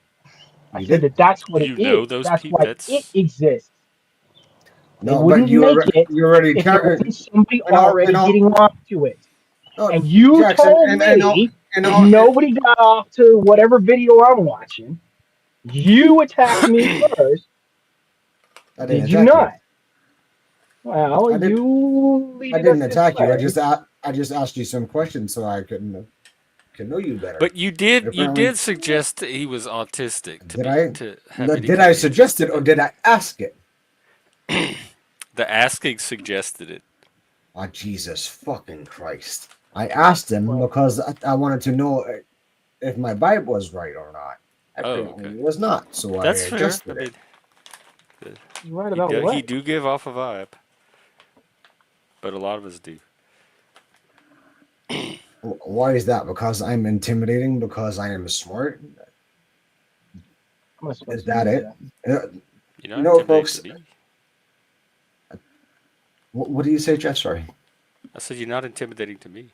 I said that that's what it is. That's why it exists. No, they wouldn't make it you already if there wasn't somebody already getting off to it. Oh, and you Jackson, told me if nobody got off to whatever video I'm watching, you attacked me first. Did you not? Well, I didn't attack you. I just asked you some questions so I could know you better. But you did suggest that he was autistic. Did I suggest it or did I ask it? The asking suggested it. Oh, Jesus fucking Christ. I asked him because I wanted to know if my vibe was right or not. Apparently it was not, so that's I fair. adjusted it. Right about what? He do give off a vibe. But a lot of us do. Why is that? Because I'm intimidating? Because I am smart? I'm supposed Is to that do it? that. You're not intimidating Folks. to me. What do you say, Jeff? Sorry. I said you're not intimidating to me.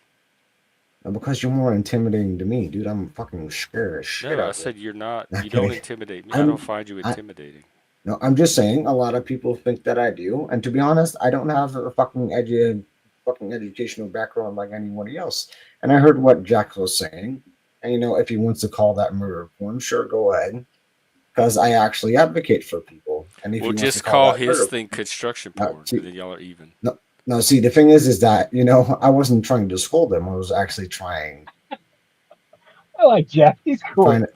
No, because you're more intimidating to me, dude. I'm fucking scared as shit. No, I Of said you're not. Not You don't kidding. intimidate me. I don't find you intimidating. No, I'm just saying a lot of people think that I do. And to be honest, I don't have a fucking educational background like anybody else. And I heard what Jack was saying. And if he wants to call that murder porn, sure, go ahead. Because I actually advocate for people. And if We'll he wants to just call call that his murder thing construction porn, porn, and then y'all are even. no, see, the thing is that, I wasn't trying to scold him. I was actually trying. I like Jeff. He's cool. Trying to,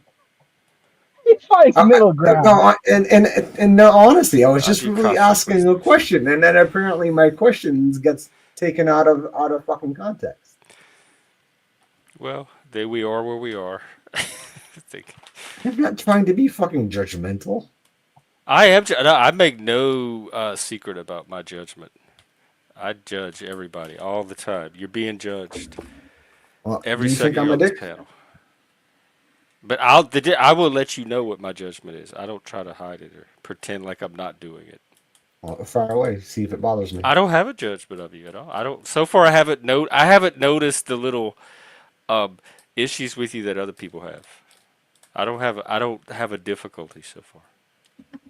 He finds middle ground. No, and no, honestly, I was I just do really costume asking a question, and then apparently my questions gets taken out of fucking context. Well, there we are where we are. I'm not trying to be fucking judgmental. I am. I make no secret about my judgment. I judge everybody all the time. You're being judged. Well, Every do you think second I'm you're a on this dick? panel. But I will let you know what my judgment is. I don't try to hide it or pretend like I'm not doing it. Well, far away. See if it bothers me. I don't have a judgment of you at all. I don't. So far, I haven't noticed the little issues with you that other people have. I don't have a difficulty so far.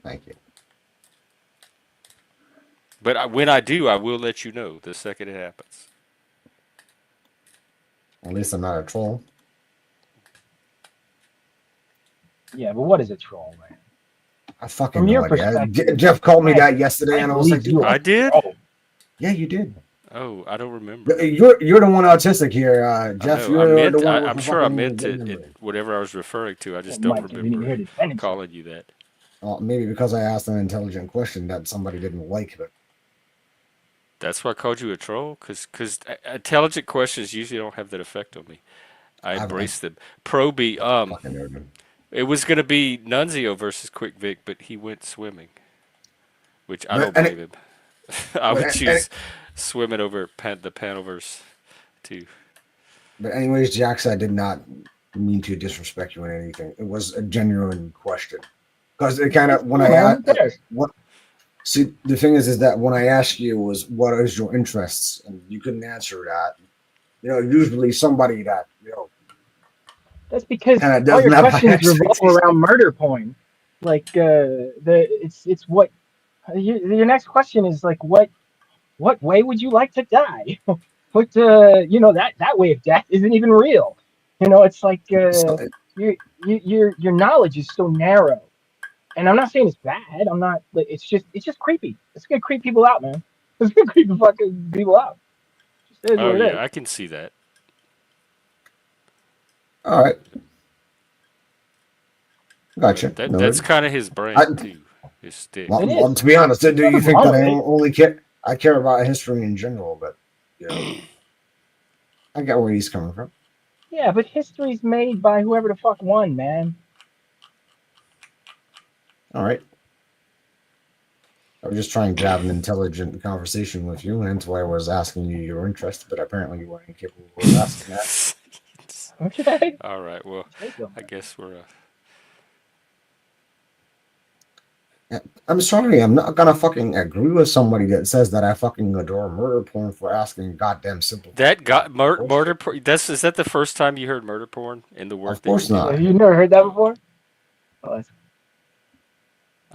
Thank you. But when I do, I will let you know the second it happens. At least I'm not a troll. Yeah, but what is a troll, man? I fucking From no your idea. perspective, Jeff called me that yesterday, and I was like, believe you dude, I did? Yeah, you did. Oh, I don't remember. You're the one autistic here, Jeff. You're the one. I'm sure I meant whatever I was referring to. I just don't remember calling you that. Well, maybe because I asked an intelligent question that somebody didn't like it. That's why I called you a troll, because intelligent questions usually don't have that effect on me. I embrace them. Proby, it was going to be Nunzio versus Quick Vic, but he went swimming, which I don't blame him. I would choose swimming over the Panoverse too. But anyways, Jax, I did not mean to disrespect you in anything. It was a genuine question. Because it kind of, when I asked, see, the thing is that when I asked you was, what is your interests? And you couldn't answer that. Usually somebody that, That's because all your questions revolve around murder porn. Like, it's what, your next question is like, what way would you like to die? But, that way of death isn't even real. It's like, your knowledge is so narrow. And I'm not saying it's bad. I'm not. It's just creepy. It's gonna creep people out, man. It's gonna creep the fucking people out. Just is what it is. I can see that. All right. Gotcha. That's kind of his brand too. His stick. Well, to be honest, do you think that I only care? I care about history in general, but I get where he's coming from. Yeah, but history's made by whoever the fuck won, man. All right. I was just trying to have an intelligent conversation with you, and that's why I was asking you your interest, but apparently you weren't capable of asking that. Okay. All right. Well, I guess we're. I'm sorry. I'm not gonna fucking agree with somebody that says that I fucking adore murder porn for asking goddamn simple. That got murder porn. Is that the first time you heard murder porn in the work? Of course not. Have you never heard that before? Oh,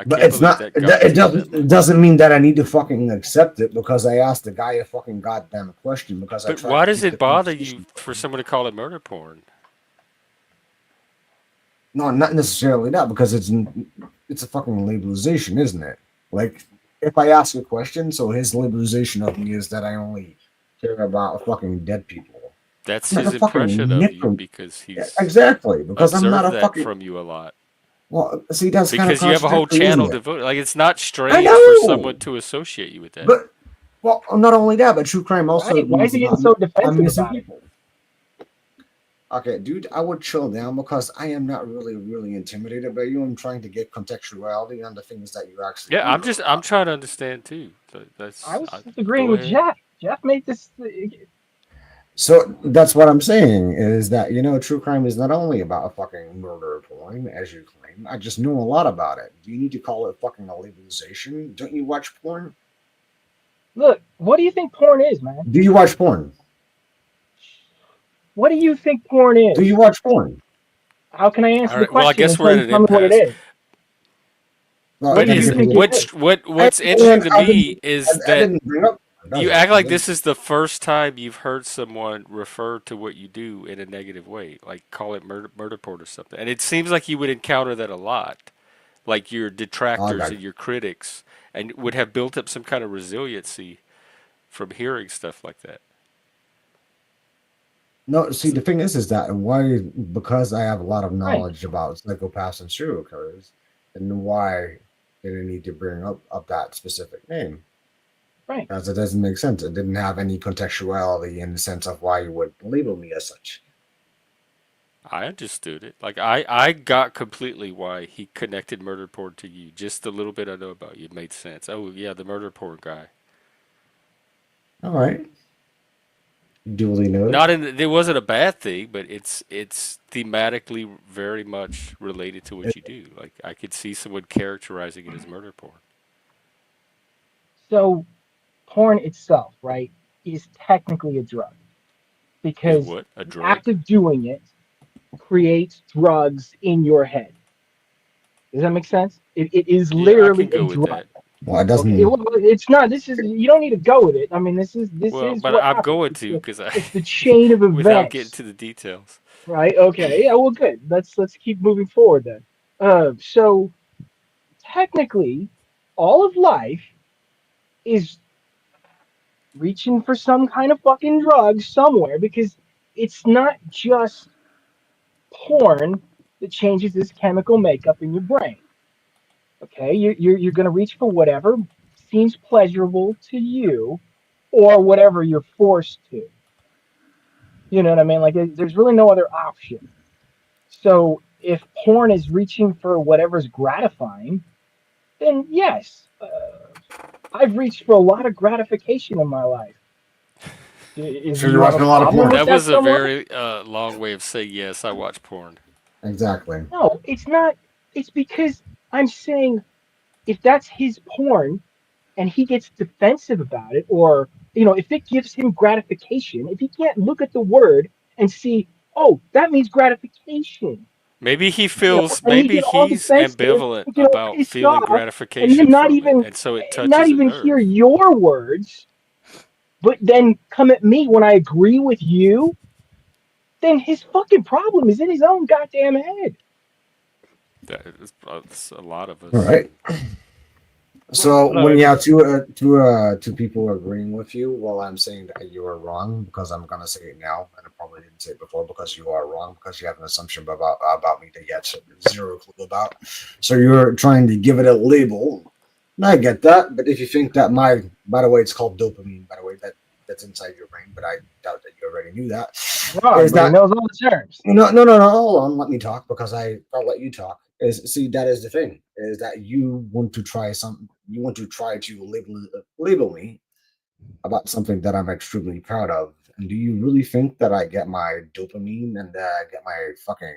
but it's not. It doesn't mean that I need to fucking accept it because I asked the guy a fucking goddamn question. Because but why does it bother you for someone to call it murder porn? No, not necessarily that, because it's a fucking labelization, isn't it? Like, if I ask a question, so his labelization of me is that I only care about fucking dead people. That's his impression of you because he's exactly because I'm not a that fucking from you a lot. Well, see, that's because kind of you have a whole channel devoted. Like, it's not strange for someone to associate you with that. But well, not only that, but true crime also. Why is he getting so defensive about people? Okay, dude, I would chill down because I am not really intimidated by you. I'm trying to get contextuality on the things that you actually. Yeah, I'm trying to understand too. I was agreeing with Jeff. Jeff made this. So that's what I'm saying is that, true crime is not only about a fucking murder porn, as you claim. I just know a lot about it. Do you need to call it fucking a legalization? Don't you watch porn? Look, what do you think porn is, man? Do you watch porn? What do you think porn Do you is? watch porn? How can I All answer the right. Well, I question guess we're until at you an tell me what it impasse. is? Well, What But do you is think it is? what's I, interesting to I, didn't, me is I that didn't bring up. Does you it? act like this is the first time you've heard someone refer to what you do in a negative way, like call it murder porn or something. And it seems like you would encounter that a lot, like your Oh, I detractors got and you. your critics, and would have built up some kind of resiliency from hearing stuff like that. No, see, the thing is that why? Because I have a lot of Right, knowledge about psychopaths and serial killers, and why did I need to bring up that specific name? right. Because it doesn't make sense. It didn't have any contextuality in the sense of why you would label me as such. I understood it. Like I got completely why he connected murder porn to you. Just a little bit I know about you made sense. Oh yeah, the murder porn guy. All right, duly noted. Not in it wasn't a bad thing, but it's thematically very much related to what you do. Like I could see someone characterizing it as murder porn. So porn itself, right, is technically a drug Is because what? A the drug? act of doing it creates drugs in your head. Does that make sense? It is Yeah, I can literally a go with drug. that. Well, it Okay, doesn't. well, it's not. This is you don't need to go with it. I mean, this Well, is but what I'm happens. going to because I It's the chain of without getting events, to the details. right? Okay, yeah. Well, good. Let's keep moving forward then. So technically, all of life is reaching for some kind of fucking drug somewhere because it's not just porn that changes this chemical makeup in your brain. Okay, you're going to reach for whatever seems pleasurable to you or whatever you're forced to. You know what I mean? Like there's really no other option. So if porn is reaching for whatever's gratifying, then yes, I've reached for a lot of gratification in my life. So Do you're you have a watching a lot of problem porn. with That that was a somewhere? very long way of saying yes. I watch porn. Exactly. No, it's not. It's because I'm saying if that's his porn and he gets defensive about it, or if it gives him gratification, if he can't look at the word and see, oh, that means gratification, Maybe he feels. and he Maybe get all he's defensive, ambivalent and get all about pissed feeling off, and then gratification from it, and so it not touches a even hear nerve. your words, but then come at me when I agree with you, then his fucking problem is in his own goddamn head. That's a lot of All us. right. So Hello, when you have everybody. two people agreeing with you, well, I'm saying that you are wrong because I'm gonna say it now, and I probably didn't say it before because you are wrong because you have an assumption about me that you have zero clue about. So you're trying to give it a label. And I get that, but if you think that by the way, it's called dopamine. By the way, that's inside your brain, but I doubt that you already knew that. Wrong, Is but he that knows all the terms. no, hold on, let me talk because I'll let you talk. Is see that is the thing is that you want to try something, you want to try to label me about something that I'm extremely proud of. And do you really think that I get my dopamine and that I get my fucking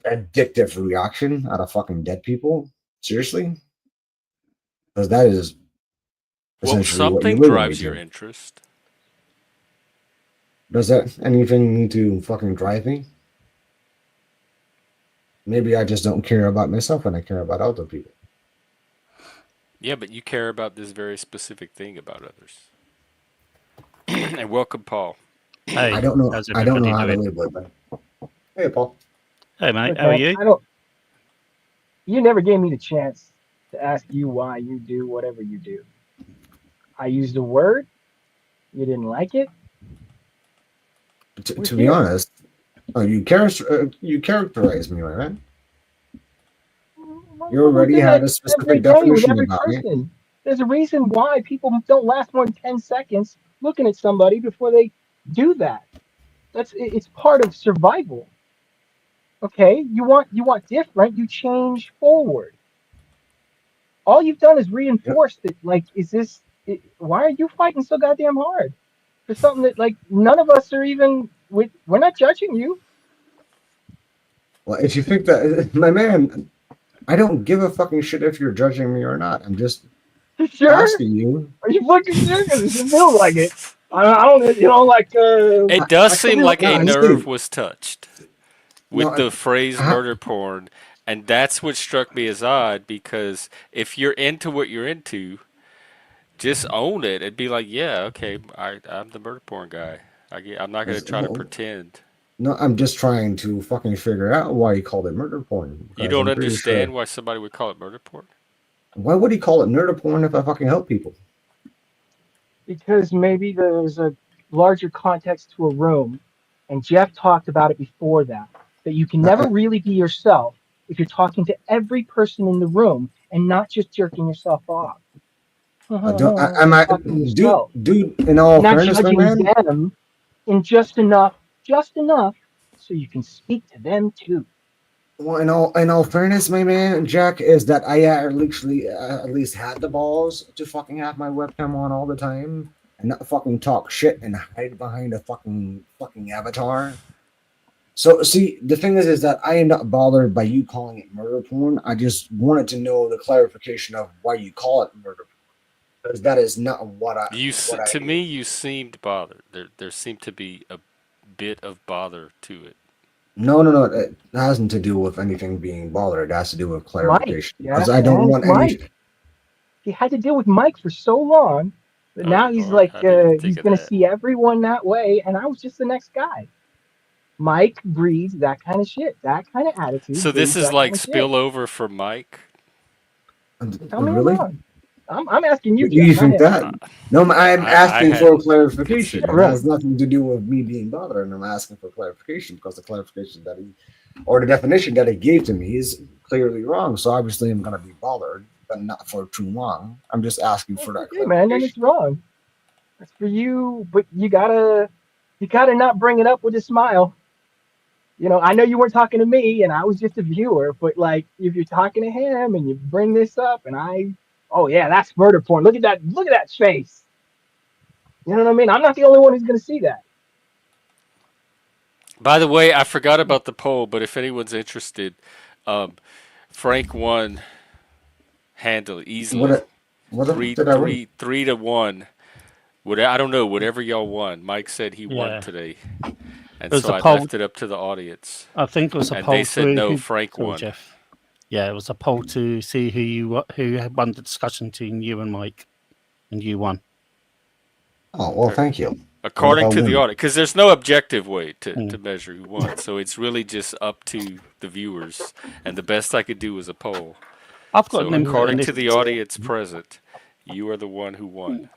addictive reaction out of fucking dead people? Seriously? Because that is Well, essentially what you something label me drives your to. interest. Does that anything need to fucking drive me? Maybe I just don't care about myself and I care about other people. Yeah, but you care about this very specific thing about others. And welcome, Paul. I Hey, don't know. how's I don't know everybody how to doing? label it, but hey, Paul. Hey, mate, Look, how are man, you? I don't. You never gave me the chance to ask you why you do whatever you do. I used a word. You didn't like it. We're To be here. honest, you characterize me, right? You We already do had that a every specific day with definition every about me. person. There's a reason why people don't last more than 10 seconds looking at somebody before they do that. It's part of survival. Okay, you want different. You change forward. All you've done is Yep. reinforce that. Like, why are you fighting so goddamn hard? for something that like none of us are even. We're not judging you. Well, if you think that, my man, I don't give a fucking shit if you're judging me or not. I'm just Sure. asking you. Are you fucking sure? Because it feels like it. I don't, you know, like It does I seem feel like no, a I'm nerve saying was touched no. with the phrase murder porn, and that's what struck me as odd, because if you're into what you're into, just own it and be like, yeah, okay, I'm the murder porn guy. I'm not going to try to pretend. No, I'm just trying to fucking figure out why he called it murder porn. You Because don't I'm pretty sure. understand why somebody would call it murder porn? Why would he call it murder porn if I fucking help people? because maybe there's a larger context to a room, and Jeff talked about it before that you can never really be yourself if you're talking to every person in the room and not just jerking yourself off. I'm You're talking to yourself. dude. In You're all not fairness, my judging man. them in just enough, so you can speak to them too. Well, in all fairness, my man, Jack, is that I literally at least had the balls to fucking have my webcam on all the time and not fucking talk shit and hide behind a fucking avatar. So see, the thing is that I am not bothered by you calling it murder porn. I just wanted to know the clarification of why you call it murder porn, because that is not what I To me, you seemed bothered. There seemed to be a bit of bother to it. No. It hasn't to do with anything being bothered. It has to do with clarification. Mike, Because Jeff, I don't man, want any. Mike. He had to deal with Mike for so long that now he's Lord, like I didn't even think he's of gonna that. see everyone that way, and I was just the next guy. Mike breeds that kind of shit. That kind of attitude So this breeds is that like kind of shit. spillover for Mike? Tell me I'm Really? wrong. I'm asking you, Do Jeff, you not think him. that? No, I'm I asking for hadn't clarification. considered It has that. nothing to do with me being bothered, and I'm asking for clarification because the clarification that he, or the definition that he gave to me, is clearly wrong. So obviously, I'm going to be bothered, but not for too long. I'm just asking for that Okay, man, then clarification. it's wrong. That's for you, but you gotta not bring it up with a smile. You know, I know you weren't talking to me, and I was just a viewer, but like if you're talking to him and you bring this up, and oh yeah, that's murder porn. Look at that face. You know what I mean? I'm not the only one who's gonna see that. By the way, I forgot about the poll, but if anyone's interested, Frank won handily, easily. What the fuck did I win? 3-1. I don't know, whatever y'all won. Mike said he won Yeah. today. And It was so a I poll. left it up to the audience. I think it was a And poll they said to no, who, Frank sorry, won. Jeff. Yeah, it was a poll to see who won the discussion between you and Mike, and you won. Oh well, Okay. thank you. According to the win? audience, because there's no objective way to measure who won. So it's really just up to the viewers. And the best I could do was a poll. I've got So an input according in to this. the audience present, you are the one who won.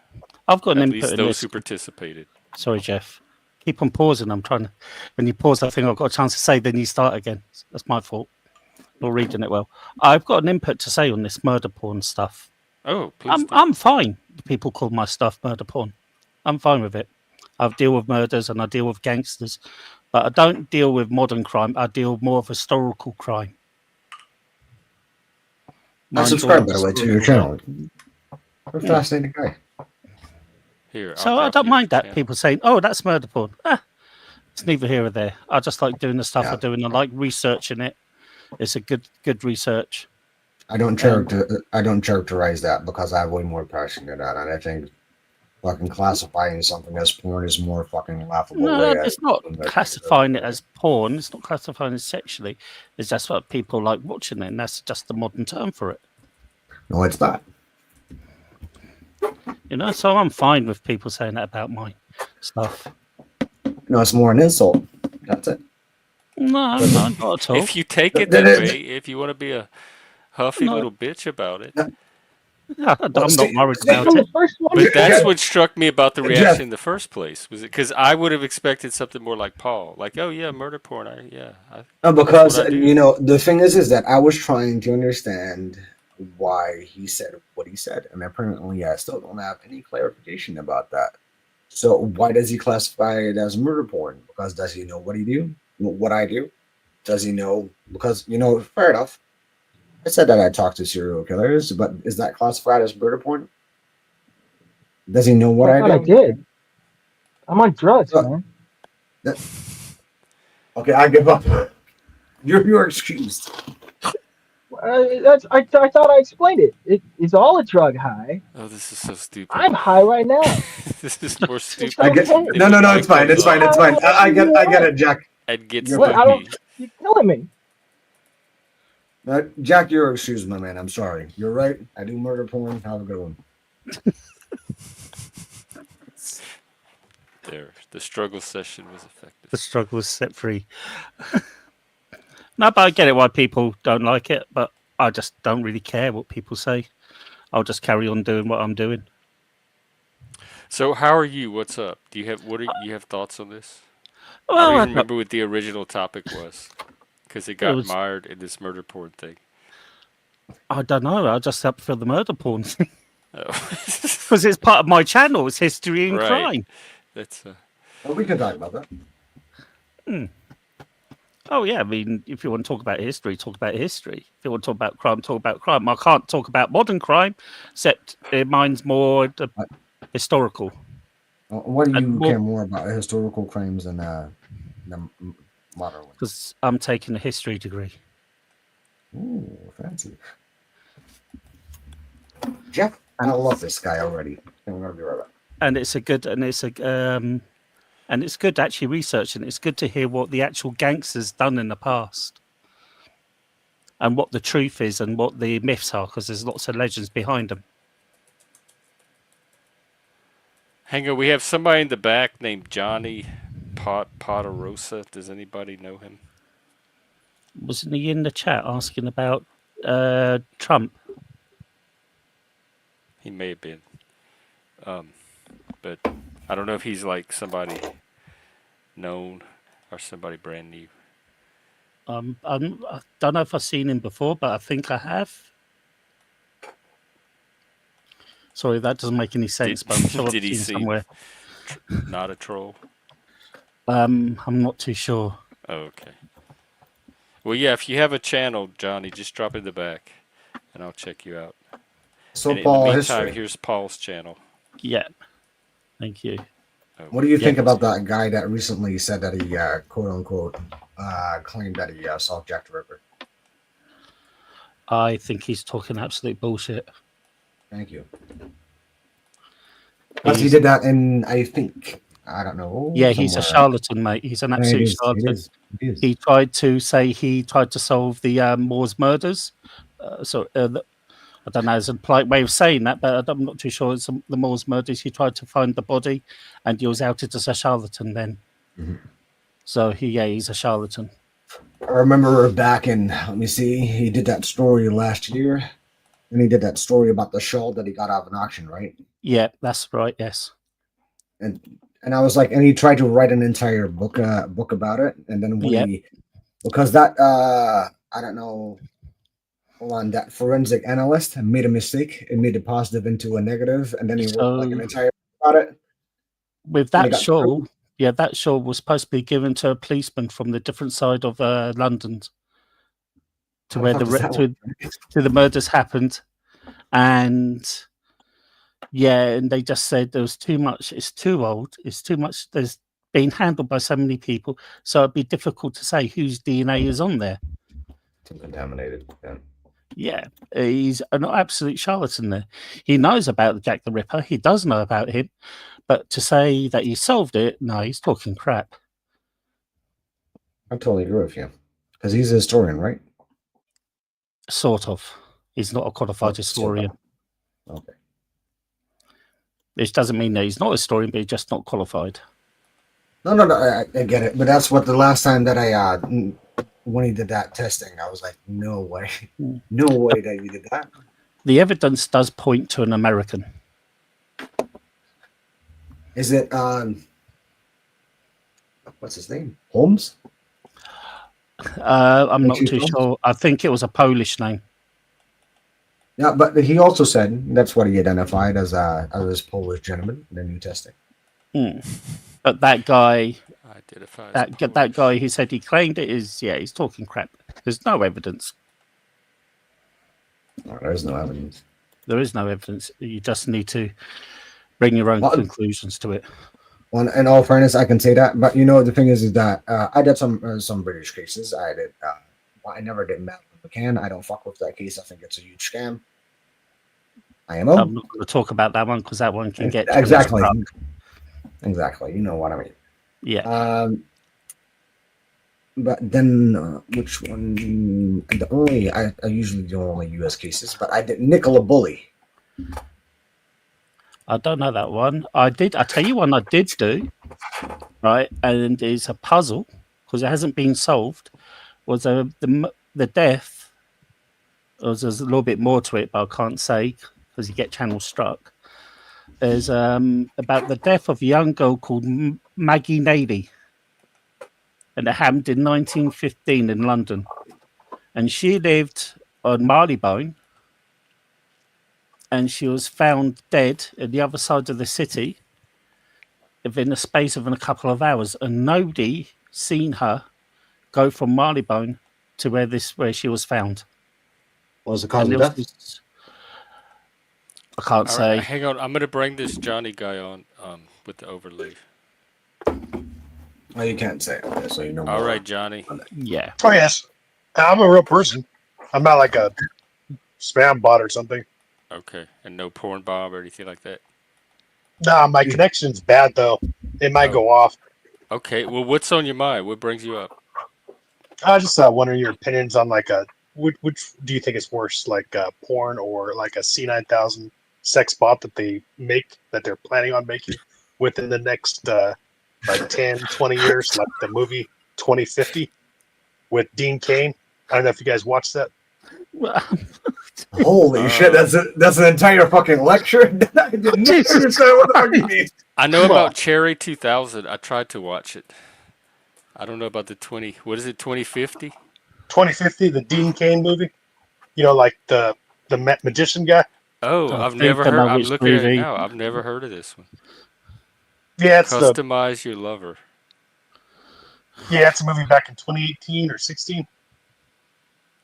I've got an At input least in those this. who participated. Sorry, Jeff. Keep on pausing. I'm trying to. When you pause, I think I've got a chance to say. Then you start again. That's my fault. Not reading it well. I've got an input to say on this murder porn stuff. Oh, please. I'm fine. People call my stuff murder porn. I'm fine with it. I deal with murders and I deal with gangsters, but I don't deal with modern crime. I deal more of historical crime. I subscribe, by the way, to your channel. You're a fascinating guy. Here, so I don't mind that people saying, "Oh, that's murder porn." It's neither here or there. I just like doing the stuff I do, and I like researching it. It's a good research. I don't characterize that because I have way more passion than that, and I think fucking classifying something as porn is more fucking laughable. No, it's not classifying it as porn. It's not classifying it sexually. It's just what people like watching it, and that's just the modern term for it. No, it's not. You know, so I'm fine with people saying that about my stuff. No, it's more an insult. That's it. No, not at all. If you take it that way, if you want to be a huffy little bitch about it. I'm not worried about it. But that's what struck me about the reaction in the first place. Was it because I would have expected something more like Paul, like, "Oh yeah, murder porn." Because the thing is that I was trying to understand why he said what he said, and apparently I still don't have any clarification about that. So why does he classify it as murder porn? Because does he know what he do? What I do? Does he know? Because fair enough. I said that I talked to serial killers, but is that classified as murder porn? Does he know what I do? I did. I'm on drugs, Uh, man. Okay, I give up. You're excused. I thought I explained it. It's all a drug high. Oh, this is so stupid. I'm high right now. This is more It's stupid I get okay. than no, when no, no. Mike It's fine. comes It's fine. on It's fine. I get it, Jack. and gets You're What? I don't. spooky. You're killing me. Jack, you're excused, my man. I'm sorry. You're right. I do murder porn. Have a good one. There, the struggle session was effective. The struggle is set free. No, but I get it why people don't like it, but I just don't really care what people say. I'll just carry on doing what I'm doing. So, how are you? What's up? Do you have you have thoughts on this? I Well, don't I, even remember what the original topic was because it got was- mired in this murder porn thing. I don't know. I just up for the murder porn thing Oh. because it's part of my channel. It's history and Right. crime. That's Well, we can talk about that. Oh yeah, I mean, if you want to talk about history, talk about history. If you want to talk about crime, talk about crime. I can't talk about modern crime, except mine's more historical. What do you And care more about, historical crimes than the modern ones? Because I'm taking a history degree. Ooh, fancy. Jeff, I love this guy already. I'm gonna be right back. And it's good actually researching. It's good to hear what the actual gangsters done in the past, and what the truth is, and what the myths are, because there's lots of legends behind them. hang on. We have somebody in the back named Johnny Pdarosa. Does anybody know him? Wasn't he in the chat asking about Trump? He may have been, but I don't know if he's like somebody known or somebody brand new. I don't know if I've seen him before, but I think I have. Sorry, that doesn't make any sense. But I'm sure I've Did he seen seem somewhere. not a troll? I'm not too sure. Oh, okay. Well, yeah. If you have a channel, Johnny, just drop it in the back, and I'll check you out. So, And in Paul, the meantime, history. here's Paul's channel. Yeah, thank you. What do you think about that guy that recently said that he, quote unquote, claimed that he saw Jack the Ripper? I think he's talking absolute bullshit. Thank you. Because he did that in, I think, I don't know. Yeah, he's a somewhere. charlatan, mate. He's an absolute charlatan. It is. He tried to solve the Moors murders. I don't know, it's a polite way of saying that, but I'm not too sure. It's the Moors murders. He tried to find the body, and he was outed as a charlatan then. Mm-hmm. So he's a charlatan. I remember back in, let me see, he did that story last year, and he did that story about the shawl that he got out of an auction, right? Yeah, that's right. Yes. And I was like, and he tried to write an entire book about it, and then when because that I don't know, hold on, that forensic analyst made a mistake and made a positive into a negative, and then he wrote like an entire book about it. With that shawl, that shawl was supposed to be given to a policeman from the different side of London to where to the murders happened, and and they just said there was too much. It's too old. It's too much. There's been handled by so many people, so it'd be difficult to say whose DNA is on there. Too contaminated. Yeah, he's an absolute charlatan there. He knows about Jack the Ripper. He does know about him. But to say that he solved it, no, he's talking crap. I totally agree with you. Because he's a historian, right? Sort of. He's not a qualified historian. Okay. Which doesn't mean that he's not a historian, but he's just not qualified. No, I get it. But that's what the last time that I, when he did that testing, I was like, no way. No way that he did that. The evidence does point to an American. Is it, what's his name? Holmes? I'm not too sure. I think it was a Polish name. Yeah, but he also said that's what he identified as this Polish gentleman in the new testing. But that guy, identifies that guy who said he claimed it is, he's talking crap. There's no evidence. No, there is no evidence. There is no evidence. You just need to bring your own conclusions to it. Well, in all fairness, I can say that, but the thing is that I did some British cases. I did. I never did Matt McCann. I don't fuck with that case. I think it's a huge scam. IMO. I'm not going to talk about that one because that one can get exactly. Exactly. You know what I mean. Yeah. But then, which one? The only I usually do only U.S. cases, but I did Nicola Bully. I don't know that one. I tell you one I did do, right? And it's a puzzle because it hasn't been solved. Was the death? There's a little bit more to it, but I can't say because you get channel struck. Is about the death of a young girl called Maggie Nady, and it happened in 1915 in London, and she lived on Marylebone, and she was found dead at the other side of the city within the space of a couple of hours, and nobody seen her go from Marylebone to where she was found. What was the cause of death? I can't say. Right, hang on, I'm gonna bring this Johnny guy on with the overlay. Oh, you can't say it. Okay, so you know. All right, Johnny. Yeah. Oh yes, I'm a real person. I'm not like a spam bot or something. Okay, and no porn bomb or anything like that. Nah, my connection's bad though. It might go off. Okay, well, what's on your mind? What brings you up? I was just wondering your opinions on like which do you think is worse, like porn or like a C9000 sex bot that they're planning on making within the next like 10, 20 years, like the movie 2050 with Dean Cain. I don't know if you guys watched that. Holy shit! That's an entire fucking lecture. I did not understand what the fuck you mean. I know about Cherry 2000. I tried to watch it. I don't know about the 20. What is it? 2050? 2050, the Dean Cain movie. You know, like the magician guy. Oh, I've never heard. I'm looking at it now. I've never heard of this one. Yeah, it's Customize Your Lover. Yeah, it's a movie back in 2018 or 16.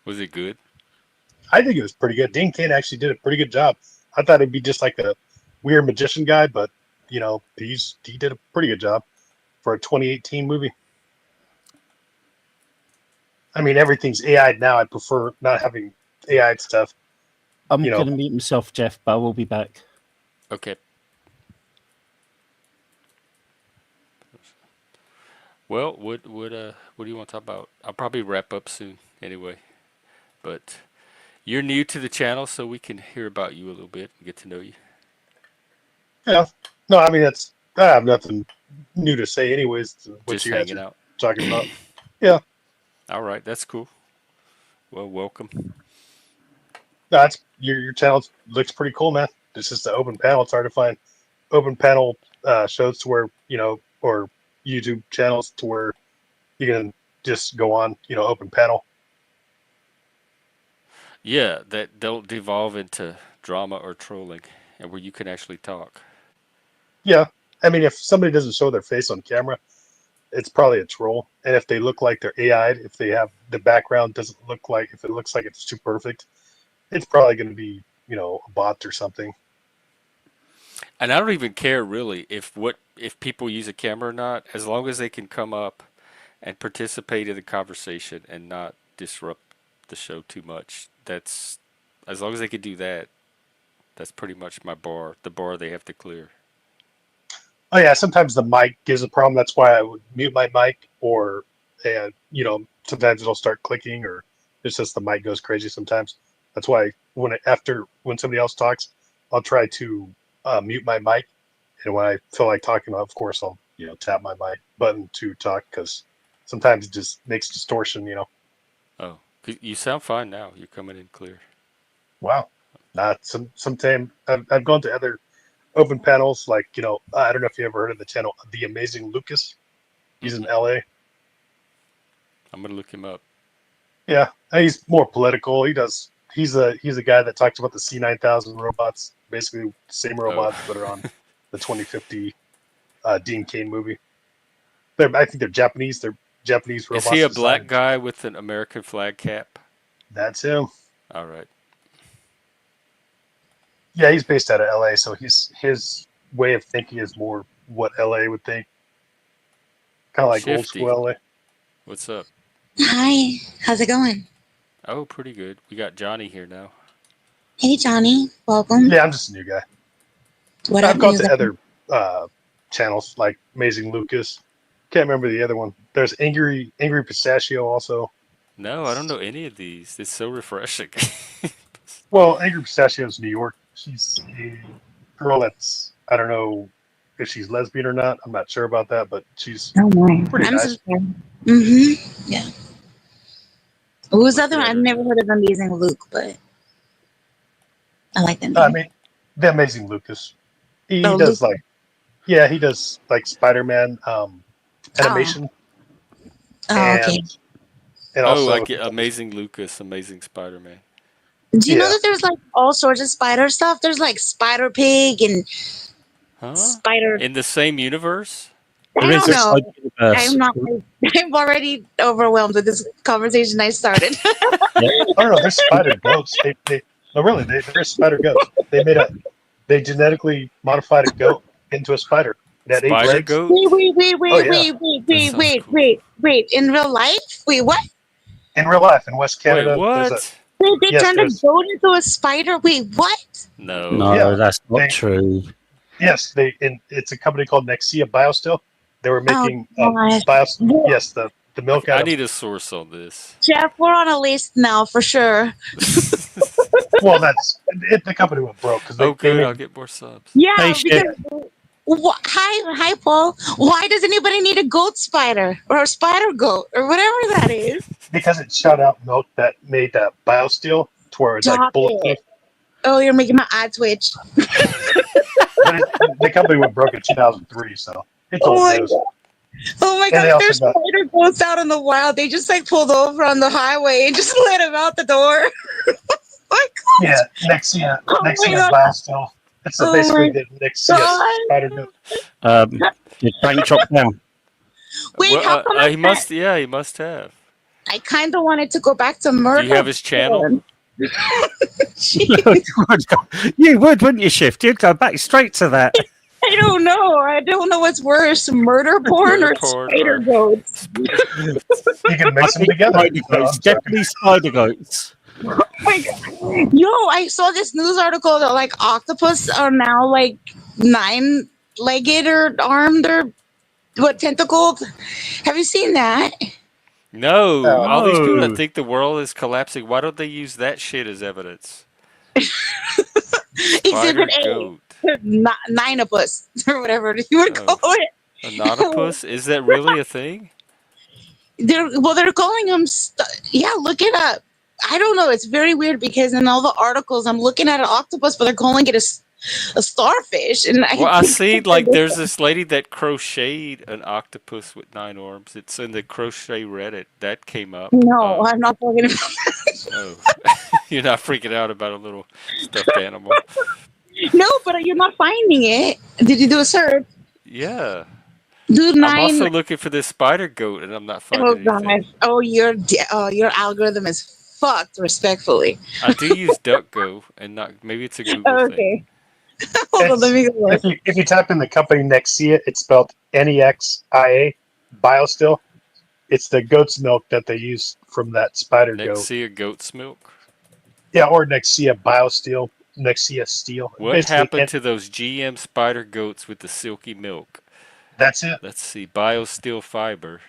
Was it good? I think it was pretty good. Dean Cain actually did a pretty good job. I thought it'd be just like a weird magician guy, but he did a pretty good job for a 2018 movie. I mean, everything's AI now. I prefer not having AI stuff. I'm going to mute myself, Jeff, but I will be back. Okay. Well, what do you want to talk about? I'll probably wrap up soon anyway. But you're new to the channel, so we can hear about you a little bit and get to know you. Yeah. No, I mean, I have nothing new to say anyways. What Just you guys hanging are out. talking about. Yeah. All right, that's cool. Well, welcome. That's your channel looks pretty cool, man. It's just an open panel. It's hard to find open panel shows to where, or YouTube channels to where you can just go on, open panel. Yeah, that don't devolve into drama or trolling, and where you can actually talk. Yeah. I mean, if somebody doesn't show their face on camera, it's probably a troll. And if they look like they're AI'd, if they have the background if it looks like it's too perfect, it's probably going to be, a bot or something. And I don't even care really if people use a camera or not, as long as they can come up and participate in the conversation and not disrupt the show too much. That's as long as they can do that. That's pretty much my bar. The bar they have to clear. Oh yeah, sometimes the mic gives a problem. That's why I would mute my mic, or sometimes it'll start clicking, or it's just the mic goes crazy sometimes. That's why when somebody else talks, I'll try to mute my mic, and when I feel like talking, of course I'll tap my mic button to talk, because sometimes it just makes distortion. Oh, you sound fine now. You're coming in clear. Wow. Sometime I've gone to other open panels, like, I don't know if you ever heard of the channel The Amazing Lucas. He's in LA. I'm gonna look him up. Yeah, he's more political. He's a guy that talks about the C9000 robots, basically the same robots that are on the 2050 Dean Cain movie. I think they're Japanese. They're Japanese robots. Is he a black guy with an American flag cap? That's him. All right. Yeah, he's based out of LA, so his way of thinking is more what LA would think. Kind of like old Shifty. school LA. What's up? Hi, how's it going? Oh, pretty good. We got Johnny here now. Hey, Johnny, welcome. Yeah, I'm just a new guy. What I've up, gone news? to other channels like Amazing Lucas. Can't remember the other one. There's Angry Pistachio also. No, I don't know any of these. It's so refreshing. Well, Angry Pistachio is New York. She's a girl that's, I don't know if she's lesbian or not. I'm not sure about that, but she's Oh my, pretty I'm nice. subscribed. Mm-hmm. Yeah. Who's the other one? at I've her never now. heard of Amazing Luke, but I like that I name. mean, the Amazing Lucas. He Oh, does Luke. he does like Spider-Man animation Oh, okay. and Oh, I also get Amazing Lucas, Amazing Spider-Man. Do you know yeah. that there's like all sorts of spider stuff? There's like Spider Pig and Huh? Spider. In the same universe? I There is don't a know. side universe. I'm not. I'm already overwhelmed with this conversation I started. Yeah. Oh no, there's spider goats. No really, there's spider goats. They genetically modified a goat into a spider. It had 8 Spider legs. goat? Oh yeah. Wait. In real life? Wait, what? In real life, in West Wait, Canada, there's a what? Wait, they yes, turned a there's goat into a spider? Wait, what? No. No, yeah. that's not They, true. yes, it's a company called Nexia BioStill. They were Oh, making gosh. yes, the milk I out of need a source on this. Jeff, we're on a list now for sure. well, the company went broke because Oh, they good. made I'll get more subs. Yeah, Hey, because shit. hi, Paul. Why does anybody need a goat spider or a spider goat or whatever that is? because it shot out milk that made BioSteel to where it's like Stop bulletproof. it. Oh, you're making my eye twitch. But the company went broke in 2003, so it's Oh old my news. god. Oh my And god, they if also there's got spider goats out in the wild, they just like pulled over on the highway and just let him out the door. My yeah, Nexia Oh my god. BioSteel. It's Oh basically my the Nexia god. spider goat. Did Frank drop down? Wait, Well, how come he must. Yeah, he must have. I kind of wanted to go back to Do murder you have his channel? porn. You would, wouldn't you, Shift? You'd go back straight to that. I don't know. I don't know what's worse, murder porn Murder or porn spider or goats. You can I mix them think together. spider goats, definitely spider goats. Oh my god. Yo, I saw this news article that like octopus are now like 9-legged or armed or what tentacled. Have you seen that? No. All these people that Oh. think the world is collapsing, why don't they use that shit as evidence? Spider Exhibit A. goat. Ninopus or whatever you would Oh. call it. A notopus? Is that really a thing? They're calling them. Yeah, look it up. I don't know. It's very weird because in all the articles, I'm looking at an octopus, but they're calling it a starfish. And Well, I see, like, there's this lady that crocheted an octopus with 9 arms. It's in the crochet Reddit. That came up. No, I'm not talking about that. Oh. You're not freaking out about a little stuffed animal. No, but you're not finding it. Did you do a search? Yeah. Do I'm also 9. looking for this spider goat, and I'm not Oh finding anything. gosh. Oh, your algorithm is fucked. Respectfully. I do use DuckGo, and not maybe it's a Google thing. Okay. Hold on, let me go look. If you type in the company Nexia, it's spelled Nexia BioStill. It's the goat's milk that they use from that spider goat. Nexia goat's milk. Yeah, or Nexia BioSteel, Nexia Steel. What Basically, happened to those GM spider goats with the silky milk? That's it. Let's see. BioSteel fiber.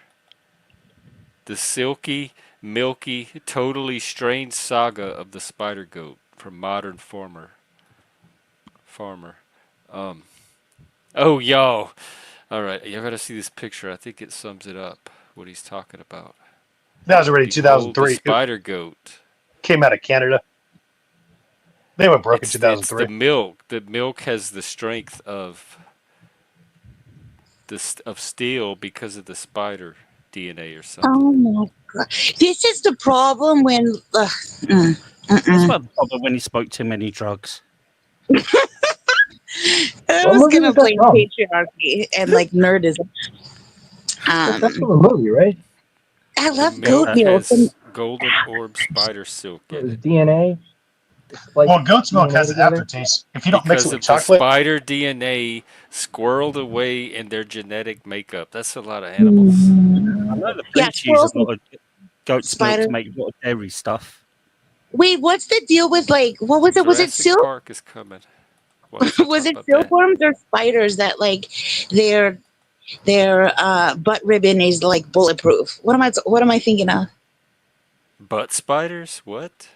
The silky, milky, totally strange saga of the spider goat from Modern Farmer. Oh, y'all. All right, you gotta see this picture. I think it sums it up. What he's talking about. That was already Behold 2003. the spider goat. Came out of Canada. They went broke in It's 2003. the milk. The milk has the strength of steel because of the spider DNA or something. Oh my god. This is the problem when. That's what the problem when you spoke too many drugs. I What was movie gonna was that blame from? patriarchy and like nerdism. That's from a movie, right? I love Milk goat milk. has golden orb spider silk It in was it. DNA. It's like Well, goat's milk DNA has an together. aftertaste. If you don't mix it Because with of the chocolate, spider DNA squirreled away in their genetic makeup. That's a lot of animals. I know the Yeah, French use a squirrels and lot of goat's milk spiders. to make a lot of dairy stuff. Wait, what's the deal with like what was it? Was it Jurassic silk? Park is coming. Why don't you Was talk it about that? silkworms or spiders that like their butt ribbon is like bulletproof? What am I thinking of? Butt spiders? What?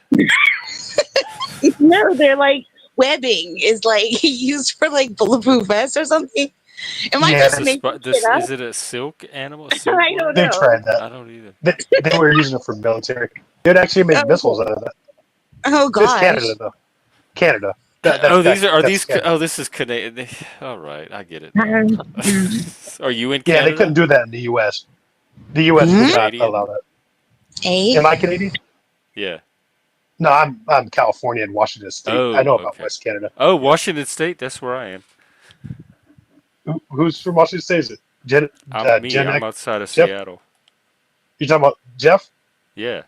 No, they're like webbing is like used for like bulletproof vests or something. Am I yeah, Does just the making shit up? is it a silk animal? A I don't silkworm? they know. tried that. I don't either. They were using it for military. They'd actually make missiles Okay. out of that. Oh It's Canada gosh. though. Canada. Oh, these Canada. oh, this is Canadian. All right, I get it now. Um, Are you in Yeah, they Canada? couldn't do that in the U.S. The U.S. You're would not Canadian? allow that. Hey. Am I Canadian? Yeah. No, I'm California and Washington State. I Oh, know about okay. West Canada. Oh, Washington State, that's where I am. Who's from Washington State? Is it Gen I'm X? outside of Jeff? Seattle. You talking about Jeff? Yeah.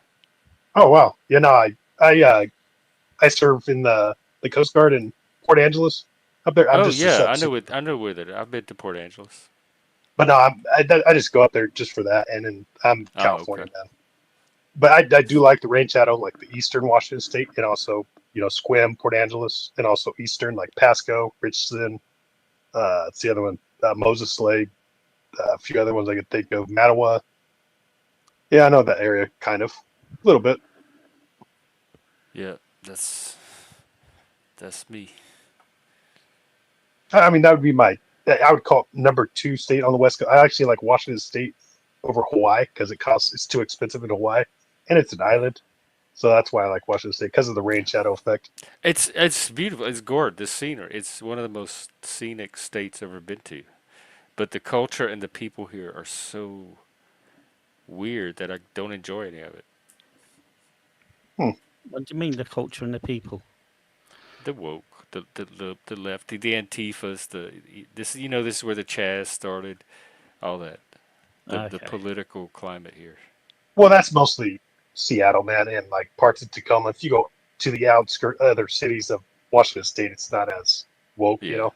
Oh wow. Yeah, no, I serve in the Coast Guard in Port Angeles up there. I'm Oh just a yeah, sub. I know where that. I've been to Port Angeles. But no, I just go up there just for that, and then I'm Oh, California okay. man. But I do like the Rain Shadow, like the Eastern Washington State, and also Sequim, Port Angeles, and also Eastern like Pasco, Richardson. It's the other one, Moses Lake, a few other ones I could think of, Mattawa. Yeah, I know that area kind of, a little bit. Yeah, that's me. I mean, that would be I would call it number 2 state on the West Coast. I actually like Washington State over Hawaii because it's too expensive in Hawaii, and it's an island. So that's why I like Washington State, because of the rain shadow effect. It's beautiful. It's gorgeous. The scenery. It's one of the most scenic states I've ever been to. But the culture and the people here are so weird that I don't enjoy any of it. What do you mean, the culture and the people? The woke, the left, the Antifas, this is where the Chaz started, all that. The Okay. political climate here. Well, that's mostly Seattle, man, and like parts of Tacoma. If you go to the outskirts, other cities of Washington State, it's not as woke, Yeah.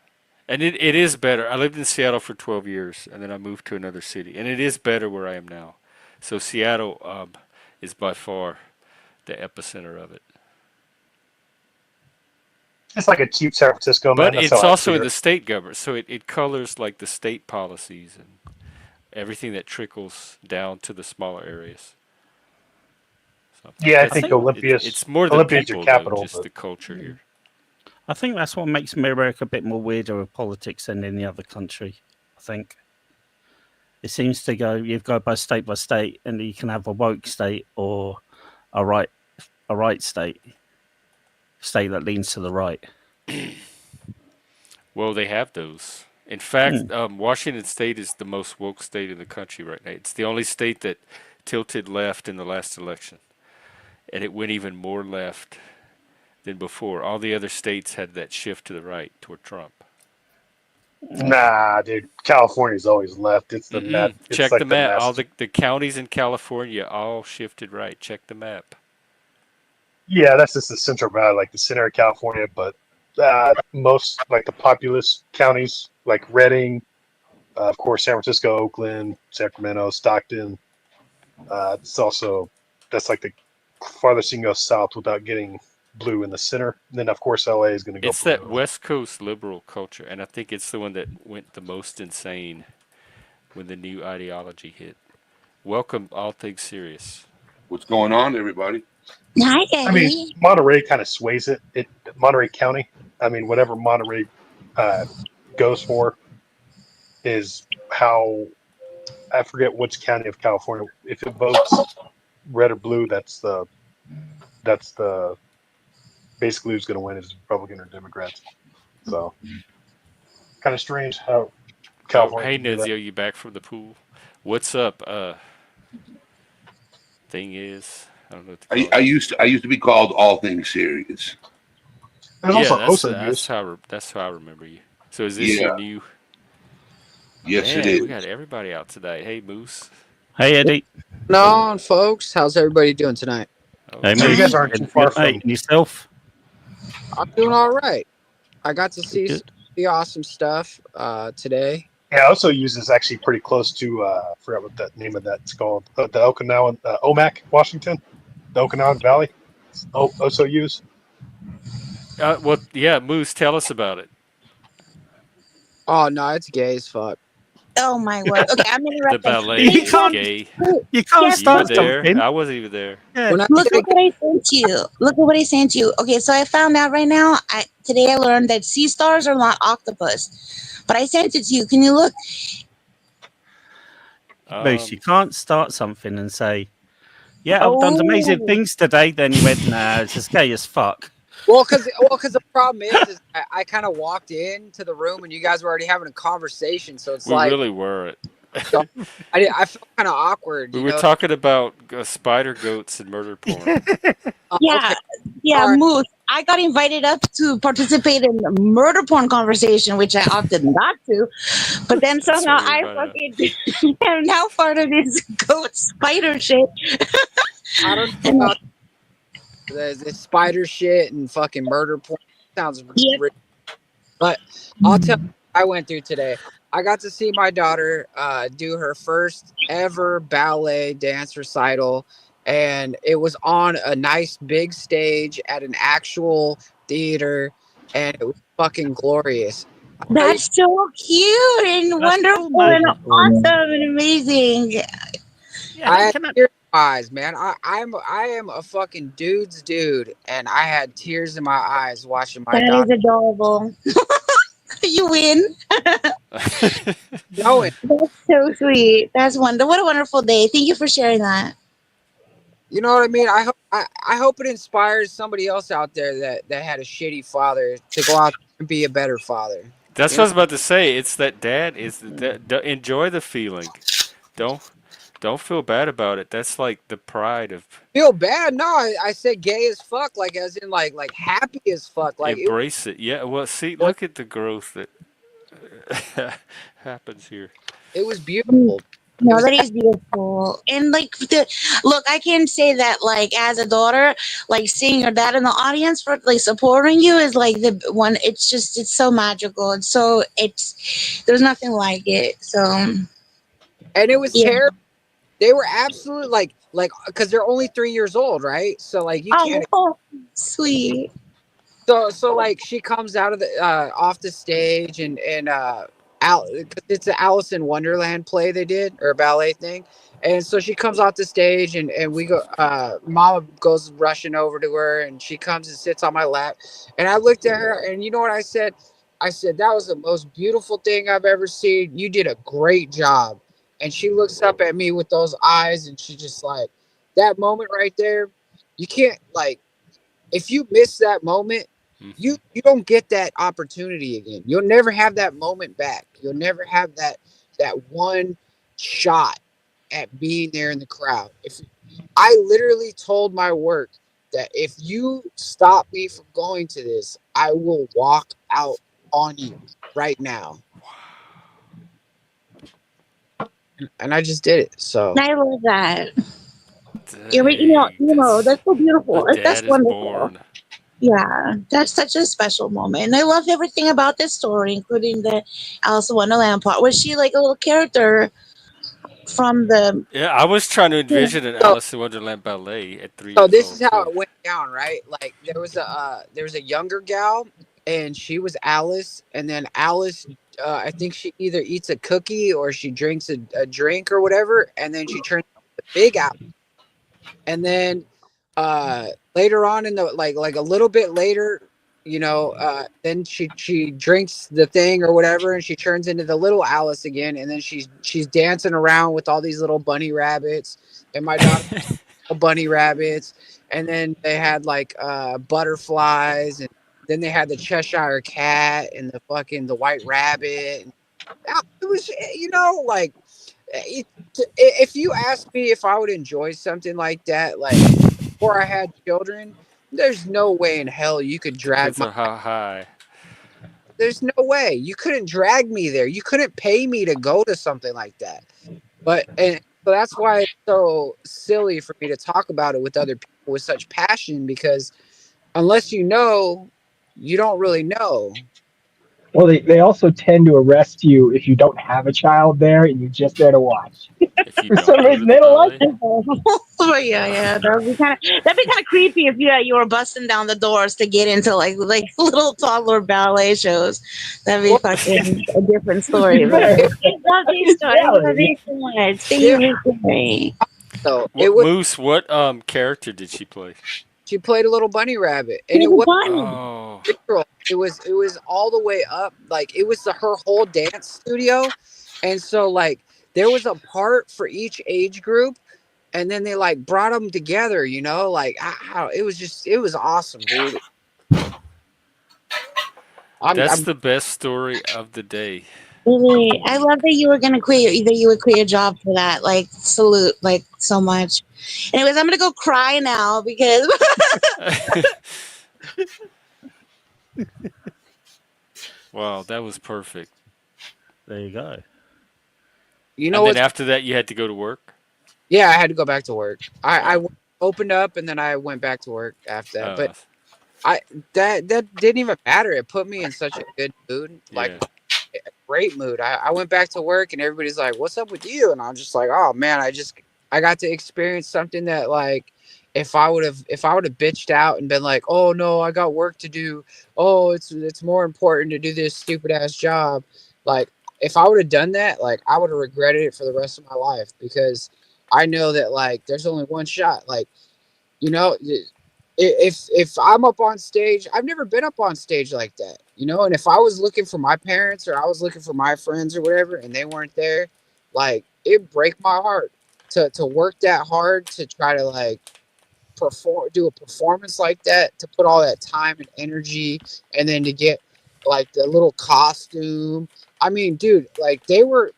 And it is better. I lived in Seattle for 12 years, and then I moved to another city, and it is better where I am now. So Seattle is by far the epicenter of it. It's like a cheap San Francisco, man. But That's it's how I also see in it. the state government, so it colors like the state policies and everything that trickles down to the smaller areas. So Yeah, I that's- think Olympia's it's more the Olympia's your people, though, capital, just but the culture here. I think that's what makes America a bit more weirder with politics than any other country. I think it seems to go by state, and you can have a woke state or a right state that leans to the right. Well, they have those. In fact, Washington State is the most woke state in the country right now. It's the only state that tilted left in the last election, and it went even more left than before. All the other states had that shift to the right toward Trump. nah, dude. California's always left. It's the map. It's Check like the map. All master. the counties in California all shifted right. Check the map. Yeah, that's just the Central Valley, like the center of California. But most like the populous counties, like Redding, of course, San Francisco, Oakland, Sacramento, Stockton. It's also that's like the farthest you can go south without getting blue in the center. And then of course LA is going to go It's blue. that West Coast liberal culture, and I think it's the one that went the most insane when the new ideology hit. Welcome, All Things Serious. What's going on, everybody? Hi, I mean, Monterey kind of sways it. Monterey County. I mean, whatever Monterey goes for is how I forget which county of California. If it votes red or blue, that's the basically who's going to win is Republican or Democrats. So kind of strange how California. Hey, can do that. Nezio, you back from the pool? What's up? Thing is, I don't know what to call I it. used to be called All Things Serious. There's Yeah, also that's Osa that's news. that's how I remember you. So is this your Yeah. new? Yes, Man, it is. we got everybody out today. Hey, Moose. Hey, Eddie. On, folks. How's everybody doing tonight? Oh, Hey, So you Moose. guys aren't too far Good, mate. from. And yourself? I'm doing all right. I got to see Good. the awesome stuff today. Yeah, I also use is actually pretty close to I forgot what that name of that's called. The Okinawan Omak, Washington, the Okinawan Valley. Also use. Well, yeah, Moose, tell us about it. Oh no, it's gay as fuck. Oh my word. Okay, I'm The interrupting. ballet You Hey, is look, can't. gay. You can't guess You were what? start there. something. I wasn't even there. Yeah. When I Look say at what I sent you. Look at what I sent you. Okay, so I found out right now. Today I learned that sea stars are not octopus, but I sent it to you. Can you look? Moose, you can't start something and say, "Yeah, I've done amazing Oh, things today." Then you went, "Nah, it's as gay as fuck." well, because the problem is I kind of walked into the room and you guys were already having a conversation, so it's We like, really were it. so I felt kind of awkward, We you were know. talking about spider goats and murder porn. yeah, Okay, yeah, all right. Moose. I got invited up to participate in a murder porn conversation, which I opted not to. But then That's somehow why we I invited up. fucking am now part of this goat spider shit. I don't know And about the spider shit and fucking murder porn. Sounds yep. ridiculous. But I'll tell you what I went through today. I got to see my daughter do her first ever ballet dance recital, and it was on a nice big stage at an actual theater, and it was fucking glorious. I'll tell you, That's so cute and That's cool, wonderful mate. and awesome and amazing. Yeah. I Hey, had can I? tears in my eyes, man. I am a fucking dude's dude, and I had tears in my eyes watching my That daughter is adorable. You win. going. That's so sweet. That's wonderful. What a wonderful day. Thank you for sharing that. You know what I mean? I hope it inspires somebody else out there that had a shitty father to go out and be a better father. That's You what I know, was about to say. It's that dad is that enjoy the feeling. Don't don't feel bad about it. That's like the pride of feel bad? No, I said gay as fuck, like as in like happy as fuck. Like it embrace it. Yeah. Well, see, was look at the growth that happens here. it was Mm. beautiful. It No, was that is beautiful. And like look, I can say that like as a daughter, like seeing your dad in the audience for like supporting you is like the one. It's just it's so magical. It's there's nothing like it. So and it was yeah. terrible. They were absolute like because they're only 3 years old, right? So like you can't. Oh, sweet. So like she comes out of the off the stage and out because it's an Alice in Wonderland play they did or a ballet thing, and so she comes off the stage and we go. Mama goes rushing over to her and she comes and sits on my lap, and I looked at her and you know what I said? I said that was the most beautiful thing I've ever seen. You did a great job, and she looks up at me with those eyes and she just like that moment right there. You can't like if you miss that moment, you don't get that opportunity again. You'll never have that moment back. You'll never have that one shot at being there in the crowd. If I literally told my work that if you stop me from going to this, I will walk out on you right now. And I just did it. So I love that. Dang, That's so the beautiful. That's dad is wonderful. born. Yeah, that's such a special moment. And I love everything about this story, including the Alice in Wonderland part. Was she like a little character from the Yeah, I was trying to envision an so Alice in Wonderland ballet at three So years this is old how too. it went down, right? Like there was a younger gal, and she was Alice, and then Alice, I think she either eats a cookie or she drinks a drink or whatever, and then she turns into the big Alice, and then later on in the like a little bit later, then she drinks the thing or whatever, and she turns into the little Alice again, and then she's dancing around with all these little bunny rabbits, and my daughter bunny rabbits, and then they had like butterflies, and then they had the Cheshire cat and the white rabbit. And it was like if you ask me if I would enjoy something like that, like before I had children, there's no way in hell you could drag Depends my. on how high. There's no way you couldn't drag me there. You couldn't pay me to go to something like that. But and so that's why it's so silly for me to talk about it with other people with such passion because unless you know, you don't really know. Well, they also tend to arrest you if you don't have a child there and you're just there to watch. If you For don't some go to reason, the they don't like ballet. it. Oh yeah, that'd be kind of creepy if you were busting down the doors to get into like little toddler ballet shows. That'd be fucking a different To be story. But fair, I love these it's stories. I love reality. these so much. Thank Yeah. you for sharing. So it What was. Moose? What character did she play? She played a little bunny rabbit, and it He's was funny. Oh, literal. It was all the way up. Like it was her whole dance studio, and so like there was a part for each age group, and then they like brought them together. You know, like it was awesome, dude. that's I'm the best story of the day. Really, I love that you were gonna quit. That you would quit your job for that. Like salute, like so much. Anyways, I'm gonna go cry now because Wow, that was perfect. There you go. you know And then what's after that, you had to go to work. yeah, I had to go back to work. I Oh, opened up and then I went back to work after that. But uh, I that didn't even matter. It put me in such a good mood, like yeah. a great mood. I went back to work and everybody's like, "What's up with you?" And I'm just like, "Oh man, I got to experience something that like if I would have bitched out and been like, "Oh no, I got work to do. Oh, it's more important to do this stupid ass job." Like if I would have done that, like I would have regretted it for the rest of my life because I know that like there's only one shot. Like you know, if I'm up on stage, I've never been up on stage like that, you know. And if I was looking for my parents or I was looking for my friends or whatever, and they weren't there, like it break my heart to work that hard to try to like do a performance like that, to put all that time and energy, and then to get like the little costume. I mean, dude, like they were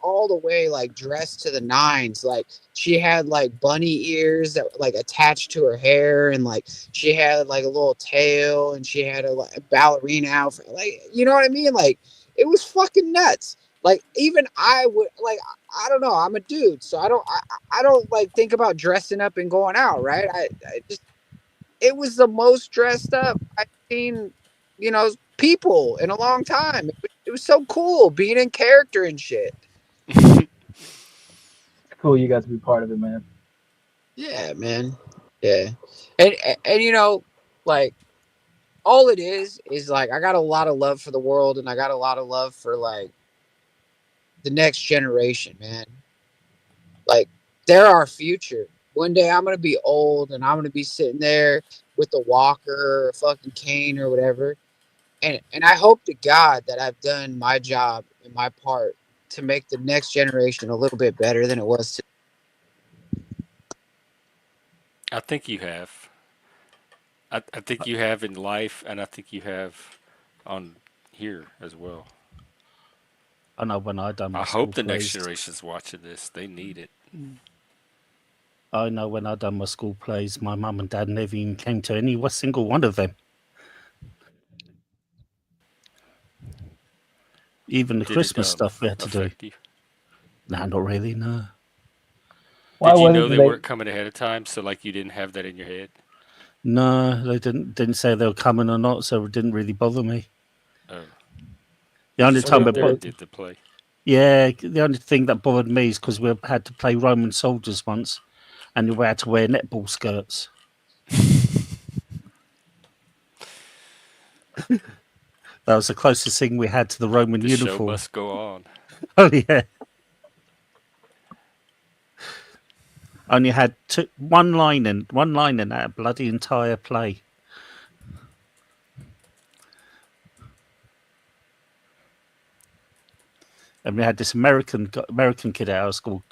all the way like dressed to the nines. Like she had like bunny ears that were like attached to her hair, and like she had like a little tail, and she had a like, ballerina outfit. Like you know what I mean? Like it was fucking nuts. Like even I would like I don't know. I'm a dude, so I don't like think about dressing up and going out, right? I just it was the most dressed up I've seen, people in a long time. It was so cool being in character and shit. It's cool you got to be part of it, man. Yeah, man. Yeah, and like all it is like I got a lot of love for the world, and I got a lot of love for like the next generation, man. Like they're our future. One day I'm gonna be old and I'm gonna be sitting there with a walker or a fucking cane or whatever. And I hope to God that I've done my job and my part to make the next generation a little bit better than it was. I think you have. I think you have in life, and I think you have on here as well. I know when I done my I school hope the next plays. generation's watching this. They need it. I know when I done my school plays, my mum and dad never even came to any single one of them. Even the Did it Christmas stuff we had to do. affect you? Nah, not really. No. Why Did you was know it they that weren't coming ahead of time, so like you didn't have that in your head? No, they didn't say they were coming or not, so it didn't really bother me. Oh, The you only just went time up it there and bothered, did the play. yeah, the only thing that bothered me is because we had to play Roman soldiers once, and we had to wear netball skirts. That was the closest thing we had to the Roman The show uniform. must go on. Oh yeah. Only had one line in that bloody entire play. And we had this American kid at our school,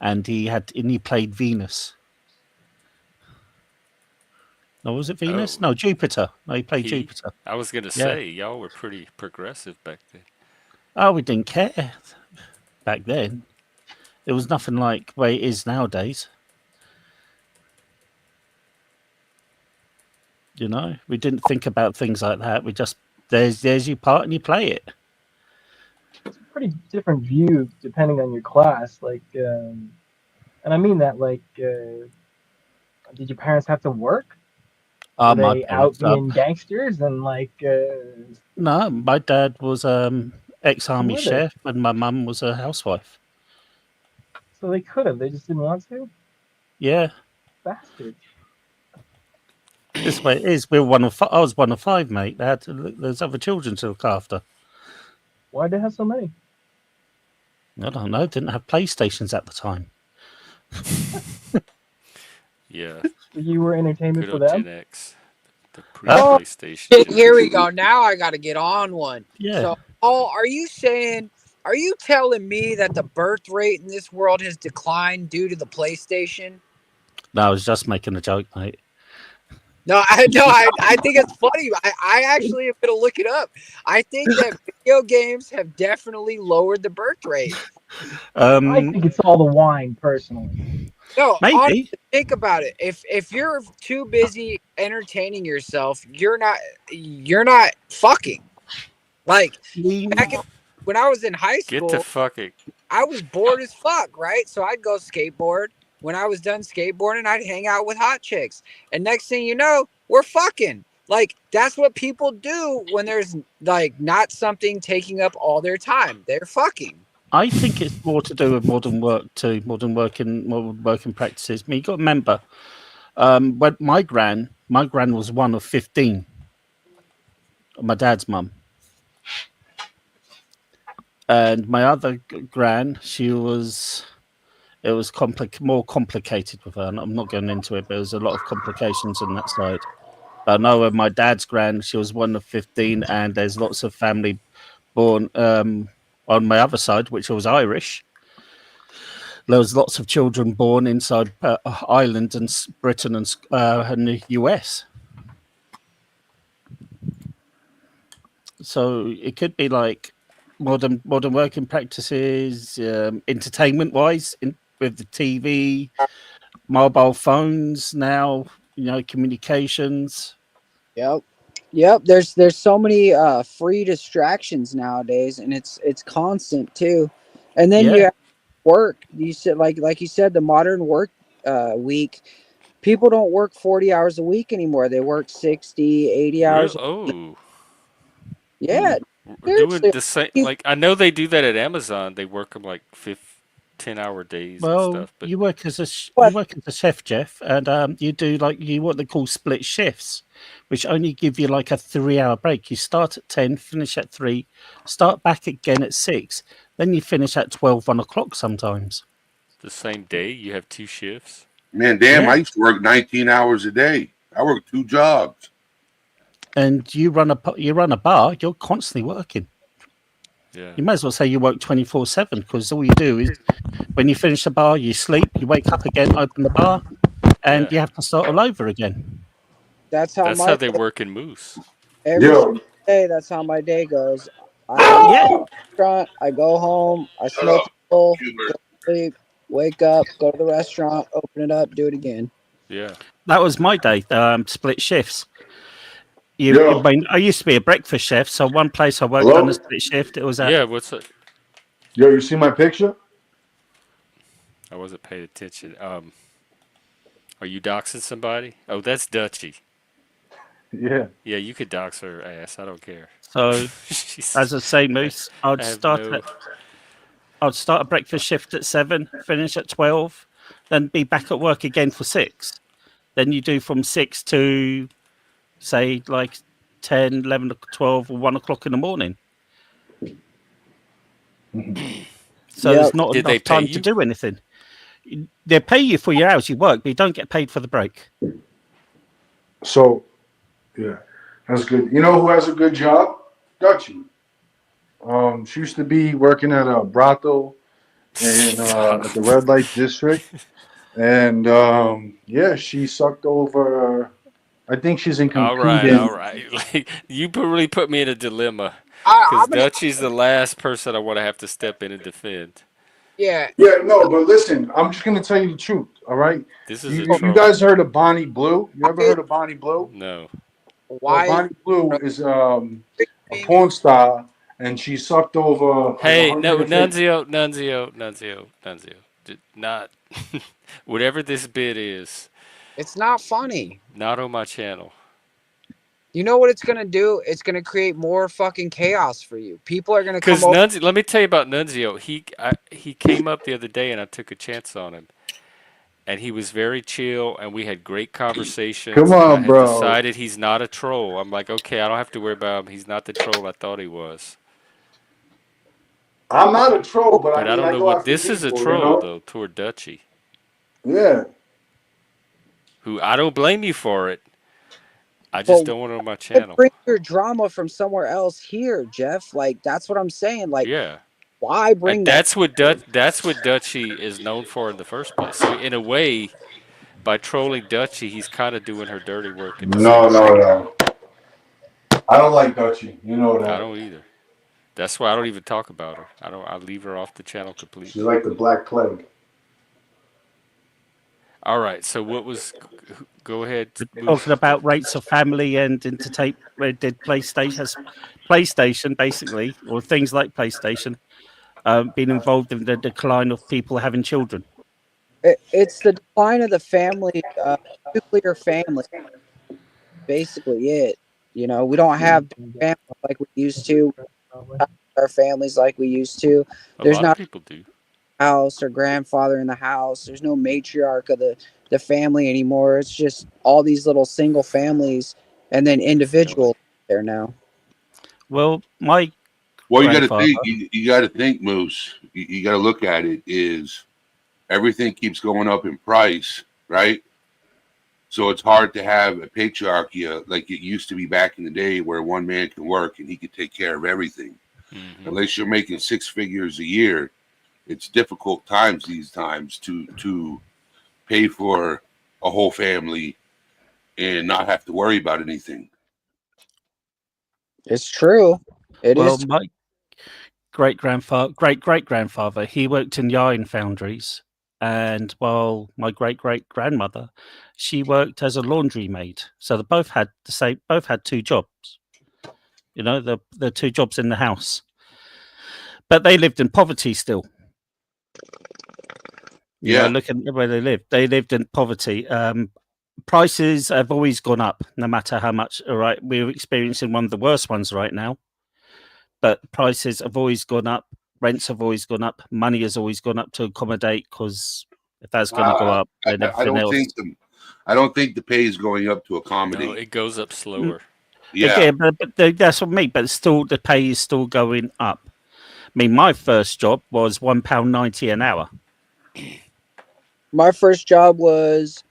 and he played Venus. No, was it Venus? Oh, No, Jupiter. No, he played he. Jupiter. I was gonna Yeah. say y'all were pretty progressive back then. Oh, we didn't care back then. It was nothing like the way it is nowadays. You know, we didn't think about things like that. We just there's your part and you play it. it's a pretty different view depending on your class? Like, and I mean that like, did your parents have to work? Were My they out parents. being gangsters and like? No, my dad was ex-army were they? chef, and my mum was a housewife. So they could have. They just didn't want to. Yeah, Bastards. this way it is. We're one of. I was one of 5, mate. There's other children to look after. Why'd they have so many? I don't know. Didn't have PlayStations at the time. Yeah. You were entertainment Good for old them. Gen X. The Oh, pre-PlayStation. here we go. Now I got to get on one. Yeah. So, are you telling me that the birth rate in this world has declined due to the PlayStation? No, I was just making a joke, mate. No, I think it's funny. I actually am going to look it up. I think that video games have definitely lowered the birth rate. I think it's all the wine, personally. No, maybe. honestly, think about it. If you're too busy entertaining yourself, you're not fucking. Like when I was in high school, Get to fucking. I was bored as fuck, right? So I'd go skateboard. When I was done skateboarding, I'd hang out with hot chicks. And next thing you know, we're fucking. Like, that's what people do when there's, like, not something taking up all their time. They're fucking. I think it's more to do with modern work too, modern working practices. I mean, you got to remember, when my gran was one of 15. My dad's mum. And my other gran, it was more complicated with her. And I'm not going into it, but there was a lot of complications on that side. I know with my dad's gran, she was one of 15, and there's lots of family born on my other side, which was Irish. There was lots of children born inside Ireland and Britain and the US. So it could be like modern working practices, entertainment wise, with the TV, mobile phones now, communications. Yep. There's so many free distractions nowadays, and it's constant too. And then you have work. You said like you said, the modern work week. People don't work 40 hours a week anymore. They work 60, 80 hours. Oh. Yeah. Doing the same. Like, I know they do that at Amazon. They work them like 10-hour days and Well, stuff. But you work as a chef, Jeff, and you do what they call split shifts, which only give you like a 3-hour break. You start at 10, finish at 3, start back again at 6, then you finish at 12, 1 o'clock sometimes. the same day, you have 2 shifts. Man, damn! I used to work 19 hours a day. I worked 2 jobs. And you run a bar. You're constantly working. Yeah. You might as well say you work 24/7, because all you do is when you finish the bar, you sleep, you wake up again, open the bar, and you have to start all over again. That's how they work in Moose. Every day, that's how my day goes. Restaurant, I go home, I smoke a bowl, go to sleep, wake up, go to the restaurant, open it up, do it again. Yeah. That was my day, split shifts. I used to be a breakfast chef, so one place I worked on a split shift, it was at... what's it? Yo, you see my picture? I wasn't paying attention. Are you doxing somebody? Oh, that's Dutchie. Yeah. Yeah, you could dox her ass. I don't care. So, as I say, Moose, I'd start a breakfast shift at 7, finish at 12, then be back at work again for 6. Then you do from 6 to, say, like 10, 11, 12, or 1 o'clock in the morning. So there's not enough time to do anything. They pay you for your hours you work, but you don't get paid for the break. So, yeah, that's good. You know who has a good job? Dutchie. She used to be working at a brothel at the red light district, and she sucked over. I think she's in competing. All right. Like, you really put me in a dilemma, because Dutchie's the last person I want to have to step in and defend. Yeah. Yeah, no, but listen, I'm just gonna tell you the truth. All right. This is you guys heard of Bonnie Blue? You ever heard of Bonnie Blue? No. Why? Well, Bonnie Blue is a porn star, and she sucked over. Hey, no, Nunzio. Not whatever this bit is. It's not funny. Not on my channel. You know what it's gonna do? It's gonna create more fucking chaos for you. People are gonna come Because over. Nunzio, let me tell you about Nunzio. He came up the other day, and I took a chance on him. And he was very chill, and we had great conversations. Come And I on, had bro. decided he's not a troll. I'm like, okay, I don't have to worry about him. He's not the troll I thought he was. I'm not a troll, but I But I mean, don't I know go what after this is a people, you troll know? though toward Dutchy, Yeah. who I don't blame you for it. I just But don't want it on my why channel. bring your drama from somewhere else here, Jeff? Like that's what I'm saying. Like Yeah. why bring that? That's what Dutchy is known for in the first place. So in a way, by trolling Dutchy, he's kind of doing her dirty work at the No, same no, time. no. I don't like Dutchy. You know I that. don't either. That's why I don't even talk about her. I leave her off the channel She's completely. like the Black Plague. All right. So what was? Go ahead, Moose. Talking about rates of family and entertainment, did PlayStation basically, or things like PlayStation, been involved in the decline of people having children? It's the decline of the family, nuclear family. Basically, it. You know, we don't have big families like we used to. Our families like we used to. A There's lot of not people do. a house or grandfather in the house. There's no matriarch of the family anymore. It's just all these little single families and then individuals there now. Well, my Well, you got to grandfather. think. You got to think, Moose. You got to look at it. Is everything keeps going up in price, right? So it's hard to have a patriarchy like it used to be back in the day, where one man can work and he could take care of everything. Mm-hmm. Unless you're making 6 figures a year, it's difficult times these times to pay for a whole family and not have to worry about anything. It's true. It Well, is. my great grandfather, he worked in the iron foundries, and while my great grandmother, she worked as a laundry maid. So they both had both had two jobs. You know, the two jobs in the house, but they lived in poverty still. You know, looking at where they lived in poverty. Prices have always gone up, no matter how much. All right, we're experiencing one of the worst ones right now, but prices have always gone up. Rents have always gone up. Money has always gone up to accommodate, because if that's going to go up, then I everything else. I don't think the pay is going up to accommodate. No, it goes up slower. Yeah, Again, but that's what I mean. But still, the pay is still going up. I mean, my first job was £1.90 an hour. My first job was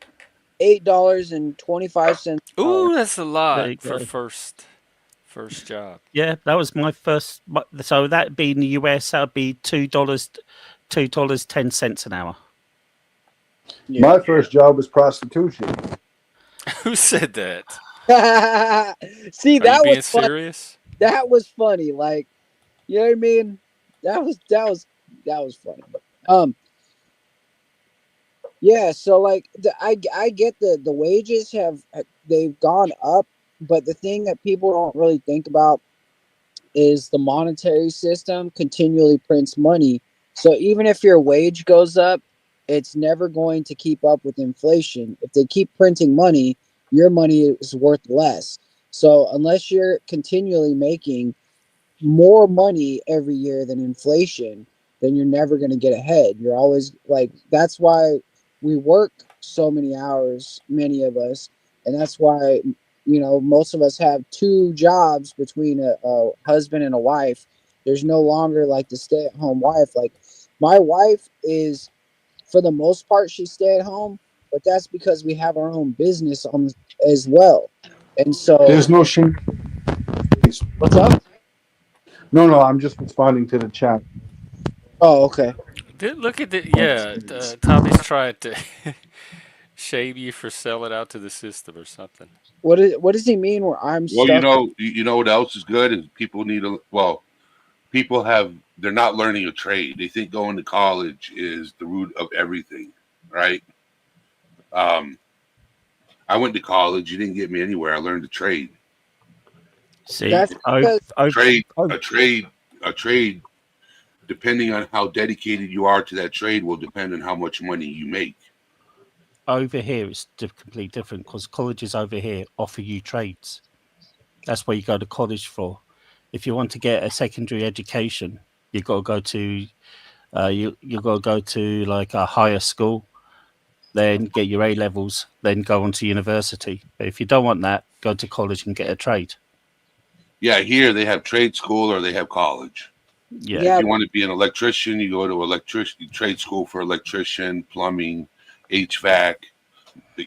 $8.25. Ooh, that's a There lot you for go. first job. Yeah, that was my first. So that'd be in the US. That'd be $2.10 an hour. Yeah. My first job was prostitution. Who said that? See, Are that you being was funny. serious? That was funny. Like, you know what I mean? That was funny. Yeah. So like, I get the wages they've gone up, but the thing that people don't really think about is the monetary system continually prints money. So even if your wage goes up, it's never going to keep up with inflation. If they keep printing money, your money is worth less. So unless you're continually making more money every year than inflation, then you're never going to get ahead. You're always like, that's why we work so many hours, many of us. And that's why, most of us have two jobs between a husband and a wife. There's no longer like the stay at home wife. Like my wife is, for the most part, she stay at home, but that's because we have our own business on as well. And so There's no shame. What's up? No, I'm just responding to the chat. Oh, okay. Look at the Tommy's trying to shame you for selling out to the system or something. What does he mean where I'm well, stuck? you know what else is good is people they're not learning a trade. They think going to college is the root of everything, right? I went to college. You didn't get me anywhere. I learned a trade. See, That's because A trade. Depending on how dedicated you are to that trade, will depend on how much money you make. over here it's completely different, because colleges over here offer you trades. That's where you go to college for. If you want to get a secondary education, you got to go to you got to go to like a higher school, then get your A levels, then go on to university. But if you don't want that, go to college and get a trade. Yeah, here they have trade school or they have college. Yeah. If you want to be an electrician, you go to electrician trade school for electrician, plumbing, HVAC.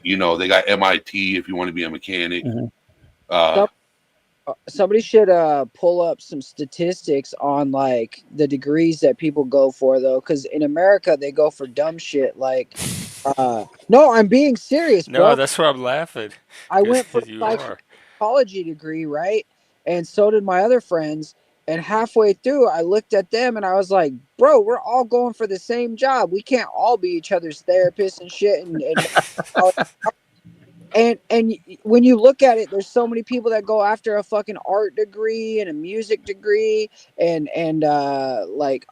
You know, they got MIT if you want to be a mechanic. Somebody should pull up some statistics on like the degrees that people go for though, because in America they go for dumb shit like no, I'm being serious, No, bro. that's why I'm laughing. I went for You a are. psychology degree, right? And so did my other friends. And halfway through, I looked at them and I was like, bro, we're all going for the same job. We can't all be each other's therapists and shit. And when you look at it, there's so many people that go after a fucking art degree and a music degree and like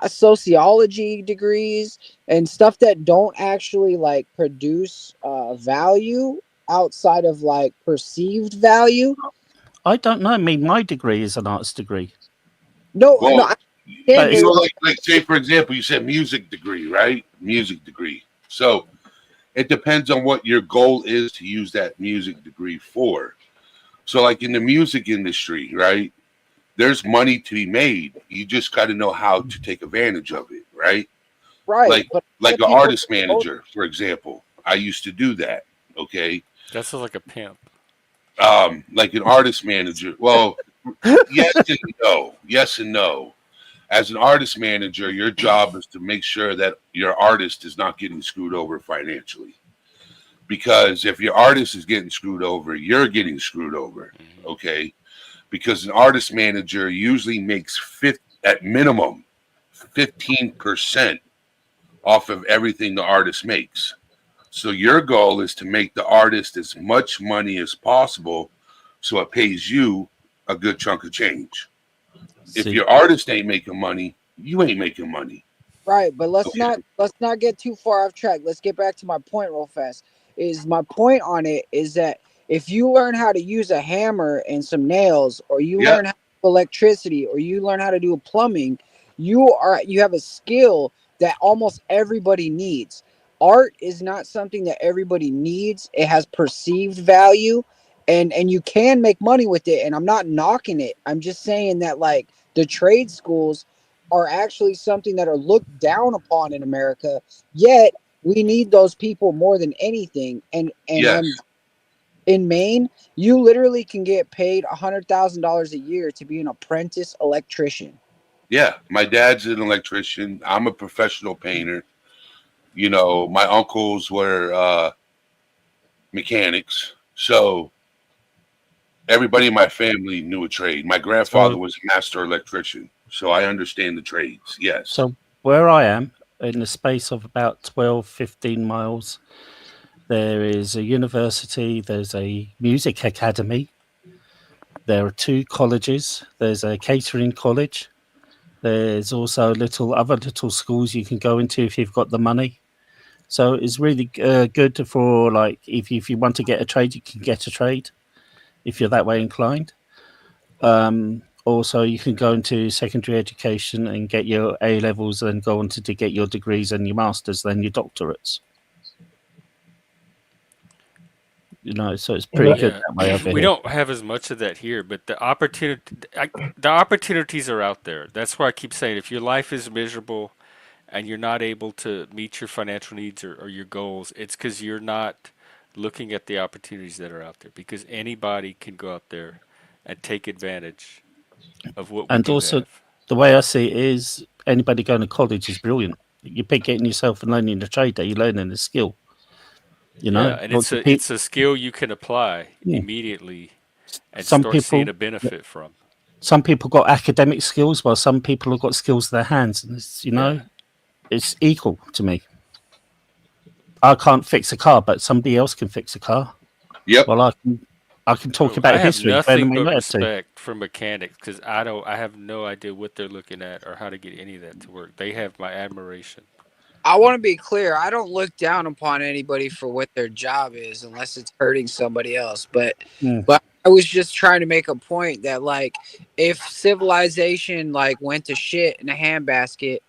sociology degrees and stuff that don't actually like produce value outside of like perceived value. I don't know. I mean, my degree is an arts degree. No, well, no. You know, like say for example, you said music degree, right? Music degree. So it depends on what your goal is to use that music degree for. So, like in the music industry, right? There's money to be made. You just got to know how to take advantage of it, right? Right. Like an artist manager, for example. I used to do that. Okay. That's like a pimp. Like an artist manager. Well, yes and no. Yes and no. As an artist manager, your job is to make sure that your artist is not getting screwed over financially. Because if your artist is getting screwed over, you're getting screwed over. Okay. Because an artist manager usually makes at minimum 15% off of everything the artist makes. So your goal is to make the artist as much money as possible so it pays you a good chunk of change. If your artist ain't making money, you ain't making money. Right, but let's not get too far off track. Let's get back to my point real fast. Is my point on it is that if you learn how to use a hammer and some nails, or you learn how to do electricity, or you learn how to do plumbing, you have a skill that almost everybody needs. Art is not something that everybody needs. It has perceived value, and you can make money with it. And I'm not knocking it. I'm just saying that like the trade schools are actually something that are looked down upon in America. Yet we need those people more than anything. And in Maine, you literally can get paid $100,000 a year to be an apprentice electrician. Yeah, my dad's an electrician. I'm a professional painter. You know, my uncles were mechanics. So everybody in my family knew a trade. My grandfather was a master electrician. So I understand the trades. Yes. So where I am, in the space of about 12, 15 miles, there is a university, there's a music academy, there are 2 colleges, there's a catering college, there's also other little schools you can go into if you've got the money. So it's really good for like if you want to get a trade, you can get a trade if you're that way inclined. Also, you can go into secondary education and get your A levels, and go on to get your degrees and your masters, then your doctorates. You know, so it's pretty good that way over We here. don't have as much of that here, but the opportunities are out there. That's why I keep saying, if your life is miserable and you're not able to meet your financial needs or your goals, it's because you're not looking at the opportunities that are out there. Because anybody can go out there and take advantage of what we And do also, have. the way I see it is, anybody going to college is brilliant. You're getting yourself and learning the trade that you're learning the skill. You know, Yeah, and it's a skill you can apply immediately and some start people seeing a benefit from. Some people got academic skills, while some people have got skills with their hands, and it's equal to me. I can't fix a car, but somebody else can fix a car. Yep. Well, I can talk about I have history. nothing but respect for mechanics because I have no idea what they're looking at or how to get any of that to work. They have my admiration. I want to be clear. I don't look down upon anybody for what their job is unless it's hurting somebody else. But I was just trying to make a point that like if civilization like went to shit in a handbasket,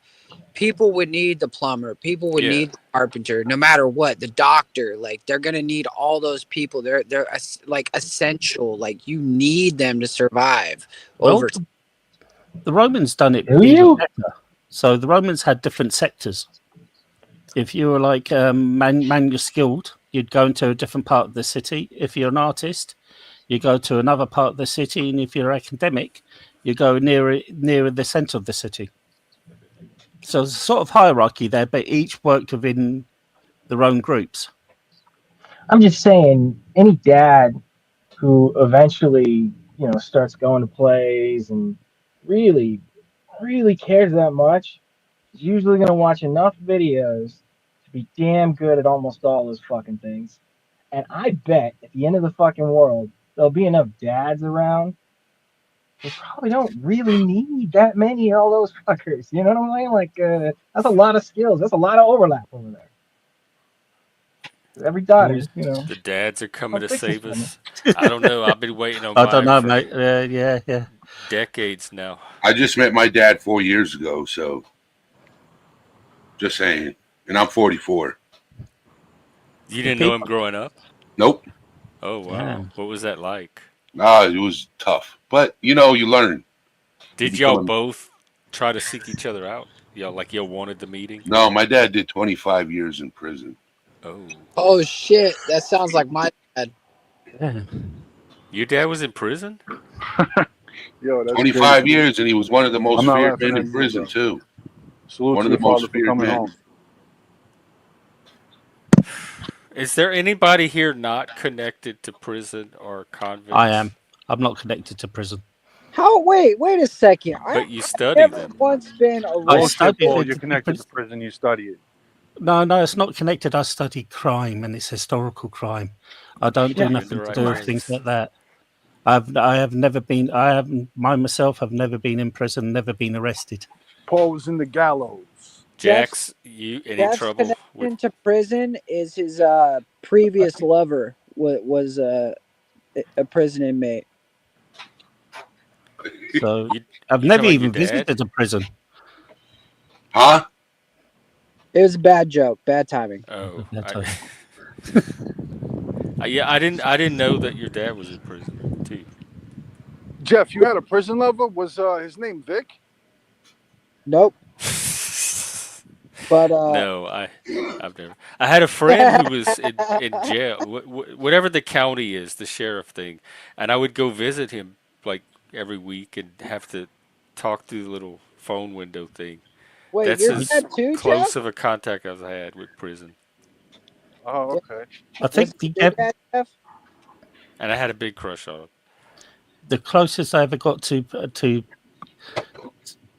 people would need the plumber, people would Yeah. need the carpenter, no matter what, the doctor. Like they're gonna need all those people. They're like essential. Like you need them to survive Well, over time. the Romans done it Do even you? better. So the Romans had different sectors. If you were like manual skilled, you'd go into a different part of the city. If you're an artist, you go to another part of the city, and if you're academic, you go nearer the centre of the city. So there's a sort of hierarchy there, but each worked within their own groups. I'm just saying, any dad who eventually, starts going to plays and really, really cares that much is usually going to watch enough videos to be damn good at almost all those fucking things. And I bet at the end of the fucking world, there'll be enough dads around. They probably don't really need that many of all those fuckers. You know what I'm saying? Like, that's a lot of skills. That's a lot of overlap over there. Every daughter, The dads are coming to fix this save for me. us. I don't know. I've been waiting on I don't mine know, for mate. Yeah. decades now. I just met my dad 4 years ago, so just saying. And I'm 44. You didn't know him growing up? Nope. Oh wow. Yeah. What was that like? It was tough, but you learn. Did y'all both try to seek each other out? Y'all wanted the meeting? No, my dad did 25 years in prison. Oh shit, that sounds like my dad. Yeah. Your dad was in prison? Yo, that's 25 crazy. years, and he was one of the most I'm not feared laughing men at in you, prison bro. too. Salute One to of your the most father for feared coming men. home. Is there anybody here not connected to prison or convicts? I am. I'm not connected to prison. How? Wait a second. But you I've study never them. once been I Bullshit, studied Paul. it. You're connected to prison. You study it. No, it's not connected. I study crime, and it's historical crime. I don't do You're in nothing the to right do with things place. like that. I have never been. I haven't. Myself have never been in prison. Never been arrested. Paul was in the gallows. Jax, you any Jeff's trouble with? connection to prison is his previous lover was a prison inmate. So You I've talking never about your even dad? visited a prison. Huh? It was a bad joke, bad timing. Oh, That's right. yeah, I didn't know that your dad was in prison too. Jeff, you had a prison lover? Was his name Vic? Nope. But No, I've never. I had a friend who was in jail, whatever the county is, the sheriff thing, and I would go visit him like every week and have to talk through the little phone window thing. wait, That's you're as bad too, close Jeff? of a contact I've had with prison. Oh, okay. I think Was it your dad, Jeff? And I had a big crush on him. the closest I ever got to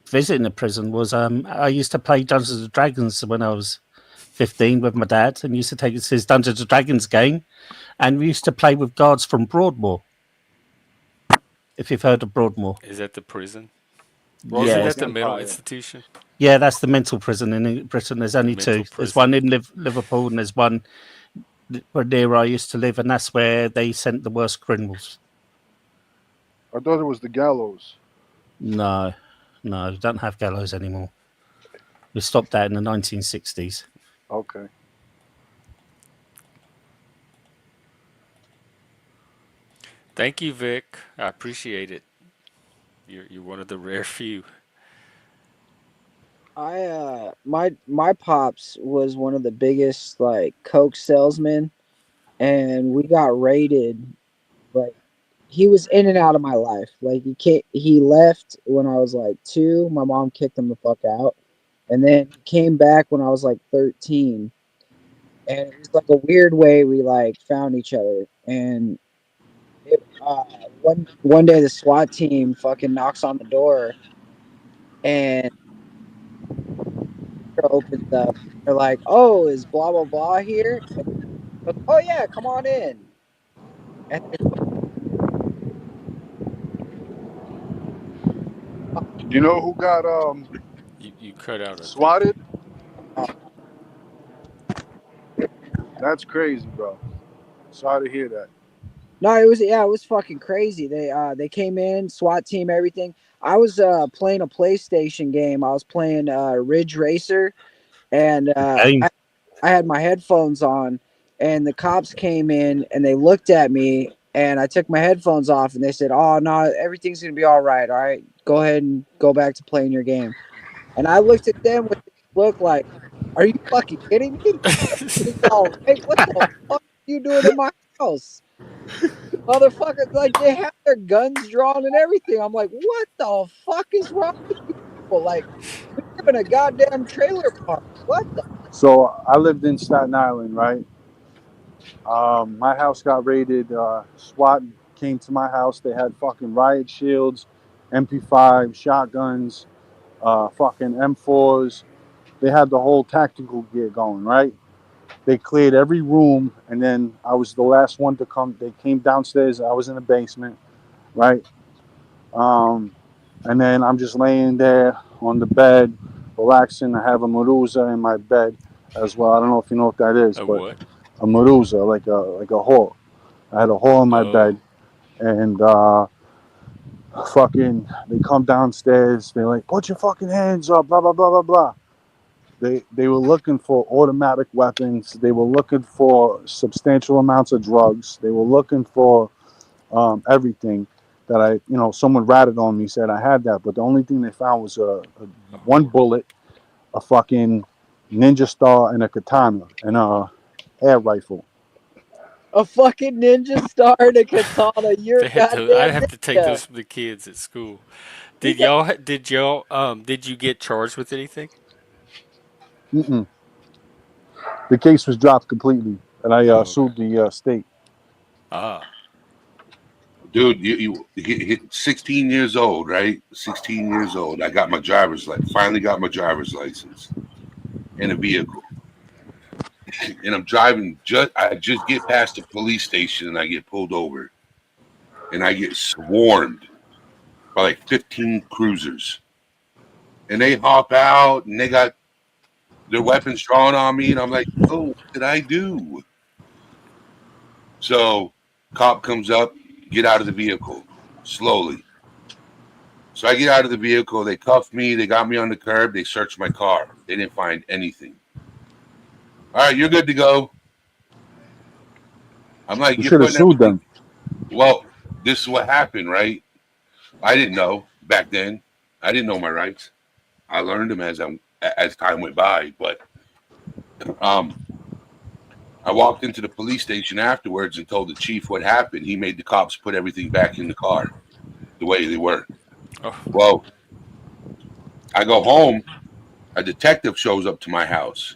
visiting a prison was I used to play Dungeons and Dragons when I was 15 with my dad, and used to take us to his Dungeons and Dragons game, and we used to play with guards from Broadmoor. If you've heard of Broadmoor, Is that the prison? Yeah. Isn't that the mental institution? Yeah, that's the mental prison in Britain. There's only Mental two. There's prison. one in Liverpool, and there's one near where I used to live, and that's where they sent the worst criminals. I thought it was the gallows. No, we don't have gallows anymore. We stopped that in the 1960s. Okay. Thank you, Vic. I appreciate it. You're one of the rare few. My pops was one of the biggest like Coke salesmen, and we got raided. Like he was in and out of my life. Like he left when I was like 2. My mom kicked him the fuck out, and then he came back when I was like 13. And it was like a weird way we like found each other. And one day the SWAT team fucking knocks on the door, and opens up. They're like, "Oh, is blah blah blah here?" And goes, "Oh yeah, come on in." And You know who got You cut out. swatted? That's crazy, bro. Sorry to hear that. No, it was fucking crazy. They came in, SWAT team, everything. I was playing a PlayStation game. I was playing Ridge Racer, and I had my headphones on, and the cops came in and they looked at me, and I took my headphones off, and they said, "Oh no, everything's gonna be all right. All right, go ahead and go back to playing your game." And I looked at them with this look like, "Are you fucking kidding me? It's all right. What the fuck are you doing in my house?" Motherfucker, like they have their guns drawn and everything. I'm like, what the fuck is wrong with you people? Like, we live in a goddamn trailer park. What the? So I lived in Staten Island, right? My house got raided. SWAT came to my house. They had fucking riot shields, MP5, shotguns, fucking M4s. They had the whole tactical gear going, right? They cleared every room, and then I was the last one to come. They came downstairs. I was in the basement, right? And then I'm just laying there on the bed, relaxing. I have a Medusa in my bed as well. I don't know if you know what that is, A but what? a Medusa, like a hole. I had a hole in my Oh. bed, and fucking, they come downstairs. They're like, "Put your fucking hands up!" Blah blah blah blah blah. They were looking for automatic weapons. They were looking for substantial amounts of drugs. They were looking for everything that someone ratted on me, said I had that, but the only thing they found was one bullet, a fucking ninja star, and a katana, and a air rifle. A fucking ninja star and a katana. You're a I'd goddamn have to take ninja. those from the kids at school. Did you get charged with anything? Mm-mm. The case was dropped completely, and I sued the state. Ah. Dude, you hit 16 years old, right? 16 years old. I got my finally got my driver's license in a vehicle. And I'm driving, I just get past the police station and I get pulled over. And I get swarmed by like 15 cruisers. And they hop out and they got their weapons drawn on me. And I'm like, oh, what did I do? So cop comes up, get out of the vehicle slowly. So I get out of the vehicle. They cuffed me. They got me on the curb. They searched my car. They didn't find anything. All right, you're good to go. I'm like, You you're should have putting sued everything. them. Well, this is what happened, right? I didn't know back then. I didn't know my rights. I learned them as time went by. But I walked into the police station afterwards and told the chief what happened. He made the cops put everything back in the car the way they were. Oh. Well, I go home. A detective shows up to my house.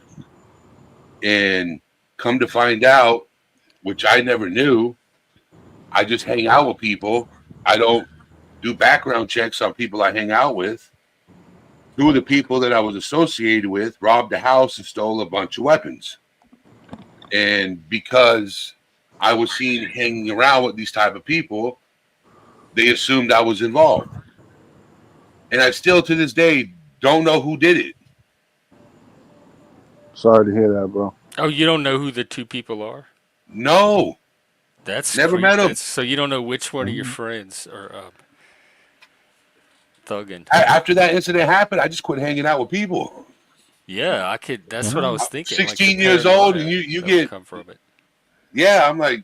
And come to find out, which I never knew, I just hang out with people. I don't do background checks on people I hang out with. Two of the people that I was associated with robbed a house and stole a bunch of weapons. And because I was seen hanging around with these type of people, they assumed I was involved. And I still, to this day, don't know who did it. Sorry to hear that, bro. Oh, you don't know who the two people are? No. That's Never met them. So you don't know which one of your friends are thugging. After that incident happened, I just quit hanging out with people. Yeah, I could. That's what I was thinking. 16 like years old, and you that get come from it. Yeah, I'm like,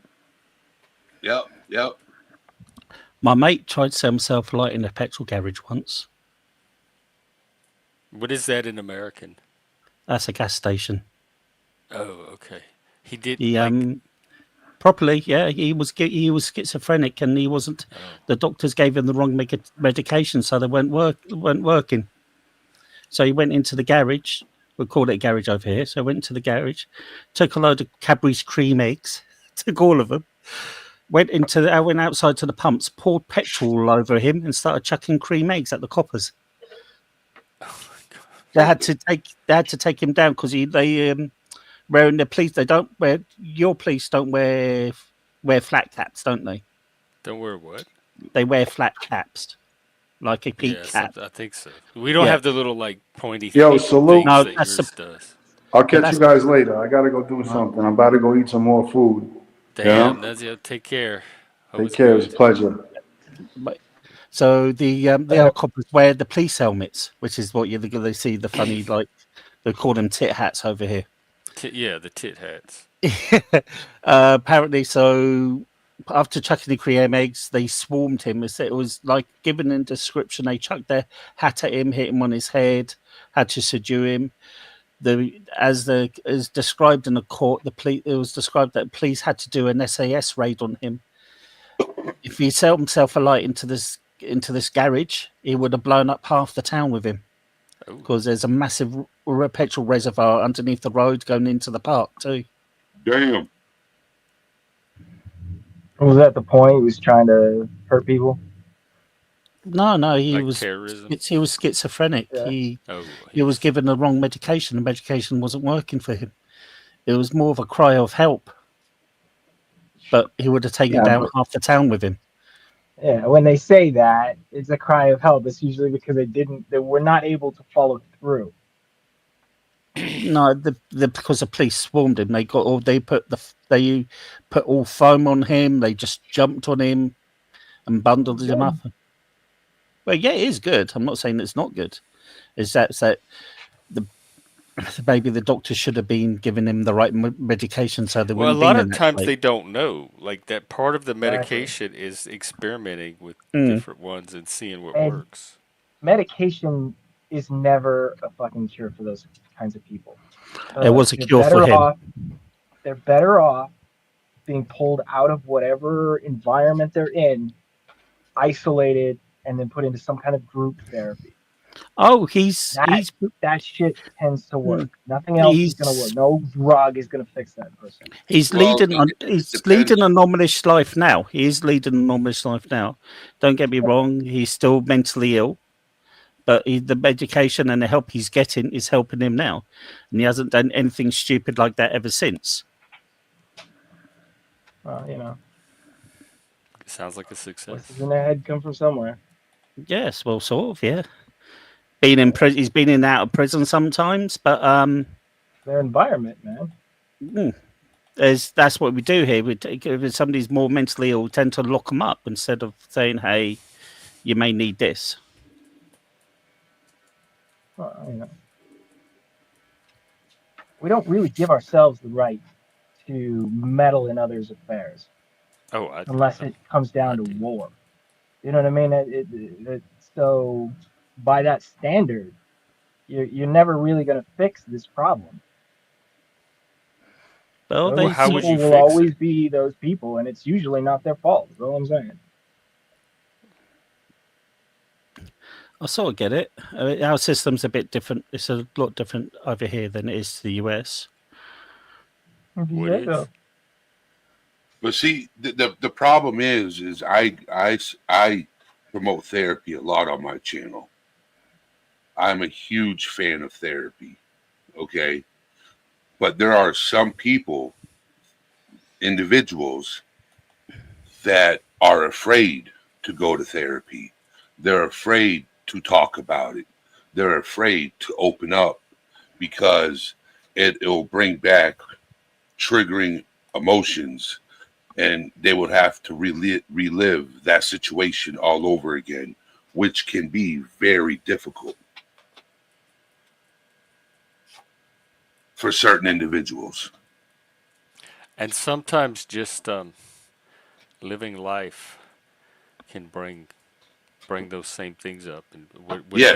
yep. My mate tried to sell himself a light in a petrol garage once. What is that in American? That's a gas station. Oh, okay. He did. Properly, yeah. He was schizophrenic, and he wasn't. Oh. The doctors gave him the wrong medication, so they weren't working. So he went into the garage. We call it a garage over here. So I went into the garage, took a load of Cadbury's cream eggs, took all of them, went outside to the pumps, poured petrol all over him, and started chucking cream eggs at the coppers. Oh my God. They had to take him down because wearing the police. Your police don't wear flat caps, don't they? Don't wear what? They wear flat caps. Like a geek cap. I think so. We don't have the little pointy Yo, things salute. that yours does. I'll catch you guys later. I gotta go do something. I'm about to go eat some more food. Damn, Nazia, take care. Take care. It was a pleasure. So the helicopters wear the police helmets, which is what they see the funny, like they call them tit hats over here. Yeah, the tit hats. Apparently, so after chucking the cream eggs, they swarmed him. It was like given a description. They chucked their hat at him, hit him on his head, had to subdue him. As described in the court, it was described that police had to do an SAS raid on him. If he set himself alight into this garage, he would have blown up half the town with him. Because there's a massive petrol reservoir underneath the road going into the park too. Damn. Was that the point? He was trying to hurt people? No, he Like was terrorism? he was schizophrenic. Yeah. He was given the wrong medication. The medication wasn't working for him. It was more of a cry of help. But he would have taken down half the town with him. Yeah, when they say that, it's a cry of help. It's usually because they were not able to follow through. No, because the police swarmed him. They put all foam on him. They just jumped on him and bundled him up. Well, yeah, it is good. I'm not saying it's not good. It's that maybe the doctor should have been giving him the right medication so they Well, a wouldn't. lot of times they don't know. Like that part of the medication is experimenting with different ones and seeing what works. Medication is never a fucking cure for those kinds of people. It was a cure for him. They're better off being pulled out of whatever environment they're in, isolated, and then put into some kind of group therapy. Oh, that shit tends to work. Nothing else is going to work. No drug is going to fix that person. He's leading a normalish life now. He is leading a normalish life now. Don't get me wrong. He's still mentally ill, but the medication and the help he's getting is helping him now, and he hasn't done anything stupid like that ever since. Well, sounds like a success. Voices in their head come from somewhere. Yes, well, sort of, yeah. Been in prison. He's been in and out of prison sometimes, but their environment, man. That's what we do here. If somebody's more mentally ill, we tend to lock them up instead of saying, "Hey, you may need this." Well, we don't really give ourselves the right to meddle in others' affairs. Unless it comes down to war. You know what I mean? So, by that standard, you're never really going to fix this problem. Well, those how would you will always be those people, and it's usually not their fault. That's all I'm saying. I sort of get it. Our system's a bit different. It's a lot different over here than it is to the US. But see, the problem is I promote therapy a lot on my channel. I'm a huge fan of therapy, okay? But there are some people, individuals, that are afraid to go to therapy. They're afraid to talk about it. They're afraid to open up because it'll bring back triggering emotions, and they would have to relive that situation all over again, which can be very difficult for certain individuals. And sometimes just living life can bring those same things up, and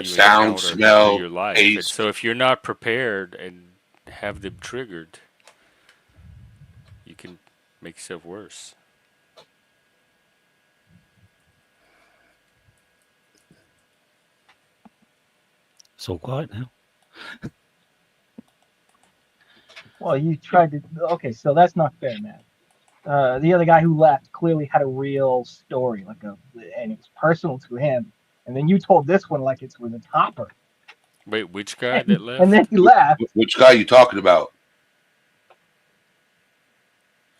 sound, smell, your life. taste. And so if you're not prepared and have them triggered, you can make yourself worse. It's all quiet now. Well, you tried to. Okay, so that's not fair, man. The other guy who left clearly had a real story, and it was personal to him. And then you told this one like it was a topper. Wait, which guy that left? And then he left. Which guy are you talking about?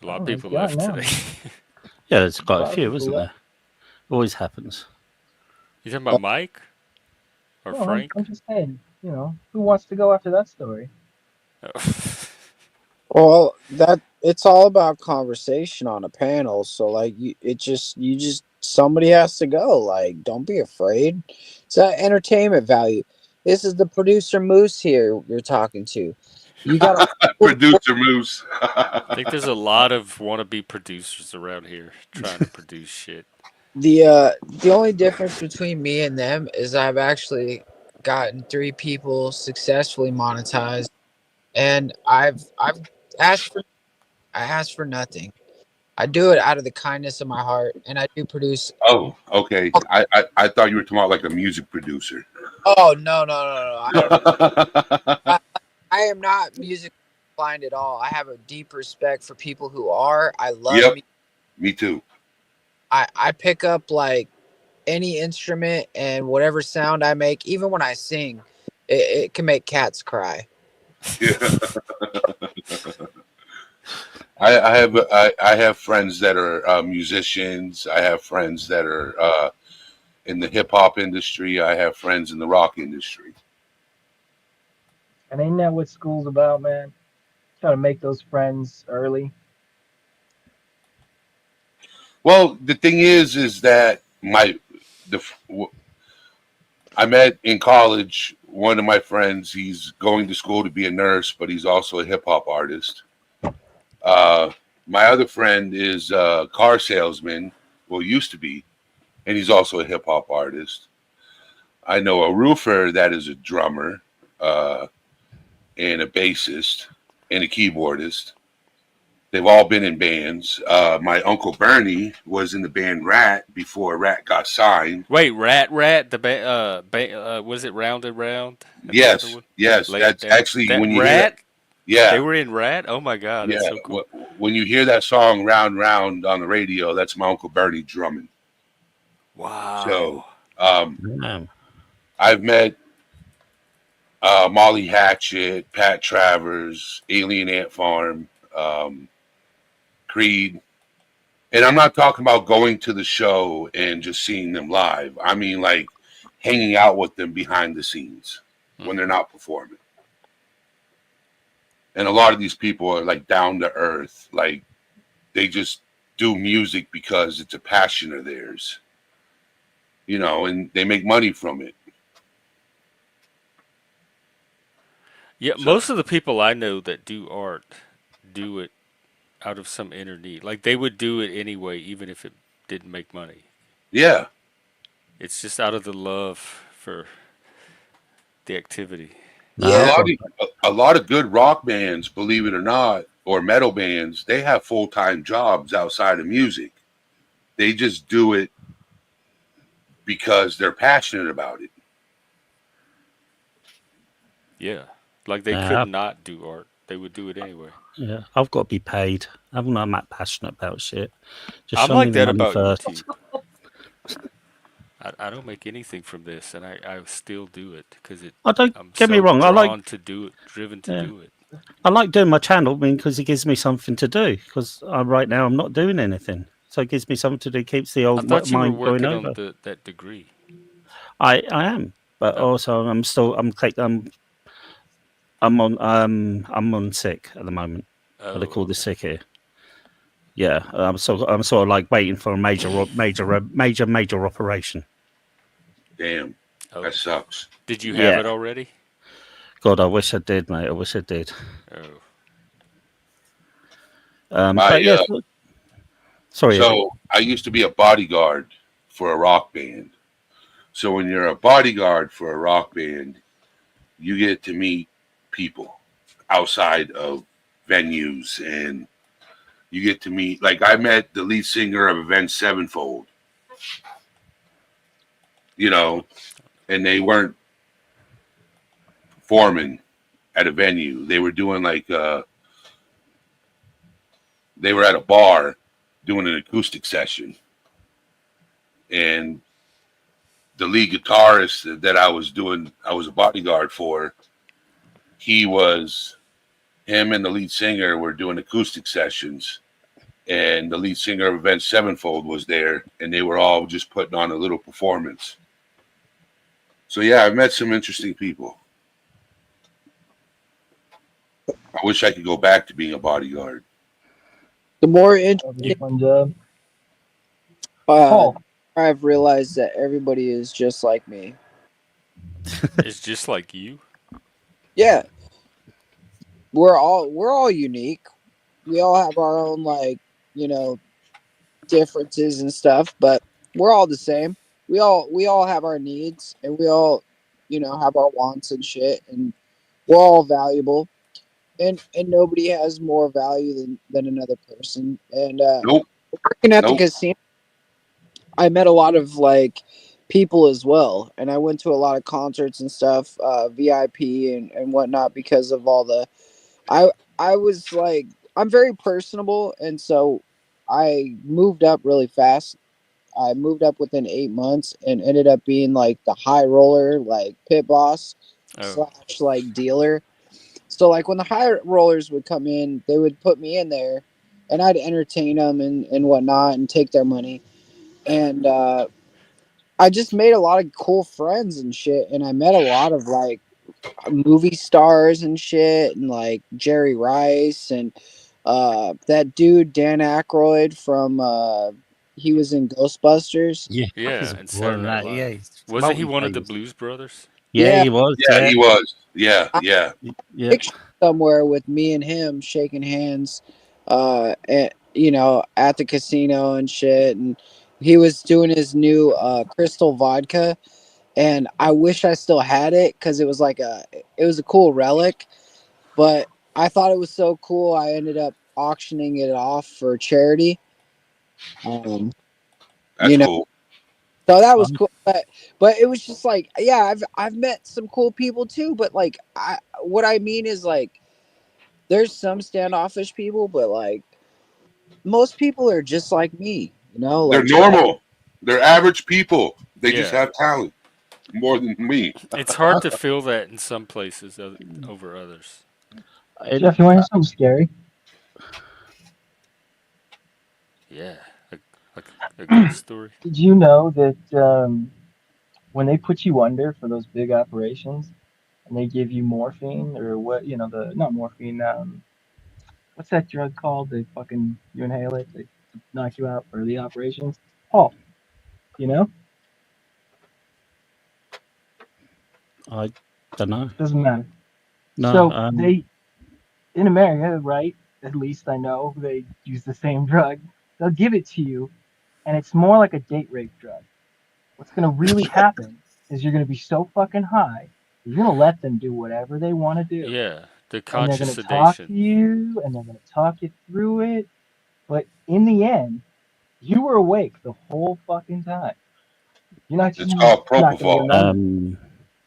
A lot of people left today. Yeah, there's quite a few, isn't there? Always happens. You talking about Mike or Well, Frank? I'm just saying, who wants to go after that story? Well, that it's all about conversation on a panel. So like you just somebody has to go. Like, don't be afraid. It's that entertainment value. This is the producer Moose here you're talking to. You got Producer Moose. I think there's a lot of wannabe producers around here trying to produce shit. the only difference between me and them is I've actually gotten 3 people successfully monetized, and I've asked for I asked for nothing. I do it out of the kindness of my heart, and I do produce. Oh, okay. I thought you were talking about like a music producer. Oh no! I am not music blind at all. I have a deep respect for people who are. I love Yep, me. me too. I pick up like any instrument and whatever sound I make, even when I sing, it can make cats cry. Yeah. I have friends that are musicians. I have friends that are in the hip hop industry. I have friends in the rock industry. And ain't that what school's about, man? Try to make those friends early. Well, the thing is that I met in college one of my friends. He's going to school to be a nurse, but he's also a hip hop artist. My other friend is a car salesman, well, used to be, and he's also a hip hop artist. I know a roofer that is a drummer, and a bassist, and a keyboardist. They've all been in bands. My uncle Bernie was in the band Rat before Rat got signed. Wait, Rat, was it Round and Round? And the other Yes, one? yes, Lay It that's Down. actually That when you hear that. Rat? Yeah, They were in Rat? Oh my god, that's yeah. so cool. When you hear that song "Round Round" on the radio, that's my uncle Bernie drumming. So, Wow. I've met Molly Hatchet, Pat Travers, Alien Ant Farm, Creed. And I'm not talking about going to the show and just seeing them live. I mean, like hanging out with them behind the scenes when they're not performing. And a lot of these people are like down to earth. Like they just do music because it's a passion of theirs, and they make money from it. Yeah, So, most of the people I know that do art do it out of some inner need. Like they would do it anyway, even if it didn't make money. yeah. It's just out of the love for the activity. A Yeah, lot of good rock bands, believe it or not, or metal bands, they have full-time jobs outside of music. They just do it because they're passionate about it. Yeah. Like they could not do art. They would do it anyway. Yeah, I've got to be paid. I'm not that passionate about shit. Just I'm show me like the that money about first. YouTube. I don't make anything from this, and I still do it because I'm Get me so wrong. I like drawn to do it, driven to do it. I like doing my channel because it gives me something to do. Because right now I'm not doing anything, so it gives me something to do. Keeps the I old thought you were mind going working over. on that degree. I am, but also I'm on sick at the moment. What they call the sick here. Yeah, I'm sort of like waiting for a major operation. Damn, that sucks. Did you have it already? God, I wish I did, mate. I wish I did. Oh. But yes. Sorry. So I used to be a bodyguard for a rock band. So when you're a bodyguard for a rock band, you get to meet people outside of venues, and you get to meet, like I met the lead singer of Avenged Sevenfold, and they weren't performing at a venue. They were doing like they were at a bar doing an acoustic session, and the lead guitarist that I was a bodyguard for, him and the lead singer were doing acoustic sessions, and the lead singer of Avenged Sevenfold was there, and they were all just putting on a little performance. So yeah, I've met some interesting people. I wish I could go back to being a bodyguard. The more That'll be a interesting fun job. uh, I've realized that everybody is just like me. It's just like you. Yeah, we're all unique. We all have our own you know differences and stuff, but we're all the same. We all have our needs, and we all have our wants and shit, and we're all valuable. And nobody has more value than another person. And Nope. working at the Nope. casino, I met a lot of people as well, and I went to a lot of concerts and stuff, VIP and whatnot, because of all the I I was I'm very personable, and so I moved up really fast. I moved up within 8 months and ended up being the high roller, pit boss Oh, slash dealer. So when the high rollers would come in, they would put me in there, and I'd entertain them and whatnot and take their money. And I just made a lot of cool friends and shit, and I met a lot of movie stars and shit, and Jerry Rice and that dude Dan Aykroyd from he was in Ghostbusters. Yeah, yeah, he's and one Saturday of Night that. Yeah, Live. he's Wasn't he one of the multi-famous. Blues Brothers? Yeah, Yeah, he was. Yeah, Yeah, he was. Yeah, I yeah. yeah. picture somewhere with me and him shaking hands, at the casino and shit, and he was doing his new crystal vodka, and I wish I still had it because it was a cool relic. But I thought it was so cool, I ended up auctioning it off for charity. Um, you That's know, cool. so that was Um, cool. But it was just yeah, I've met some cool people too. But what I mean is there's some standoffish people, but most people are just like me. They're Jeff. normal. They're average people. They just Yeah. have talent more than me. It's hard to feel that in some places over others. and Jeff, you want to hear something scary? Yeah, a, a ghost story. Did you know that when they put you under for those big operations and they give you morphine or what, the not morphine, what's that drug called? They fucking you inhale it, they knock you out for the operations. Paul, you know, I don't know. doesn't matter. No, So they in America, right? At least I know they use the same drug. They'll give it to you, and it's more like a date rape drug. What's gonna really happen is you're gonna be so fucking high, you're gonna let them do whatever they want to do, Yeah, the and they're conscious gonna talk to sedation. you, and they're gonna talk you through it. But in the end, you were awake the whole fucking time. It's You're just called not gonna propofol. remember.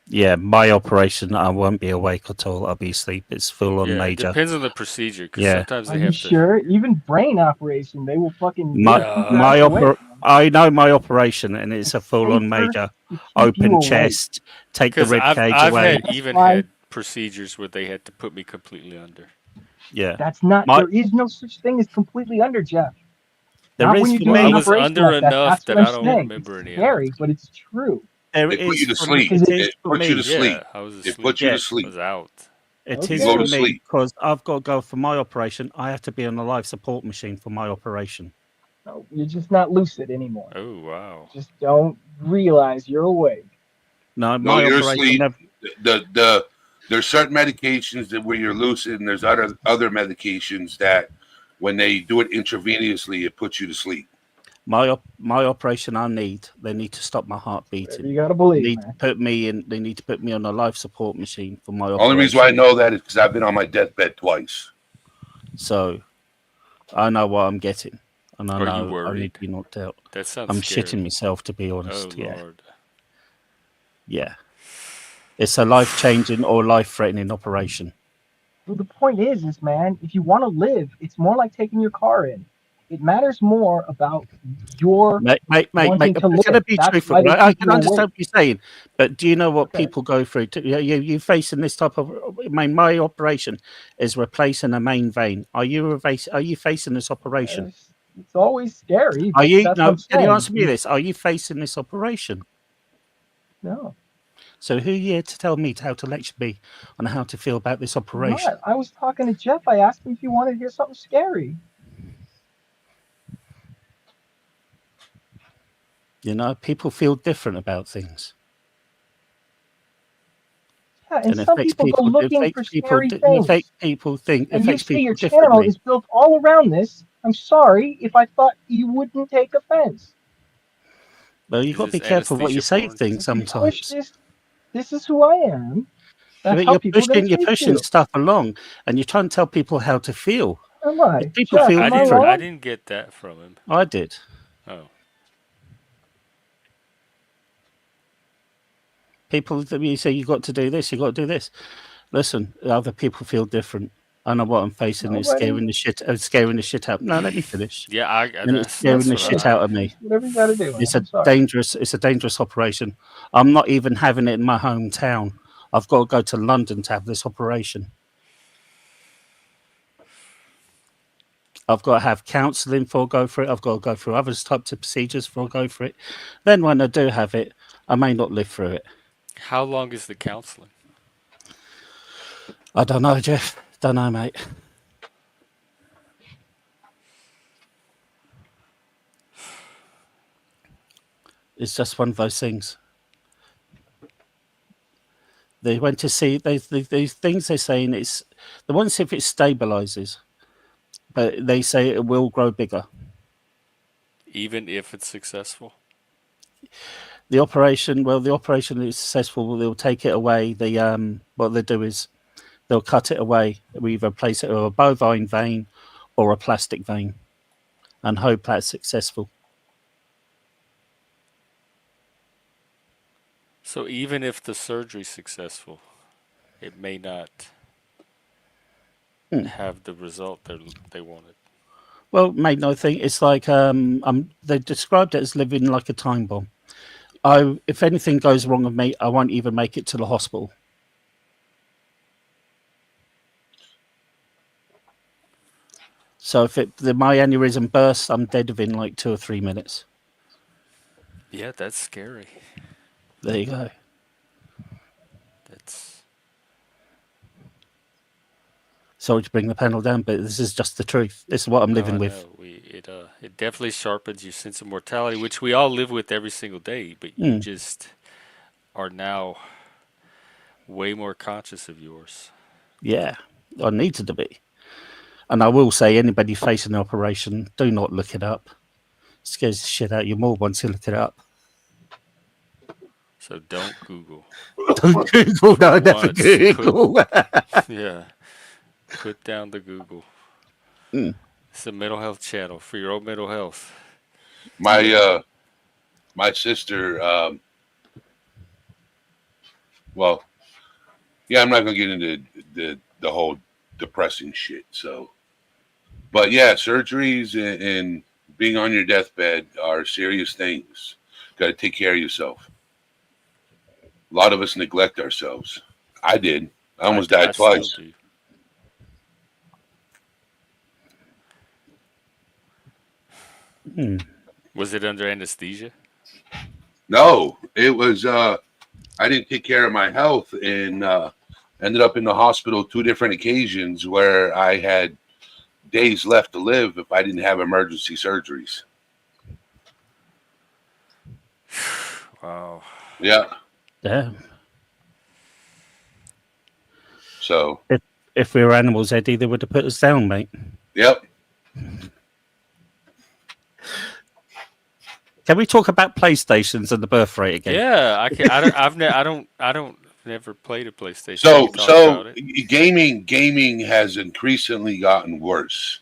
yeah, my operation, I won't be awake at all. I'll be asleep. It's full on Yeah, it major. depends on the procedure because Yeah, sometimes Are they you have to. sure? Even brain operation, they will fucking my they'll keep your ass my No, awake, oper- man. I know my operation, and it's a It's full on safer major. to keep you Open awake. chest, take the because rib cage I've away. had That's even why had procedures where they had to put me completely under. Yeah, that's not my there is no such thing as completely under, Jeff. there Not when is you're for Well, doing I an me. was operation under like that. enough That's what that I'm I don't saying. It's remember any of it. scary, but it's true. There They put you is to for me. sleep. Because It it is It for puts you to me. sleep. Yeah, I was It asleep. puts you Yeah, to I sleep. was out. it You is go okay. for to me sleep. because I've got to go for my operation. I have to be on a life support machine for my operation. No, you're just not lucid anymore. Oh wow. Just don't realize you're awake. No, No, my you're operation asleep. never. There's certain medications that where you're lucid, and there's other medications that when they do it intravenously, it puts you to sleep. My operation, they need to stop my heart Whatever beating. you gotta They believe, need to man. put me in. They need to put me on a life support machine for my Only reason why I operation. know that is because I've been on my deathbed twice. So I know what I'm getting, and I Are you know I need worried? to be knocked out. That sounds I'm scary. shitting myself, to be Oh honest. Yeah, lord. yeah. It's a life changing or life threatening operation. Well, the point is, man, if you want to live, it's more like taking your car in. It matters more about your Mate, wanting I'm to going to live. be That's truthful. why they Right? I keep can you awake. understand what you're saying, but do you know what Okay. people go through? You facing this type of my operation is replacing a main vein. Are you facing this operation? It's always scary, Are but you that's what no? I'm Can you saying. answer me this? Are you facing this operation? No, So who are you here to tell me how to lecture me on how to feel about this I'm operation? not. I was talking to Jeff. I asked him if he wanted to hear something scary. You know, people feel different about things. Yeah, and And some people go looking for scary things. And you affects say your people channel differently. is built all around this. I'm sorry if I thought you wouldn't take offense. Well, you've got to be careful what you say things If you push sometimes. this is who I am. That's But how people are going to you're take pushing you. stuff along, and you're trying to tell people how to feel. Am I? People Jeff, feel am I different. I wrong? didn't get that from him. I did. Oh. People that you say you got to do this, you got to do this. Listen, other people feel different. I know what I'm facing is scaring the shit out. No, let me finish. Yeah, And it's that's scaring the what shit I. out of me. Whatever you got to do, man. It's I'm sorry. it's a dangerous operation. I'm not even having it in my hometown. I've got to go to London to have this operation. I've got to have counselling before I go for it. I've got to go through other types of procedures before I go for it. Then when I do have it, I may not live through it. How long is the counseling? I don't know, Jeff. Don't know, mate. It's just one of those things. They went to see these things they're saying it's the ones if it stabilizes, but they say it will grow bigger. Even if it's successful? The operation is successful. They'll take it away. What they do is they'll cut it away. We either replace it with a bovine vein or a plastic vein, and hope that's successful. So even if the surgery's successful, it may not have the result they wanted. Well, mate, no thing. It's like they described it as living like a time bomb. If anything goes wrong with me, I won't even make it to the hospital. So if my aneurysm bursts, I'm dead within like 2 or 3 minutes. Yeah, that's scary. There you go. That's. Sorry to bring the panel down, but this is just the truth. This is what I'm living with. It definitely sharpens your sense of mortality, which we all live with every single day. But you just are now way more conscious of yours. Yeah, I needed to be. And I will say, anybody facing an operation, do not look it up. It scares the shit out of you more once you look it up. So don't Google. Don't Google. No, never Google. Yeah. Put down the Google. It's a mental health channel for your own mental health. My sister, well, yeah, I'm not gonna get into the whole depressing shit. So, but yeah, surgeries and being on your deathbed are serious things. Got to take care of yourself. A lot of us neglect ourselves. I did. I almost died twice. Still do. Was it under anesthesia? No, it was. I didn't take care of my health and ended up in the hospital 2 different occasions where I had days left to live if I didn't have emergency surgeries. Wow. Yeah. Damn. So if we were animals, Eddie, they would have put us down, mate. Yep. Can we talk about PlayStations and the birth rate again? Yeah, I can. I don't. Never played a PlayStation. So gaming has increasingly gotten worse.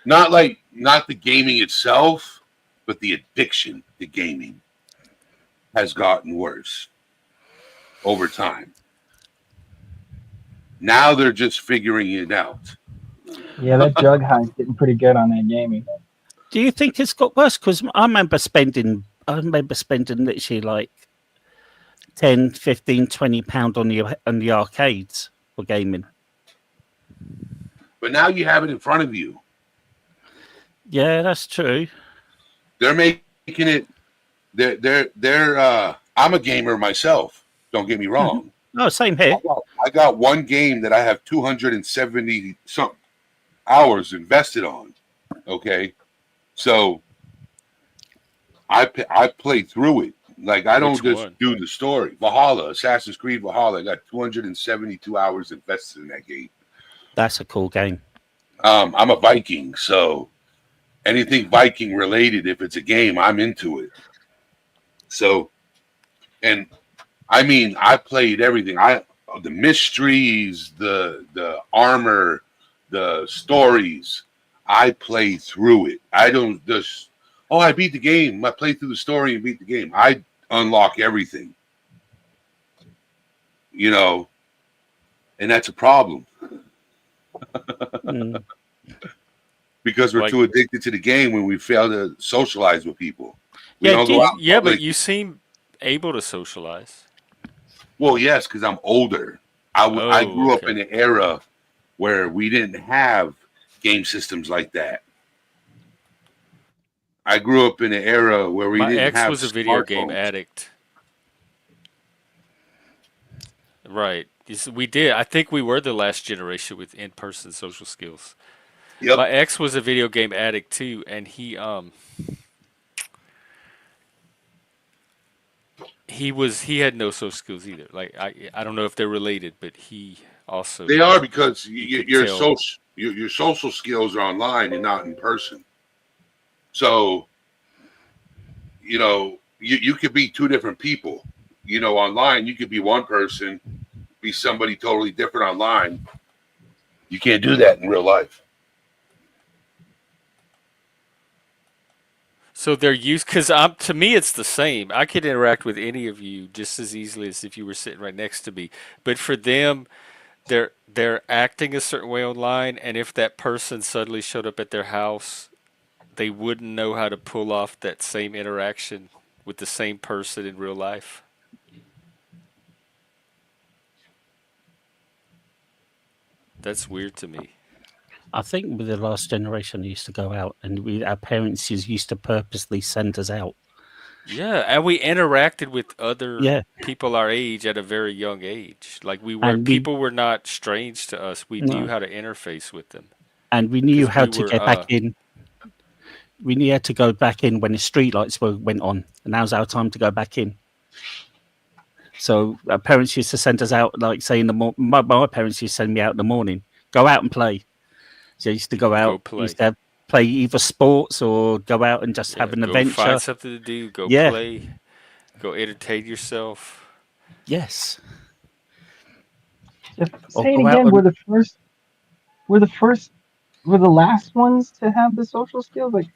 Not the gaming itself, but the addiction to gaming has gotten worse over time. Now they're just figuring it out. Yeah, that jug high's getting pretty good on that gaming. Do you think it's got worse? Because I remember spending literally like 10, 15, 20 pound on the arcades for gaming. But now you have it in front of you. Yeah, that's true. They're making it. They're. I'm a gamer myself. Don't get me wrong. No, same here. I got one game that I have 270 something hours invested on. Okay, so I play through it. Like I don't Which just one? do the story. Valhalla, Assassin's Creed Valhalla. I got 272 hours invested in that game. That's a cool game. I'm a Viking, so anything Viking related, if it's a game, I'm into it. So, and I mean, I played everything. The mysteries, the armor, the stories. I play through it. I don't just I beat the game. I play through the story and beat the game. I unlock everything. You know, and that's a problem. Because we're too addicted to the game when we fail to socialize with people. We don't go out in public. But you seem able to socialize. Well, yes, because I'm older. I grew up in an era where we didn't have game systems like that. I grew up in an era where we My didn't ex have was a video game smartphones. addict. Right. We did. I think we were the last generation with in-person social skills. Yep. My ex was a video game addict too, and he had no social skills either. Like I don't know if they're related, but he also They are because your social skills are online and not in person. So, you could be two different people. Online you could be one person, be somebody totally different online. You can't do that in real life. So they're used because to me it's the same. I could interact with any of you just as easily as if you were sitting right next to me. But for them, they're acting a certain way online, and if that person suddenly showed up at their house, they wouldn't know how to pull off that same interaction with the same person in real life. That's weird to me. I think with the last generation, used to go out, and our parents used to purposely send us out. Yeah, and we interacted with other people our age at a very young age. Like people were not strange to us. We knew how to interface with them, and we knew how to get back in. We knew how to go back in when the street lights went on, and now's our time to go back in. So our parents used to send us out, like say in the morning. My parents used to send me out in the morning, go out and play. So I used to go out, used to play either sports or go out and just have an adventure. Find something to do, go play, go entertain yourself. Yes. Say it again. We're the last ones to have the social skills. Like,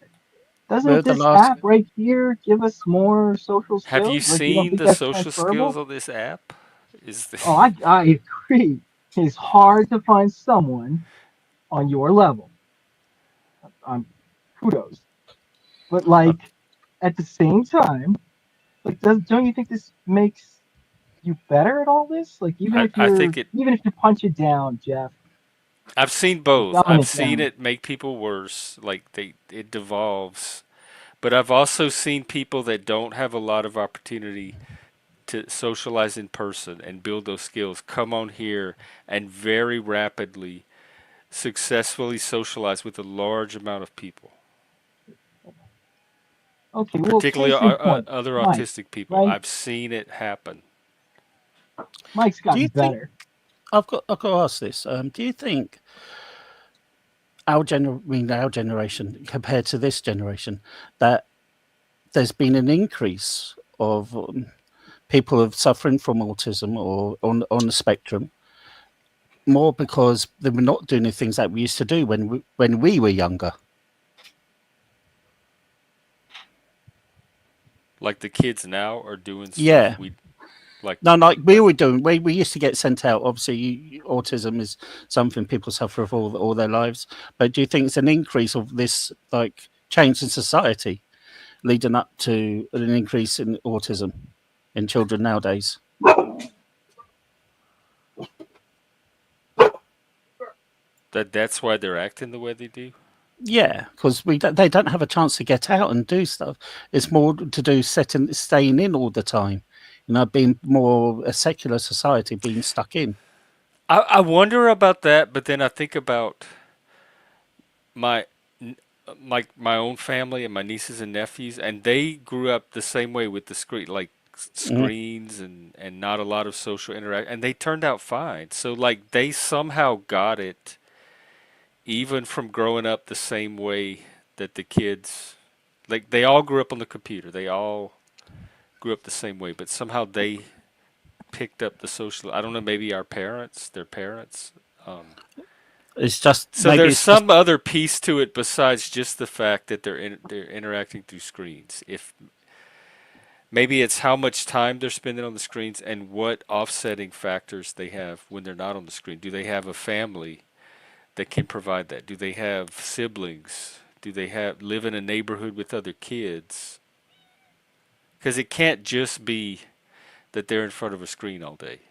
doesn't this app right here give us more social skills? Have you seen the social skills on this app? I agree. It's hard to find someone on your level. Kudos. But at the same time, don't you think this makes you better at all this? Like even if you punch it down, Jeff. I've seen both. I've seen it make people worse. Like it devolves. But I've also seen people that don't have a lot of opportunity to socialize in person and build those skills come on here and very rapidly successfully socialize with a large amount of people. Okay, particularly other Mike, autistic people. right? I've seen it happen. Mike's gotten better. I've got to ask this. Do you think our generation compared to this generation, that there's been an increase of people of suffering from autism or on the spectrum, more because they were not doing the things that we used to do when we were younger? Like the kids now are doing stuff we were doing. We used to get sent out. Obviously, autism is something people suffer for all their lives. But do you think it's an increase of this change in society leading up to an increase in autism in children nowadays? That's why they're acting the way they do? Yeah, because they don't have a chance to get out and do stuff. It's more to do staying in all the time. Being more a secular society, being stuck in. I wonder about that, but then I think about like my own family and my nieces and nephews, and they grew up the same way with the screen, like Mhm. screens and not a lot of social interaction, and they turned out fine. So like they somehow got it, even from growing up the same way that the kids, like they all grew up on the computer. They all grew up the same way, but somehow they picked up the social. I don't know, maybe our parents, their parents. It's just So maybe there's it's just some other piece to it besides just the fact that they're interacting through screens. If maybe it's how much time they're spending on the screens and what offsetting factors they have when they're not on the screen. Do they have a family that can provide that? Do they have siblings? Do they have live in a neighborhood with other kids? Because it can't just be that they're in front of a screen all day.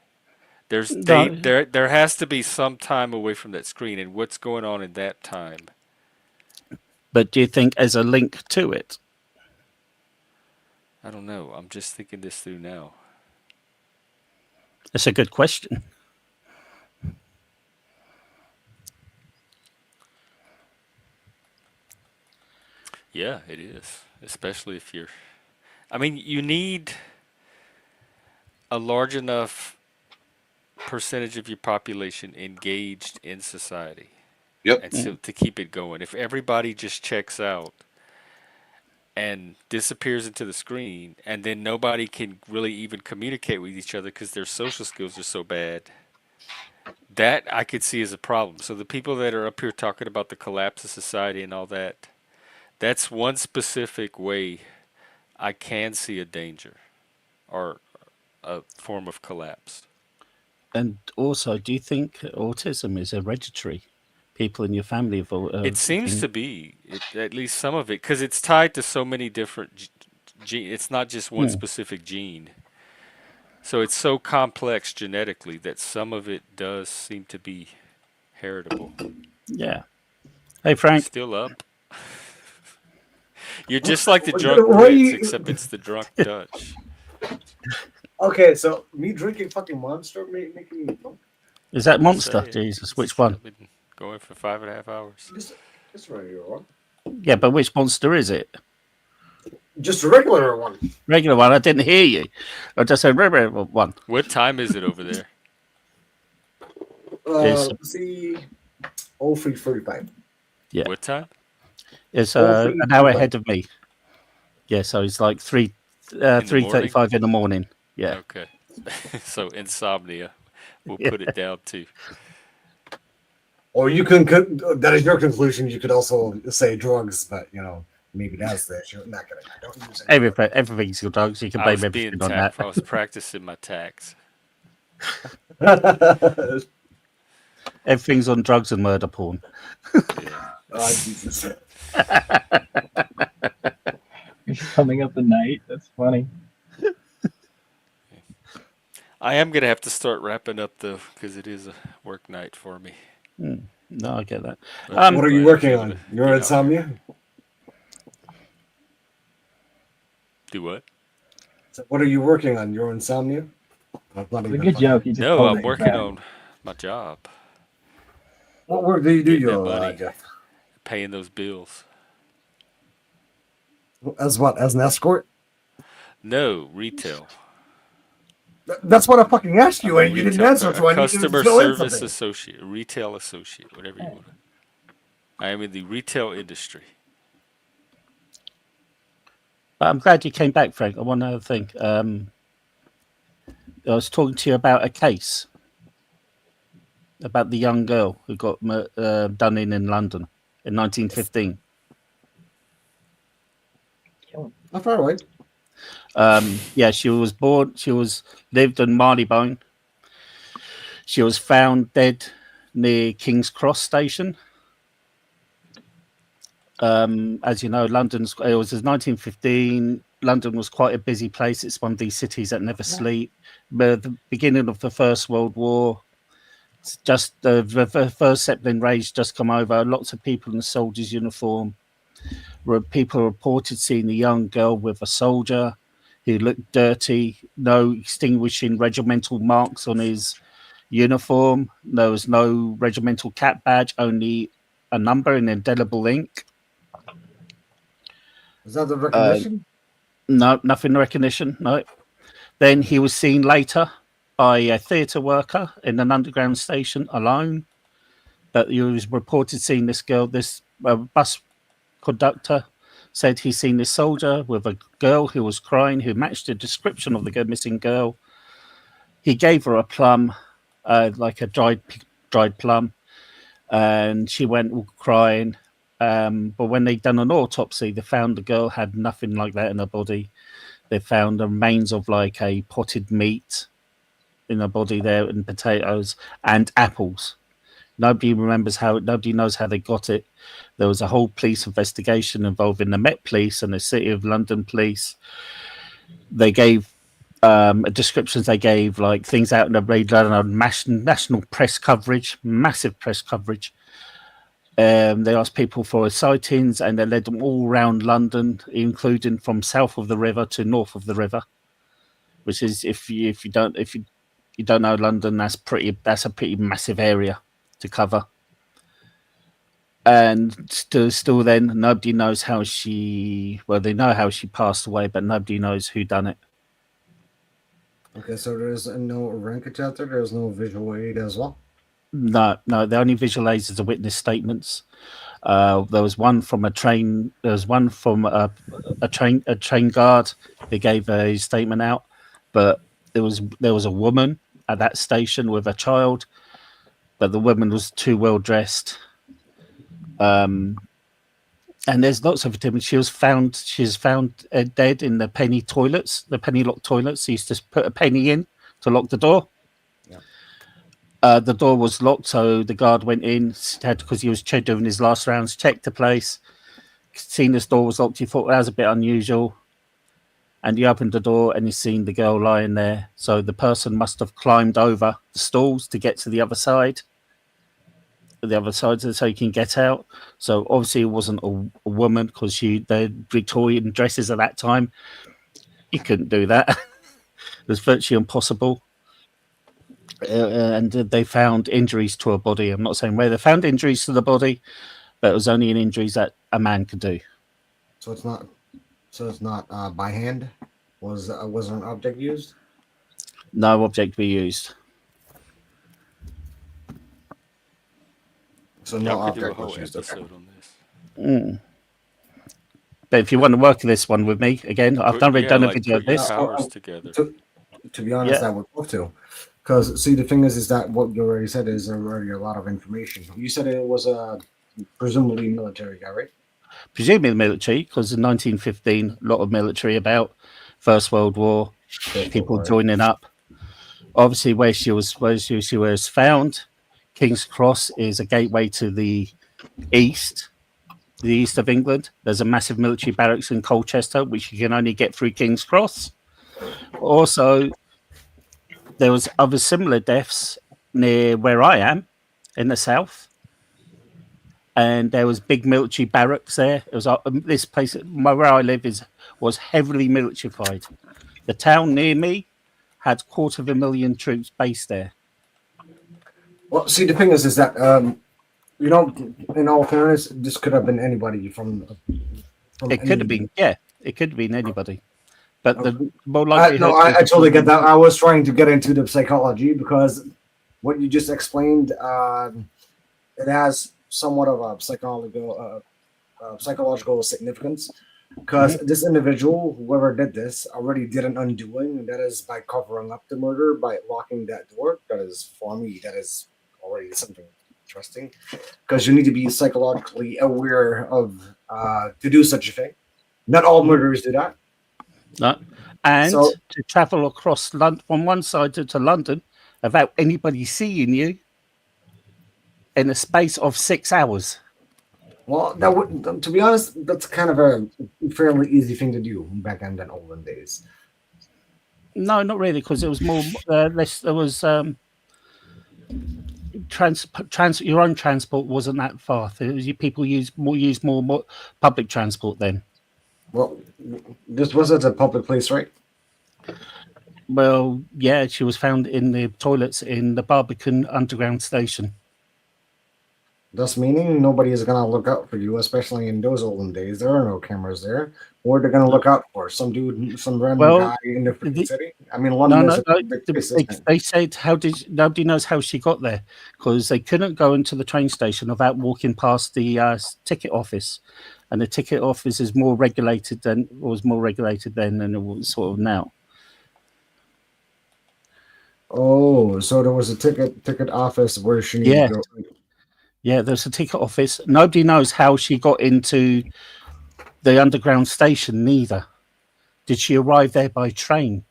no, There has to be some time away from that screen and what's going on in that time. but do you think as a link to it? I don't know. I'm just thinking this through now. It's a good question. Yeah, it is. Especially if you're. I mean, you need a large enough percentage of your population engaged in society. Yep. And so to keep it going. If everybody just checks out and disappears into the screen, and then nobody can really even communicate with each other because their social skills are so bad, that I could see as a problem. So the people that are up here talking about the collapse of society and all that, that's one specific way I can see a danger or a form of collapse. And also, do you think autism is hereditary? People in your family have It seems been. to be, at least some of it, because it's tied to so many different genes. It's not just one Hmm. specific gene. So it's so complex genetically that some of it does seem to be heritable. Yeah. Hey, Frank. Still up? You're just like the What- drunk what are Brits, you- except it's the drunk Dutch. Okay, so me drinking fucking Monster making me. Is that Monster? Say it. Jesus, which one? I've been going for 5.5 hours. This right here, one. Yeah, but which monster is it? Just a regular one. Regular one. I didn't hear you. I just said regular one. What time is it over there? It's- See, 03:35. Yeah. What time? It's Oh, an hour ahead of me. Yeah, so it's like 3:35 in the morning. Yeah. Okay. So insomnia. We'll Yeah. put it down to. Or you can, that is your conclusion. You could also say drugs, but maybe that's the issue. Not gonna. I don't use it. Everything's your drugs. You can I blame was being everything on that. I was practicing my tax. Everything's on drugs and murder porn. Oh, Jesus. It's coming up at night. That's funny. I am gonna have to start wrapping up though, because it is a work night for me. No, I get that. But What are you glad to be working able on? to Your get out insomnia? here. Do what? So what are you working on? Your insomnia? That's not It's a even good funny. joke. You just No, told I'm it working back. on my job, What work do you do, getting that your money, Jeff? paying those bills. As what? As an escort? No, retail. That's what I fucking asked you, I'm a and you didn't retail answer. So I need to customer fill in service something. associate, retail associate, whatever you want. I am in the retail industry. But I'm glad you came back, Frank. One other thing. I was talking to you about a case about the young girl who got done in London in 1915. Not far away. Yeah, she was born. She lived in Marylebone. She was found dead near King's Cross station. As you know, it was 1915. London was quite a busy place. It's one of these cities that never sleep. But the beginning of the First World War, it's just the first Zeppelin raids just come over. Lots of people in soldiers' uniform. People reported seeing a young girl with a soldier who looked dirty, no extinguishing regimental marks on his uniform. There was no regimental cap badge, only a number in indelible ink. Is that the recognition? No, nothing recognition. No. Then he was seen later by a theatre worker in an underground station alone. That he was reported seeing this girl. This bus conductor said he's seen this soldier with a girl who was crying, who matched the description of the missing girl. He gave her a plum, like a dried plum, and she went all crying. But when they done an autopsy, they found the girl had nothing like that in her body. They found the remains of like a potted meat in her body there, and potatoes and apples. Nobody remembers how. Nobody knows how they got it. There was a whole police investigation involving the Met Police and the City of London Police. They gave descriptions. They gave like things out in the radio on national press coverage, massive press coverage. They asked people for sightings, and they led them all around London, including from south of the river to north of the river. Which is, if you don't know London, that's a pretty massive area to cover. And still then, nobody knows how she. Well, they know how she passed away, but nobody knows who done it. Okay, so there's no rankage out there. There's no visual aid as well. No. The only visual aids is the witness statements. There was one from a train. There was one from a train guard. They gave a statement out, but there was a woman at that station with a child, but the woman was too well dressed. And there's lots of evidence. She was found dead in the penny toilets, the penny lock toilets. He used to put a penny in to lock the door. The door was locked, so the guard went in, because he was doing his last rounds, checked the place, seen this door was locked. He thought that was a bit unusual, and he opened the door and he seen the girl lying there. So the person must have climbed over the stalls to get to the other side, so he can get out. So obviously it wasn't a woman, because the Victorian dresses at that time, you couldn't do that. It was virtually impossible. And they found injuries to her body. I'm not saying where they found injuries to the body, but it was only in injuries that a man could do. So it's not by hand. Was an object used? No object be used. So no Y'all could do a object whole was used. episode on this. But if you want to work this one with me again, I've done a video of this. Powers together. To be honest, I would love to. Because see, the thing is that what you already said is already a lot of information. You said it was a presumably military guy, right? Presumably military, because in 1915, a lot of military about First World War, people joining up. Obviously, where she was found, King's Cross is a gateway to the east of England. There's a massive military barracks in Colchester, which you can only get through King's Cross. Also, there was other similar deaths near where I am, in the south, and there was big military barracks there. It was this place where I live was heavily militarified. The town near me had 250,000 troops based there. Well, see, the thing is that in all fairness, this could have been anybody from it could have been, it could have been anybody. But the more likely, I totally get that. I was trying to get into the psychology, because what you just explained, it has somewhat of a psychological significance, because this individual, whoever did this, already did an undoing, and that is by covering up the murder, by locking that door. That is, for me, that is already something interesting, because you need to be psychologically aware of to do such a thing. Not all murderers do that. No. And to travel across from one side to London without anybody seeing you in a space of 6 hours. Well, that would, to be honest, that's kind of a fairly easy thing to do back in the olden days. No, not really, because it was more less. There was your own transport wasn't that far. People used more public transport then. Well, this wasn't a public place, right? Well, yeah, she was found in the toilets in the Barbican Underground Station. Thus meaning nobody is gonna look out for you, especially in those olden days. There are no cameras there. What they're gonna look out for? Some dude, some random Well, guy in the freaking city. I mean, no, London is no, a no. big place, isn't it? They said nobody knows how she got there because they couldn't go into the train station without walking past the ticket office, and the ticket office is more regulated than was more regulated then than it was sort of now. Oh, so there was a ticket office where she needed Yeah, to go. yeah. There's a ticket office. Nobody knows how she got into the underground station. Neither did she arrive there by train.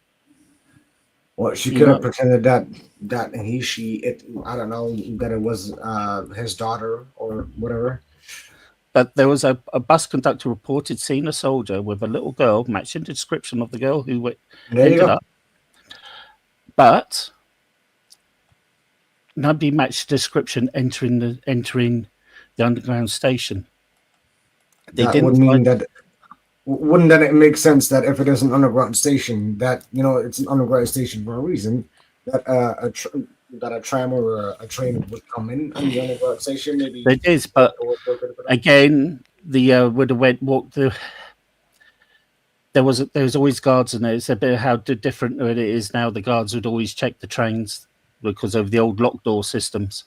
Well, she You could have know, pretended that he, she, it. I don't know that it was his daughter or whatever. but there was a bus conductor reported seeing a soldier with a little girl matching the description of the girl who There you ended go. up. But nobody matched the description entering the underground station. They That didn't would mean find. that. Wouldn't that it make sense that if it is an underground station, that it's an underground station for a reason, that that a tram or a train would come in on the underground station, maybe. It is, but again, the would have walked the. There was always guards in there. It's a bit of how different it is now. The guards would always check the trains because of the old lock door systems.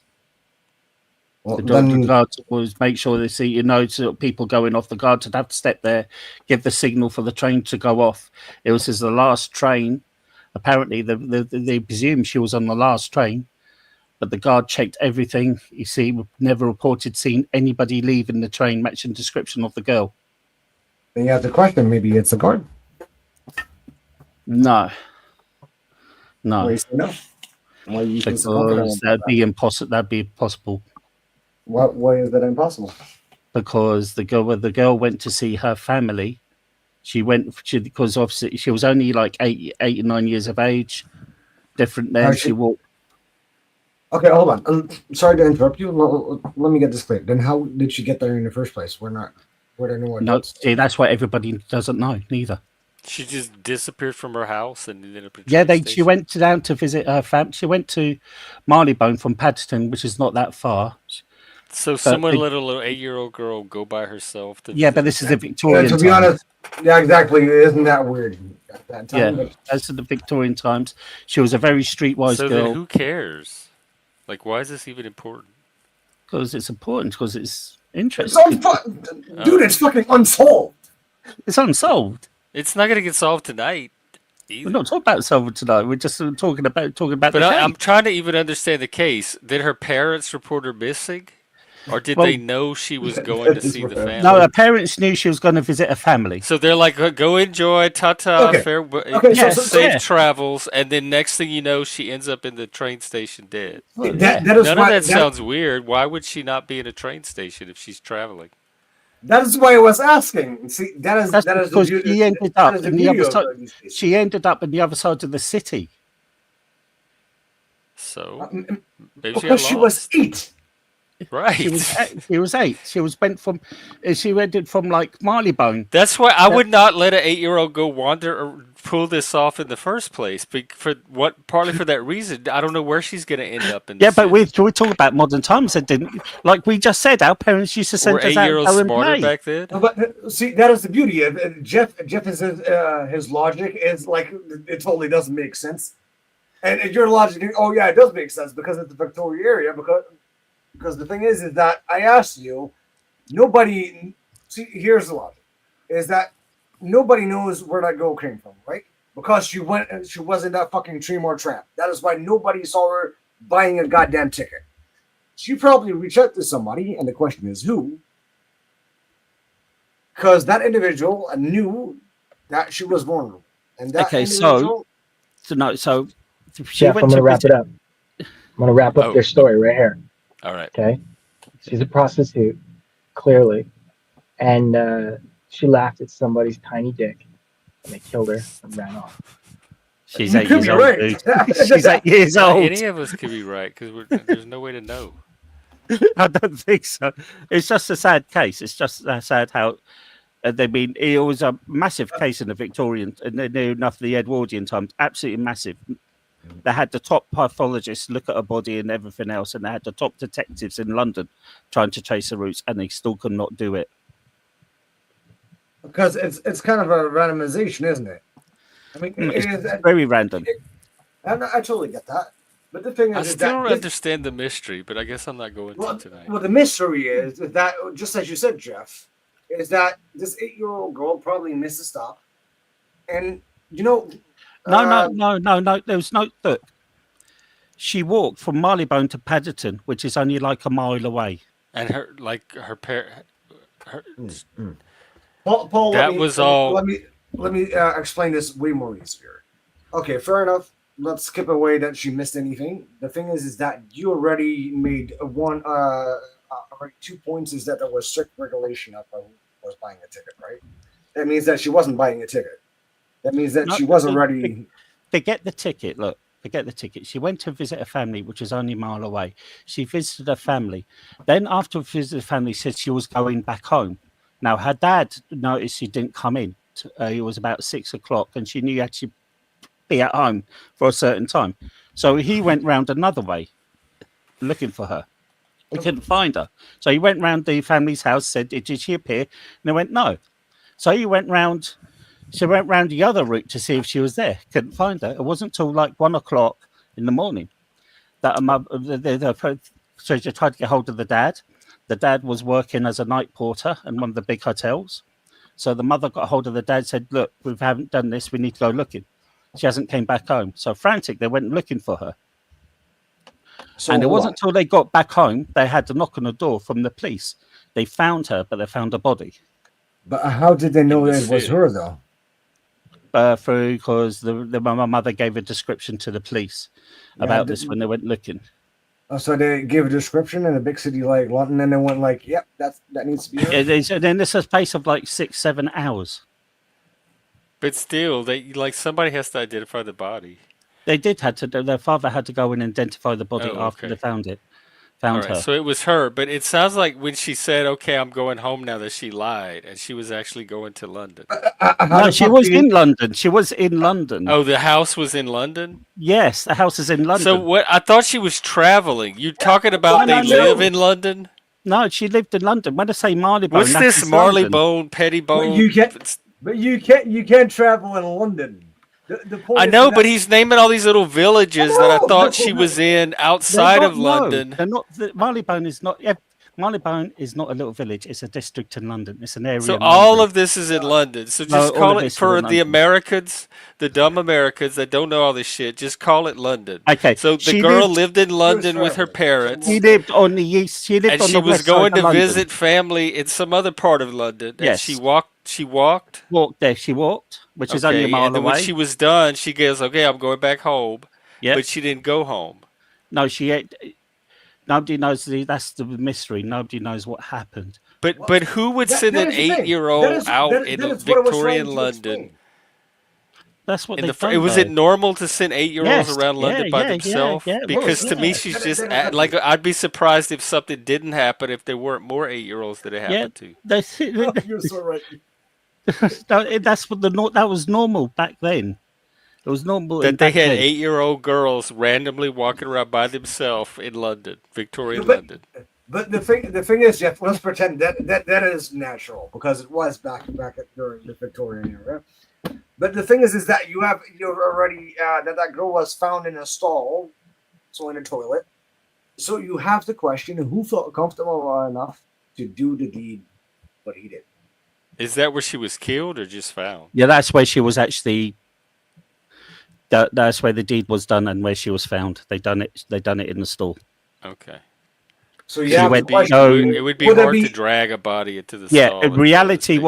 Well, The guards always make sure they see, so people going off. The guards would have to step there, give the signal for the train to go off. It was the last train. Apparently, they presume she was on the last train, but the guard checked everything. You see, never reported seeing anybody leaving the train matching the description of the girl. Then you have to question. Maybe it's a guard. No. Why you say no? Why you so confident Because about that'd that? be impossible. That'd be possible. Why is that impossible? Because the girl went to see her family. Because obviously she was only like 8 or 9 years of age. Different then. She walked. Okay, hold on. Sorry to interrupt you. Let me get this clear. Then how did she get there in the first place? Were there no No, adults? see, that's what everybody doesn't know. Neither. She just disappeared from her house and ended up in a Yeah, train she station. went down to visit her family. She went to Marylebone from Paddington, which is not that far. So someone let a little 8-year-old girl go by herself to Yeah, visit but this her is the family? Victorian To be times. honest, yeah, exactly. Isn't that weird at that time? Yeah, as to the Victorian times, she was a very streetwise So girl. then who cares? Like, why is this even important? Because it's important. Because it's It's interesting. dude, it's fucking unsolved. It's unsolved. It's not going to get solved tonight. We're not talking about solved tonight. We're just talking about But the case. I'm trying to even understand the case. Did her parents report her missing? Or did Well, they know she was going to see the family? No, her parents knew she was going to visit her family. So they're like, go enjoy, ta-ta, Okay. safe travels, and then next thing you know, she ends up in the train station dead. Well, that is None why- of that that- sounds weird. Why would she not be in a train station if she's traveling? That is why I was asking. See, That's that is because the she ended that up is the in the beauty other of side. these cases. She ended up in the other side of the city. So maybe Because she was 8. Right. She was 8. She went from like Marylebone. That's why I would not let an 8-year-old go wander or pull this off in the first place. Partly for that reason. I don't know where she's going to end up in. Yeah, but we talk about modern times. It didn't, like we just said, our parents used to send Were us out 8-year-olds go and smarter play. back then? But see, that is the beauty of Jeff. Jeff is his logic is like it totally doesn't make sense, and your logic, oh yeah, it does make sense because it's the Victoria area. Because the thing is that I asked you, nobody. See, here's the logic: is that nobody knows where that girl came from, right? Because she was in that fucking train or tram. That is why nobody saw her buying a goddamn ticket. She probably reached out to somebody, and the question is who. Because that individual knew that she was vulnerable, and that Okay, individual. so she Jeff, went I'm to gonna wrap visit. it up. I'm gonna wrap up Oh. their story right here. All right. Okay. She's a prostitute, clearly, and she laughed at somebody's tiny dick, and they killed her and ran off. She's You 8 could years be old, right. dude. She's 8 years Not old. any of us could be right because there's no way to know. I don't think so. It's just a sad case. It's just sad how it was a massive case in the Victorian and near enough the Edwardian times. Absolutely massive. They had the top pathologists look at her body and everything else, and they had the top detectives in London trying to trace the roots, and they still could not do it. Because it's kind of a randomization, isn't it? I mean, It's very random. I totally get that. But the thing is, I is still that don't understand the mystery, but I guess I'm not going to tonight. well, the mystery is that, just as you said, Jeff, is that this 8-year-old girl probably missed a stop, and No. There was no look. She walked from Marylebone to Paddington, which is only like a mile away. And her Paul, that was all. Let me explain this way more easier. Okay, fair enough. Let's skip away that she missed anything. The thing is that you already made already 2 points. Is that there was strict regulation of who was buying a ticket, right? That means that she wasn't buying a ticket. That means that she was already. Forget the ticket. Look, forget the ticket. She went to visit her family, which was only a mile away. She visited her family. Then, after visiting her family, said she was going back home. Now, her dad noticed she didn't come in. It was about 6 o'clock, and she knew actually be at home for a certain time. So he went round another way looking for her. He couldn't find her. So he went round the family's house, said, did she appear? And they went, no. So he went round, she went round the other route to see if she was there. Couldn't find her. It wasn't till like 1 o'clock in the morning that so she tried to get hold of the dad. The dad was working as a night porter in one of the big hotels. So the mother got hold of the dad, said, look, we haven't done this. We need to go looking. She hasn't came back home. So frantic, they went looking for her. And it wasn't until they got back home, they had to knock on the door from the police. They found her, but they found a body. But how did they know that it was her, though? Because my mother gave a description to the police about this when they went looking. Oh, so they gave a description in a big city like London, and they went like, yep, that needs to be her. And then it's a space of like 6-7 hours. But still, somebody has to identify the body. They did their father had to go and identify the body after they found her. So it was her, but it sounds like when she said, okay, I'm going home now, that she lied, and she was actually going to London. No, she was in London. She was in London. Oh, the house was in London? Yes, the house is in London. So what? I thought she was traveling. You're talking about they live in London? No, she lived in London. When I say Marylebone, what's this Marylebone, Pettibone? But you can't travel in London. The point I know, but he's naming all these little villages that I thought she was in outside of London. They're not. Marylebone is not. Yeah, Marylebone is not a little village. It's a district in London. It's an area. So all of this is in London. So just call it, for the Americans, the dumb Americans that don't know all this shit, just call it London. Okay. So the girl lived in London with her parents. She lived on the east. She lived on the west side of London. And she was going to visit family in some other part of London. Yes. And she walked. Walked there. She walked, which is only a mile and then away. when she was done, she goes, "Okay, I'm going back home." Yeah. But she didn't go home. No, nobody knows. That's the mystery. Nobody knows what happened. But who would send an 8-year-old out in Victorian London? That's what Was it normal to send 8-year-olds around London by themselves? Because to me, she's just like, I'd be surprised if something didn't happen if there weren't more 8-year-olds that it happened to. You're so right. That was normal back then. It was normal that they had 8-year-old girls randomly walking around by themselves in London, Victorian London. But the thing is, Jeff, let's pretend that is natural because it was back during the Victorian era. But the thing is that you're already that girl was found in a stall, so in a toilet. So you have to question who felt comfortable enough to do the deed, what he did. Is that where she was killed or just found? Yeah, that's where she was actually. That's where the deed was done and where she was found. They done it in the stall. Okay. So it would be hard to drag a body into the stall. Yeah, reality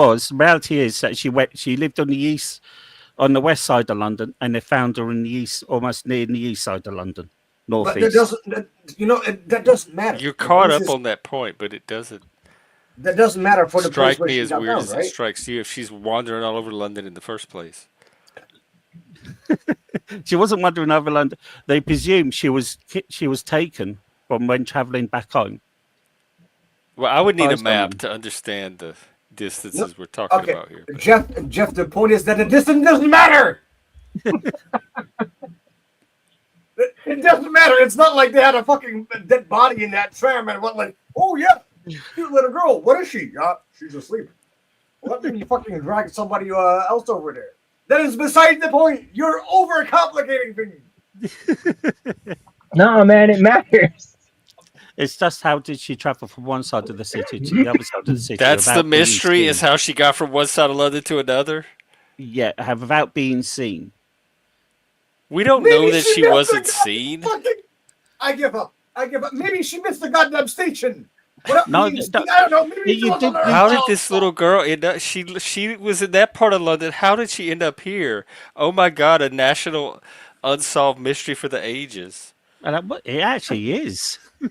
is that she lived on the west side of London, and they found her in the east, almost near the east side of London, northeast. That doesn't matter. You're caught up on that point, but it doesn't. That doesn't matter for the strike place me where as she got weird found, as right? it strikes you if she's wandering all over London in the first place. She wasn't wandering over London. They presume she was taken from when travelling back home. Well, I would need a map to understand the distances we're talking about here. But. Jeff, the point is that the distance doesn't matter. It doesn't matter. It's not like they had a fucking dead body in that tram and went like, oh yeah, cute little girl. What is she? She's asleep. What then you fucking drag somebody else over there? That is beside the point. You're overcomplicating things. No, man, it matters. It's just how did she travel from one side of the city to the other side of the city? That's the without being mystery, seen? is how she got from one side of London to another. Yeah, without being seen. We don't know that she wasn't seen. I give up. Maybe she missed the goddamn station. What No, I don't know. Maybe she was on her How did phone. this little girl end up? She was in that part of London. How did she end up here? Oh my God! A national unsolved mystery for the ages. And it actually is. No.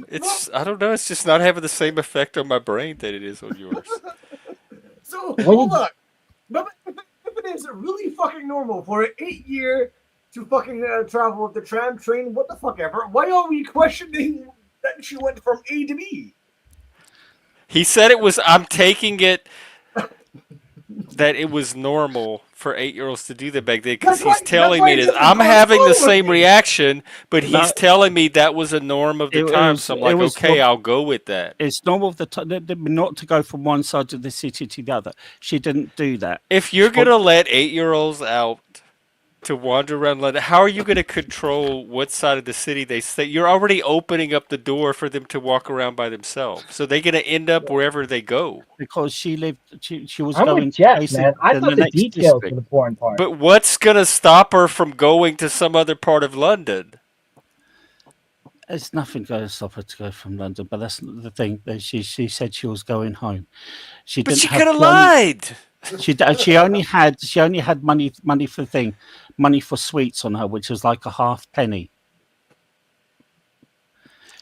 It's I don't know. It's just not having the same effect on my brain that it is on yours. So hold on. But if it is really fucking normal for an 8-year to fucking travel with the tram train, what the fuck ever? Why are we questioning that she went from A to B? He said it was. I'm taking it that it was normal for 8-year-olds to do that back then, because he's telling me that I'm having the same reaction, but he's telling me that was a norm of the time. So I'm like, okay, I'll go with that. It's normal of the time not to go from one side of the city to the other. She didn't do that. If you're gonna let 8-year-olds out to wander around London, how are you gonna control what side of the city they stay? You're already opening up the door for them to walk around by themselves, so they're gonna end up wherever they go. Because she lived, she was I'm going. with Jeff, man. I thought the details were the important part. But what's gonna stop her from going to some other part of London? There's nothing going to stop her to go from London, but that's not the thing. She said she was going home. She But didn't she have could have money. lied. She only had money for sweets on her, which was like a half penny.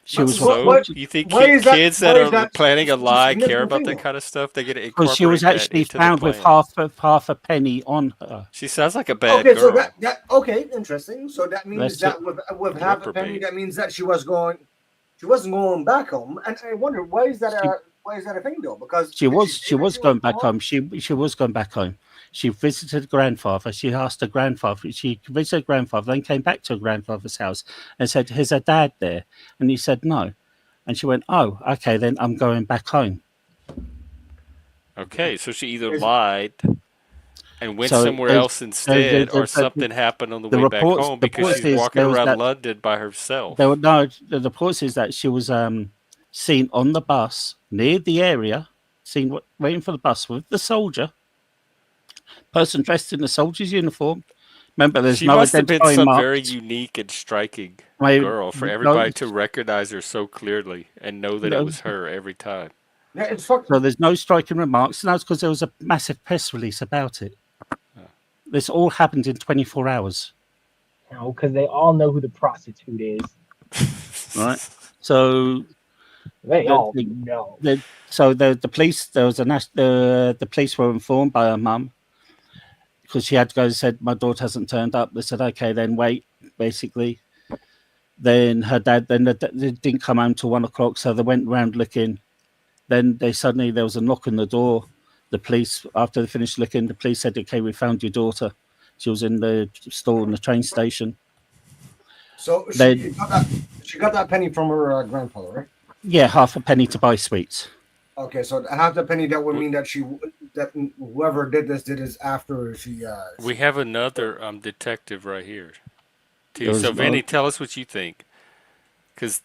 She was. So you think kids that are planning a lie care about that kind of stuff? They get to incorporate Because she was actually that into found the with plan. half a penny on her. She sounds like a bad Okay, girl. so that okay, interesting. So that means that with half a penny, that means that she wasn't going back home. And I wonder why is that a thing though? Because She was going back home. She was going back home. She visited grandfather. She asked her grandfather. She visited grandfather, then came back to her grandfather's house and said, "Is her dad there?" And he said no. And she went, "Oh, okay, then I'm going back home." Okay, so she either lied and went So somewhere else instead, or something happened on the way back home because she's walking around London by herself. The reports is that she was seen on the bus near the area, waiting for the bus with the soldier. Person dressed in the soldier's uniform. Remember, there's She no must have been identifying some marks. very unique and striking Right, girl for no- everybody to recognize her so clearly and know that it was her every time. So there's no striking remarks. And that's because there was a massive press release about it. This all happened in 24 hours. No, because they all know who the prostitute is. Right. So They all know. The police, the police were informed by her mum, because she had to go and said, "My daughter hasn't turned up." They said, "Okay, then wait." Basically, then her dad, they didn't come home till 1 o'clock, so they went around looking. Then there was a knock on the door. The police, after they finished looking, the police said, "Okay, we found your daughter. She was in the store in the train station." So she got that penny from her grandfather, right? Yeah, half a penny to buy sweets. Okay, so half the penny, that would mean that whoever did this after she. We have another detective right here, too. There's So, Vinny, no- tell us what you think. Because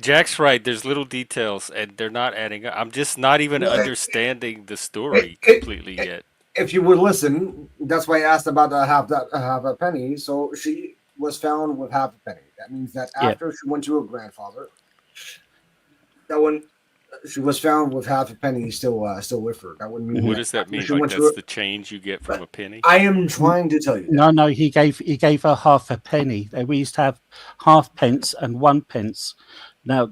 Jack's right. There's little details, and they're not adding up. I'm just not even understanding the story completely yet. If you would listen, that's why I asked about the half a penny. So she was found with half a penny. That means that after she went to her grandfather, that when she was found with half a penny still with her. That wouldn't mean. What does that mean? She Like went to that's her- the change you get from a penny? I am trying to tell you. No, he gave her half a penny. We used to have half pence and 1 pence. Now,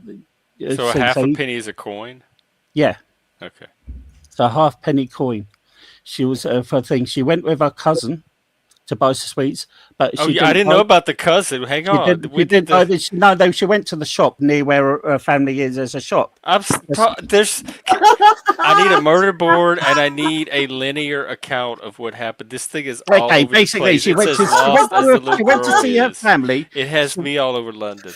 So a half a penny is a coin? Yeah. Okay. So a half penny coin. She was for things. She went with her cousin to buy sweets, but Oh she yeah, I didn't know about the cousin. Hang She on. didn't. She didn't buy this. No, no. She went to the shop near where her family is. There's a shop. I need a murder board and I need a linear account of what happened. This thing is all Okay, over basically, the place. It's as lost as the little she went to girl see her is. family. It has me all over London.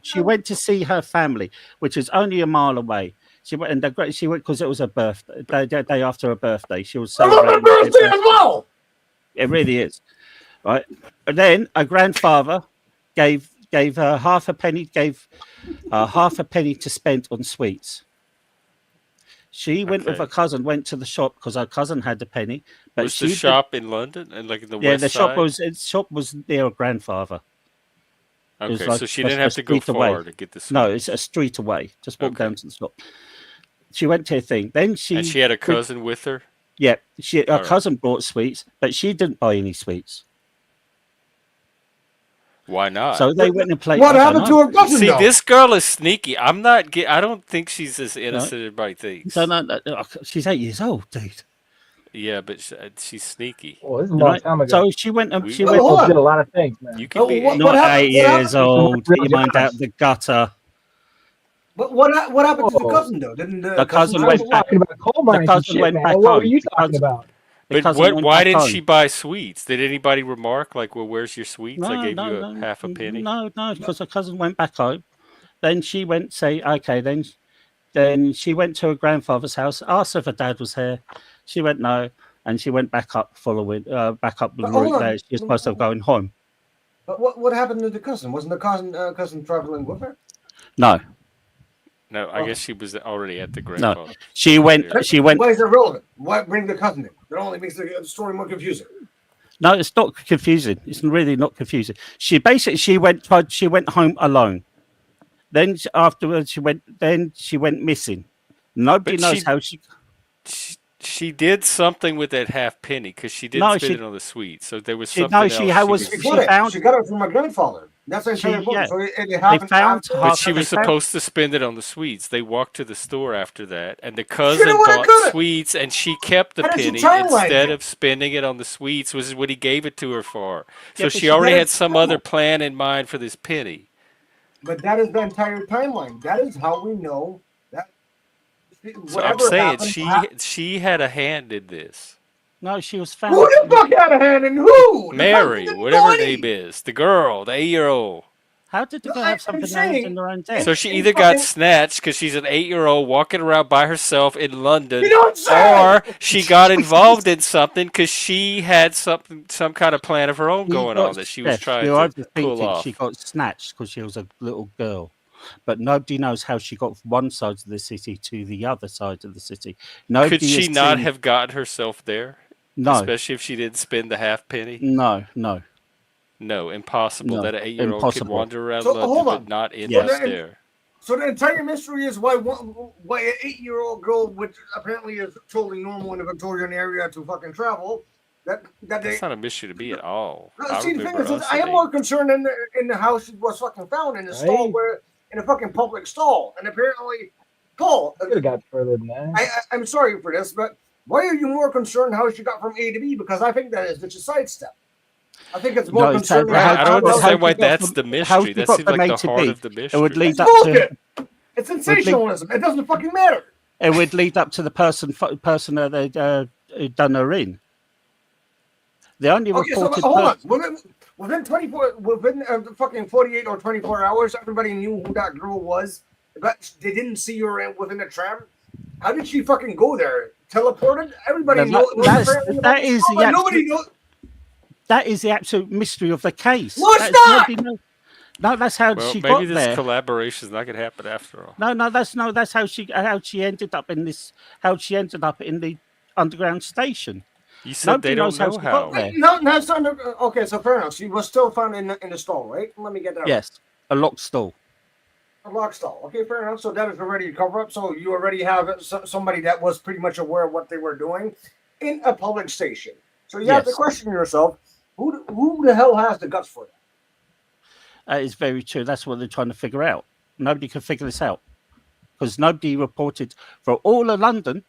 She went to see her family, which was only a mile away. She went and she went because it was her birthday, day after her birthday. She was celebrating. Birthday as well. It really is, right? And then her grandfather gave her half a penny. Gave half a penny to spend on sweets. She went with her cousin. Went to the shop because her cousin had the penny. But Was the shop in London and like in the west the side? shop was near her grandfather. Okay, like so she didn't have to go far to get the sweets. No, it's a street away. Just walk down to the shop. She went to her thing. Then she had a cousin with her. Yeah, her All right. cousin brought sweets, but she didn't buy any sweets. Why not? So they went and played. What happened to her cousin? See, though? this girl is sneaky. I don't think she's as innocent as everybody thinks. No, she's 8 years old, dude. Yeah, but she's sneaky. Oh, this is a long time ago. So she went. We- She Well, went. Did a lot of things, man. You can be Not 8 years old. Get your mind out the gutter. But what happened to the cousin though? Didn't The cousin went back. talking about coal The mines and cousin shit, went man. back What home. were you The talking cousin- about? the But cousin what? went Why back didn't home. she buy sweets? Did anybody remark like, "Well, where's your sweets? I No, gave no, you no, half a penny." No, because her cousin went back home. Then she went say, okay. Then she went to her grandfather's house. Asked if her dad was here. She went no, and she went back up back up the But hold route on. there. She was supposed to have going home. But what happened to the cousin? Wasn't the cousin traveling with her? No, No, I guess she was already at the no. grandfather. She went. She went. Why is it relevant? Why bring the cousin in? It only makes the story more confusing. No, it's not confusing. It's really not confusing. She went home alone. Then afterwards she went missing. Nobody But knows how she. She did something with that half penny because she didn't No, spend she- it on the sweets. So there was she- something no, else. she had- was- She She got it. found- She got it from my grandfather. That's the entire She- point. yeah. So it They happened found after- But she they was found- supposed to spend it on the sweets. They walked to the store after that, and the Should've, cousin woulda, bought coulda. sweets, and she kept the How does she penny timeline instead it? of spending it on the sweets, which is what he gave it to her for. So Yeah, but she she already got had it some from other him. plan in mind for this penny. But that is the entire timeline. That is how we know that. So I'm whatever saying happened, she had a hand in this. No, she was found. Who the fuck had a hand in who? The Mary, cousin whatever her didn't name is, the girl, the 8-year-old. How did the girl I'm have something saying- in her own death? So she in either got fucking- snatched because she's an 8-year-old walking around by herself in London, You don't say! or she got involved in something because she had some kind of plan of her own She going got- on that she was yeah, trying you're to overthinking. pull off. She got snatched because she was a little girl. But nobody knows how she got from one side of the city to the other side of the city. Nobody Could she has not seen- have gotten herself there? No. Especially if she didn't spend the half penny? No. No, impossible. No, That an 8-year-old could impossible. wander around So, London hold but on. not end Yes. up there. So the entire mystery is why an 8-year-old girl, which apparently is totally normal in the Victorian area to fucking travel, that they. That's not a mystery to me at all. No, I see, the thing remember is, us I at am more concerned in the house she was fucking found in the stall Right. in a fucking public stall, and apparently, Paul. Could have got further than that. I'm sorry for this, but why are you more concerned how she got from A to B? Because I think that is just a sidestep. I think it's more No, it's concerning. how- I don't how understand why she got that's from- the how mystery. she That got seems from like A the to heart B. of the It mystery. would lead It's up bullshit. to. It's sensationalism. It doesn't fucking matter. It would lead up to the person that they'd done her in. The only Okay, so reported. hold on. person- Within the fucking 48 or 24 hours, everybody knew who that girl was, but they didn't see her within a tram. How did she fucking go there? Teleported? Everybody No, knows. that is the Nobody absolute- knows. That is the absolute mystery of the case. No, it's That's not! nobody knows. No, that's how Well, she maybe got this there. collaboration is not going to happen after all. That's how she ended up in this. How she ended up in the underground station. You said Nobody they don't knows how know she how. got there. No, that's not. Okay, so fair enough. She was still found in the stall, right? Let me get that. Yes, a locked stall. A lock stall. Okay, fair enough. So that is already a cover up. So you already have somebody that was pretty much aware of what they were doing in a public station. So you have to Yes. question yourself: who the hell has the guts for that? That is very true. That's what they're trying to figure out. Nobody can figure this out because nobody reported for all of London.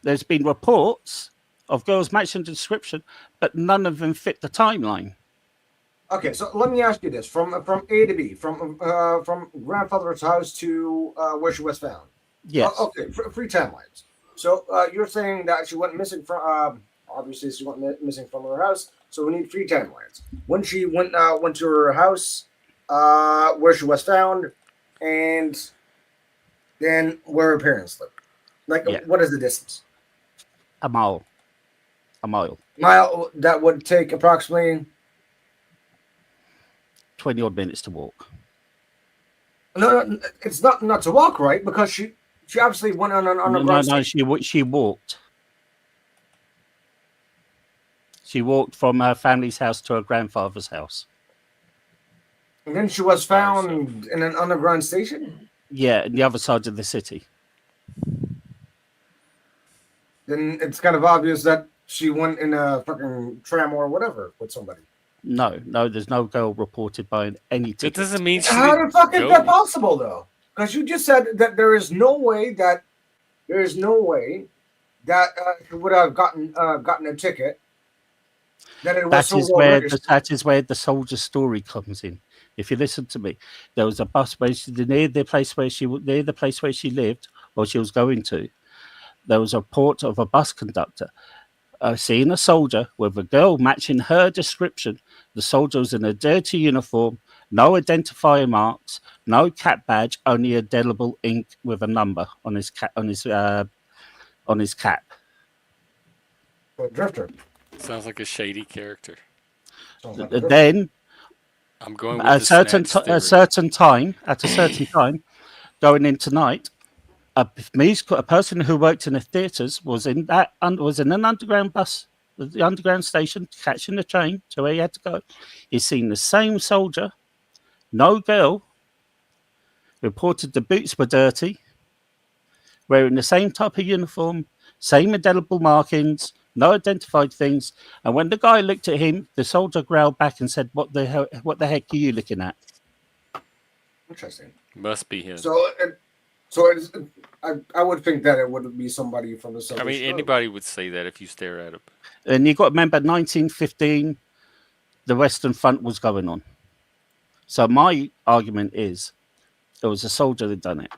There's been reports of girls matching the description, but none of them fit the timeline. Okay, so let me ask you this: from A to B, from grandfather's house to where she was found. Yes. Okay, free timelines. So you're saying that she went missing from obviously she went missing from her house. So we need free timelines. When she went to her house, where she was found, and then where her parents lived. Like, Yeah. what is the distance? A mile. A mile. Mile that would take approximately 20 odd minutes to walk. No, it's not to walk, right? Because she obviously went on an underground. No, she walked. She walked from her family's house to her grandfather's house. And then she was found in an underground station. Yeah, in the other side of the city. Then it's kind of obvious that she went in a fucking tram or whatever with somebody. No, there's no girl reported by any ticket. That doesn't mean she How didn't the fuck is go. that possible, though? Because you just said that there is no way that she would have gotten a ticket. That it was That is where the soldier's story comes in. If you listen to me, there was a bus where near the place where she lived or she was going to. There was a report of a bus conductor seeing a soldier with a girl matching her description. The soldier was in a dirty uniform, no identifier marks, no cap badge, only a indelible ink with a number on his cap. Drifter. Sounds like a shady character. Then I'm going with at a certain time, going into night, a person who worked in the theatres was in an underground bus, the underground station, catching the train to where he had to go. He's seen the same soldier, no girl, reported the boots were dirty, wearing the same type of uniform, same indelible markings, no identified things. And when the guy looked at him, the soldier growled back and said, "What the heck are you looking at?" Interesting. Must be him. I would think that it would be somebody from the Salvation Army. Anybody would say that if you stare at him. And you got to remember, 1915, the Western Front was going on. So my argument is, it was a soldier that done it.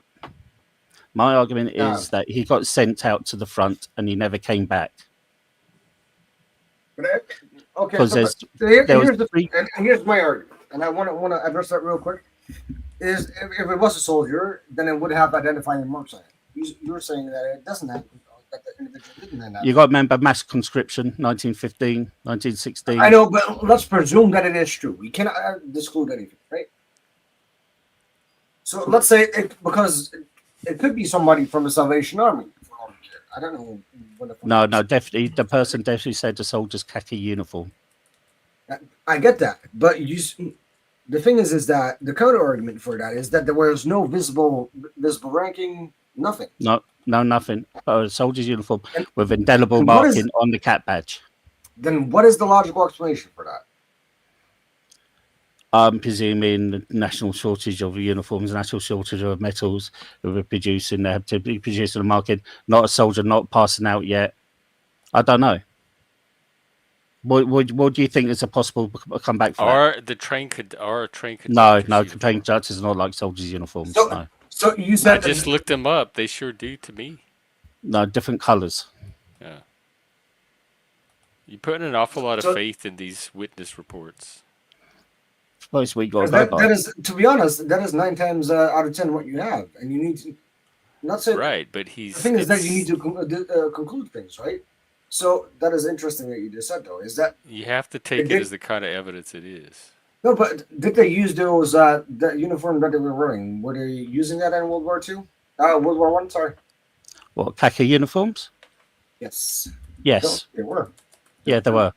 My argument is that he got sent out to the front and he never came back. Okay, Because here's my argument, and I want to address that real quick. Is if it was a soldier, then it would have identifying marks on it. You're saying that it doesn't have that the individual didn't have. You got to remember mass conscription, 1915, 1916. I know, but let's presume that it is true. We cannot disclude anything, right? So let's say because it could be somebody from the Salvation Army. I don't know. No, definitely. The person definitely said the soldier's khaki uniform. I get that, but the thing is that the counter argument for that is that there was no visible ranking, nothing. No, nothing. A soldier's uniform with indelible marking on the cap badge. Then what is the logical explanation for that? I'm presuming national shortage of uniforms, national shortage of metals that we're producing. They have to be producing a market. Not a soldier, not passing out yet. I don't know. What do you think is a possible comeback for that? The train could. No, train conductors is not like soldiers' uniforms. No. So you said I just looked them up. They sure do to me. No, different colours. Yeah. You put an awful lot of faith in these witness reports. Suppose we got that is, to be honest, that is 9 times out of 10 what you have, and you need to not say right. But the thing is that you need to conclude things, right? So that is interesting that you just said, though. Is that you have to take it as the kind of evidence it is. No, but did they use those that uniform that they were wearing? Were they using that in World War II? World War One. Sorry. What, khaki uniforms? Yes. Yes. They were. Yeah, they were.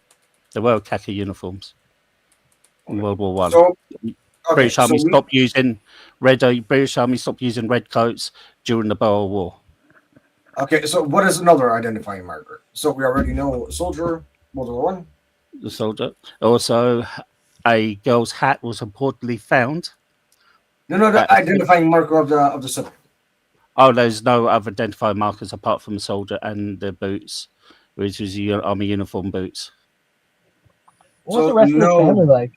There were khaki uniforms in World War One. So, British Army stopped using British Army stopped using red coats during the Boer War. Okay, so what is another identifying marker? So we already know soldier, World War One. The soldier. Also, a girl's hat was reportedly found. No, the identifying marker of the civil. Oh, there's no other identifying markers apart from the soldier and the boots. which was army uniform boots. What was the rest of the family like?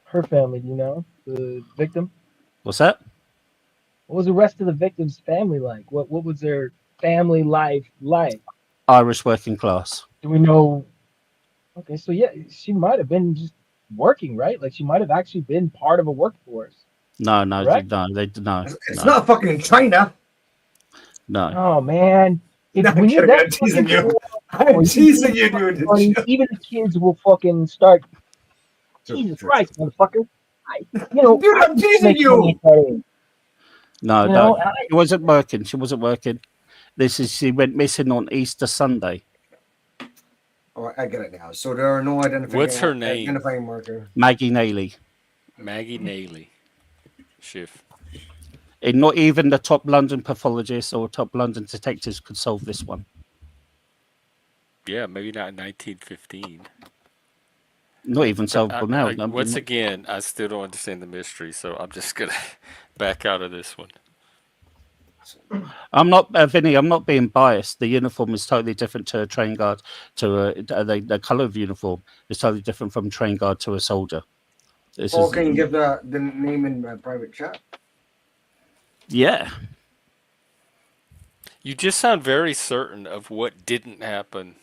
Her family, do you know? The victim? What's that? What was the rest of the victim's family like? What was their family life like? Irish working class. Do we know? Okay, so yeah, she might have been just working, right? Like she might have actually been part of a workforce. No, Correct? no. It's not fucking China. No. Oh man, No, when you're I'm that teasing fucking you. poor, I'm teasing you, dude. funny, even the kids will fucking start. Jesus Christ, motherfucker! Dude, I'm teasing you. No, You no. know, She wasn't working. She wasn't working. She went missing on Easter Sunday. Oh, I get it now. So there are no What's her name? identifying marker. Maggie Nailey. Maggie Nailey. Schiff. And not even the top London pathologists or top London detectives could solve this one. Yeah, maybe not in 1915. Not even solvable now. Once again, I still don't understand the mystery, so I'm just gonna back out of this one. I'm not, Vinny. I'm not being biased. The uniform is totally different to a train guard. The color of uniform is totally different from train guard to a soldier. Can you give the name in private chat? Yeah. You just sound very certain of what didn't happen.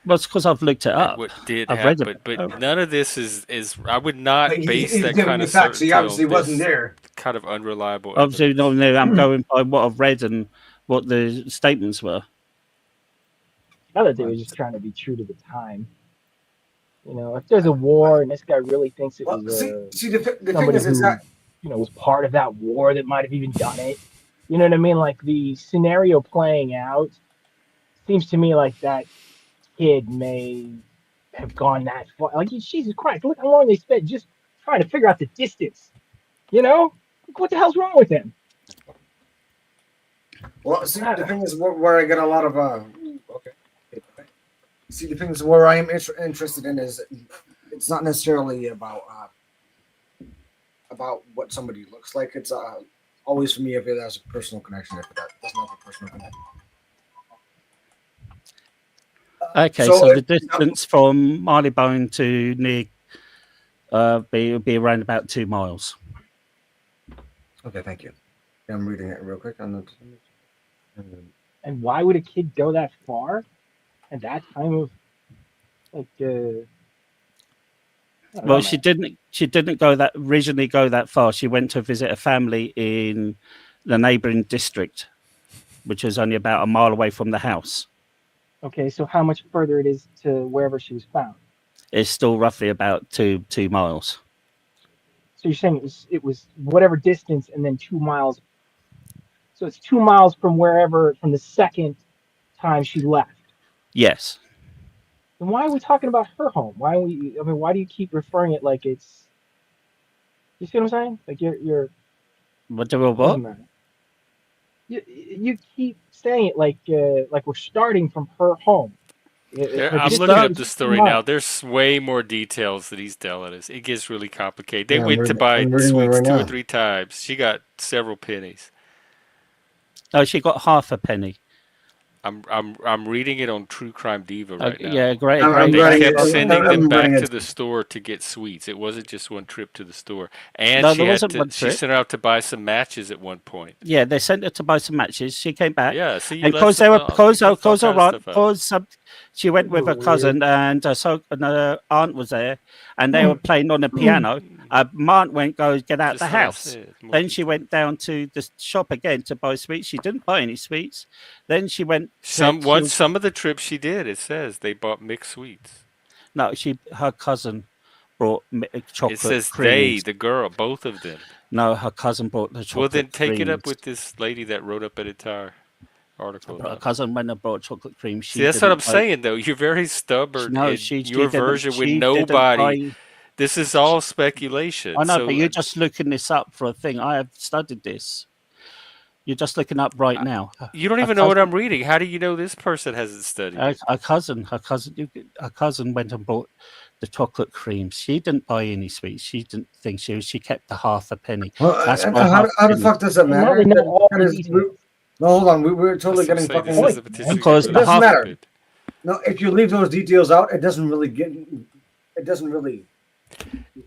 Well, it's because I've looked it up. What did I've happen, read it. but none of this is. I would not base he's that giving kind you of facts, so he certainty obviously on wasn't this there. kind of unreliable. Obviously, no, I'm going by what I've read and what the statements were. I thought they were just trying to be true to the time. You know, if there's a war and this guy really thinks it was the thing somebody is, who, that was part of that war that might have even done it. You know what I mean? Like the scenario playing out seems to me like that kid may have gone that far. Like, Jesus Christ, look how long they spent just trying to figure out the distance. You know? Like, what the hell's wrong with him? Well, see, the thing is where I get a lot of okay. See, the thing is where I am interested in is it's not necessarily about what somebody looks like. It's always for me if it has a personal connection. If it doesn't have a personal connection. Okay, so the distance from Marylebone to near be around about 2 miles. Okay, thank you. I'm reading it real quick on the. And why would a kid go that far at that time of Well, she didn't originally go that far. She went to visit a family in the neighboring district, which is only about a mile away from the house. Okay, so how much further it is to wherever she was found? It's still roughly about 2 miles. So you're saying it was whatever distance and then 2 miles. So it's 2 miles from the second time she left. Yes. Then why are we talking about her home? Why do you keep referring it like it's? You see what I'm saying? Like you're. What do we what? You keep saying it like we're starting from her home. I'm looking up the story now. There's way more details that he's telling us. It gets really complicated. They went to buy sweets 2 or 3 times. She got several pennies. Oh, she got half a penny. I'm reading it on True Crime Diva right now. Yeah, great. They kept sending them back to the store to get sweets. It wasn't just one trip to the store. And no, she sent her out to buy some matches at one point. Yeah, they sent her to buy some matches. She came back. Yeah, so you because she went with her cousin and her aunt was there, and they were playing on the piano. My aunt went go get out the house. Then she went down to the shop again to buy sweets. She didn't buy any sweets. Then she went. Some of the trips she did, it says they bought mixed sweets. No, her cousin brought chocolate. It says creams. the girl, both of them. No, her cousin brought the chocolate. Well, then take it up creams. with this lady that wrote up an entire article. Her cousin went and brought chocolate cream. See, that's what I'm saying, though. You're very stubborn. No, your version with nobody. This is all speculation. I know, but you're just looking this up for a thing. I have studied this. You're just looking up right now. You don't even know what I'm reading. How do you know this person hasn't studied? Her cousin went and bought the chocolate creams. She didn't buy any sweets. She didn't think she kept the half a penny. Well, how the fuck does it matter? No, hold on. We're totally getting This fucking. is a potentially Because It the doesn't half matter. No, if you leave those details out, it doesn't really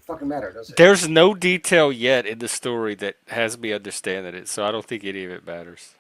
fucking matter, does it? There's no detail yet in the story that has me understanding it, so I don't think any of it matters.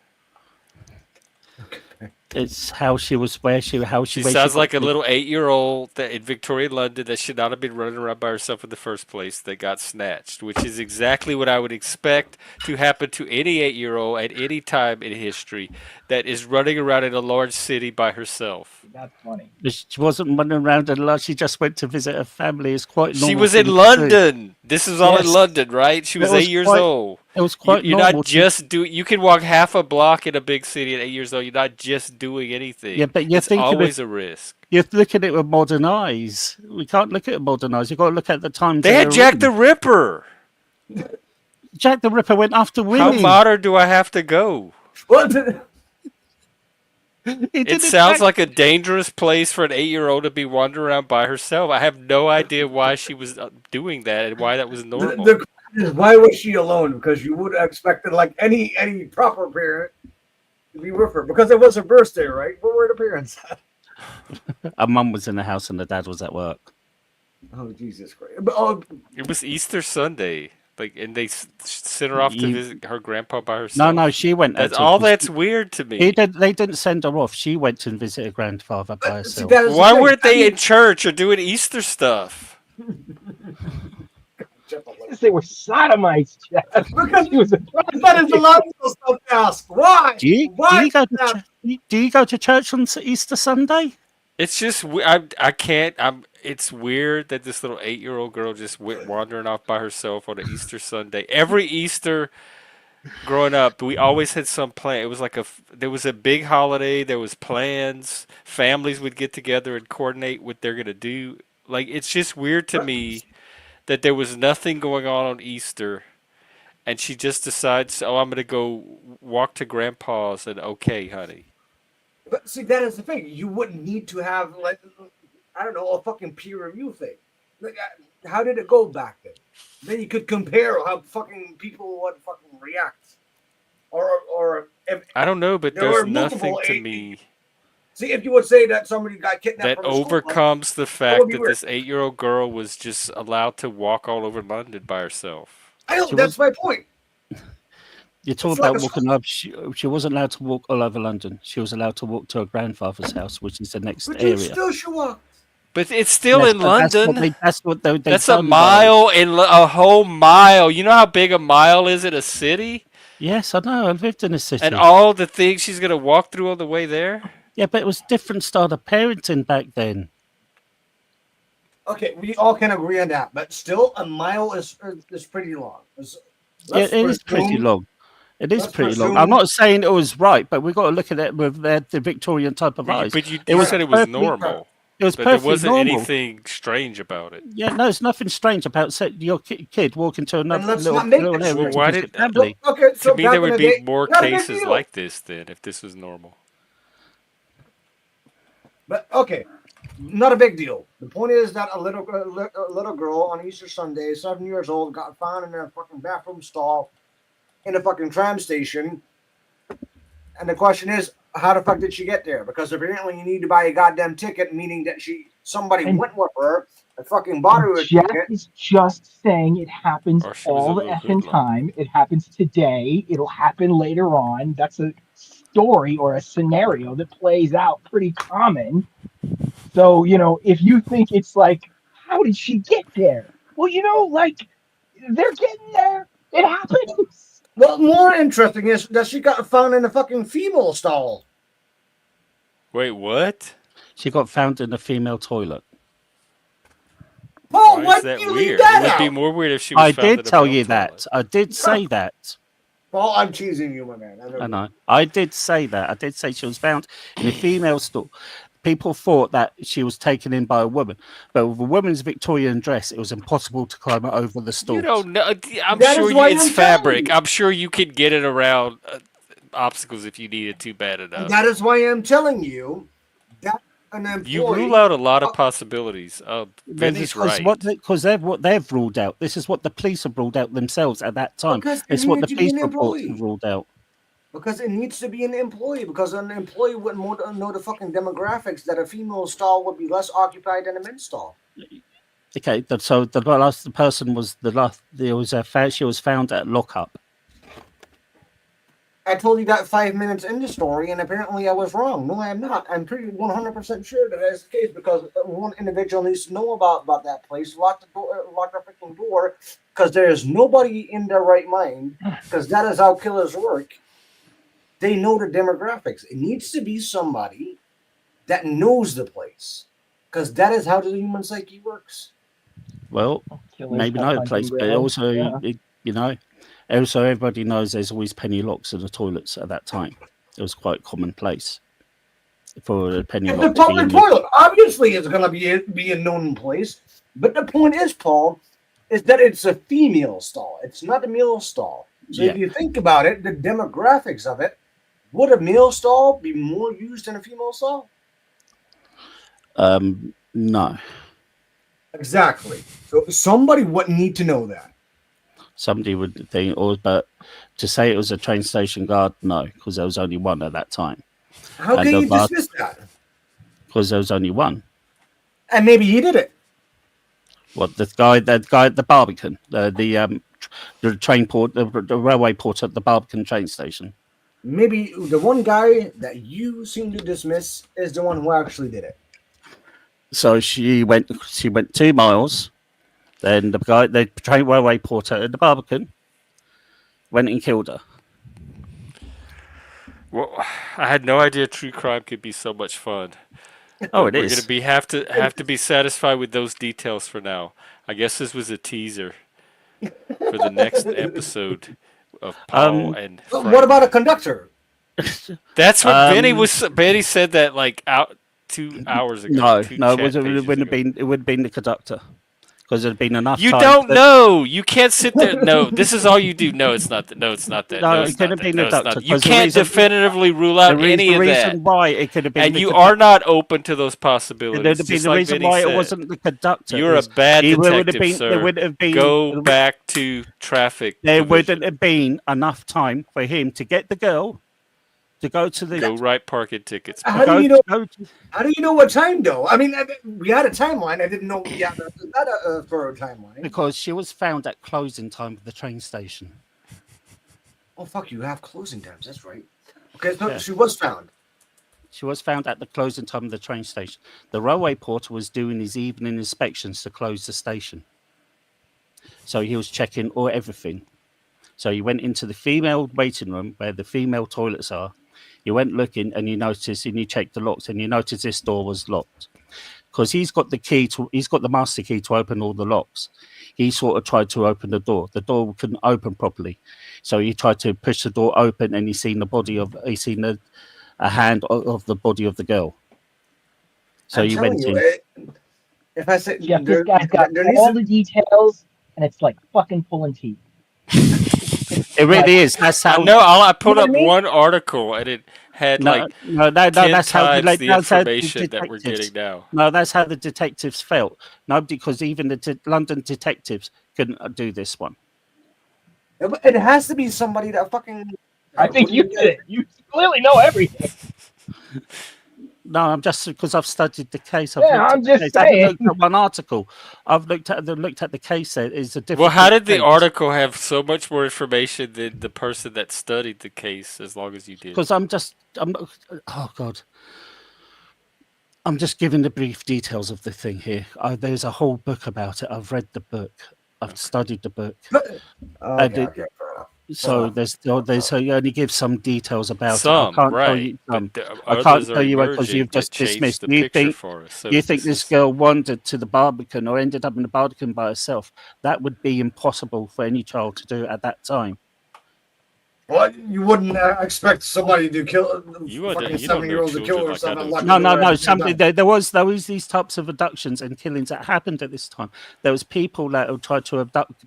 it's how she was, where she, how she, She where sounds got like a to. little 8-year-old that in Victorian London that should not have been running around by herself in the first place that got snatched, which is exactly what I would expect to happen to any 8-year-old at any time in history that is running around in a large city by herself. That's funny. She wasn't running around a lot. She just went to visit her family. It's quite normal. She was thing in to do. London. This is all in Yes. London, right? She was It 8 years quite- old. It was quite You're normal. not just doing. You can walk half a block in a big city at 8 years old. You're not just doing anything. Yeah, but you're it's thinking always of, a risk. You're looking at it with modern eyes. We can't look at it with modern eyes. You've got to look at the times. They that had were Jack in. the Ripper. Jack the Ripper went after women. How modern do I have to go? What? It sounds like a dangerous place for an 8-year-old to be wandering around by herself. I have no idea why she was doing that and why that was normal. The question is, why was she alone? Because you would have expected like any proper parent to be with her because it was her birthday, right? Where were the parents at? Her mum was in the house and the dad was at work. Oh Jesus Christ! But, It was Easter Sunday, and they sent her off to visit her grandpa by herself. No, she went. That's all. That's weird to me. They didn't send her off. She went to visit her grandfather by herself. Why weren't they in church or doing Easter stuff? They were sodomites, Jeff. Because she was a that is a logical stuff to ask. Why? Do you go to church on Easter Sunday? It's just I can't. It's weird that this little 8-year-old girl just went wandering off by herself on an Easter Sunday. Every Easter, growing up, we always had some plan. It was like there was a big holiday. There was plans. Families would get together and coordinate what they're gonna do. Like it's just weird to me that there was nothing going on Easter, and she just decides, oh, I'm gonna go walk to Grandpa's, and okay, honey. But see, that is the thing. You wouldn't need to have like I don't know a fucking peer review thing. Like, how did it go back then? Then you could compare how fucking people would fucking react, or if I don't know, but there there's were multiple nothing to me See, if you would say that somebody got kidnapped that from a school bus, overcomes the that fact would be that weird. this 8-year-old girl was just allowed to walk all over London by herself. I know, that's my point. You're talking It's like about a walking up. She wasn't allowed to walk all over London. She was allowed to walk to her grandfather's house, which is the next But area. you still should walk. But it's still Yes, in but that's what London. they That's a done, mile a whole mile. You know how big a mile is in a city? Yes, I know. I lived in a city. And all the things she's gonna walk through on the way there. Yeah, but it was different style of parenting back then. Okay, we all can agree on that, but still, a mile is pretty long. It is pretty presume- long. It is let's pretty long. presume- I'm not saying it was right, but we've got to look at it with the Victorian type of eyes. But you was said it was perfectly- normal. It was But there perfectly wasn't normal. anything strange about it. Yeah, no, there's nothing strange about your kid walking to another let's little, not make little it area Well, to why visit did family. Okay, so to me back there in would the be day, more not a big cases deal. like this then if this was normal. But okay, not a big deal. The point is that a little girl on Easter Sunday, 7 years old, got found in a fucking bathroom stall in a fucking tram station. And the question is, how the fuck did she get there? Because apparently you need to buy a goddamn ticket, meaning that somebody And- went with her and fucking bought her a Jeff ticket. is just saying it happens Or she was a all the little effing hoodlum. time. It happens today. It'll happen later on. That's a story or a scenario that plays out pretty common. So, if you think it's like, how did she get there? Well, they're getting there. It happens. Well, more interesting is that she got found in a fucking female stall. Wait, what? She got found in a female toilet. Paul, Why why is did that you leave weird? that It would be out? more weird if she was I found in did a tell male you toilet. that. I did say that. Paul, I'm teasing you, my man. I know. I did say that. I did say she was found in a female stall. People thought that she was taken in by a woman, but with a woman's Victorian dress, it was impossible to climb it over the stall. You don't know. I'm That sure is why it's I'm telling fabric. you. I'm sure you could get it around obstacles if you needed to bad enough. That is why I'm telling you that an employee. You rule out a lot of possibilities. Vinny's right. Because what they've ruled out. This is what the police have ruled out themselves at that time. Because It's what the they needed to be police an reports employee. have ruled out. Because it needs to be an employee. Because an employee wouldn't know the fucking demographics that a female stall would be less occupied than a men's stall. Okay, so the last person was she was found at lockup. I told you that 5 minutes in the story, and apparently I was wrong. No, I am not. I'm pretty 100% sure that is the case because one individual needs to know about that place. Lock the freaking door, because there is nobody in their right mind. Because that is how killers work. They know the demographics. It needs to be somebody that knows the place, because that is how the human psyche works. Well, maybe not the place, but also, also everybody knows there's always penny locks in the toilets at that time. It was quite commonplace for a penny lock. The public toilet obviously is going to be a known place, but the point is, Paul, is that it's a female stall. It's not a male stall. So if you think about it, the demographics of it, would a male stall be more used than a female stall? No. Exactly. So somebody would need to know that. Somebody would think, but to say it was a train station guard, no, because there was only one at that time. How can you dismiss that? Because there was only one. And maybe he did it. What, the guy at the Barbican, the train port, the railway port at the Barbican train station. Maybe the one guy that you seem to dismiss is the one who actually did it. So she went 2 miles. Then the train railway porter at the Barbican went and killed her. Well, I had no idea true crime could be so much fun. Oh, it We're is. We're gonna have to be satisfied with those details for now. I guess this was a teaser for the next episode of Paul and Frank. What about a conductor? That's what Benny said that like 2 hours ago. No, it wouldn't have been the conductor. Because there'd been enough You time. don't know. You can't sit there. No, this is all you do. No, it's not that. No, it's not that. No, it could have been the doctor. You can't definitively rule out any of that. The reason why it could have been. And you are not open to those possibilities. The reason why it wasn't the conductor. You're a bad detective, sir. There would have been. Go back to traffic. There wouldn't have been enough time for him to get the girl. To go to the write parking tickets. How do you know what time though? I mean, we had a timeline. I didn't know we had a thorough timeline. Because she was found at closing time of the train station. Oh fuck! You have closing times. That's right. Okay, so she was found. She was found at the closing time of the train station. The railway porter was doing his evening inspections to close the station. So he was checking everything. So he went into the female waiting room where the female toilets are. You went looking and you noticed and you checked the locks and you noticed this door was locked. Because he's got the master key to open all the locks. He sort of tried to open the door. The door couldn't open properly. So he tried to push the door open and he seen a hand of the body of the girl. So he went in. If I say this guy's got all the details and it's like fucking pulling teeth. It really is. That's how. No, I put up one article and it had that's how the information that we're getting now. No, that's how the detectives felt. No, because even the London detectives couldn't do this one. It has to be somebody that fucking. I think you did it. You clearly know everything. No, I'm just because I've studied the case. I'm just saying. I looked at one article. I've looked at the case. It's a different. Well, how did the article have so much more information than the person that studied the case? As long as you did. Because I'm oh god. I'm just giving the brief details of the thing here. There's a whole book about it. I've read the book. I've studied the book. So you only give some details about it. I can't tell you I can't tell you because you've just dismissed. You think this girl wandered to the Barbican or ended up in the Barbican by herself? That would be impossible for any child to do at that time. Well, you wouldn't expect somebody to kill fucking 7-year-olds to kill or something. No. There was these types of abductions and killings that happened at this time. There was people that tried to abduct.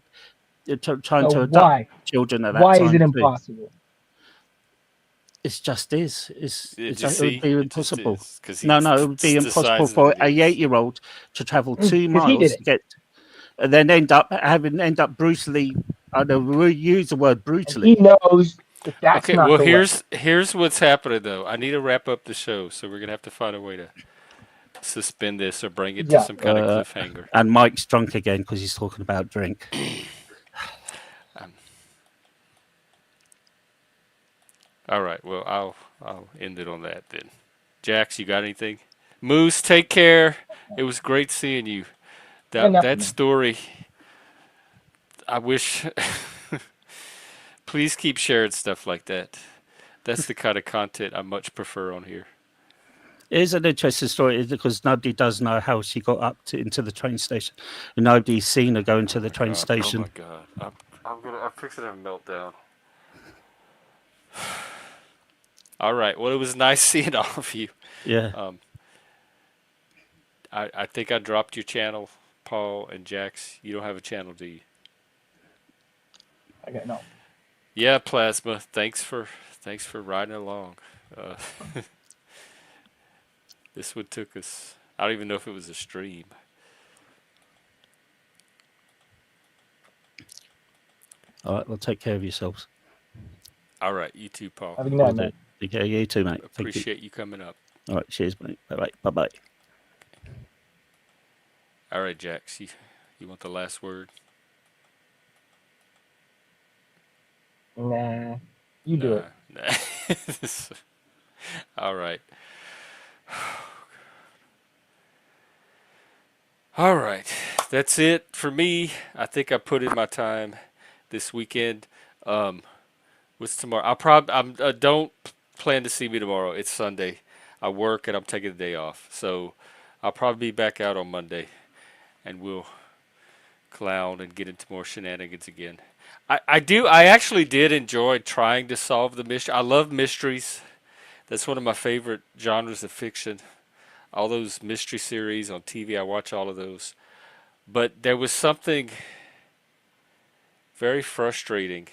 Trying to adopt children at that time. Why is it impossible? It just is. It would be impossible. No, it would be impossible for a 8-year-old to travel 2 miles to get, and then end up brutally. I don't use the word brutally. And he knows If that's Okay, not well the way. here's what's happening though. I need to wrap up the show, so we're gonna have to find a way to suspend this or bring it to Yeah. some kind of cliffhanger. And Mike's drunk again because he's talking about drink. All right, well I'll end it on that then. Jax, you got anything? Moose, take care. It was great seeing you. Yeah, That nothing. story, I wish. Please keep sharing stuff like that. That's the kind of content I much prefer on here. It is an interesting story because nobody does know how she got up into the train station. And nobody's seen her go into the train station. Oh my god. I'm fixing to have a meltdown. All right. Well, it was nice seeing all of you. Yeah. I think I dropped your channel, Paul and Jax. You don't have a channel, do you? Okay, no. Yeah, Plasma. Thanks for riding along. This one took us. I don't even know if it was a stream. All right. Well, take care of yourselves. All right. You too, Paul. Have a good night, mate. Okay, you too, mate. Appreciate you coming up. All right. Cheers, mate. Bye-bye. Bye-bye. All right, Jax. You want the last word? Nah. You do it. Nah. All right. All right. That's it for me. I think I put in my time this weekend. What's tomorrow? I don't plan to see me tomorrow. It's Sunday. I work and I'm taking the day off. So I'll probably be back out on Monday and we'll clown and get into more shenanigans again. I actually did enjoy trying to solve the mystery. I love mysteries. That's one of my favorite genres of fiction. All those mystery series on TV, I watch all of those. But there was something very frustrating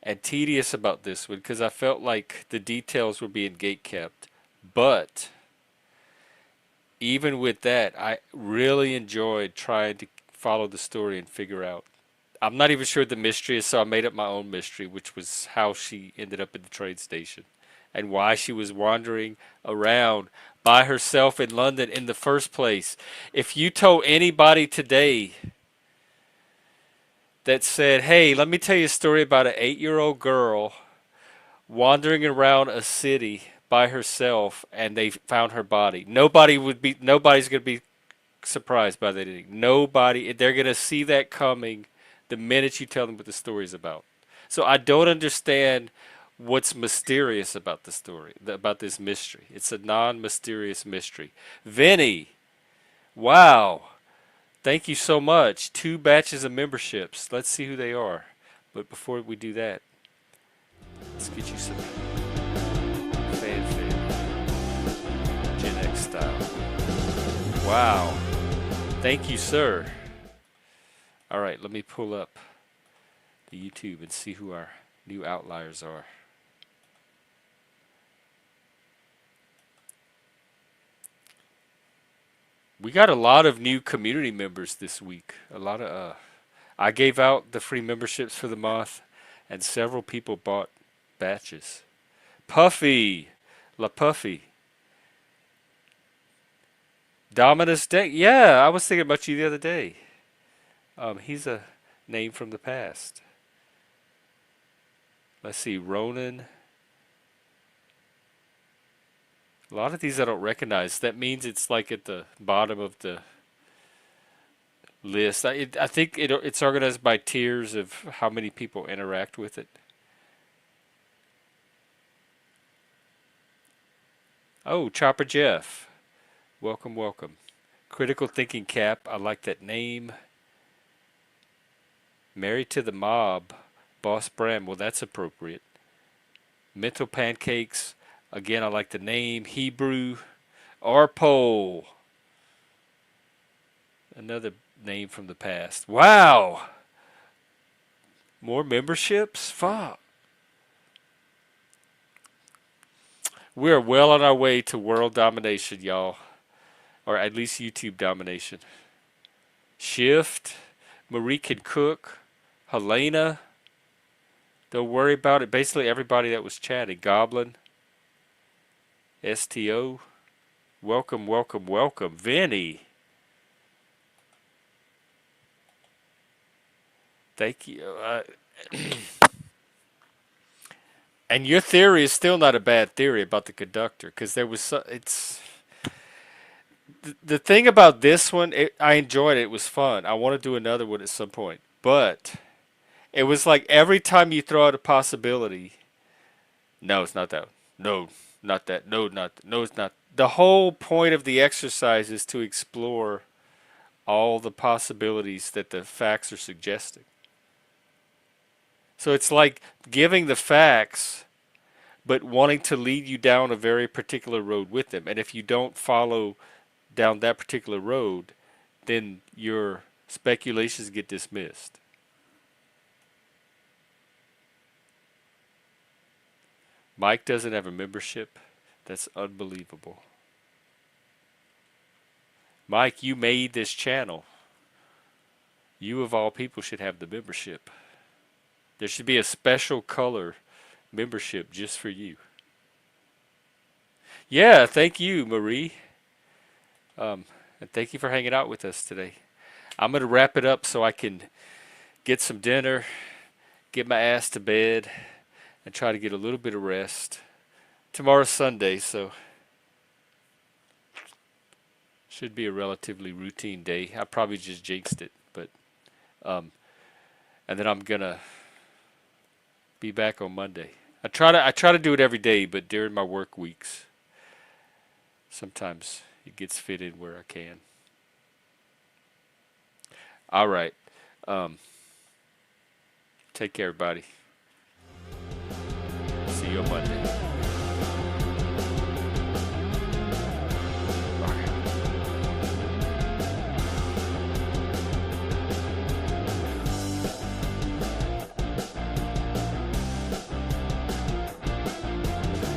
and tedious about this one because I felt like the details were being gatekept. But even with that, I really enjoyed trying to follow the story and figure out. I'm not even sure the mystery is, so I made up my own mystery, which was how she ended up at the train station and why she was wandering around by herself in London in the first place. If you told anybody today that said, hey, let me tell you a story about an 8-year-old girl wandering around a city by herself and they found her body, nobody's going to be surprised by that. Nobody, they're going to see that coming the minute you tell them what the story is about. So I don't understand what's mysterious about the story, about this mystery. It's a non-mysterious mystery. Vinny, wow. Thank you so much. 2 batches of memberships. Let's see who they are. But before we do that, let's get you some fanfare. Gen X style. Wow. Thank you, sir. All right, let me pull up the YouTube and see who our new outliers are. We got a lot of new community members this week. A lot of I gave out the free memberships for the month and several people bought batches. Puffy, La Puffy. Dominus Deck. Yeah, I was thinking about you the other day. He's a name from the past. Let's see, Ronan. A lot of these I don't recognize. That means it's like at the bottom of the list. I think it's organized by tiers of how many people interact with it. Oh, Chopper Jeff. Welcome, welcome. Critical Thinking Cap. I like that name. Married to the Mob. Boss Bram. Well, that's appropriate. Mental Pancakes. Again, I like the name. Hebrew. Arpole. Another name from the past. Wow. More memberships? Fuck. We're well on our way to world domination, y'all. Or at least YouTube domination. Shift. Marie can cook. Helena. Don't worry about it. Basically, everybody that was chatting. Goblin, STO, welcome, welcome, welcome. Vinny, thank you. And your theory is still not a bad theory about the conductor, because there was it's the thing about this one. I enjoyed it. It was fun. I want to do another one at some point, but it was like every time you throw out a possibility. No, it's not that one. No, not that. No, not. No, it's not. The whole point of the exercise is to explore all the possibilities that the facts are suggesting. So it's like giving the facts, but wanting to lead you down a very particular road with them. And if you don't follow down that particular road, then your speculations get dismissed. Mike doesn't have a membership. That's unbelievable. Mike, you made this channel. You of all people should have the membership. There should be a special color membership just for you. Yeah, thank you, Marie. And thank you for hanging out with us today. I'm going to wrap it up so I can get some dinner, get my ass to bed, and try to get a little bit of rest. Tomorrow's Sunday, so should be a relatively routine day. I probably just jinxed it, but and then I'm gonna be back on Monday. I try to do it every day, but during my work weeks, sometimes it gets fit in where I can. All right. Take care, everybody. See you on Monday.